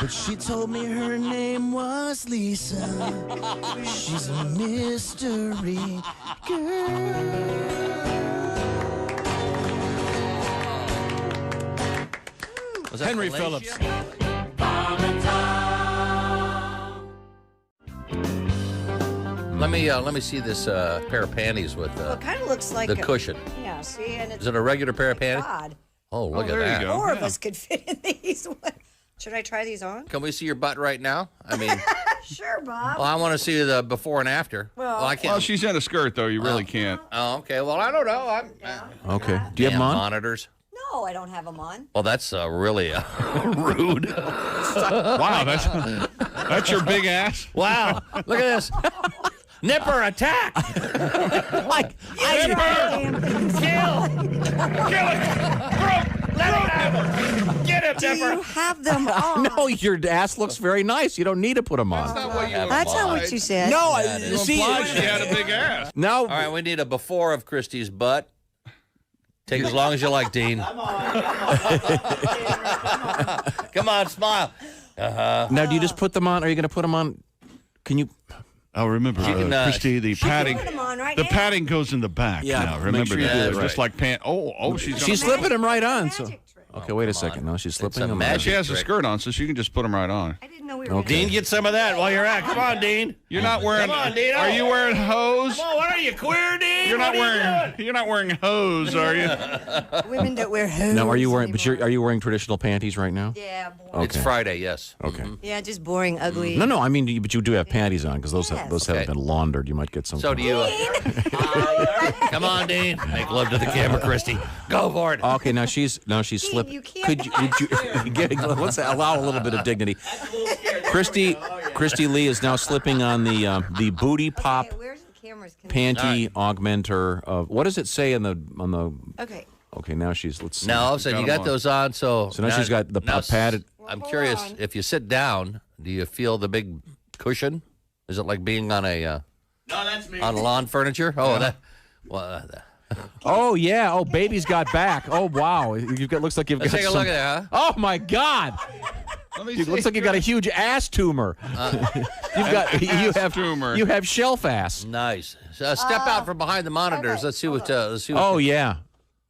Speaker 5: But she told me her name was Lisa. She's a mystery girl.
Speaker 1: Was that Henry Phillips? Let me see this pair of panties with
Speaker 3: Well, it kind of looks like
Speaker 1: the cushion.
Speaker 3: Yeah, see, and it's
Speaker 1: Is it a regular pair of panties?
Speaker 3: God.
Speaker 1: Oh, look at
Speaker 18: there
Speaker 1: that.
Speaker 18: you go.
Speaker 3: Four of us could fit in these. Should I try these on?
Speaker 1: Can we see your butt right now? I mean,
Speaker 3: Sure, Bob.
Speaker 1: well, I want to see the before and after.
Speaker 3: Well,
Speaker 1: I can't.
Speaker 18: Well, she's in a skirt, though. You really can't.
Speaker 1: Oh, okay. Well, I don't know.
Speaker 12: Okay. Do you have them on?
Speaker 1: Monitors?
Speaker 3: No, I don't have them on.
Speaker 1: Well, that's really rude.
Speaker 18: Wow, that's your big ass.
Speaker 1: Wow, look at this. Nipper attack! Like,
Speaker 3: Nipper!
Speaker 1: Kill it! Let him have her! Get him,
Speaker 3: Do
Speaker 1: Nipper!
Speaker 3: you have them on?
Speaker 12: No, your ass looks very nice. You don't need to put them on.
Speaker 18: That's not what you
Speaker 3: That's not what you said.
Speaker 12: No,
Speaker 18: You
Speaker 12: see,
Speaker 18: implied she had a big ass.
Speaker 12: no.
Speaker 1: All right, we need a before of Christy's butt. Take as long as you like, Dean. Come on, smile.
Speaker 12: Now, do you just put them on? Are you going to put them on? Can you?
Speaker 18: Oh, remember,
Speaker 1: can,
Speaker 18: Christy, the padding.
Speaker 3: put 'em on right
Speaker 18: the
Speaker 3: now.
Speaker 18: padding goes in the back.
Speaker 12: Yeah,
Speaker 18: now.
Speaker 12: make
Speaker 18: Remember
Speaker 12: sure you
Speaker 18: that.
Speaker 12: do it
Speaker 18: Just
Speaker 12: right.
Speaker 18: like pant. Oh, she's
Speaker 12: She's
Speaker 18: gonna,
Speaker 12: slipping them right on. So. Okay, wait a second. No, she's slipping
Speaker 1: a
Speaker 12: them on.
Speaker 1: magic
Speaker 18: She has a
Speaker 1: trick.
Speaker 18: skirt on, so she can just put them right on.
Speaker 3: I didn't know we were
Speaker 12: Okay.
Speaker 1: Dean, get some of that while you're at. Come on, Dean.
Speaker 18: You're not wearing.
Speaker 1: Come on, Dino.
Speaker 18: Are you wearing hose?
Speaker 1: Come on, what are you, queer, Dean?
Speaker 18: You're not
Speaker 1: What are you
Speaker 18: wearing.
Speaker 1: doing?
Speaker 18: You're not wearing hose, are you?
Speaker 3: Women don't wear hose.
Speaker 12: Now, are you wearing? But
Speaker 3: anymore.
Speaker 12: are you wearing traditional panties right now?
Speaker 3: Yeah, boring.
Speaker 12: Okay.
Speaker 1: It's Friday, yes.
Speaker 12: Okay.
Speaker 3: Yeah, just boring, ugly.
Speaker 12: No, I mean, but you do have panties on because those
Speaker 3: Yes.
Speaker 12: haven't been laundered. You might get some.
Speaker 1: So do you. Come on, Dean. Make love to the camera, Christy. Go for it.
Speaker 12: Okay, now she's slipping.
Speaker 3: you can't
Speaker 12: Could you? Let's allow a little bit of dignity. Christy Lee is now slipping on the booty pop
Speaker 3: Okay, where's the cameras?
Speaker 12: panty augmenter of what does it say on the
Speaker 3: Okay.
Speaker 12: Okay, now she's let's see.
Speaker 1: Now, all of a sudden, you got those on, so
Speaker 12: now she's got the padded.
Speaker 1: I'm curious, if you sit down, do you feel the big cushion? Is it like being on a
Speaker 11: No, that's me.
Speaker 1: on lawn furniture? Oh, that. Well,
Speaker 12: Oh yeah. Oh, baby's got back. Oh wow. Looks like you've
Speaker 1: let's
Speaker 12: got
Speaker 1: take a
Speaker 12: some.
Speaker 1: look at that. Huh?
Speaker 12: Oh my God. It looks like you've got a huge ass tumor. You have shelf ass.
Speaker 1: Nice. So, step out from behind the monitors.
Speaker 3: Okay,
Speaker 1: Let's see what. Let's see.
Speaker 12: Oh
Speaker 1: what
Speaker 12: yeah.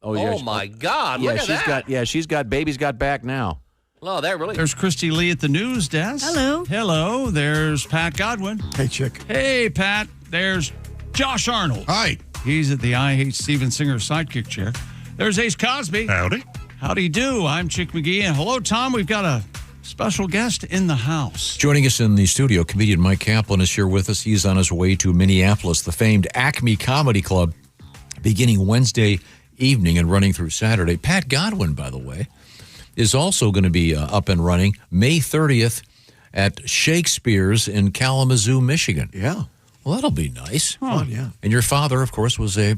Speaker 12: Oh yeah.
Speaker 1: Oh my God!
Speaker 12: Yeah,
Speaker 1: Look at that.
Speaker 12: she's got baby's got back now.
Speaker 1: Oh, that really.
Speaker 2: There's Christy Lee at the news desk.
Speaker 3: Hello.
Speaker 2: Hello. There's Pat Godwin.
Speaker 14: Hey, chick.
Speaker 2: Hey, Pat. There's Josh Arnold.
Speaker 4: Hi.
Speaker 2: He's at the I Hate Steven Singer sidekick chair. There's Ace Cosby.
Speaker 14: Howdy.
Speaker 2: Howdy do. I'm Chick McGee. And hello, Tom. We've got a special guest in the house.
Speaker 1: Joining us in the studio, comedian Myq Kaplan is here with us. He's on his way to Minneapolis, the famed Acme Comedy Club, beginning Wednesday evening and running through Saturday. Pat Godwin, by the way, is also going to be up and running May 30th at Shakespeare's in Kalamazoo, Michigan.
Speaker 14: Yeah.
Speaker 1: Well, that'll be nice.
Speaker 14: Fun, yeah.
Speaker 1: And your father, of course, was a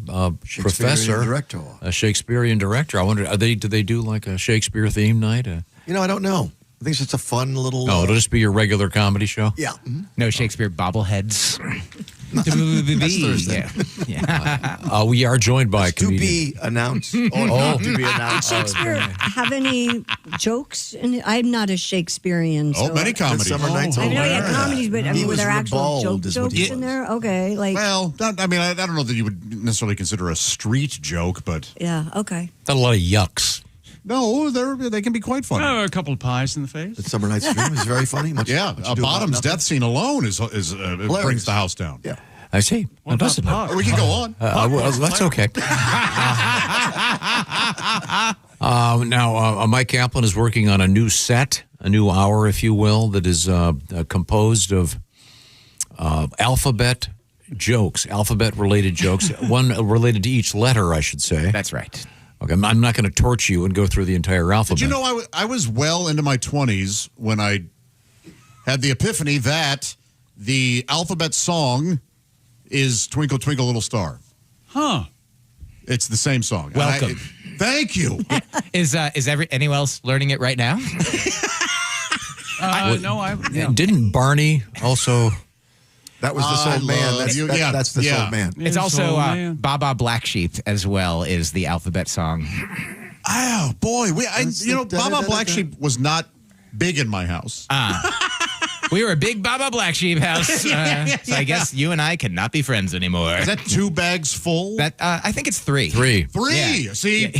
Speaker 1: professor,
Speaker 14: director.
Speaker 1: a Shakespearean director. I wonder, do they do like a Shakespeare theme night?
Speaker 14: You know, I don't know. I think it's just a fun little.
Speaker 1: Oh, it'll just be your regular comedy show?
Speaker 14: Yeah.
Speaker 8: No Shakespeare bobbleheads. Thursday.
Speaker 1: We are joined by
Speaker 14: to be announced. To be announced.
Speaker 3: Shakespeare have any jokes? I'm not a Shakespearean. So
Speaker 4: many comedies.
Speaker 14: Summer Nights.
Speaker 3: I know, yeah, comedies, but I mean, were there actual
Speaker 14: ribald, is what
Speaker 3: jokes
Speaker 14: he
Speaker 3: in
Speaker 14: was.
Speaker 3: there? Okay, like
Speaker 4: Well, I mean, I don't know that you would necessarily consider a street joke, but
Speaker 3: yeah, okay.
Speaker 1: Not a lot of yucks.
Speaker 4: no, they can be quite funny.
Speaker 2: A couple of pies in the face.
Speaker 14: The Summer Night's Dream is very funny. Much,
Speaker 4: Yeah,
Speaker 14: much ado about
Speaker 4: Bottom's
Speaker 14: nothing.
Speaker 4: death scene alone is brings the house down.
Speaker 14: Yeah.
Speaker 1: I see.
Speaker 2: What
Speaker 1: does it?
Speaker 2: about
Speaker 4: We can go on.
Speaker 1: Well, that's okay. Now, Myq Kaplan is working on a new set, a new hour, if you will, that is composed of alphabet-related jokes, one related to each letter, I should say.
Speaker 8: That's right.
Speaker 1: Okay, I'm not going to torch you and go through the entire alphabet.
Speaker 4: Did you know I was well into my 20s when I had the epiphany that the alphabet song is Twinkle, Twinkle, Little Star.
Speaker 2: Huh.
Speaker 4: It's the same song.
Speaker 8: Welcome.
Speaker 4: Thank you.
Speaker 8: Is anyone else learning it right now?
Speaker 1: Didn't Barney also...
Speaker 14: That was the Soul Man. That's the
Speaker 4: Yeah.
Speaker 14: Soul Man.
Speaker 8: It's also Baba Black Sheep as well is the alphabet song.
Speaker 4: Oh, boy. Baba Black Sheep was not big in my house.
Speaker 8: We were a big Baba Black Sheep house, so I guess you and I cannot be friends anymore.
Speaker 4: Is that 2 bags full?
Speaker 8: I think it's 3.
Speaker 1: 3.
Speaker 4: 3.
Speaker 8: Yeah.
Speaker 4: See?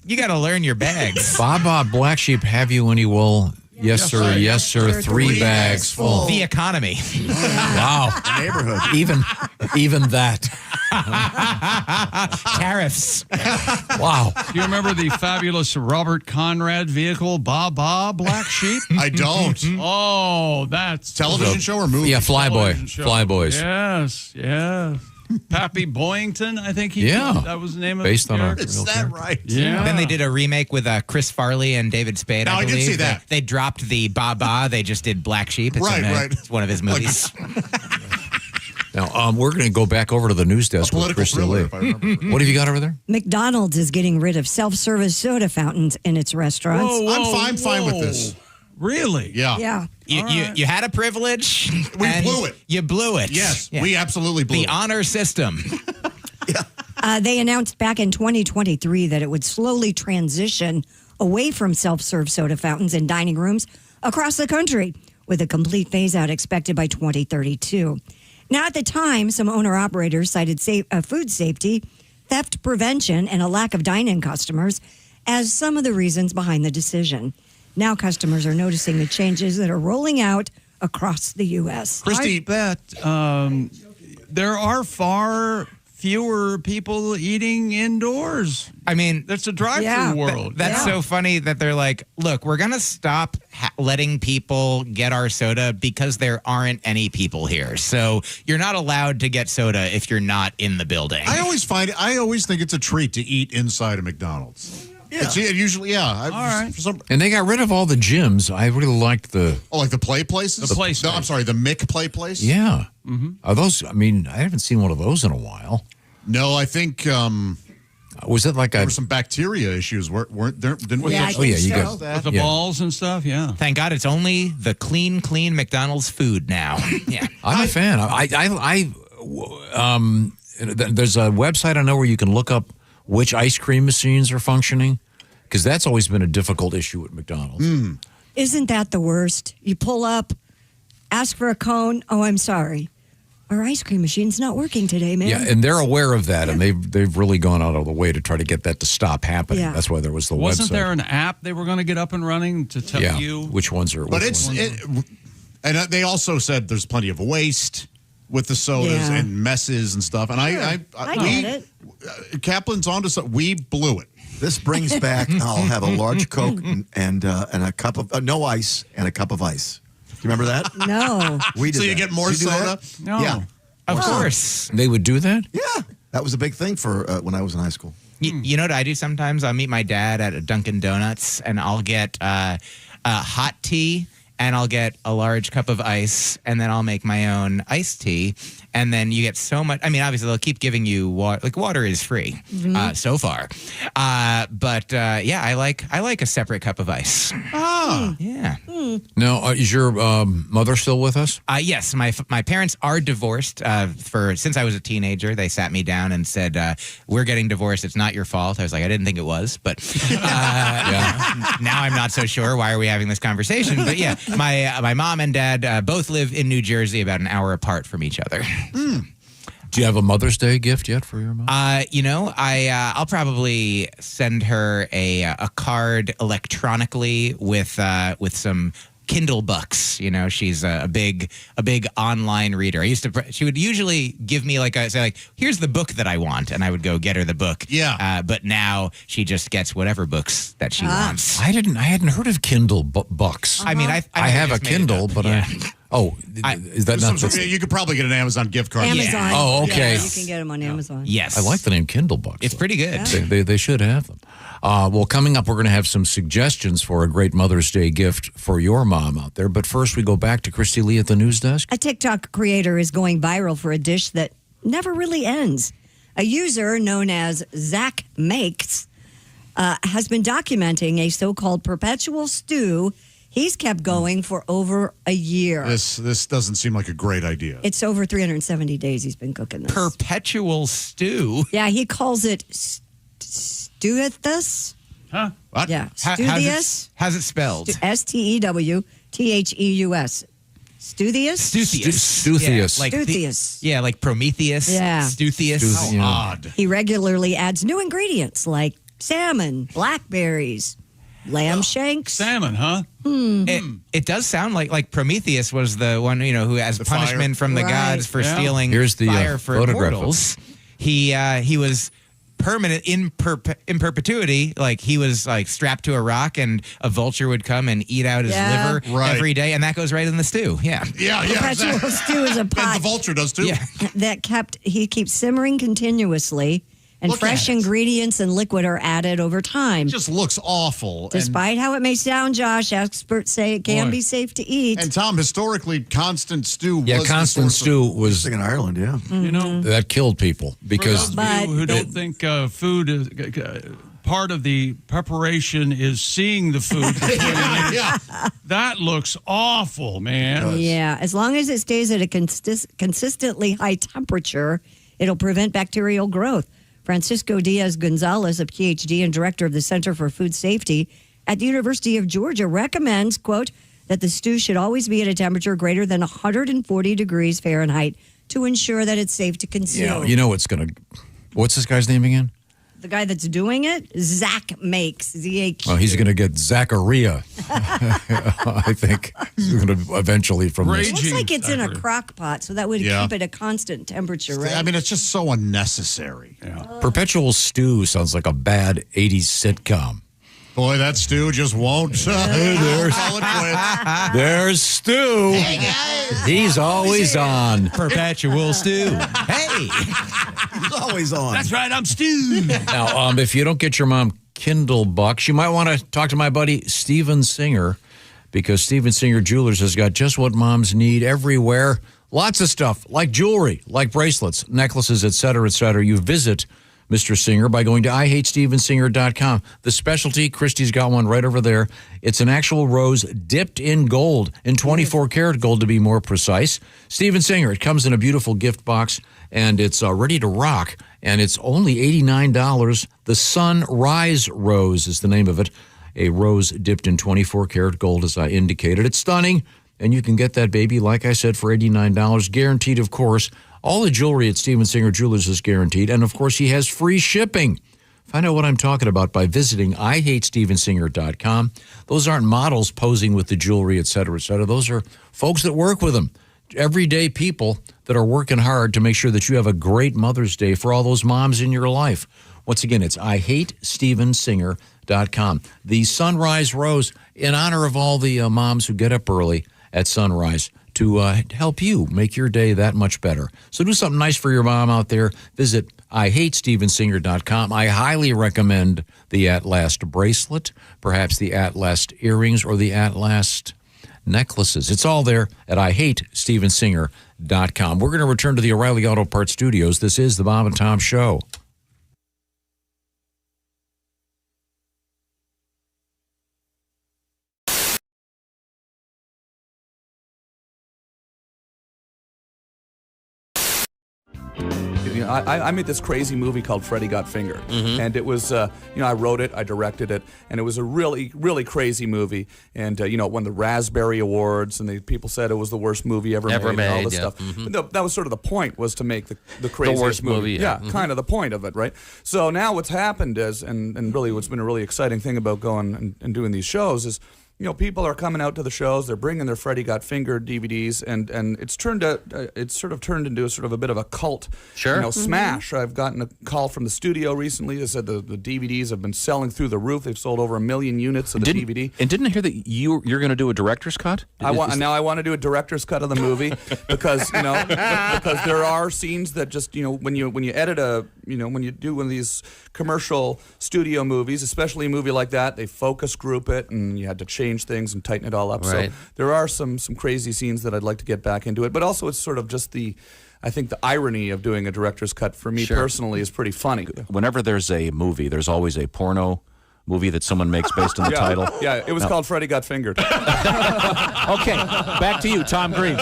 Speaker 8: You got to learn your bags.
Speaker 1: Baba Black Sheep, have you when you will... Yes, sir. Yes, sir. 3 bags full.
Speaker 8: The economy.
Speaker 1: Wow.
Speaker 14: The neighborhood.
Speaker 1: Even that.
Speaker 8: Tariffs.
Speaker 1: Wow.
Speaker 2: Do you remember the fabulous Robert Conrad vehicle, Baba Black Sheep?
Speaker 4: I don't.
Speaker 2: Oh, that's
Speaker 4: Television show or movie?
Speaker 1: Yeah,
Speaker 2: television show.
Speaker 1: Flyboys.
Speaker 2: Yes. Pappy Boyington, I think that was the name of
Speaker 1: based
Speaker 2: the
Speaker 1: on a
Speaker 2: character.
Speaker 1: real character.
Speaker 4: Right?
Speaker 2: Yeah.
Speaker 8: Then they did a remake with Chris Farley and David Spade.
Speaker 4: No, I did
Speaker 8: believe.
Speaker 4: see that.
Speaker 8: They dropped the Baba. They just did Black Sheep. It's It's one of his movies.
Speaker 1: Now, we're going to go back over to the news desk with Christy Lee. What have you got over there?
Speaker 3: McDonald's is getting rid of self-service soda fountains in its restaurants.
Speaker 4: I'm fine with this.
Speaker 2: Really?
Speaker 4: Yeah.
Speaker 3: Yeah.
Speaker 8: You had a privilege.
Speaker 4: We blew it.
Speaker 8: You blew it.
Speaker 4: Yes,
Speaker 8: Yeah.
Speaker 4: we absolutely blew
Speaker 8: The
Speaker 4: it.
Speaker 8: honor system.
Speaker 3: They announced back in 2023 that it would slowly transition away from self-serve soda fountains in dining rooms across the country, with a complete phase-out expected by 2032. Now, at the time, some owner-operators cited food safety, theft prevention, and a lack of dine-in customers as some of the reasons behind the decision. Now customers are noticing the changes that are rolling out across the U.S.
Speaker 2: I bet there are far fewer people eating indoors.
Speaker 8: I mean,
Speaker 2: that's a drive-through world.
Speaker 8: That's so funny that they're like, look, we're going to stop letting people get our soda because there aren't any people here. So you're not allowed to get soda if you're not in the building.
Speaker 4: I always think it's a treat to eat inside a McDonald's. Yeah. It's usually, all right.
Speaker 1: And they got rid of all the gyms. I really liked the...
Speaker 4: Oh, like the play places?
Speaker 2: The play
Speaker 4: No, I'm sorry, the Myq play place?
Speaker 1: Yeah. Mm-hmm. Are those... I mean, I haven't seen one of those in a while.
Speaker 4: No, I think...
Speaker 1: was it like
Speaker 4: there were some bacteria issues, weren't there? Didn't we?
Speaker 3: Yeah, I think
Speaker 1: you
Speaker 3: so.
Speaker 1: got
Speaker 2: With the balls and stuff, yeah.
Speaker 8: Thank God it's only the clean McDonald's food now. Yeah.
Speaker 1: I'm a fan. There's a website I know where you can look up which ice cream machines are functioning, because that's always been a difficult issue at McDonald's.
Speaker 3: Isn't that the worst? You pull up, ask for a cone. Oh, I'm sorry. Our ice cream machine's not working today, man.
Speaker 1: Yeah, and they're aware of that, and they've really gone out of the way to try to get that to stop happening.
Speaker 3: Yeah.
Speaker 1: That's why there was the
Speaker 2: Wasn't
Speaker 1: website.
Speaker 2: there an app they were going to get up and running to tell you?
Speaker 1: Which ones are...
Speaker 4: But and they also said there's plenty of waste with the sodas and messes and stuff. And I
Speaker 3: get it.
Speaker 4: Kaplan's onto something. We blew it.
Speaker 14: This brings back, I'll have a large Coke and a cup of, no ice, and a cup of ice. You remember that?
Speaker 3: No.
Speaker 14: We did
Speaker 4: So you
Speaker 14: that.
Speaker 4: get more
Speaker 14: Did you do
Speaker 4: soda?
Speaker 14: that?
Speaker 2: No.
Speaker 14: Yeah.
Speaker 8: Of course.
Speaker 1: They would do that?
Speaker 14: Yeah. That was a big thing for when I was in high school.
Speaker 8: You know what I do sometimes? I'll meet my dad at a Dunkin' Donuts, and I'll get hot tea and I'll get a large cup of ice, and then I'll make my own iced tea. And then you get so much. I mean, obviously, they'll keep giving you water. Like, water is free so far. But I like a separate cup of ice.
Speaker 4: Ah.
Speaker 8: Yeah.
Speaker 1: Now, is your mother still with us?
Speaker 8: Yes, my parents are divorced. Since I was a teenager, they sat me down and said, "We're getting divorced. It's not your fault." I was like, "I didn't think it was," but now I'm not so sure. Why are we having this conversation? But yeah, my mom and dad both live in New Jersey, about an hour apart from each other.
Speaker 1: Do you have a Mother's Day gift yet for your mom?
Speaker 8: I'll probably send her a card electronically with some Kindle books. She's a big online reader. She would usually give me here's the book that I want, and I would go get her the book.
Speaker 4: Yeah.
Speaker 8: But now she just gets whatever books that she wants.
Speaker 1: I hadn't heard of Kindle books.
Speaker 8: I mean,
Speaker 1: I have a Kindle, but is that not?
Speaker 4: You could probably get an Amazon gift card.
Speaker 3: Amazon.
Speaker 1: Oh, okay.
Speaker 3: Yeah, you can get them on Amazon.
Speaker 8: Yes.
Speaker 1: I like the name Kindle books.
Speaker 8: It's pretty good.
Speaker 1: They should have them. Well, coming up, we're going to have some suggestions for a great Mother's Day gift for your mom out there. But first, we go back to Christy Lee at the news desk.
Speaker 3: A TikTok creator is going viral for a dish that never really ends. A user known as Zach Makes has been documenting a so-called perpetual stew he's kept going for over a year.
Speaker 4: This doesn't seem like a great idea.
Speaker 3: It's over 370 days he's been cooking this.
Speaker 8: Perpetual stew?
Speaker 3: Yeah, he calls it stewithus.
Speaker 2: Huh?
Speaker 4: What?
Speaker 3: Yeah,
Speaker 8: Stewtheus. How's it spelled?
Speaker 3: Stewtheus. Stewtheus?
Speaker 1: Stewtheus.
Speaker 3: Stewtheus.
Speaker 8: Like Prometheus.
Speaker 3: Yeah.
Speaker 8: Stewtheus.
Speaker 4: How odd.
Speaker 3: He regularly adds new ingredients like salmon, blackberries, lamb shanks.
Speaker 2: Salmon, huh?
Speaker 8: It does sound like Prometheus was the one, who as punishment from the gods for stealing
Speaker 1: Here's the,
Speaker 8: fire for
Speaker 1: photograph.
Speaker 8: mortals. He was permanent in perpetuity. Like, he was strapped to a rock, and a vulture would come and eat out his liver every day, and that goes right in the stew. Yeah.
Speaker 3: Perpetual stew is a pot.
Speaker 4: And the vulture does too.
Speaker 8: Yeah.
Speaker 3: He keeps simmering continuously, and
Speaker 4: Look
Speaker 3: fresh
Speaker 4: at it.
Speaker 3: ingredients and liquid are added over time.
Speaker 4: It just looks awful.
Speaker 3: Despite how it may sound, Josh, experts say it can be safe to eat.
Speaker 4: And Tom, historically, constant stew was the
Speaker 1: constant
Speaker 4: source of-
Speaker 1: stew was
Speaker 14: in Ireland, yeah.
Speaker 1: that killed people because
Speaker 2: For those of you who don't think food is part of the preparation is seeing the food. That looks awful, man.
Speaker 3: Yeah, as long as it stays at a consistently high temperature, it'll prevent bacterial growth. Francisco Diaz Gonzalez, a PhD and director of the Center for Food Safety at the University of Georgia, recommends, quote, that the stew should always be at a temperature greater than 140 degrees Fahrenheit to ensure that it's safe to consume.
Speaker 1: Yeah, you know what's this guy's name again?
Speaker 3: The guy that's doing it, Zach Makes, Z-A-Q.
Speaker 1: Oh, he's going to get Zachariah. I think he's going to eventually from
Speaker 3: It
Speaker 1: this.
Speaker 3: looks like it's in a crock pot, so that would keep it a constant temperature, right?
Speaker 4: I mean, it's just so unnecessary.
Speaker 1: Perpetual Stew sounds like a bad 80s sitcom.
Speaker 4: Boy, that stew just won't.
Speaker 1: There's Stu.
Speaker 14: Hey, guys.
Speaker 1: He's always on.
Speaker 8: Perpetual stew.
Speaker 14: Hey. He's always on.
Speaker 2: That's right, I'm Stu.
Speaker 1: Now, if you don't get your mom Kindle bucks, you might want to talk to my buddy Steven Singer, because Steven Singer Jewelers has got just what moms need everywhere. Lots of stuff, like jewelry, like bracelets, necklaces, et cetera, et cetera. You visit Mr. Singer by going to IHateStevenSinger.com. The specialty, Christy's got one right over there. It's an actual rose dipped in gold, in 24 karat gold to be more precise. Steven Singer, it comes in a beautiful gift box, and it's ready to rock, and it's only $89. The Sunrise Rose is the name of it. A rose dipped in 24 karat gold, as I indicated. It's stunning, and you can get that baby, like I said, for $89. Guaranteed, of course. All the jewelry at Steven Singer Jewelers is guaranteed. And, of course, he has free shipping. Find out what I'm talking about by visiting IHateStevenSinger.com. Those aren't models posing with the jewelry, et cetera, et cetera. Those are folks that work with them. Everyday people that are working hard to make sure that you have a great Mother's Day for all those moms in your life. Once again, it's IHateStevenSinger.com. The Sunrise Rose, in honor of all the moms who get up early at sunrise to help you make your day that much better. So do something nice for your mom out there. Visit IHateStevenSinger.com. I highly recommend the At Last bracelet, perhaps the At Last earrings, or the At Last necklaces. It's all there at IHateStevenSinger.com. We're going to return to the O'Reilly Auto Parts Studios. This is the Bob and Tom Show.
Speaker 13: I made this crazy movie called Freddy Got Fingered, and it was, I wrote it, I directed it, and it was a really, really crazy movie, and it won the Raspberry Awards, and people said it was the worst movie ever made, and all this stuff. But that was sort of the point, was to make the craziest
Speaker 17: worst movie.
Speaker 13: Yeah, kind of the point of it, right? So now what's happened is, and really what's been a really exciting thing about going and doing these shows is, people are coming out to the shows. They're bringing their Freddy Got Fingered DVDs, and it's turned into a sort of a bit of a cult, smash. I've gotten a call from the studio recently that said the DVDs have been selling through the roof. They've sold over 1 million units of the DVD.
Speaker 12: And didn't I hear that you're going to do a director's cut?
Speaker 13: I want to do a director's cut of the movie because because there are scenes that just when you edit when you do one of these commercial studio movies, especially a movie like that, they focus group it, and you had to change things and tighten it all up.
Speaker 17: Right.
Speaker 13: So there are some crazy scenes that I'd like to get back into it, but also it's sort of just I think the irony of doing a director's cut for me personally is pretty funny.
Speaker 12: Whenever there's a movie, there's always a porno movie that someone makes based on the title.
Speaker 13: Yeah, it was called Freddy Got Fingered.
Speaker 12: Okay, back to you, Tom Green.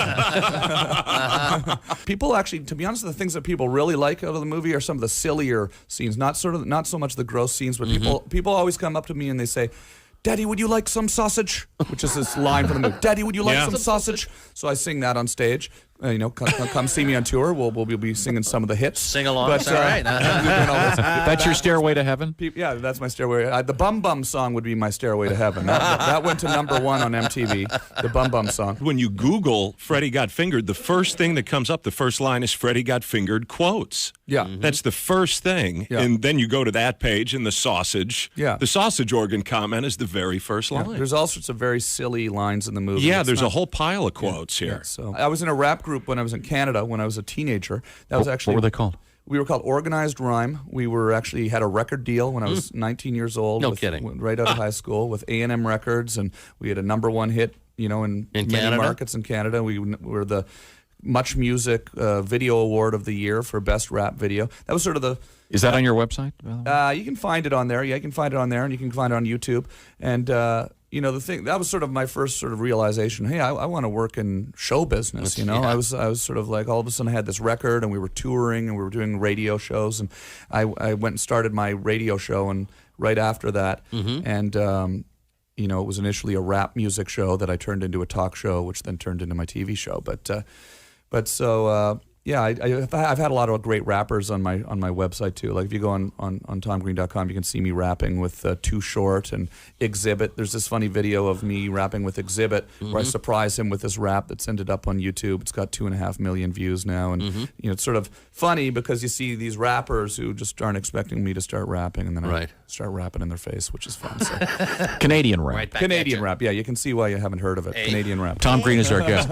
Speaker 13: People actually, to be honest, the things that people really like out of the movie are some of the sillier scenes, not so much the gross scenes, but people always come up to me and they say, "Daddy, would you like some sausage?" Which is this line from the movie. "Daddy, would you like some sausage?" So I sing that on stage. Come see me on tour. We'll be singing some of the hits.
Speaker 17: Sing along. That's all right.
Speaker 12: That's your Stairway to Heaven?
Speaker 13: Yeah, that's my Stairway. The Bum Bum song would be my Stairway to Heaven. That went to #1 on MTV, the Bum Bum song.
Speaker 19: When you Google Freddy Got Fingered, the first thing that comes up, the first line is Freddy Got Fingered quotes.
Speaker 13: Yeah.
Speaker 19: That's the first thing.
Speaker 13: Yeah.
Speaker 19: And then you go to that page and the sausage.
Speaker 13: Yeah.
Speaker 19: The sausage organ comment is the very first line.
Speaker 13: There's all sorts of very silly lines in the movie.
Speaker 19: Yeah, there's a whole pile of quotes here.
Speaker 13: Yeah, so I was in a rap group when I was in Canada when I was a teenager. That was actually,
Speaker 12: what were they called?
Speaker 13: We were called Organized Rhyme. We were actually had a record deal when I was 19 years old.
Speaker 17: No kidding.
Speaker 13: Right out of high school with A&M Records, and we had a #1 hit, in many
Speaker 17: Canada?
Speaker 13: markets in Canada. We were the Much Music Video Award of the Year for Best Rap Video. That was sort of the...
Speaker 12: Is that on your website?
Speaker 13: You can find it on there. Yeah, you can find it on there, and you can find it on YouTube. And the thing that was sort of my first sort of realization. Hey, I want to work in show business. I was sort of like, all of a sudden I had this record, and we were touring, and we were doing radio shows, and I went and started my radio show, and right after that, and it was initially a rap music show that I turned into a talk show, which then turned into my TV show. Yeah, I've had a lot of great rappers on my website too. Like if you go on TomGreen.com, you can see me rapping with Too Short and Exhibit. There's this funny video of me rapping with Exhibit where I surprise him with this rap that's ended up on YouTube. It's got 2.5 million views now, and it's sort of funny because you see these rappers who just aren't expecting me to start rapping, and then I start rapping in their face, which is fun. So.
Speaker 12: Canadian rap.
Speaker 17: Right back
Speaker 13: Canadian rap. Yeah, you can see why you haven't heard of it.
Speaker 17: Hey.
Speaker 13: Canadian rap.
Speaker 12: Tom Green is our guest.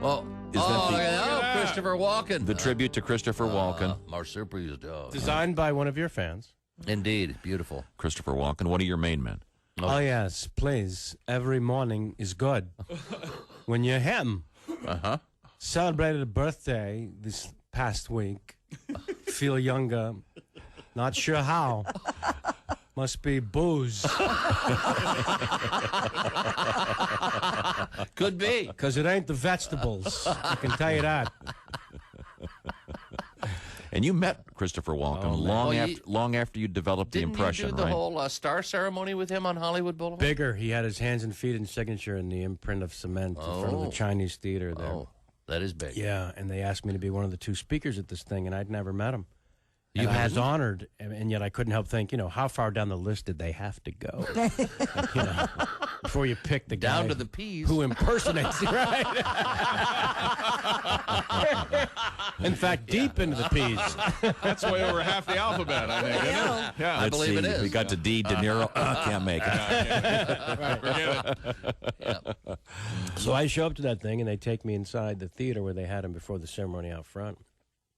Speaker 17: Well,
Speaker 12: Is that the-
Speaker 17: Christopher Walken.
Speaker 12: The tribute to Christopher Walken.
Speaker 17: Marsupial's dog.
Speaker 21: Designed by one of your fans.
Speaker 17: Indeed, beautiful.
Speaker 12: Christopher Walken, one of your main men.
Speaker 21: Oh, yes, please. Every morning is good. When you're him. Celebrated a birthday this past week. Feel younger. Not sure how. Must be booze.
Speaker 17: Could be.
Speaker 21: Because it ain't the vegetables. I can tell you that.
Speaker 12: And you met Christopher Walken long after you developed the impression,
Speaker 17: Didn't you do the
Speaker 12: right?
Speaker 17: whole star ceremony with him on Hollywood Boulevard?
Speaker 21: Bigger. He had his hands and feet and signature in the imprint of cement in front of the Chinese theater there.
Speaker 17: Oh, that is big.
Speaker 21: Yeah, and they asked me to be one of the 2 speakers at this thing, and I'd never met him. And
Speaker 17: You
Speaker 21: I was
Speaker 17: hadn't?
Speaker 21: honored, and yet I couldn't help think, how far down the list did they have to go? Before you pick the guy
Speaker 17: Down to the P's.
Speaker 21: who impersonates you, right? In fact, deep into the P's.
Speaker 18: That's way over half the alphabet, I think, isn't it? Yeah.
Speaker 17: I believe it is.
Speaker 12: We got to D, De Niro. Can't make it.
Speaker 21: So I show up to that thing, and they take me inside the theater where they had him before the ceremony out front.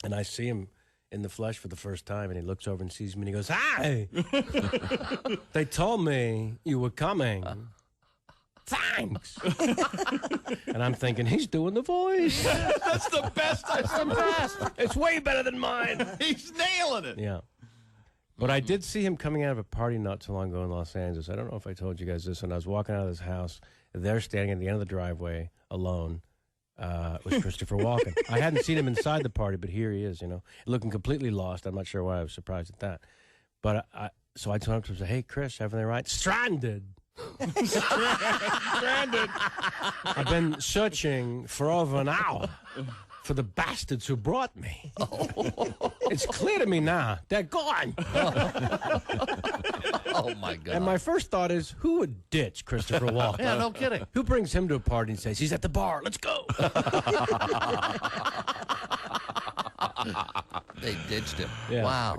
Speaker 21: And I see him in the flesh for the first time, and he looks over and sees me, and he goes, "Hi! They told me you were coming. Thanks." And I'm thinking, he's doing the voice.
Speaker 18: That's the best I've ever heard.
Speaker 21: It's way better than mine.
Speaker 18: He's nailing it.
Speaker 21: Yeah. But I did see him coming out of a party not too long ago in Los Angeles. I don't know if I told you guys this. When I was walking out of his house, there standing at the end of the driveway alone was Christopher Walken. I hadn't seen him inside the party, but here he is, looking completely lost. I'm not sure why I was surprised at that. But so I told him to say, "Hey, Chris, everything right?" Stranded.
Speaker 18: Stranded.
Speaker 21: I've been searching for over an hour for the bastards who brought me. It's clear to me now. They're gone.
Speaker 12: Oh, my God.
Speaker 21: And my first thought is, who would ditch Christopher Walken?
Speaker 12: Yeah, no kidding.
Speaker 21: Who brings him to a party and says, "He's at the bar, let's go"?
Speaker 12: They ditched him.
Speaker 21: Yeah.
Speaker 12: Wow.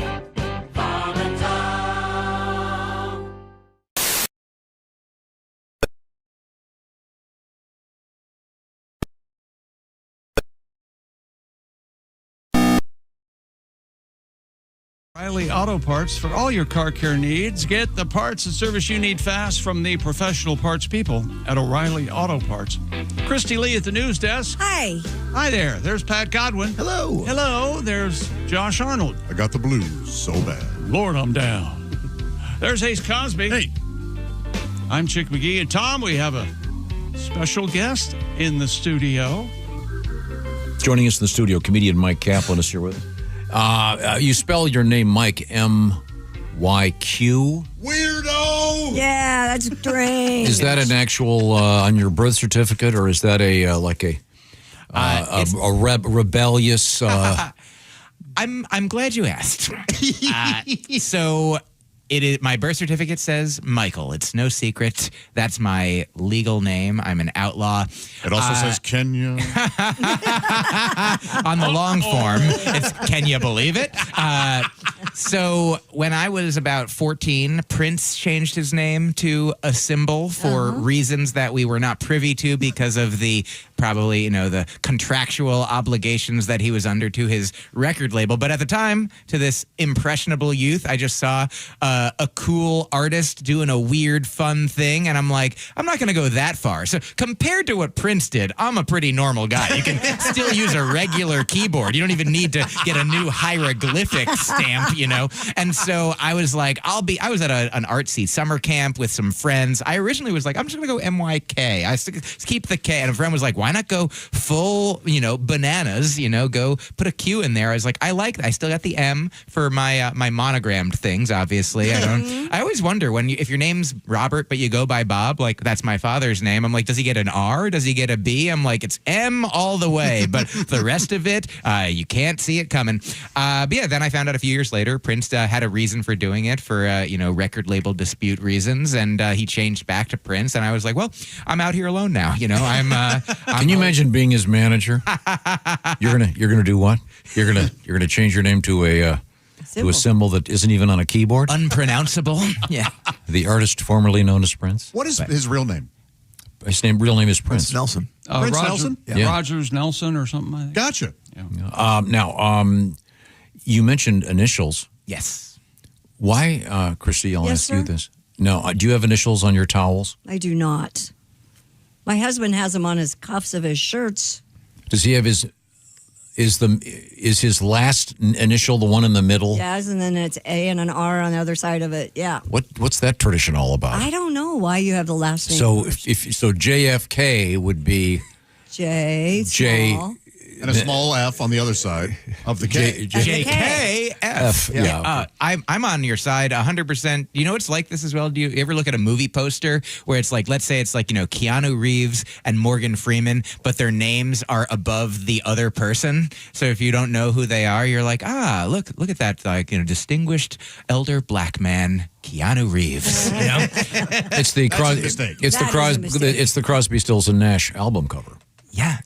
Speaker 2: O'Reilly Auto Parts for all your car care needs. Get the parts and service you need fast from the professional parts people at O'Reilly Auto Parts. Christy Lee at the news desk.
Speaker 3: Hi.
Speaker 2: Hi there. There's Pat Godwin.
Speaker 14: Hello.
Speaker 2: Hello. There's Josh Arnold.
Speaker 4: I got the blues so bad.
Speaker 2: Lord, I'm down. There's Ace Cosby.
Speaker 4: Hey.
Speaker 2: I'm Chick McGee. And Tom, we have a special guest in the studio.
Speaker 1: Joining us in the studio, comedian Myq Kaplan is here with us. You spell your name Myq, M-Y-Q?
Speaker 4: Weirdo!
Speaker 3: Yeah, that's strange.
Speaker 1: Is that an actual on your birth certificate, or is that a rebellious?
Speaker 8: I'm glad you asked. So it is. My birth certificate says Michael. It's no secret. That's my legal name. I'm an outlaw.
Speaker 4: It also says Kenya.
Speaker 8: On the long form, it's "Can you believe it?" So when I was about 14, Prince changed his name to a symbol for reasons that we were not privy to because of the the contractual obligations that he was under to his record label. But at the time, to this impressionable youth, I just saw a cool artist doing a weird, fun thing, and I'm like, I'm not going to go that far. So compared to what Prince did, I'm a pretty normal guy. You can still use a regular keyboard. You don't even need to get a new hieroglyphic stamp, And so I was like, I was at an artsy summer camp with some friends. I originally was like, I'm just going to go MYK. I keep the K. And a friend was like, why not go full, bananas, go put a Q in there. I was like, I like that. I still got the M for my my monogrammed things, obviously. I always wonder if your name's Robert, but you go by Bob, like that's my father's name. I'm like, does he get an R? Does he get a B? I'm like, it's M all the way. But the rest of it, you can't see it coming. But yeah, then I found out a few years later, Prince had a reason for doing it for, record label dispute reasons. And he changed back to Prince. And I was like, well, I'm out here alone now.
Speaker 1: Can you imagine being his manager? You're gonna do what? You're gonna change your name to a symbol that isn't even on a keyboard?
Speaker 8: Unpronounceable. Yeah.
Speaker 1: The artist formerly known as Prince.
Speaker 4: What is his real name?
Speaker 1: His real name is Prince.
Speaker 14: Nelson.
Speaker 4: Prince Nelson?
Speaker 2: Yeah. Rogers Nelson or something like that.
Speaker 4: Gotcha.
Speaker 2: Yeah.
Speaker 1: Now, you mentioned initials.
Speaker 8: Yes.
Speaker 1: Why, Christy, I'll ask you this. No, do you have initials on your towels?
Speaker 3: I do not. My husband has them on his cuffs of his shirts.
Speaker 1: Does he have his... Is his last initial the one in the middle?
Speaker 3: Yes, and then it's A and an R on the other side of it. Yeah.
Speaker 1: What's that tradition all about?
Speaker 3: I don't know why you have the last name.
Speaker 1: So so JFK would be
Speaker 3: J.
Speaker 4: And a small F on the other side of the K.
Speaker 8: JKF.
Speaker 1: Yeah.
Speaker 8: I'm on your side 100%. You know it's like this as well? Do you ever look at a movie poster where it's like, let's say it's like, Keanu Reeves and Morgan Freeman, but their names are above the other person. So if you don't know who they are, you're like, look at that, distinguished elder black man, Keanu Reeves.
Speaker 1: It's the Crosby, Stills and Nash album cover.
Speaker 8: Yeah.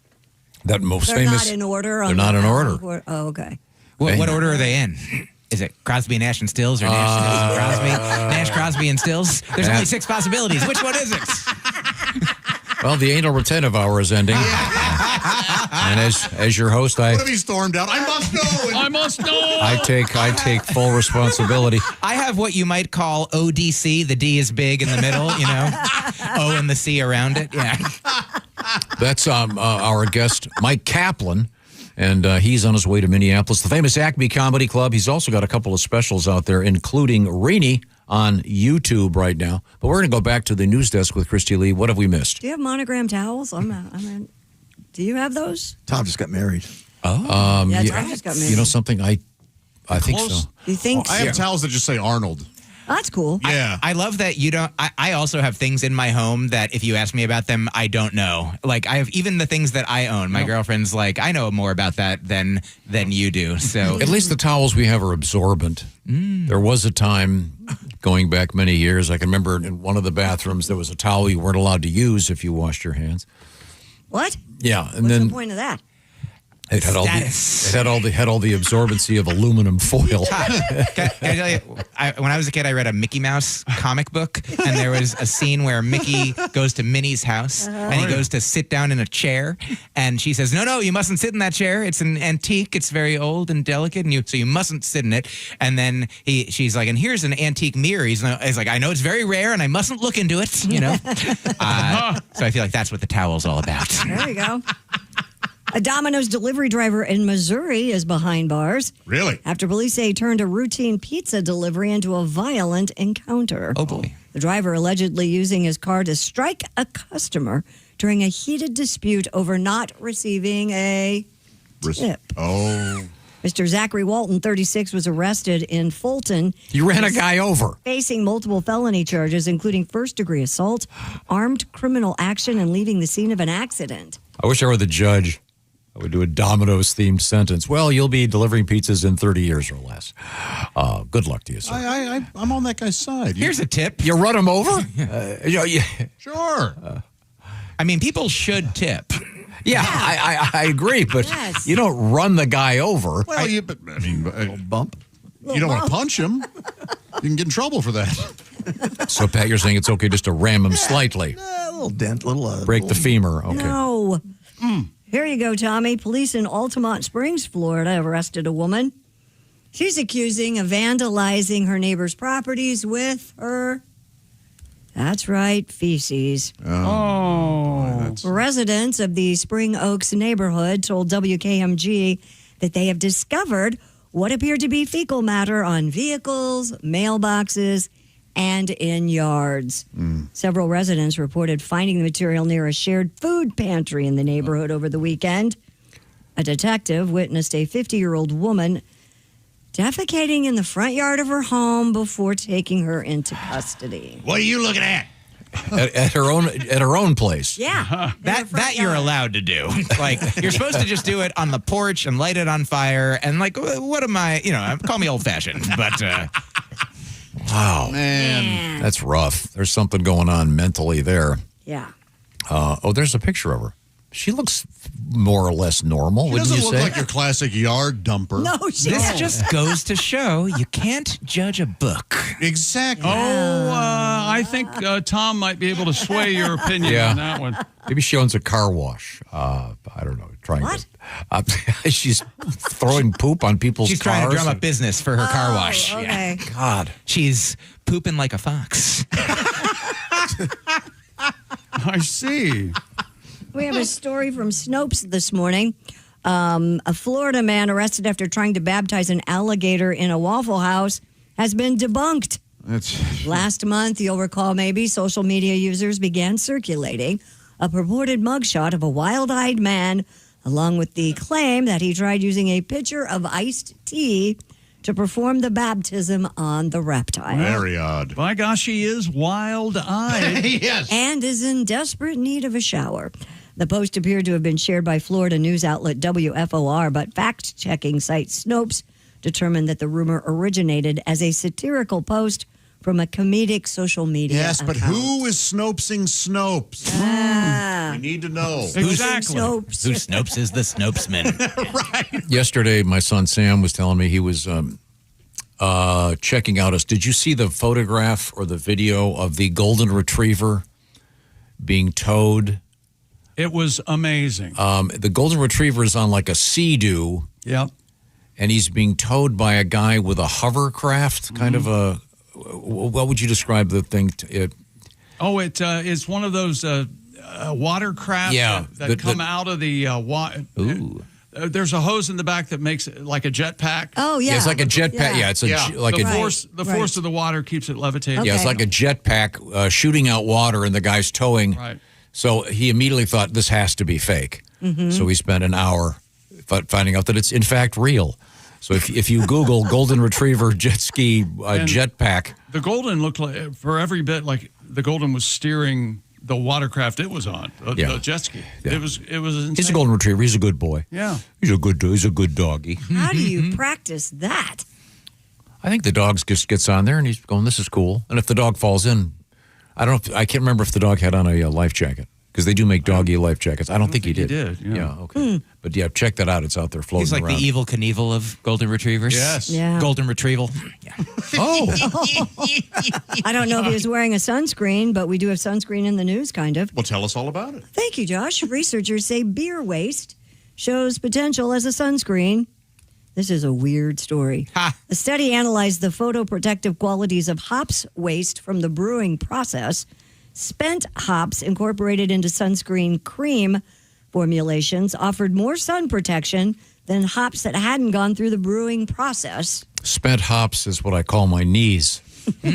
Speaker 1: That most
Speaker 3: They're
Speaker 1: famous.
Speaker 3: Not in order.
Speaker 1: They're not in order.
Speaker 3: Oh, okay.
Speaker 8: What order are they in? Is it Crosby, Nash, and Stills, or Nash, Stills, Crosby? Nash, Crosby, and Stills? There's only 6 possibilities. Which one is it?
Speaker 1: Well, the anal retentive hour is ending. And as your host,
Speaker 4: What if he stormed out? I must know.
Speaker 2: I must know.
Speaker 1: I take full responsibility.
Speaker 8: I have what you might call ODC. The D is big in the middle, you know. O and the C around it. Yeah.
Speaker 1: That's our guest, Myq Kaplan, and he's on his way to Minneapolis, the famous Acme Comedy Club. He's also got a couple of specials out there, including Reenie on YouTube right now. But we're going to go back to the news desk with Christy Lee. What have we missed?
Speaker 3: Do you have monogram towels? Do you have those?
Speaker 14: Tom just got married.
Speaker 3: Yeah, Tom just got married.
Speaker 1: You know something? I think so.
Speaker 3: You think?
Speaker 4: I have towels that just say Arnold.
Speaker 3: That's cool.
Speaker 4: Yeah.
Speaker 8: I love that you don't. I also have things in my home that if you ask me about them, I don't know. Like I have even the things that I own. My girlfriend's like, I know more about that than you do. So
Speaker 1: At least the towels we have are absorbent. There was a time going back many years, I can remember in one of the bathrooms there was a towel you weren't allowed to use if you washed your hands.
Speaker 3: What?
Speaker 1: Yeah, and
Speaker 3: What's
Speaker 1: then
Speaker 3: the point of that?
Speaker 1: it had all the absorbency of aluminum foil.
Speaker 8: Can I tell you, when I was a kid, I read a Mickey Mouse comic book, and there was a scene where Mickey goes to Minnie's house, and he goes to sit down in a chair, and she says, no, you mustn't sit in that chair. It's an antique. It's very old and delicate, and so you mustn't sit in it. And then she's like, and here's an antique mirror. He's like, I know it's very rare, and I mustn't look into it, you know? So I feel like that's what the towel's all about.
Speaker 3: There you go. A Domino's delivery driver in Missouri is behind bars.
Speaker 4: Really?
Speaker 3: After police say he turned a routine pizza delivery into a violent encounter.
Speaker 8: Oh, boy.
Speaker 3: The driver allegedly using his car to strike a customer during a heated dispute over not receiving a tip.
Speaker 4: Oh.
Speaker 3: Mr. Zachary Walton, 36, was arrested in Fulton.
Speaker 1: You ran a guy over.
Speaker 3: Facing multiple felony charges, including first-degree assault, armed criminal action, and leaving the scene of an accident.
Speaker 1: I wish I were the judge. I would do a Domino's themed sentence. Well, you'll be delivering pizzas in 30 years or less. Good luck to you, sir.
Speaker 4: I'm on that guy's side.
Speaker 8: Here's a tip.
Speaker 1: You run him over?
Speaker 4: Sure.
Speaker 8: I mean, people should tip.
Speaker 1: Yeah, I agree, but
Speaker 3: Yes.
Speaker 1: you don't run the guy over.
Speaker 4: Well, bump. You don't want to punch him. You can get in trouble for that.
Speaker 1: So, Pat, you're saying it's okay just to ram him slightly.
Speaker 14: A little dent,
Speaker 1: break the femur. Okay.
Speaker 3: No. Here you go, Tommy. Police in Altamont Springs, Florida, arrested a woman. She's accusing of vandalizing her neighbor's properties with her, that's right, feces. Residents of the Spring Oaks neighborhood told WKMG that they have discovered what appeared to be fecal matter on vehicles, mailboxes, and in yards. Several residents reported finding the material near a shared food pantry in the neighborhood over the weekend. A detective witnessed a 50-year-old woman defecating in the front yard of her home before taking her into custody.
Speaker 4: What are you looking at?
Speaker 1: At her own place.
Speaker 3: Yeah.
Speaker 8: That you're allowed to do. Like, you're supposed to just do it on the porch and light it on fire. And, like, what am I, call me old-fashioned, but...
Speaker 1: Wow.
Speaker 4: Man.
Speaker 1: That's rough. There's something going on mentally there.
Speaker 3: Yeah.
Speaker 1: There's a picture of her. She looks more or less normal,
Speaker 4: She
Speaker 1: wouldn't
Speaker 4: doesn't
Speaker 1: you
Speaker 4: look
Speaker 1: say?
Speaker 4: like your classic yard dumper.
Speaker 3: No, she
Speaker 8: This
Speaker 3: doesn't.
Speaker 8: just goes to show you can't judge a book.
Speaker 4: Exactly.
Speaker 2: I think Tom might be able to sway your opinion
Speaker 1: Yeah.
Speaker 2: on that one.
Speaker 1: Maybe she owns a car wash. I don't know.
Speaker 3: What?
Speaker 1: She's throwing poop on people's
Speaker 8: She's
Speaker 1: cars.
Speaker 8: trying to drum up business for her car wash.
Speaker 3: Okay.
Speaker 1: God.
Speaker 8: She's pooping like a fox.
Speaker 2: I see.
Speaker 3: We have a story from Snopes this morning. A Florida man arrested after trying to baptize an alligator in a Waffle House has been debunked. Last month, you'll recall maybe, social media users began circulating a purported mugshot of a wild-eyed man, along with the claim that he tried using a pitcher of iced tea to perform the baptism on the reptile.
Speaker 4: Very odd.
Speaker 2: By gosh, he is wild-eyed.
Speaker 4: Yes.
Speaker 3: And is in desperate need of a shower. The post appeared to have been shared by Florida news outlet WFOR, but fact-checking site Snopes determined that the rumor originated as a satirical post from a comedic social media
Speaker 4: Yes, but
Speaker 3: account.
Speaker 4: who is Snopesing Snopes? We need to know.
Speaker 2: Exactly.
Speaker 3: Snopes.
Speaker 8: Who Snopes is the Snopesman?
Speaker 1: Yesterday, my son Sam was telling me he was checking out us. Did you see the photograph or the video of the golden retriever being towed
Speaker 2: It was amazing.
Speaker 1: The golden retriever is on like a Sea-Doo.
Speaker 2: Yep.
Speaker 1: And he's being towed by a guy with a hovercraft, kind of a. What would you describe the thing?
Speaker 2: It's one of those watercraft that come out of the water. There's a hose in the back that makes it like a jetpack.
Speaker 3: Oh yeah,
Speaker 1: it's like a jetpack. Yeah, it's
Speaker 2: the force of the water keeps it levitating.
Speaker 1: Yeah, it's like a jetpack shooting out water, and the guy's towing.
Speaker 2: Right.
Speaker 1: So he immediately thought this has to be fake.
Speaker 3: Mm-hmm.
Speaker 1: So he spent an hour finding out that it's in fact real. So if you Google golden retriever jet ski jetpack,
Speaker 2: the golden looked like for every bit like the golden was steering the watercraft it was on, the jet ski.
Speaker 1: Yeah.
Speaker 2: It was insane.
Speaker 1: He's a golden retriever. He's a good boy.
Speaker 2: Yeah,
Speaker 1: he's a good doggy.
Speaker 3: How do you practice that?
Speaker 1: I think the dog just gets on there and he's going, "This is cool." And if the dog falls in, I can't remember if the dog had on a life jacket. Because they do make doggy life jackets. I don't think he did.
Speaker 2: Yeah.
Speaker 1: Okay. But yeah, check that out. It's out there floating
Speaker 8: He's like
Speaker 1: around.
Speaker 8: the Evel Knievel of golden retrievers.
Speaker 2: Yes.
Speaker 3: Yeah.
Speaker 8: Golden retrieval. Yeah.
Speaker 1: Oh.
Speaker 3: I don't know if he was wearing a sunscreen, but we do have sunscreen in the news, kind of.
Speaker 4: Well, tell us all about it.
Speaker 3: Thank you, Josh. Researchers say beer waste shows potential as a sunscreen. This is a weird story. A study analyzed the photoprotective qualities of hops waste from the brewing process. Spent hops incorporated into sunscreen cream formulations offered more sun protection than hops that hadn't gone through the brewing process.
Speaker 1: Spent hops is what I call my knees.
Speaker 3: But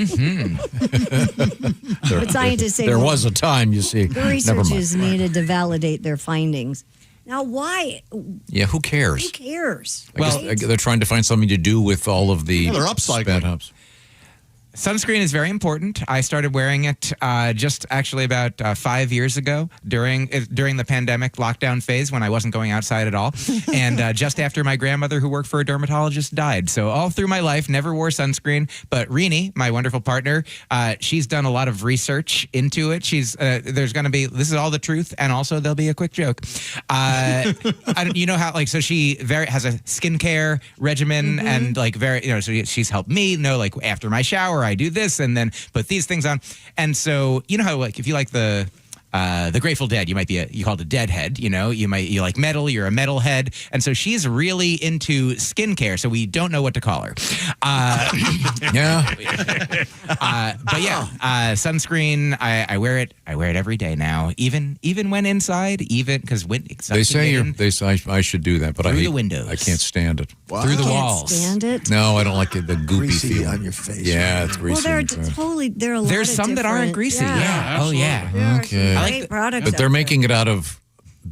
Speaker 3: scientists say
Speaker 1: there was a time, you see.
Speaker 3: the
Speaker 1: Never
Speaker 3: research
Speaker 1: mind.
Speaker 3: is needed to validate their findings. Now, why?
Speaker 1: Yeah, who cares?
Speaker 3: Who cares?
Speaker 1: I guess they're trying to find something to do with all of the
Speaker 4: they're upcycling.
Speaker 1: spent hops.
Speaker 8: Sunscreen is very important. I started wearing it just actually about 5 years ago during the pandemic lockdown phase when I wasn't going outside at all. And just after my grandmother, who worked for a dermatologist, died. So all through my life, never wore sunscreen. But Rini, my wonderful partner, she's done a lot of research into it. She's there's going to be, this is all the truth, and also there'll be a quick joke. You know how, so she has a skincare regimen and so she's helped me know, after my shower, I do this and then put these things on. And so, you know how, if you like the Grateful Dead, you might be you called a deadhead, you like metal, you're a metalhead. And so she's really into skincare, so we don't know what to call her. Sunscreen, I wear it every day now, even when inside, because
Speaker 1: they say I should do that, but
Speaker 8: through the windows.
Speaker 1: I can't stand it.
Speaker 8: Through the walls.
Speaker 3: Stand it?
Speaker 1: No, I don't like it, the goopy
Speaker 14: Greasy
Speaker 1: feeling
Speaker 14: on your face.
Speaker 1: Yeah, it's greasy.
Speaker 3: Well, there are a lot
Speaker 8: There's
Speaker 3: of
Speaker 8: some that aren't
Speaker 3: different-
Speaker 8: greasy.
Speaker 3: Yeah.
Speaker 8: Oh yeah.
Speaker 3: There are
Speaker 1: Okay.
Speaker 3: some great products
Speaker 1: But they're
Speaker 3: out
Speaker 1: making it out of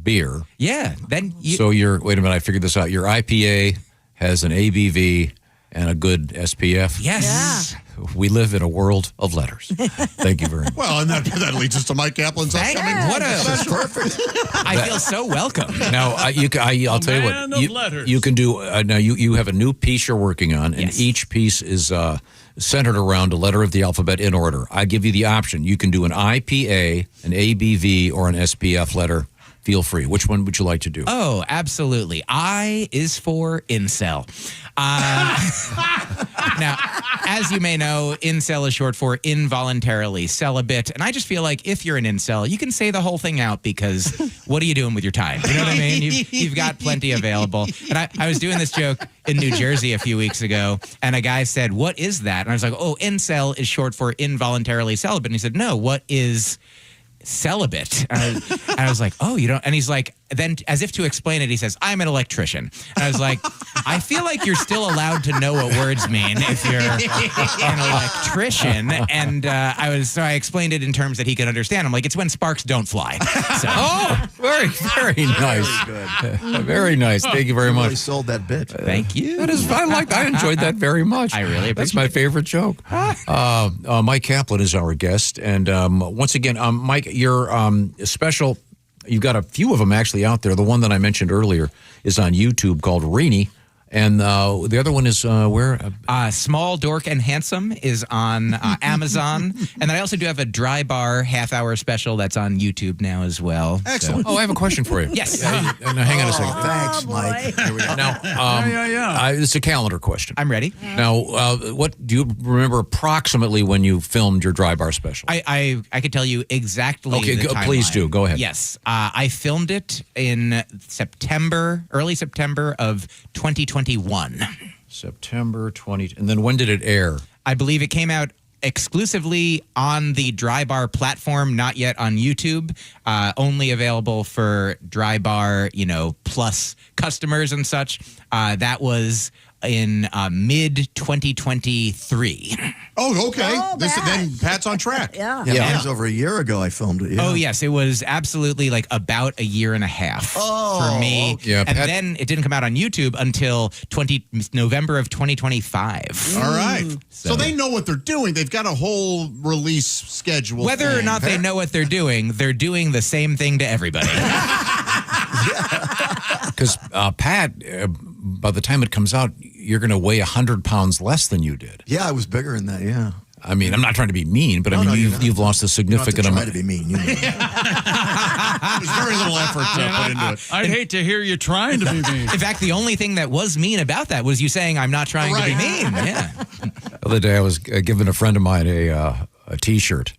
Speaker 1: beer.
Speaker 8: Yeah. Then
Speaker 1: So wait a minute, I figured this out. Your IPA has an ABV and a good SPF.
Speaker 8: Yes.
Speaker 1: We live in a world of letters. Thank you very much.
Speaker 4: Well, and that leads us to Myq Kaplan's upcoming.
Speaker 14: That's perfect.
Speaker 8: I feel so welcome.
Speaker 1: Now, I'll tell you
Speaker 2: man
Speaker 1: what.
Speaker 2: of letters.
Speaker 1: You can do. Now, you have a new piece you're working on, and
Speaker 8: Yes.
Speaker 1: each piece is centered around a letter of the alphabet in order. I give you the option. You can do an IPA, an ABV, or an SPF letter. Feel free. Which one would you like to do?
Speaker 8: Oh, absolutely. I is for incel. Now, as you may know, incel is short for involuntarily celibate. And I just feel like if you're an incel, you can say the whole thing out because what are you doing with your time? You know what I mean? You've got plenty available. And I was doing this joke in New Jersey a few weeks ago, and a guy said, "What is that?" And I was like, "Oh, incel is short for involuntarily celibate." And he said, "No, what is celibate?" And I was like, "Oh, you don't?" And he's like, then as if to explain it, he says, "I'm an electrician." And I was like, I feel like you're still allowed to know what words mean if you're an electrician. And I explained it in terms that he could understand. I'm like, it's when sparks don't fly. So.
Speaker 1: Oh, very, very nice.
Speaker 14: Very good.
Speaker 1: Very nice. Thank you very
Speaker 14: You
Speaker 1: much.
Speaker 14: really sold that bit.
Speaker 8: Thank you.
Speaker 1: That is, I enjoyed that very much.
Speaker 8: I really appreciate
Speaker 1: That's my favorite joke. Myq Kaplan is our guest. And once again, Myq, your special, you've got a few of them actually out there. The one that I mentioned earlier is on YouTube called Rini. And the other one is where?
Speaker 8: Small, Dork, and Handsome is on Amazon. And then I also do have a Dry Bar half-hour special that's on YouTube now as well.
Speaker 1: Excellent. Oh, I have a question for you.
Speaker 8: Yes.
Speaker 1: Now, hang on a second.
Speaker 14: Thanks, Mike. There we go.
Speaker 1: Now, it's a calendar question.
Speaker 8: I'm ready.
Speaker 1: Now, what do you remember approximately when you filmed your Dry Bar special?
Speaker 8: I could tell you exactly.
Speaker 1: Okay,
Speaker 8: the
Speaker 1: please
Speaker 8: timeline.
Speaker 1: do. Go ahead.
Speaker 8: Yes, I filmed it in early September of 2021.
Speaker 1: September 20. And then when did it air?
Speaker 8: I believe it came out exclusively on the Dry Bar platform, not yet on YouTube. Only available for Dry Bar, plus customers and such. That was in mid 2023.
Speaker 4: Oh, okay. Then Pat's on track.
Speaker 3: Yeah.
Speaker 14: That was over a year ago I filmed it. Yeah.
Speaker 8: Oh, yes. It was absolutely like about a year and a half for me.
Speaker 1: Yeah,
Speaker 8: and then it didn't come out on YouTube until November of 2025.
Speaker 4: All right. So they know what they're doing. They've got a whole release schedule.
Speaker 8: Whether or not they know what they're doing the same thing to everybody.
Speaker 1: Because Pat, by the time it comes out, you're going to weigh 100 pounds less than you did.
Speaker 14: Yeah, I was bigger than that, yeah.
Speaker 1: I mean, I'm not trying to be mean, but you've lost a significant amount.
Speaker 14: To be mean. You know.
Speaker 4: There's very little effort put into it.
Speaker 2: I'd hate to hear you trying to be mean.
Speaker 8: In fact, the only thing that was mean about that was you saying I'm not trying to be mean. Yeah.
Speaker 1: The other day, I was giving a friend of mine a T-shirt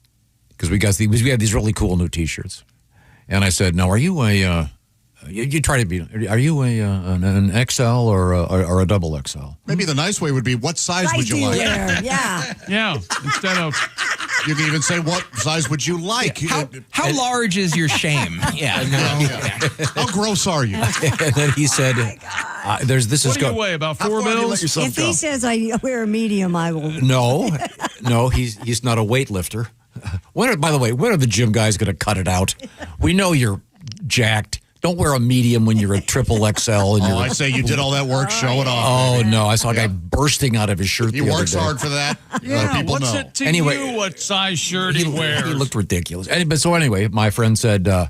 Speaker 1: because we had these really cool new T-shirts, and I said, "Now, are you a you try to be? Are you an XL or a double XL?"
Speaker 4: Maybe the nice way would be, what size would you like?
Speaker 3: Yeah.
Speaker 2: Yeah. Instead of,
Speaker 4: you can even say, what size would you like?
Speaker 8: How large is your shame? Yeah.
Speaker 4: How gross are you?
Speaker 1: And then he said, "This
Speaker 2: what
Speaker 1: is
Speaker 2: do you weigh, about 4 mils?
Speaker 3: If he says I wear a medium, I will.
Speaker 1: No, he's not a weightlifter. By the way, when are the gym guys going to cut it out? We know you're jacked. Don't wear a medium when you're a triple XL. And
Speaker 4: I say you did all that work. Show it off.
Speaker 1: Oh, no. I saw a guy bursting out of his shirt
Speaker 4: He
Speaker 1: the other
Speaker 4: works
Speaker 1: day.
Speaker 4: hard for that. People
Speaker 2: what's
Speaker 4: know.
Speaker 2: it to
Speaker 1: Anyway,
Speaker 2: you what size shirt he wears?
Speaker 1: He looked ridiculous. So anyway, my friend said, I'm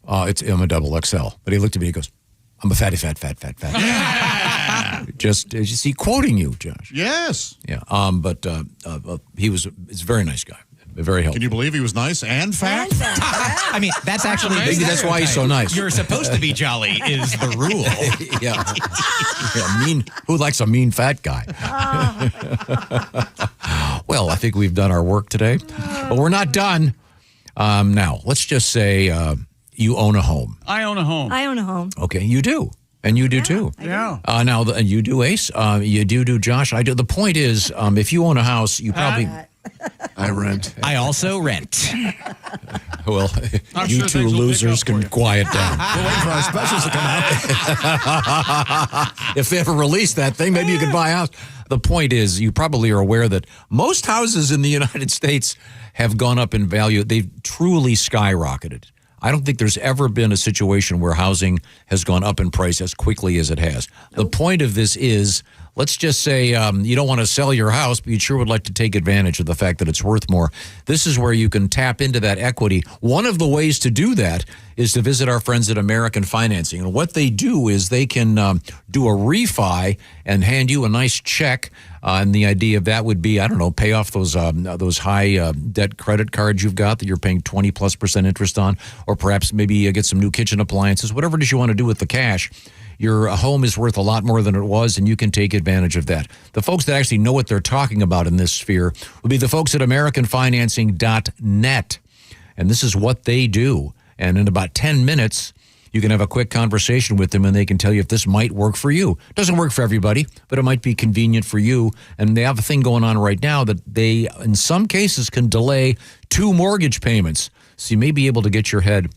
Speaker 1: a double XL. But he looked at me and he goes, I'm a fatty, fat.
Speaker 4: Yeah.
Speaker 1: Just, you see, quoting you, Josh.
Speaker 4: Yes.
Speaker 1: Yeah. But he's a very nice guy. Very helpful.
Speaker 4: Can you believe he was nice and fat?
Speaker 8: I mean, that's actually
Speaker 1: maybe that's why he's so nice.
Speaker 8: You're supposed to be jolly is the rule.
Speaker 1: Yeah. Mean. Who likes a mean fat guy? Well, I think we've done our work today, but we're not done. Now, let's just say you own a home.
Speaker 2: I own a home.
Speaker 3: I own a home.
Speaker 1: Okay, you do. And you do too.
Speaker 2: Yeah.
Speaker 1: Now, you do, Ace. You do, Josh. I do. The point is, if you own a house, you probably...
Speaker 14: I rent.
Speaker 8: I also rent.
Speaker 1: Well,
Speaker 2: I'm
Speaker 1: you
Speaker 2: sure
Speaker 1: two
Speaker 2: things will
Speaker 1: losers
Speaker 2: pick up
Speaker 1: can
Speaker 2: for you.
Speaker 1: quiet down.
Speaker 14: We're waiting for our specials to come out.
Speaker 1: If they ever release that thing, maybe you could buy a house. The point is, you probably are aware that most houses in the United States have gone up in value. They've truly skyrocketed. I don't think there's ever been a situation where housing has gone up in price as quickly as it has. The point of this is, let's just say you don't want to sell your house, but you sure would like to take advantage of the fact that it's worth more. This is where you can tap into that equity. One of the ways to do that is to visit our friends at American Financing. And what they do is they can do a refi and hand you a nice check. And the idea of that would be, I don't know, pay off those high debt credit cards you've got that you're paying 20+% interest on, or perhaps maybe get some new kitchen appliances, whatever it is you want to do with the cash. Your home is worth a lot more than it was, and you can take advantage of that. The folks that actually know what they're talking about in this sphere would be the folks at AmericanFinancing.net. And this is what they do. And in about 10 minutes, you can have a quick conversation with them, and they can tell you if this might work for you. It doesn't work for everybody, but it might be convenient for you. And they have a thing going on right now that they, in some cases, can delay 2 mortgage payments. So you may be able to get your head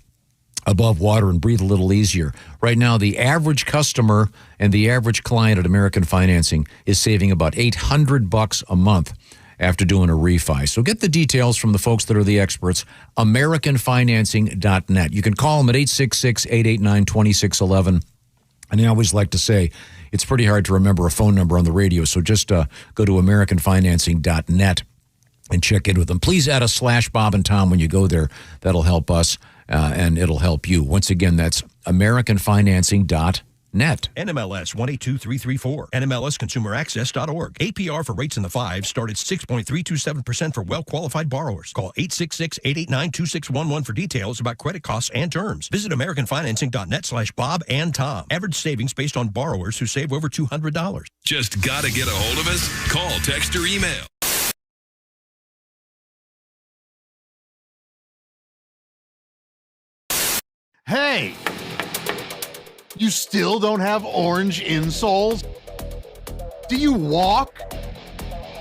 Speaker 1: above water and breathe a little easier. Right now, the average customer and the average client at American Financing is saving about $800 a month after doing a refi. So get the details from the folks that are the experts, AmericanFinancing.net. You can call them at 866-889-2611. And I always like to say, it's pretty hard to remember a phone number on the radio, so just go to AmericanFinancing.net and check in with them. Please add a /Bob and Tom when you go there. That'll help us, and it'll help you. Once again, that's AmericanFinancing.net.
Speaker 15: NMLS 182334. NMLSconsumeraccess.org. APR for rates in the 5s start at 6.327% for well-qualified borrowers. Call 866-889-2611 for details about credit costs and terms. Visit AmericanFinancing.net/Bob and Tom. Average savings based on borrowers who save over $200.
Speaker 7: Just gotta get a hold of us? Call, text, or email.
Speaker 16: Hey! You still don't have orange insoles? Do you walk?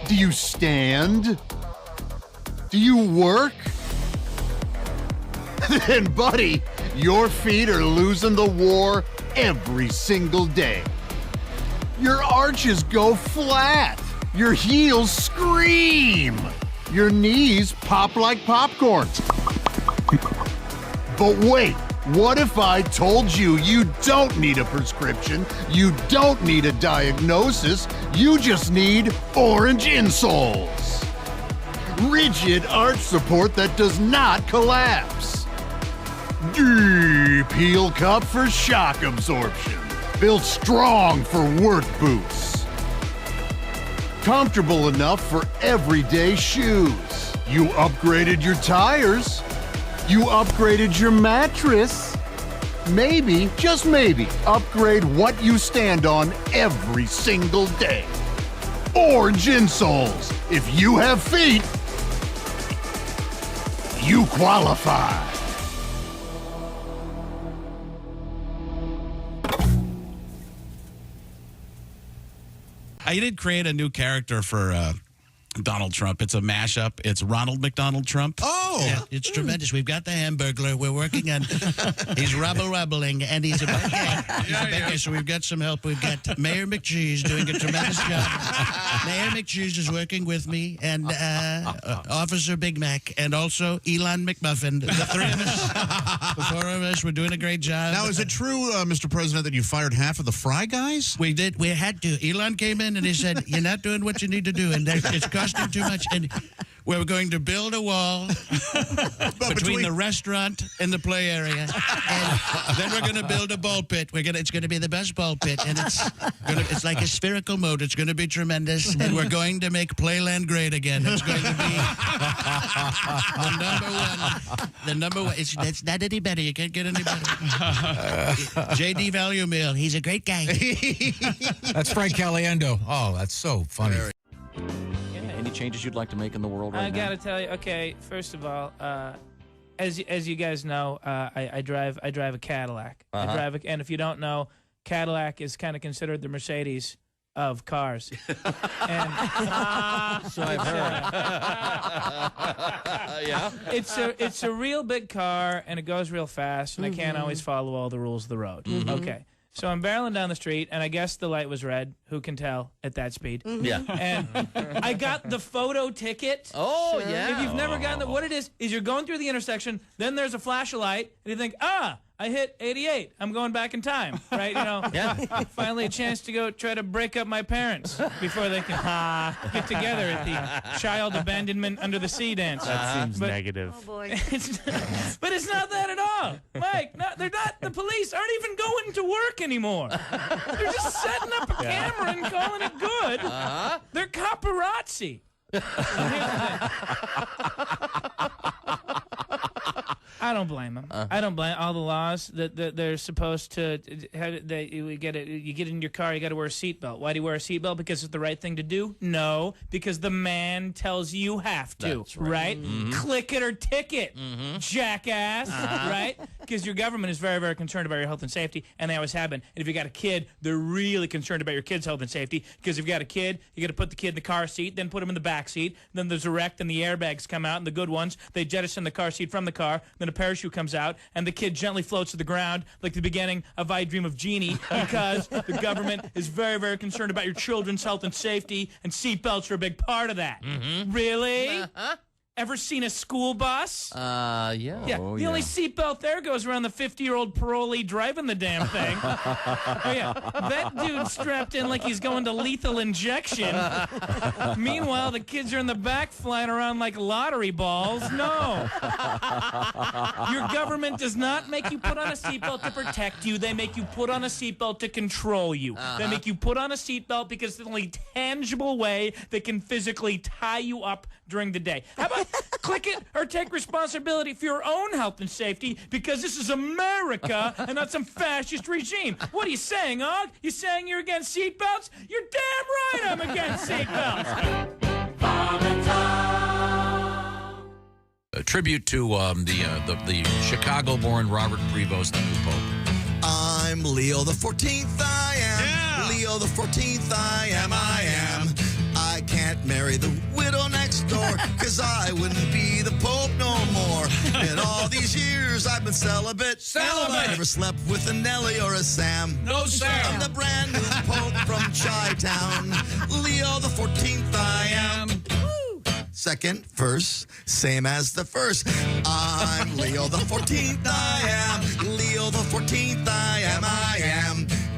Speaker 16: Do you stand? Do you work? Then, buddy, your feet are losing the war every single day. Your arches go flat. Your heels scream. Your knees pop like popcorn. But wait. What if I told you you don't need a prescription, you don't need a diagnosis, you just need orange insoles? Rigid arch support that does not collapse. Deep heel cup for shock absorption. Built strong for work boots. Comfortable enough for everyday shoes. You upgraded your tires. You upgraded your mattress. Maybe, just maybe, upgrade what you stand on every single day. Orange insoles. If you have feet, you qualify.
Speaker 11: I did create a new character for Donald Trump. It's a mashup. It's Ronald McDonald Trump.
Speaker 22: Oh!
Speaker 11: Yeah, it's tremendous. We've got the Hamburglar. We're working on, he's rubbling, and he's a bad guy. He's a bad guy, so we've got some help. We've got Mayor McCheese doing a tremendous job. Mayor McCheese is working with me, and Officer Big Mac, and also Elon McMuffin. The three of us, the four of us, we're doing a great job.
Speaker 22: Now, is it true, Mr. President, that you fired half of the Fry guys?
Speaker 11: We did. We had to. Elon came in and he said, "You're not doing what you need to do, and it's costing too much." And we're going to build a wall between the restaurant and the play area, and then we're going to build a ball pit. It's going to be the best ball pit, and it's like a spherical moat. It's going to be tremendous, and we're going to make Playland great again. It's going to be the number one. The number one. It's not any better. You can't get any better. J.D. Value Mill. He's a great guy.
Speaker 1: That's Frank Caliendo. Oh, that's so funny.
Speaker 12: Any changes you'd like to make in the world right
Speaker 24: I
Speaker 12: now?
Speaker 24: gotta tell you. Okay, first of all, as you guys know, I drive a Cadillac.
Speaker 12: Uh-huh.
Speaker 24: And if you don't know, Cadillac is kind of considered the Mercedes of cars. And
Speaker 12: so I've heard. Yeah.
Speaker 24: It's a real big car, and it goes real fast, and I can't always follow all the rules of the road. Okay. So I'm barreling down the street, and I guess the light was red. Who can tell at that speed?
Speaker 12: Yeah.
Speaker 24: And I got the photo ticket.
Speaker 12: Oh, yeah.
Speaker 24: If you've never gotten it, what it is you're going through the intersection, then there's a flash of light, and you think, I hit 88. I'm going back in time, right?
Speaker 12: Yeah.
Speaker 24: Finally a chance to go try to break up my parents before they can get together at the child abandonment under the sea dance.
Speaker 25: That seems negative.
Speaker 24: Oh, boy. But it's not that at all. Mike, they're not. The police aren't even going to work anymore. They're just setting up a camera and calling it good. They're paparazzi. I don't blame them. I don't blame all the laws that they're supposed to. You get in your car, you got to wear a seatbelt. Why do you wear a seatbelt? Because it's the right thing to do? No, because the man tells you have to.
Speaker 12: That's right.
Speaker 24: Mm-hmm. Click it or ticket, jackass. Right? Because your government is very, very concerned about your health and safety, and they always have been. And if you got a kid, they're really concerned about your kid's health and safety. Because if you got a kid, you got to put the kid in the car seat, then put him in the back seat. Then there's a wreck, and the airbags come out, and the good ones, they jettison the car seat from the car. Then a parachute comes out, and the kid gently floats to the ground like the beginning of I Dream of Jeannie, because the government is very, very concerned about your children's health and safety, and seatbelts are a big part of that. Really? Ever seen a school bus?
Speaker 12: Yeah.
Speaker 24: Yeah, the only seatbelt there goes around the 50-year-old parolee driving the damn thing. Oh, yeah. That dude's strapped in like he's going to lethal injection. Meanwhile, the kids are in the back flying around like lottery balls. No. Your government does not make you put on a seatbelt to protect you. They make you put on a seatbelt to control you. They make you put on a seatbelt because it's the only tangible way they can physically tie you up during the day. How about click it or take responsibility for your own health and safety, because this is America and not some fascist regime. What are you saying, Og? You saying you're against seatbelts? You're damn right I'm against seatbelts.
Speaker 1: A tribute to the Chicago-born Robert Prevost, the new pope.
Speaker 5: I'm Leo the 14th, I am. Yeah. Leo the 14th, I am. I can't marry the widow next door, because I wouldn't be the pope no more. In all these years, I've been celibate.
Speaker 20: Celibate.
Speaker 5: Never slept with a Nelly or a Sam.
Speaker 20: No Sam.
Speaker 5: I'm the brand new pope from Chi-Town. Leo the 14th, I am. Second verse, same as the first. I'm Leo the 14th, I am. Leo the 14th, I am.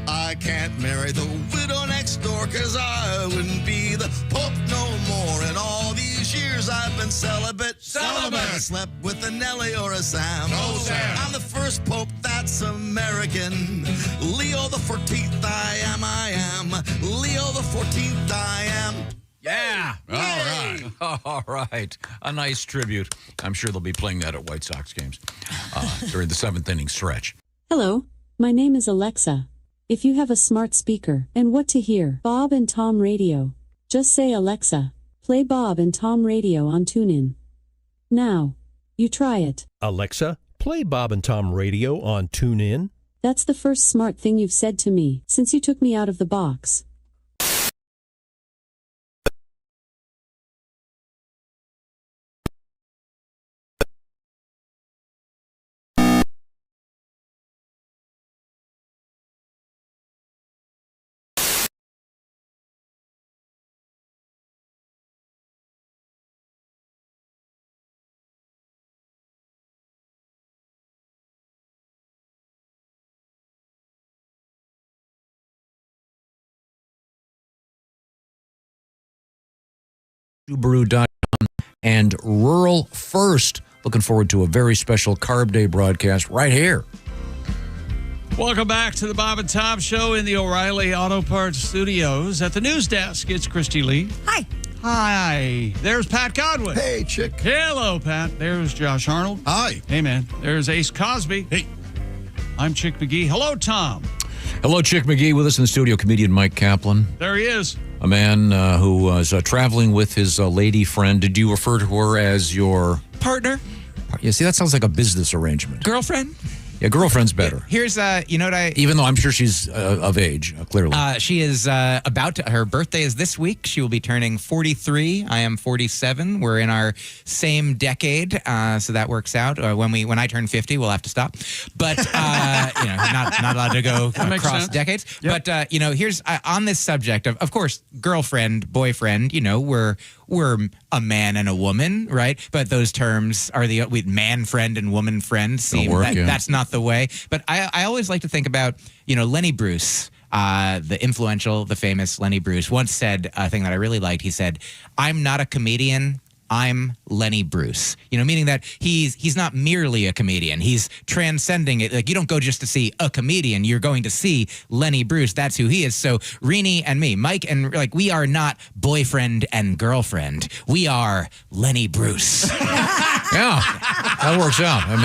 Speaker 5: I can't marry the widow next door, because I wouldn't be the pope no more. In all these years I've been celibate. Never slept with a Nelly or a Sam.
Speaker 20: No Sam.
Speaker 5: I'm the first pope that's American. Leo the 14th, I am. Leo the 14th, I am.
Speaker 1: Yeah. All right. A nice tribute. I'm sure they'll be playing that at White Sox games during the seventh inning stretch.
Speaker 6: Hello, my name is Alexa. If you have a smart speaker and what to hear, Bob and Tom Radio, just say Alexa, play Bob and Tom Radio on TuneIn. Now, you try it.
Speaker 15: Alexa, play Bob and Tom Radio on TuneIn.
Speaker 6: That's the first smart thing you've said to me since you took me out of the box.
Speaker 1: Subaru.com and Rural First. Looking forward to a very special Carb Day broadcast right here.
Speaker 2: Welcome back to the Bob and Tom Show in the O'Reilly Auto Parts Studios. At the news desk, it's Christy Lee.
Speaker 3: Hi.
Speaker 2: Hi. There's Pat Godwin.
Speaker 14: Hey, chick.
Speaker 2: Hello, Pat. There's Josh Arnold.
Speaker 4: Hi.
Speaker 2: Hey, man. There's Ace Cosby.
Speaker 4: Hey.
Speaker 2: I'm Chick McGee. Hello, Tom.
Speaker 1: Hello, Chick McGee. With us in the studio, comedian Myq Kaplan.
Speaker 2: There he is.
Speaker 1: A man who was traveling with his lady friend. Did you refer to her as your
Speaker 8: partner?
Speaker 1: Yeah, see, that sounds like a business arrangement.
Speaker 8: Girlfriend?
Speaker 1: Yeah, girlfriend's better.
Speaker 8: Here's, you know what I...
Speaker 1: Even though I'm sure she's of age, clearly.
Speaker 8: She is about to... Her birthday is this week. She will be turning 43. I am 47. We're in our same decade, so that works out. When I turn 50, we'll have to stop. But, not allowed to go across decades. Yep. But, here's... on this subject of course, girlfriend, boyfriend, we're a man and a woman, right? But those terms are with man friend and woman friend seem that's not the way. But I always like to think about, Lenny Bruce, the influential, the famous Lenny Bruce, once said a thing that I really liked. He said, "I'm not a comedian. I'm Lenny Bruce." Meaning that he's not merely a comedian. He's transcending it. Like, you don't go just to see a comedian. You're going to see Lenny Bruce. That's who he is. So Rini and me, Mike, and we are not boyfriend and girlfriend. We are Lenny Bruce.
Speaker 1: Yeah, that works out. That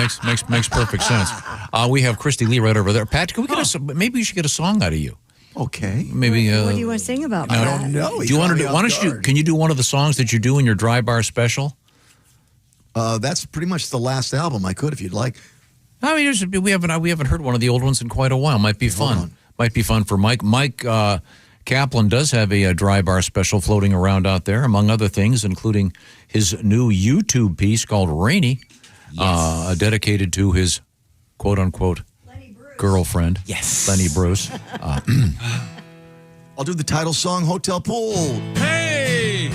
Speaker 1: makes perfect sense. We have Christy Lee right over there. Pat, can we get maybe we should get a song out of you.
Speaker 14: Okay.
Speaker 1: Maybe.
Speaker 3: What do you want to sing about?
Speaker 14: I don't know.
Speaker 1: Do you want to? Can you do one of the songs that you do in your Dry Bar special?
Speaker 14: That's pretty much the last album. I could, if you'd like.
Speaker 1: I mean, we haven't heard one of the old ones in quite a while. Might be fun. Might be fun for Mike. Myq Kaplan does have a Dry Bar special floating around out there, among other things, including his new YouTube piece called Rainy, dedicated to his quote unquote girlfriend.
Speaker 8: Yes,
Speaker 1: Lenny Bruce.
Speaker 14: I'll do the title song, Hotel Pool.
Speaker 2: Hey!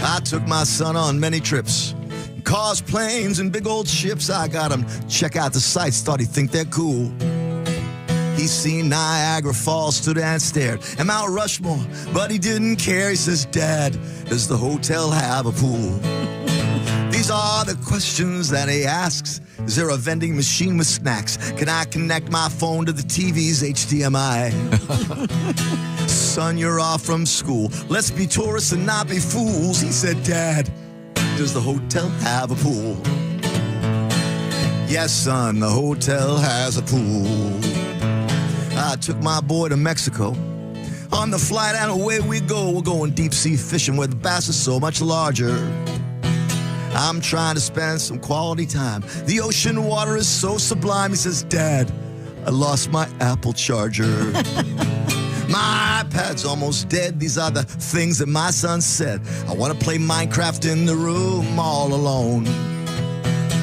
Speaker 5: I took my son on many trips. Cars, planes, and big old ships. I got him check out the sights, thought he'd think they're cool. He seen Niagara Falls, stood and stared, and Mount Rushmore, but he didn't care. He says, Dad, does the hotel have a pool? These are the questions that he asks. Is there a vending machine with snacks? Can I connect my phone to the TV's HDMI? Son, you're off from school. Let's be tourists and not be fools. He said, Dad, does the hotel have a pool? Yes, son, the hotel has a pool. I took my boy to Mexico. On the flight and away we go. We're going deep sea fishing where the bass is so much larger. I'm trying to spend some quality time. The ocean water is so sublime. He says, Dad, I lost my Apple charger. My iPad's almost dead. These are the things that my son said. I want to play Minecraft in the room all alone.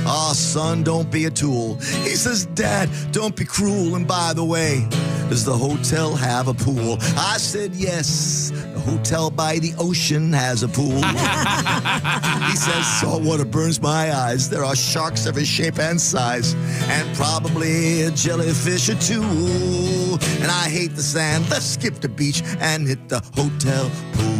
Speaker 5: Oh, son, don't be a tool. He says, Dad, don't be cruel. And by the way, does the hotel have a pool? I said, yes. The hotel by the ocean has a pool. He says, saltwater burns my eyes. There are sharks every shape and size, and probably a jellyfish or two. And I hate the sand. Let's skip the beach and hit the hotel pool.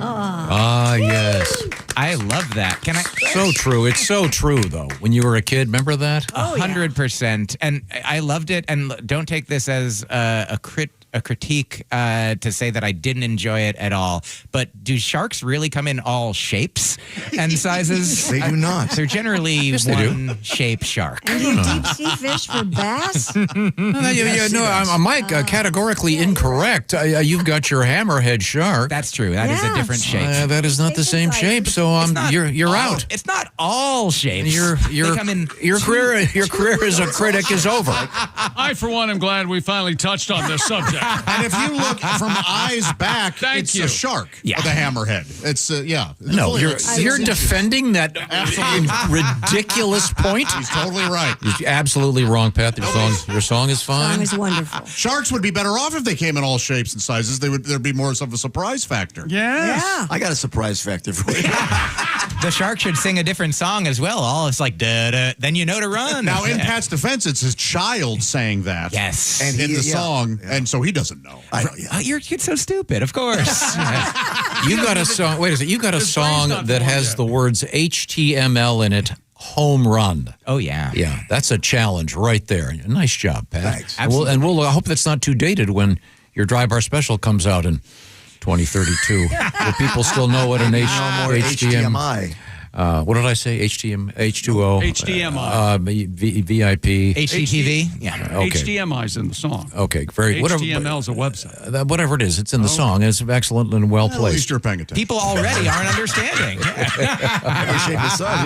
Speaker 1: Ah, yes.
Speaker 8: I love that. Can I?
Speaker 1: So true. It's so true, though. When you were a kid, remember that?
Speaker 8: 100%. And I loved it. And don't take this as a critique to say that I didn't enjoy it at all. But do sharks really come in all shapes and sizes?
Speaker 5: They do not.
Speaker 8: They're generally
Speaker 1: Yes, they do.
Speaker 8: one shape shark.
Speaker 3: And you deep sea fish for bass?
Speaker 1: Mike, categorically incorrect. You've got your hammerhead shark.
Speaker 8: That's true. That is a different shape.
Speaker 1: That is not the same shape. So you're out.
Speaker 8: It's not all shapes.
Speaker 1: Your career as a critic is over.
Speaker 2: I, for one, am glad we finally touched on this subject.
Speaker 4: And if you look from eyes back, it's a shark with a hammerhead. It's
Speaker 1: No, you're defending that ridiculous point.
Speaker 4: He's totally right.
Speaker 1: You're absolutely wrong, Pat. Your song is fine.
Speaker 3: Song is wonderful.
Speaker 4: Sharks would be better off if they came in all shapes and sizes. There'd be more of a surprise factor.
Speaker 2: Yes.
Speaker 3: Yeah.
Speaker 14: I got a surprise factor for you.
Speaker 8: The shark should sing a different song as well. All it's like, da-da, then you know to run.
Speaker 4: Now, in Pat's defense, it's his child saying that.
Speaker 8: Yes.
Speaker 4: And in the song, and so he doesn't know.
Speaker 8: You're so stupid, of course.
Speaker 1: You got a song. Wait a second. You got a song that has the words HTML in it. Home run.
Speaker 8: Oh, yeah.
Speaker 1: Yeah, that's a challenge right there. Nice job, Pat.
Speaker 14: Thanks.
Speaker 1: And we'll I hope that's not too dated when your Dry Bar special comes out in 2032. Will people still know what an
Speaker 14: HDMI.
Speaker 1: What did I say? H2O.
Speaker 2: HDMI.
Speaker 1: VIP.
Speaker 8: HGTV?
Speaker 1: Yeah. Okay.
Speaker 2: HDMI's in the song.
Speaker 1: Okay. Very.
Speaker 2: HTML's a website.
Speaker 1: Whatever it is, it's in the song. It's excellent and well
Speaker 4: At
Speaker 1: placed.
Speaker 4: least you're paying attention.
Speaker 8: People already aren't understanding.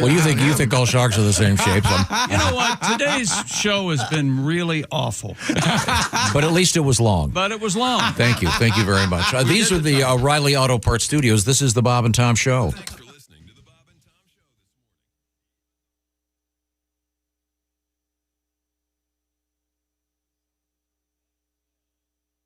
Speaker 1: Well, you think all sharks are the same shape?
Speaker 2: You know what? Today's show has been really awful.
Speaker 1: But at least it was long.
Speaker 2: But it was long.
Speaker 1: Thank you very much. These are the O'Reilly Auto Parts Studios. This is the Bob and Tom Show.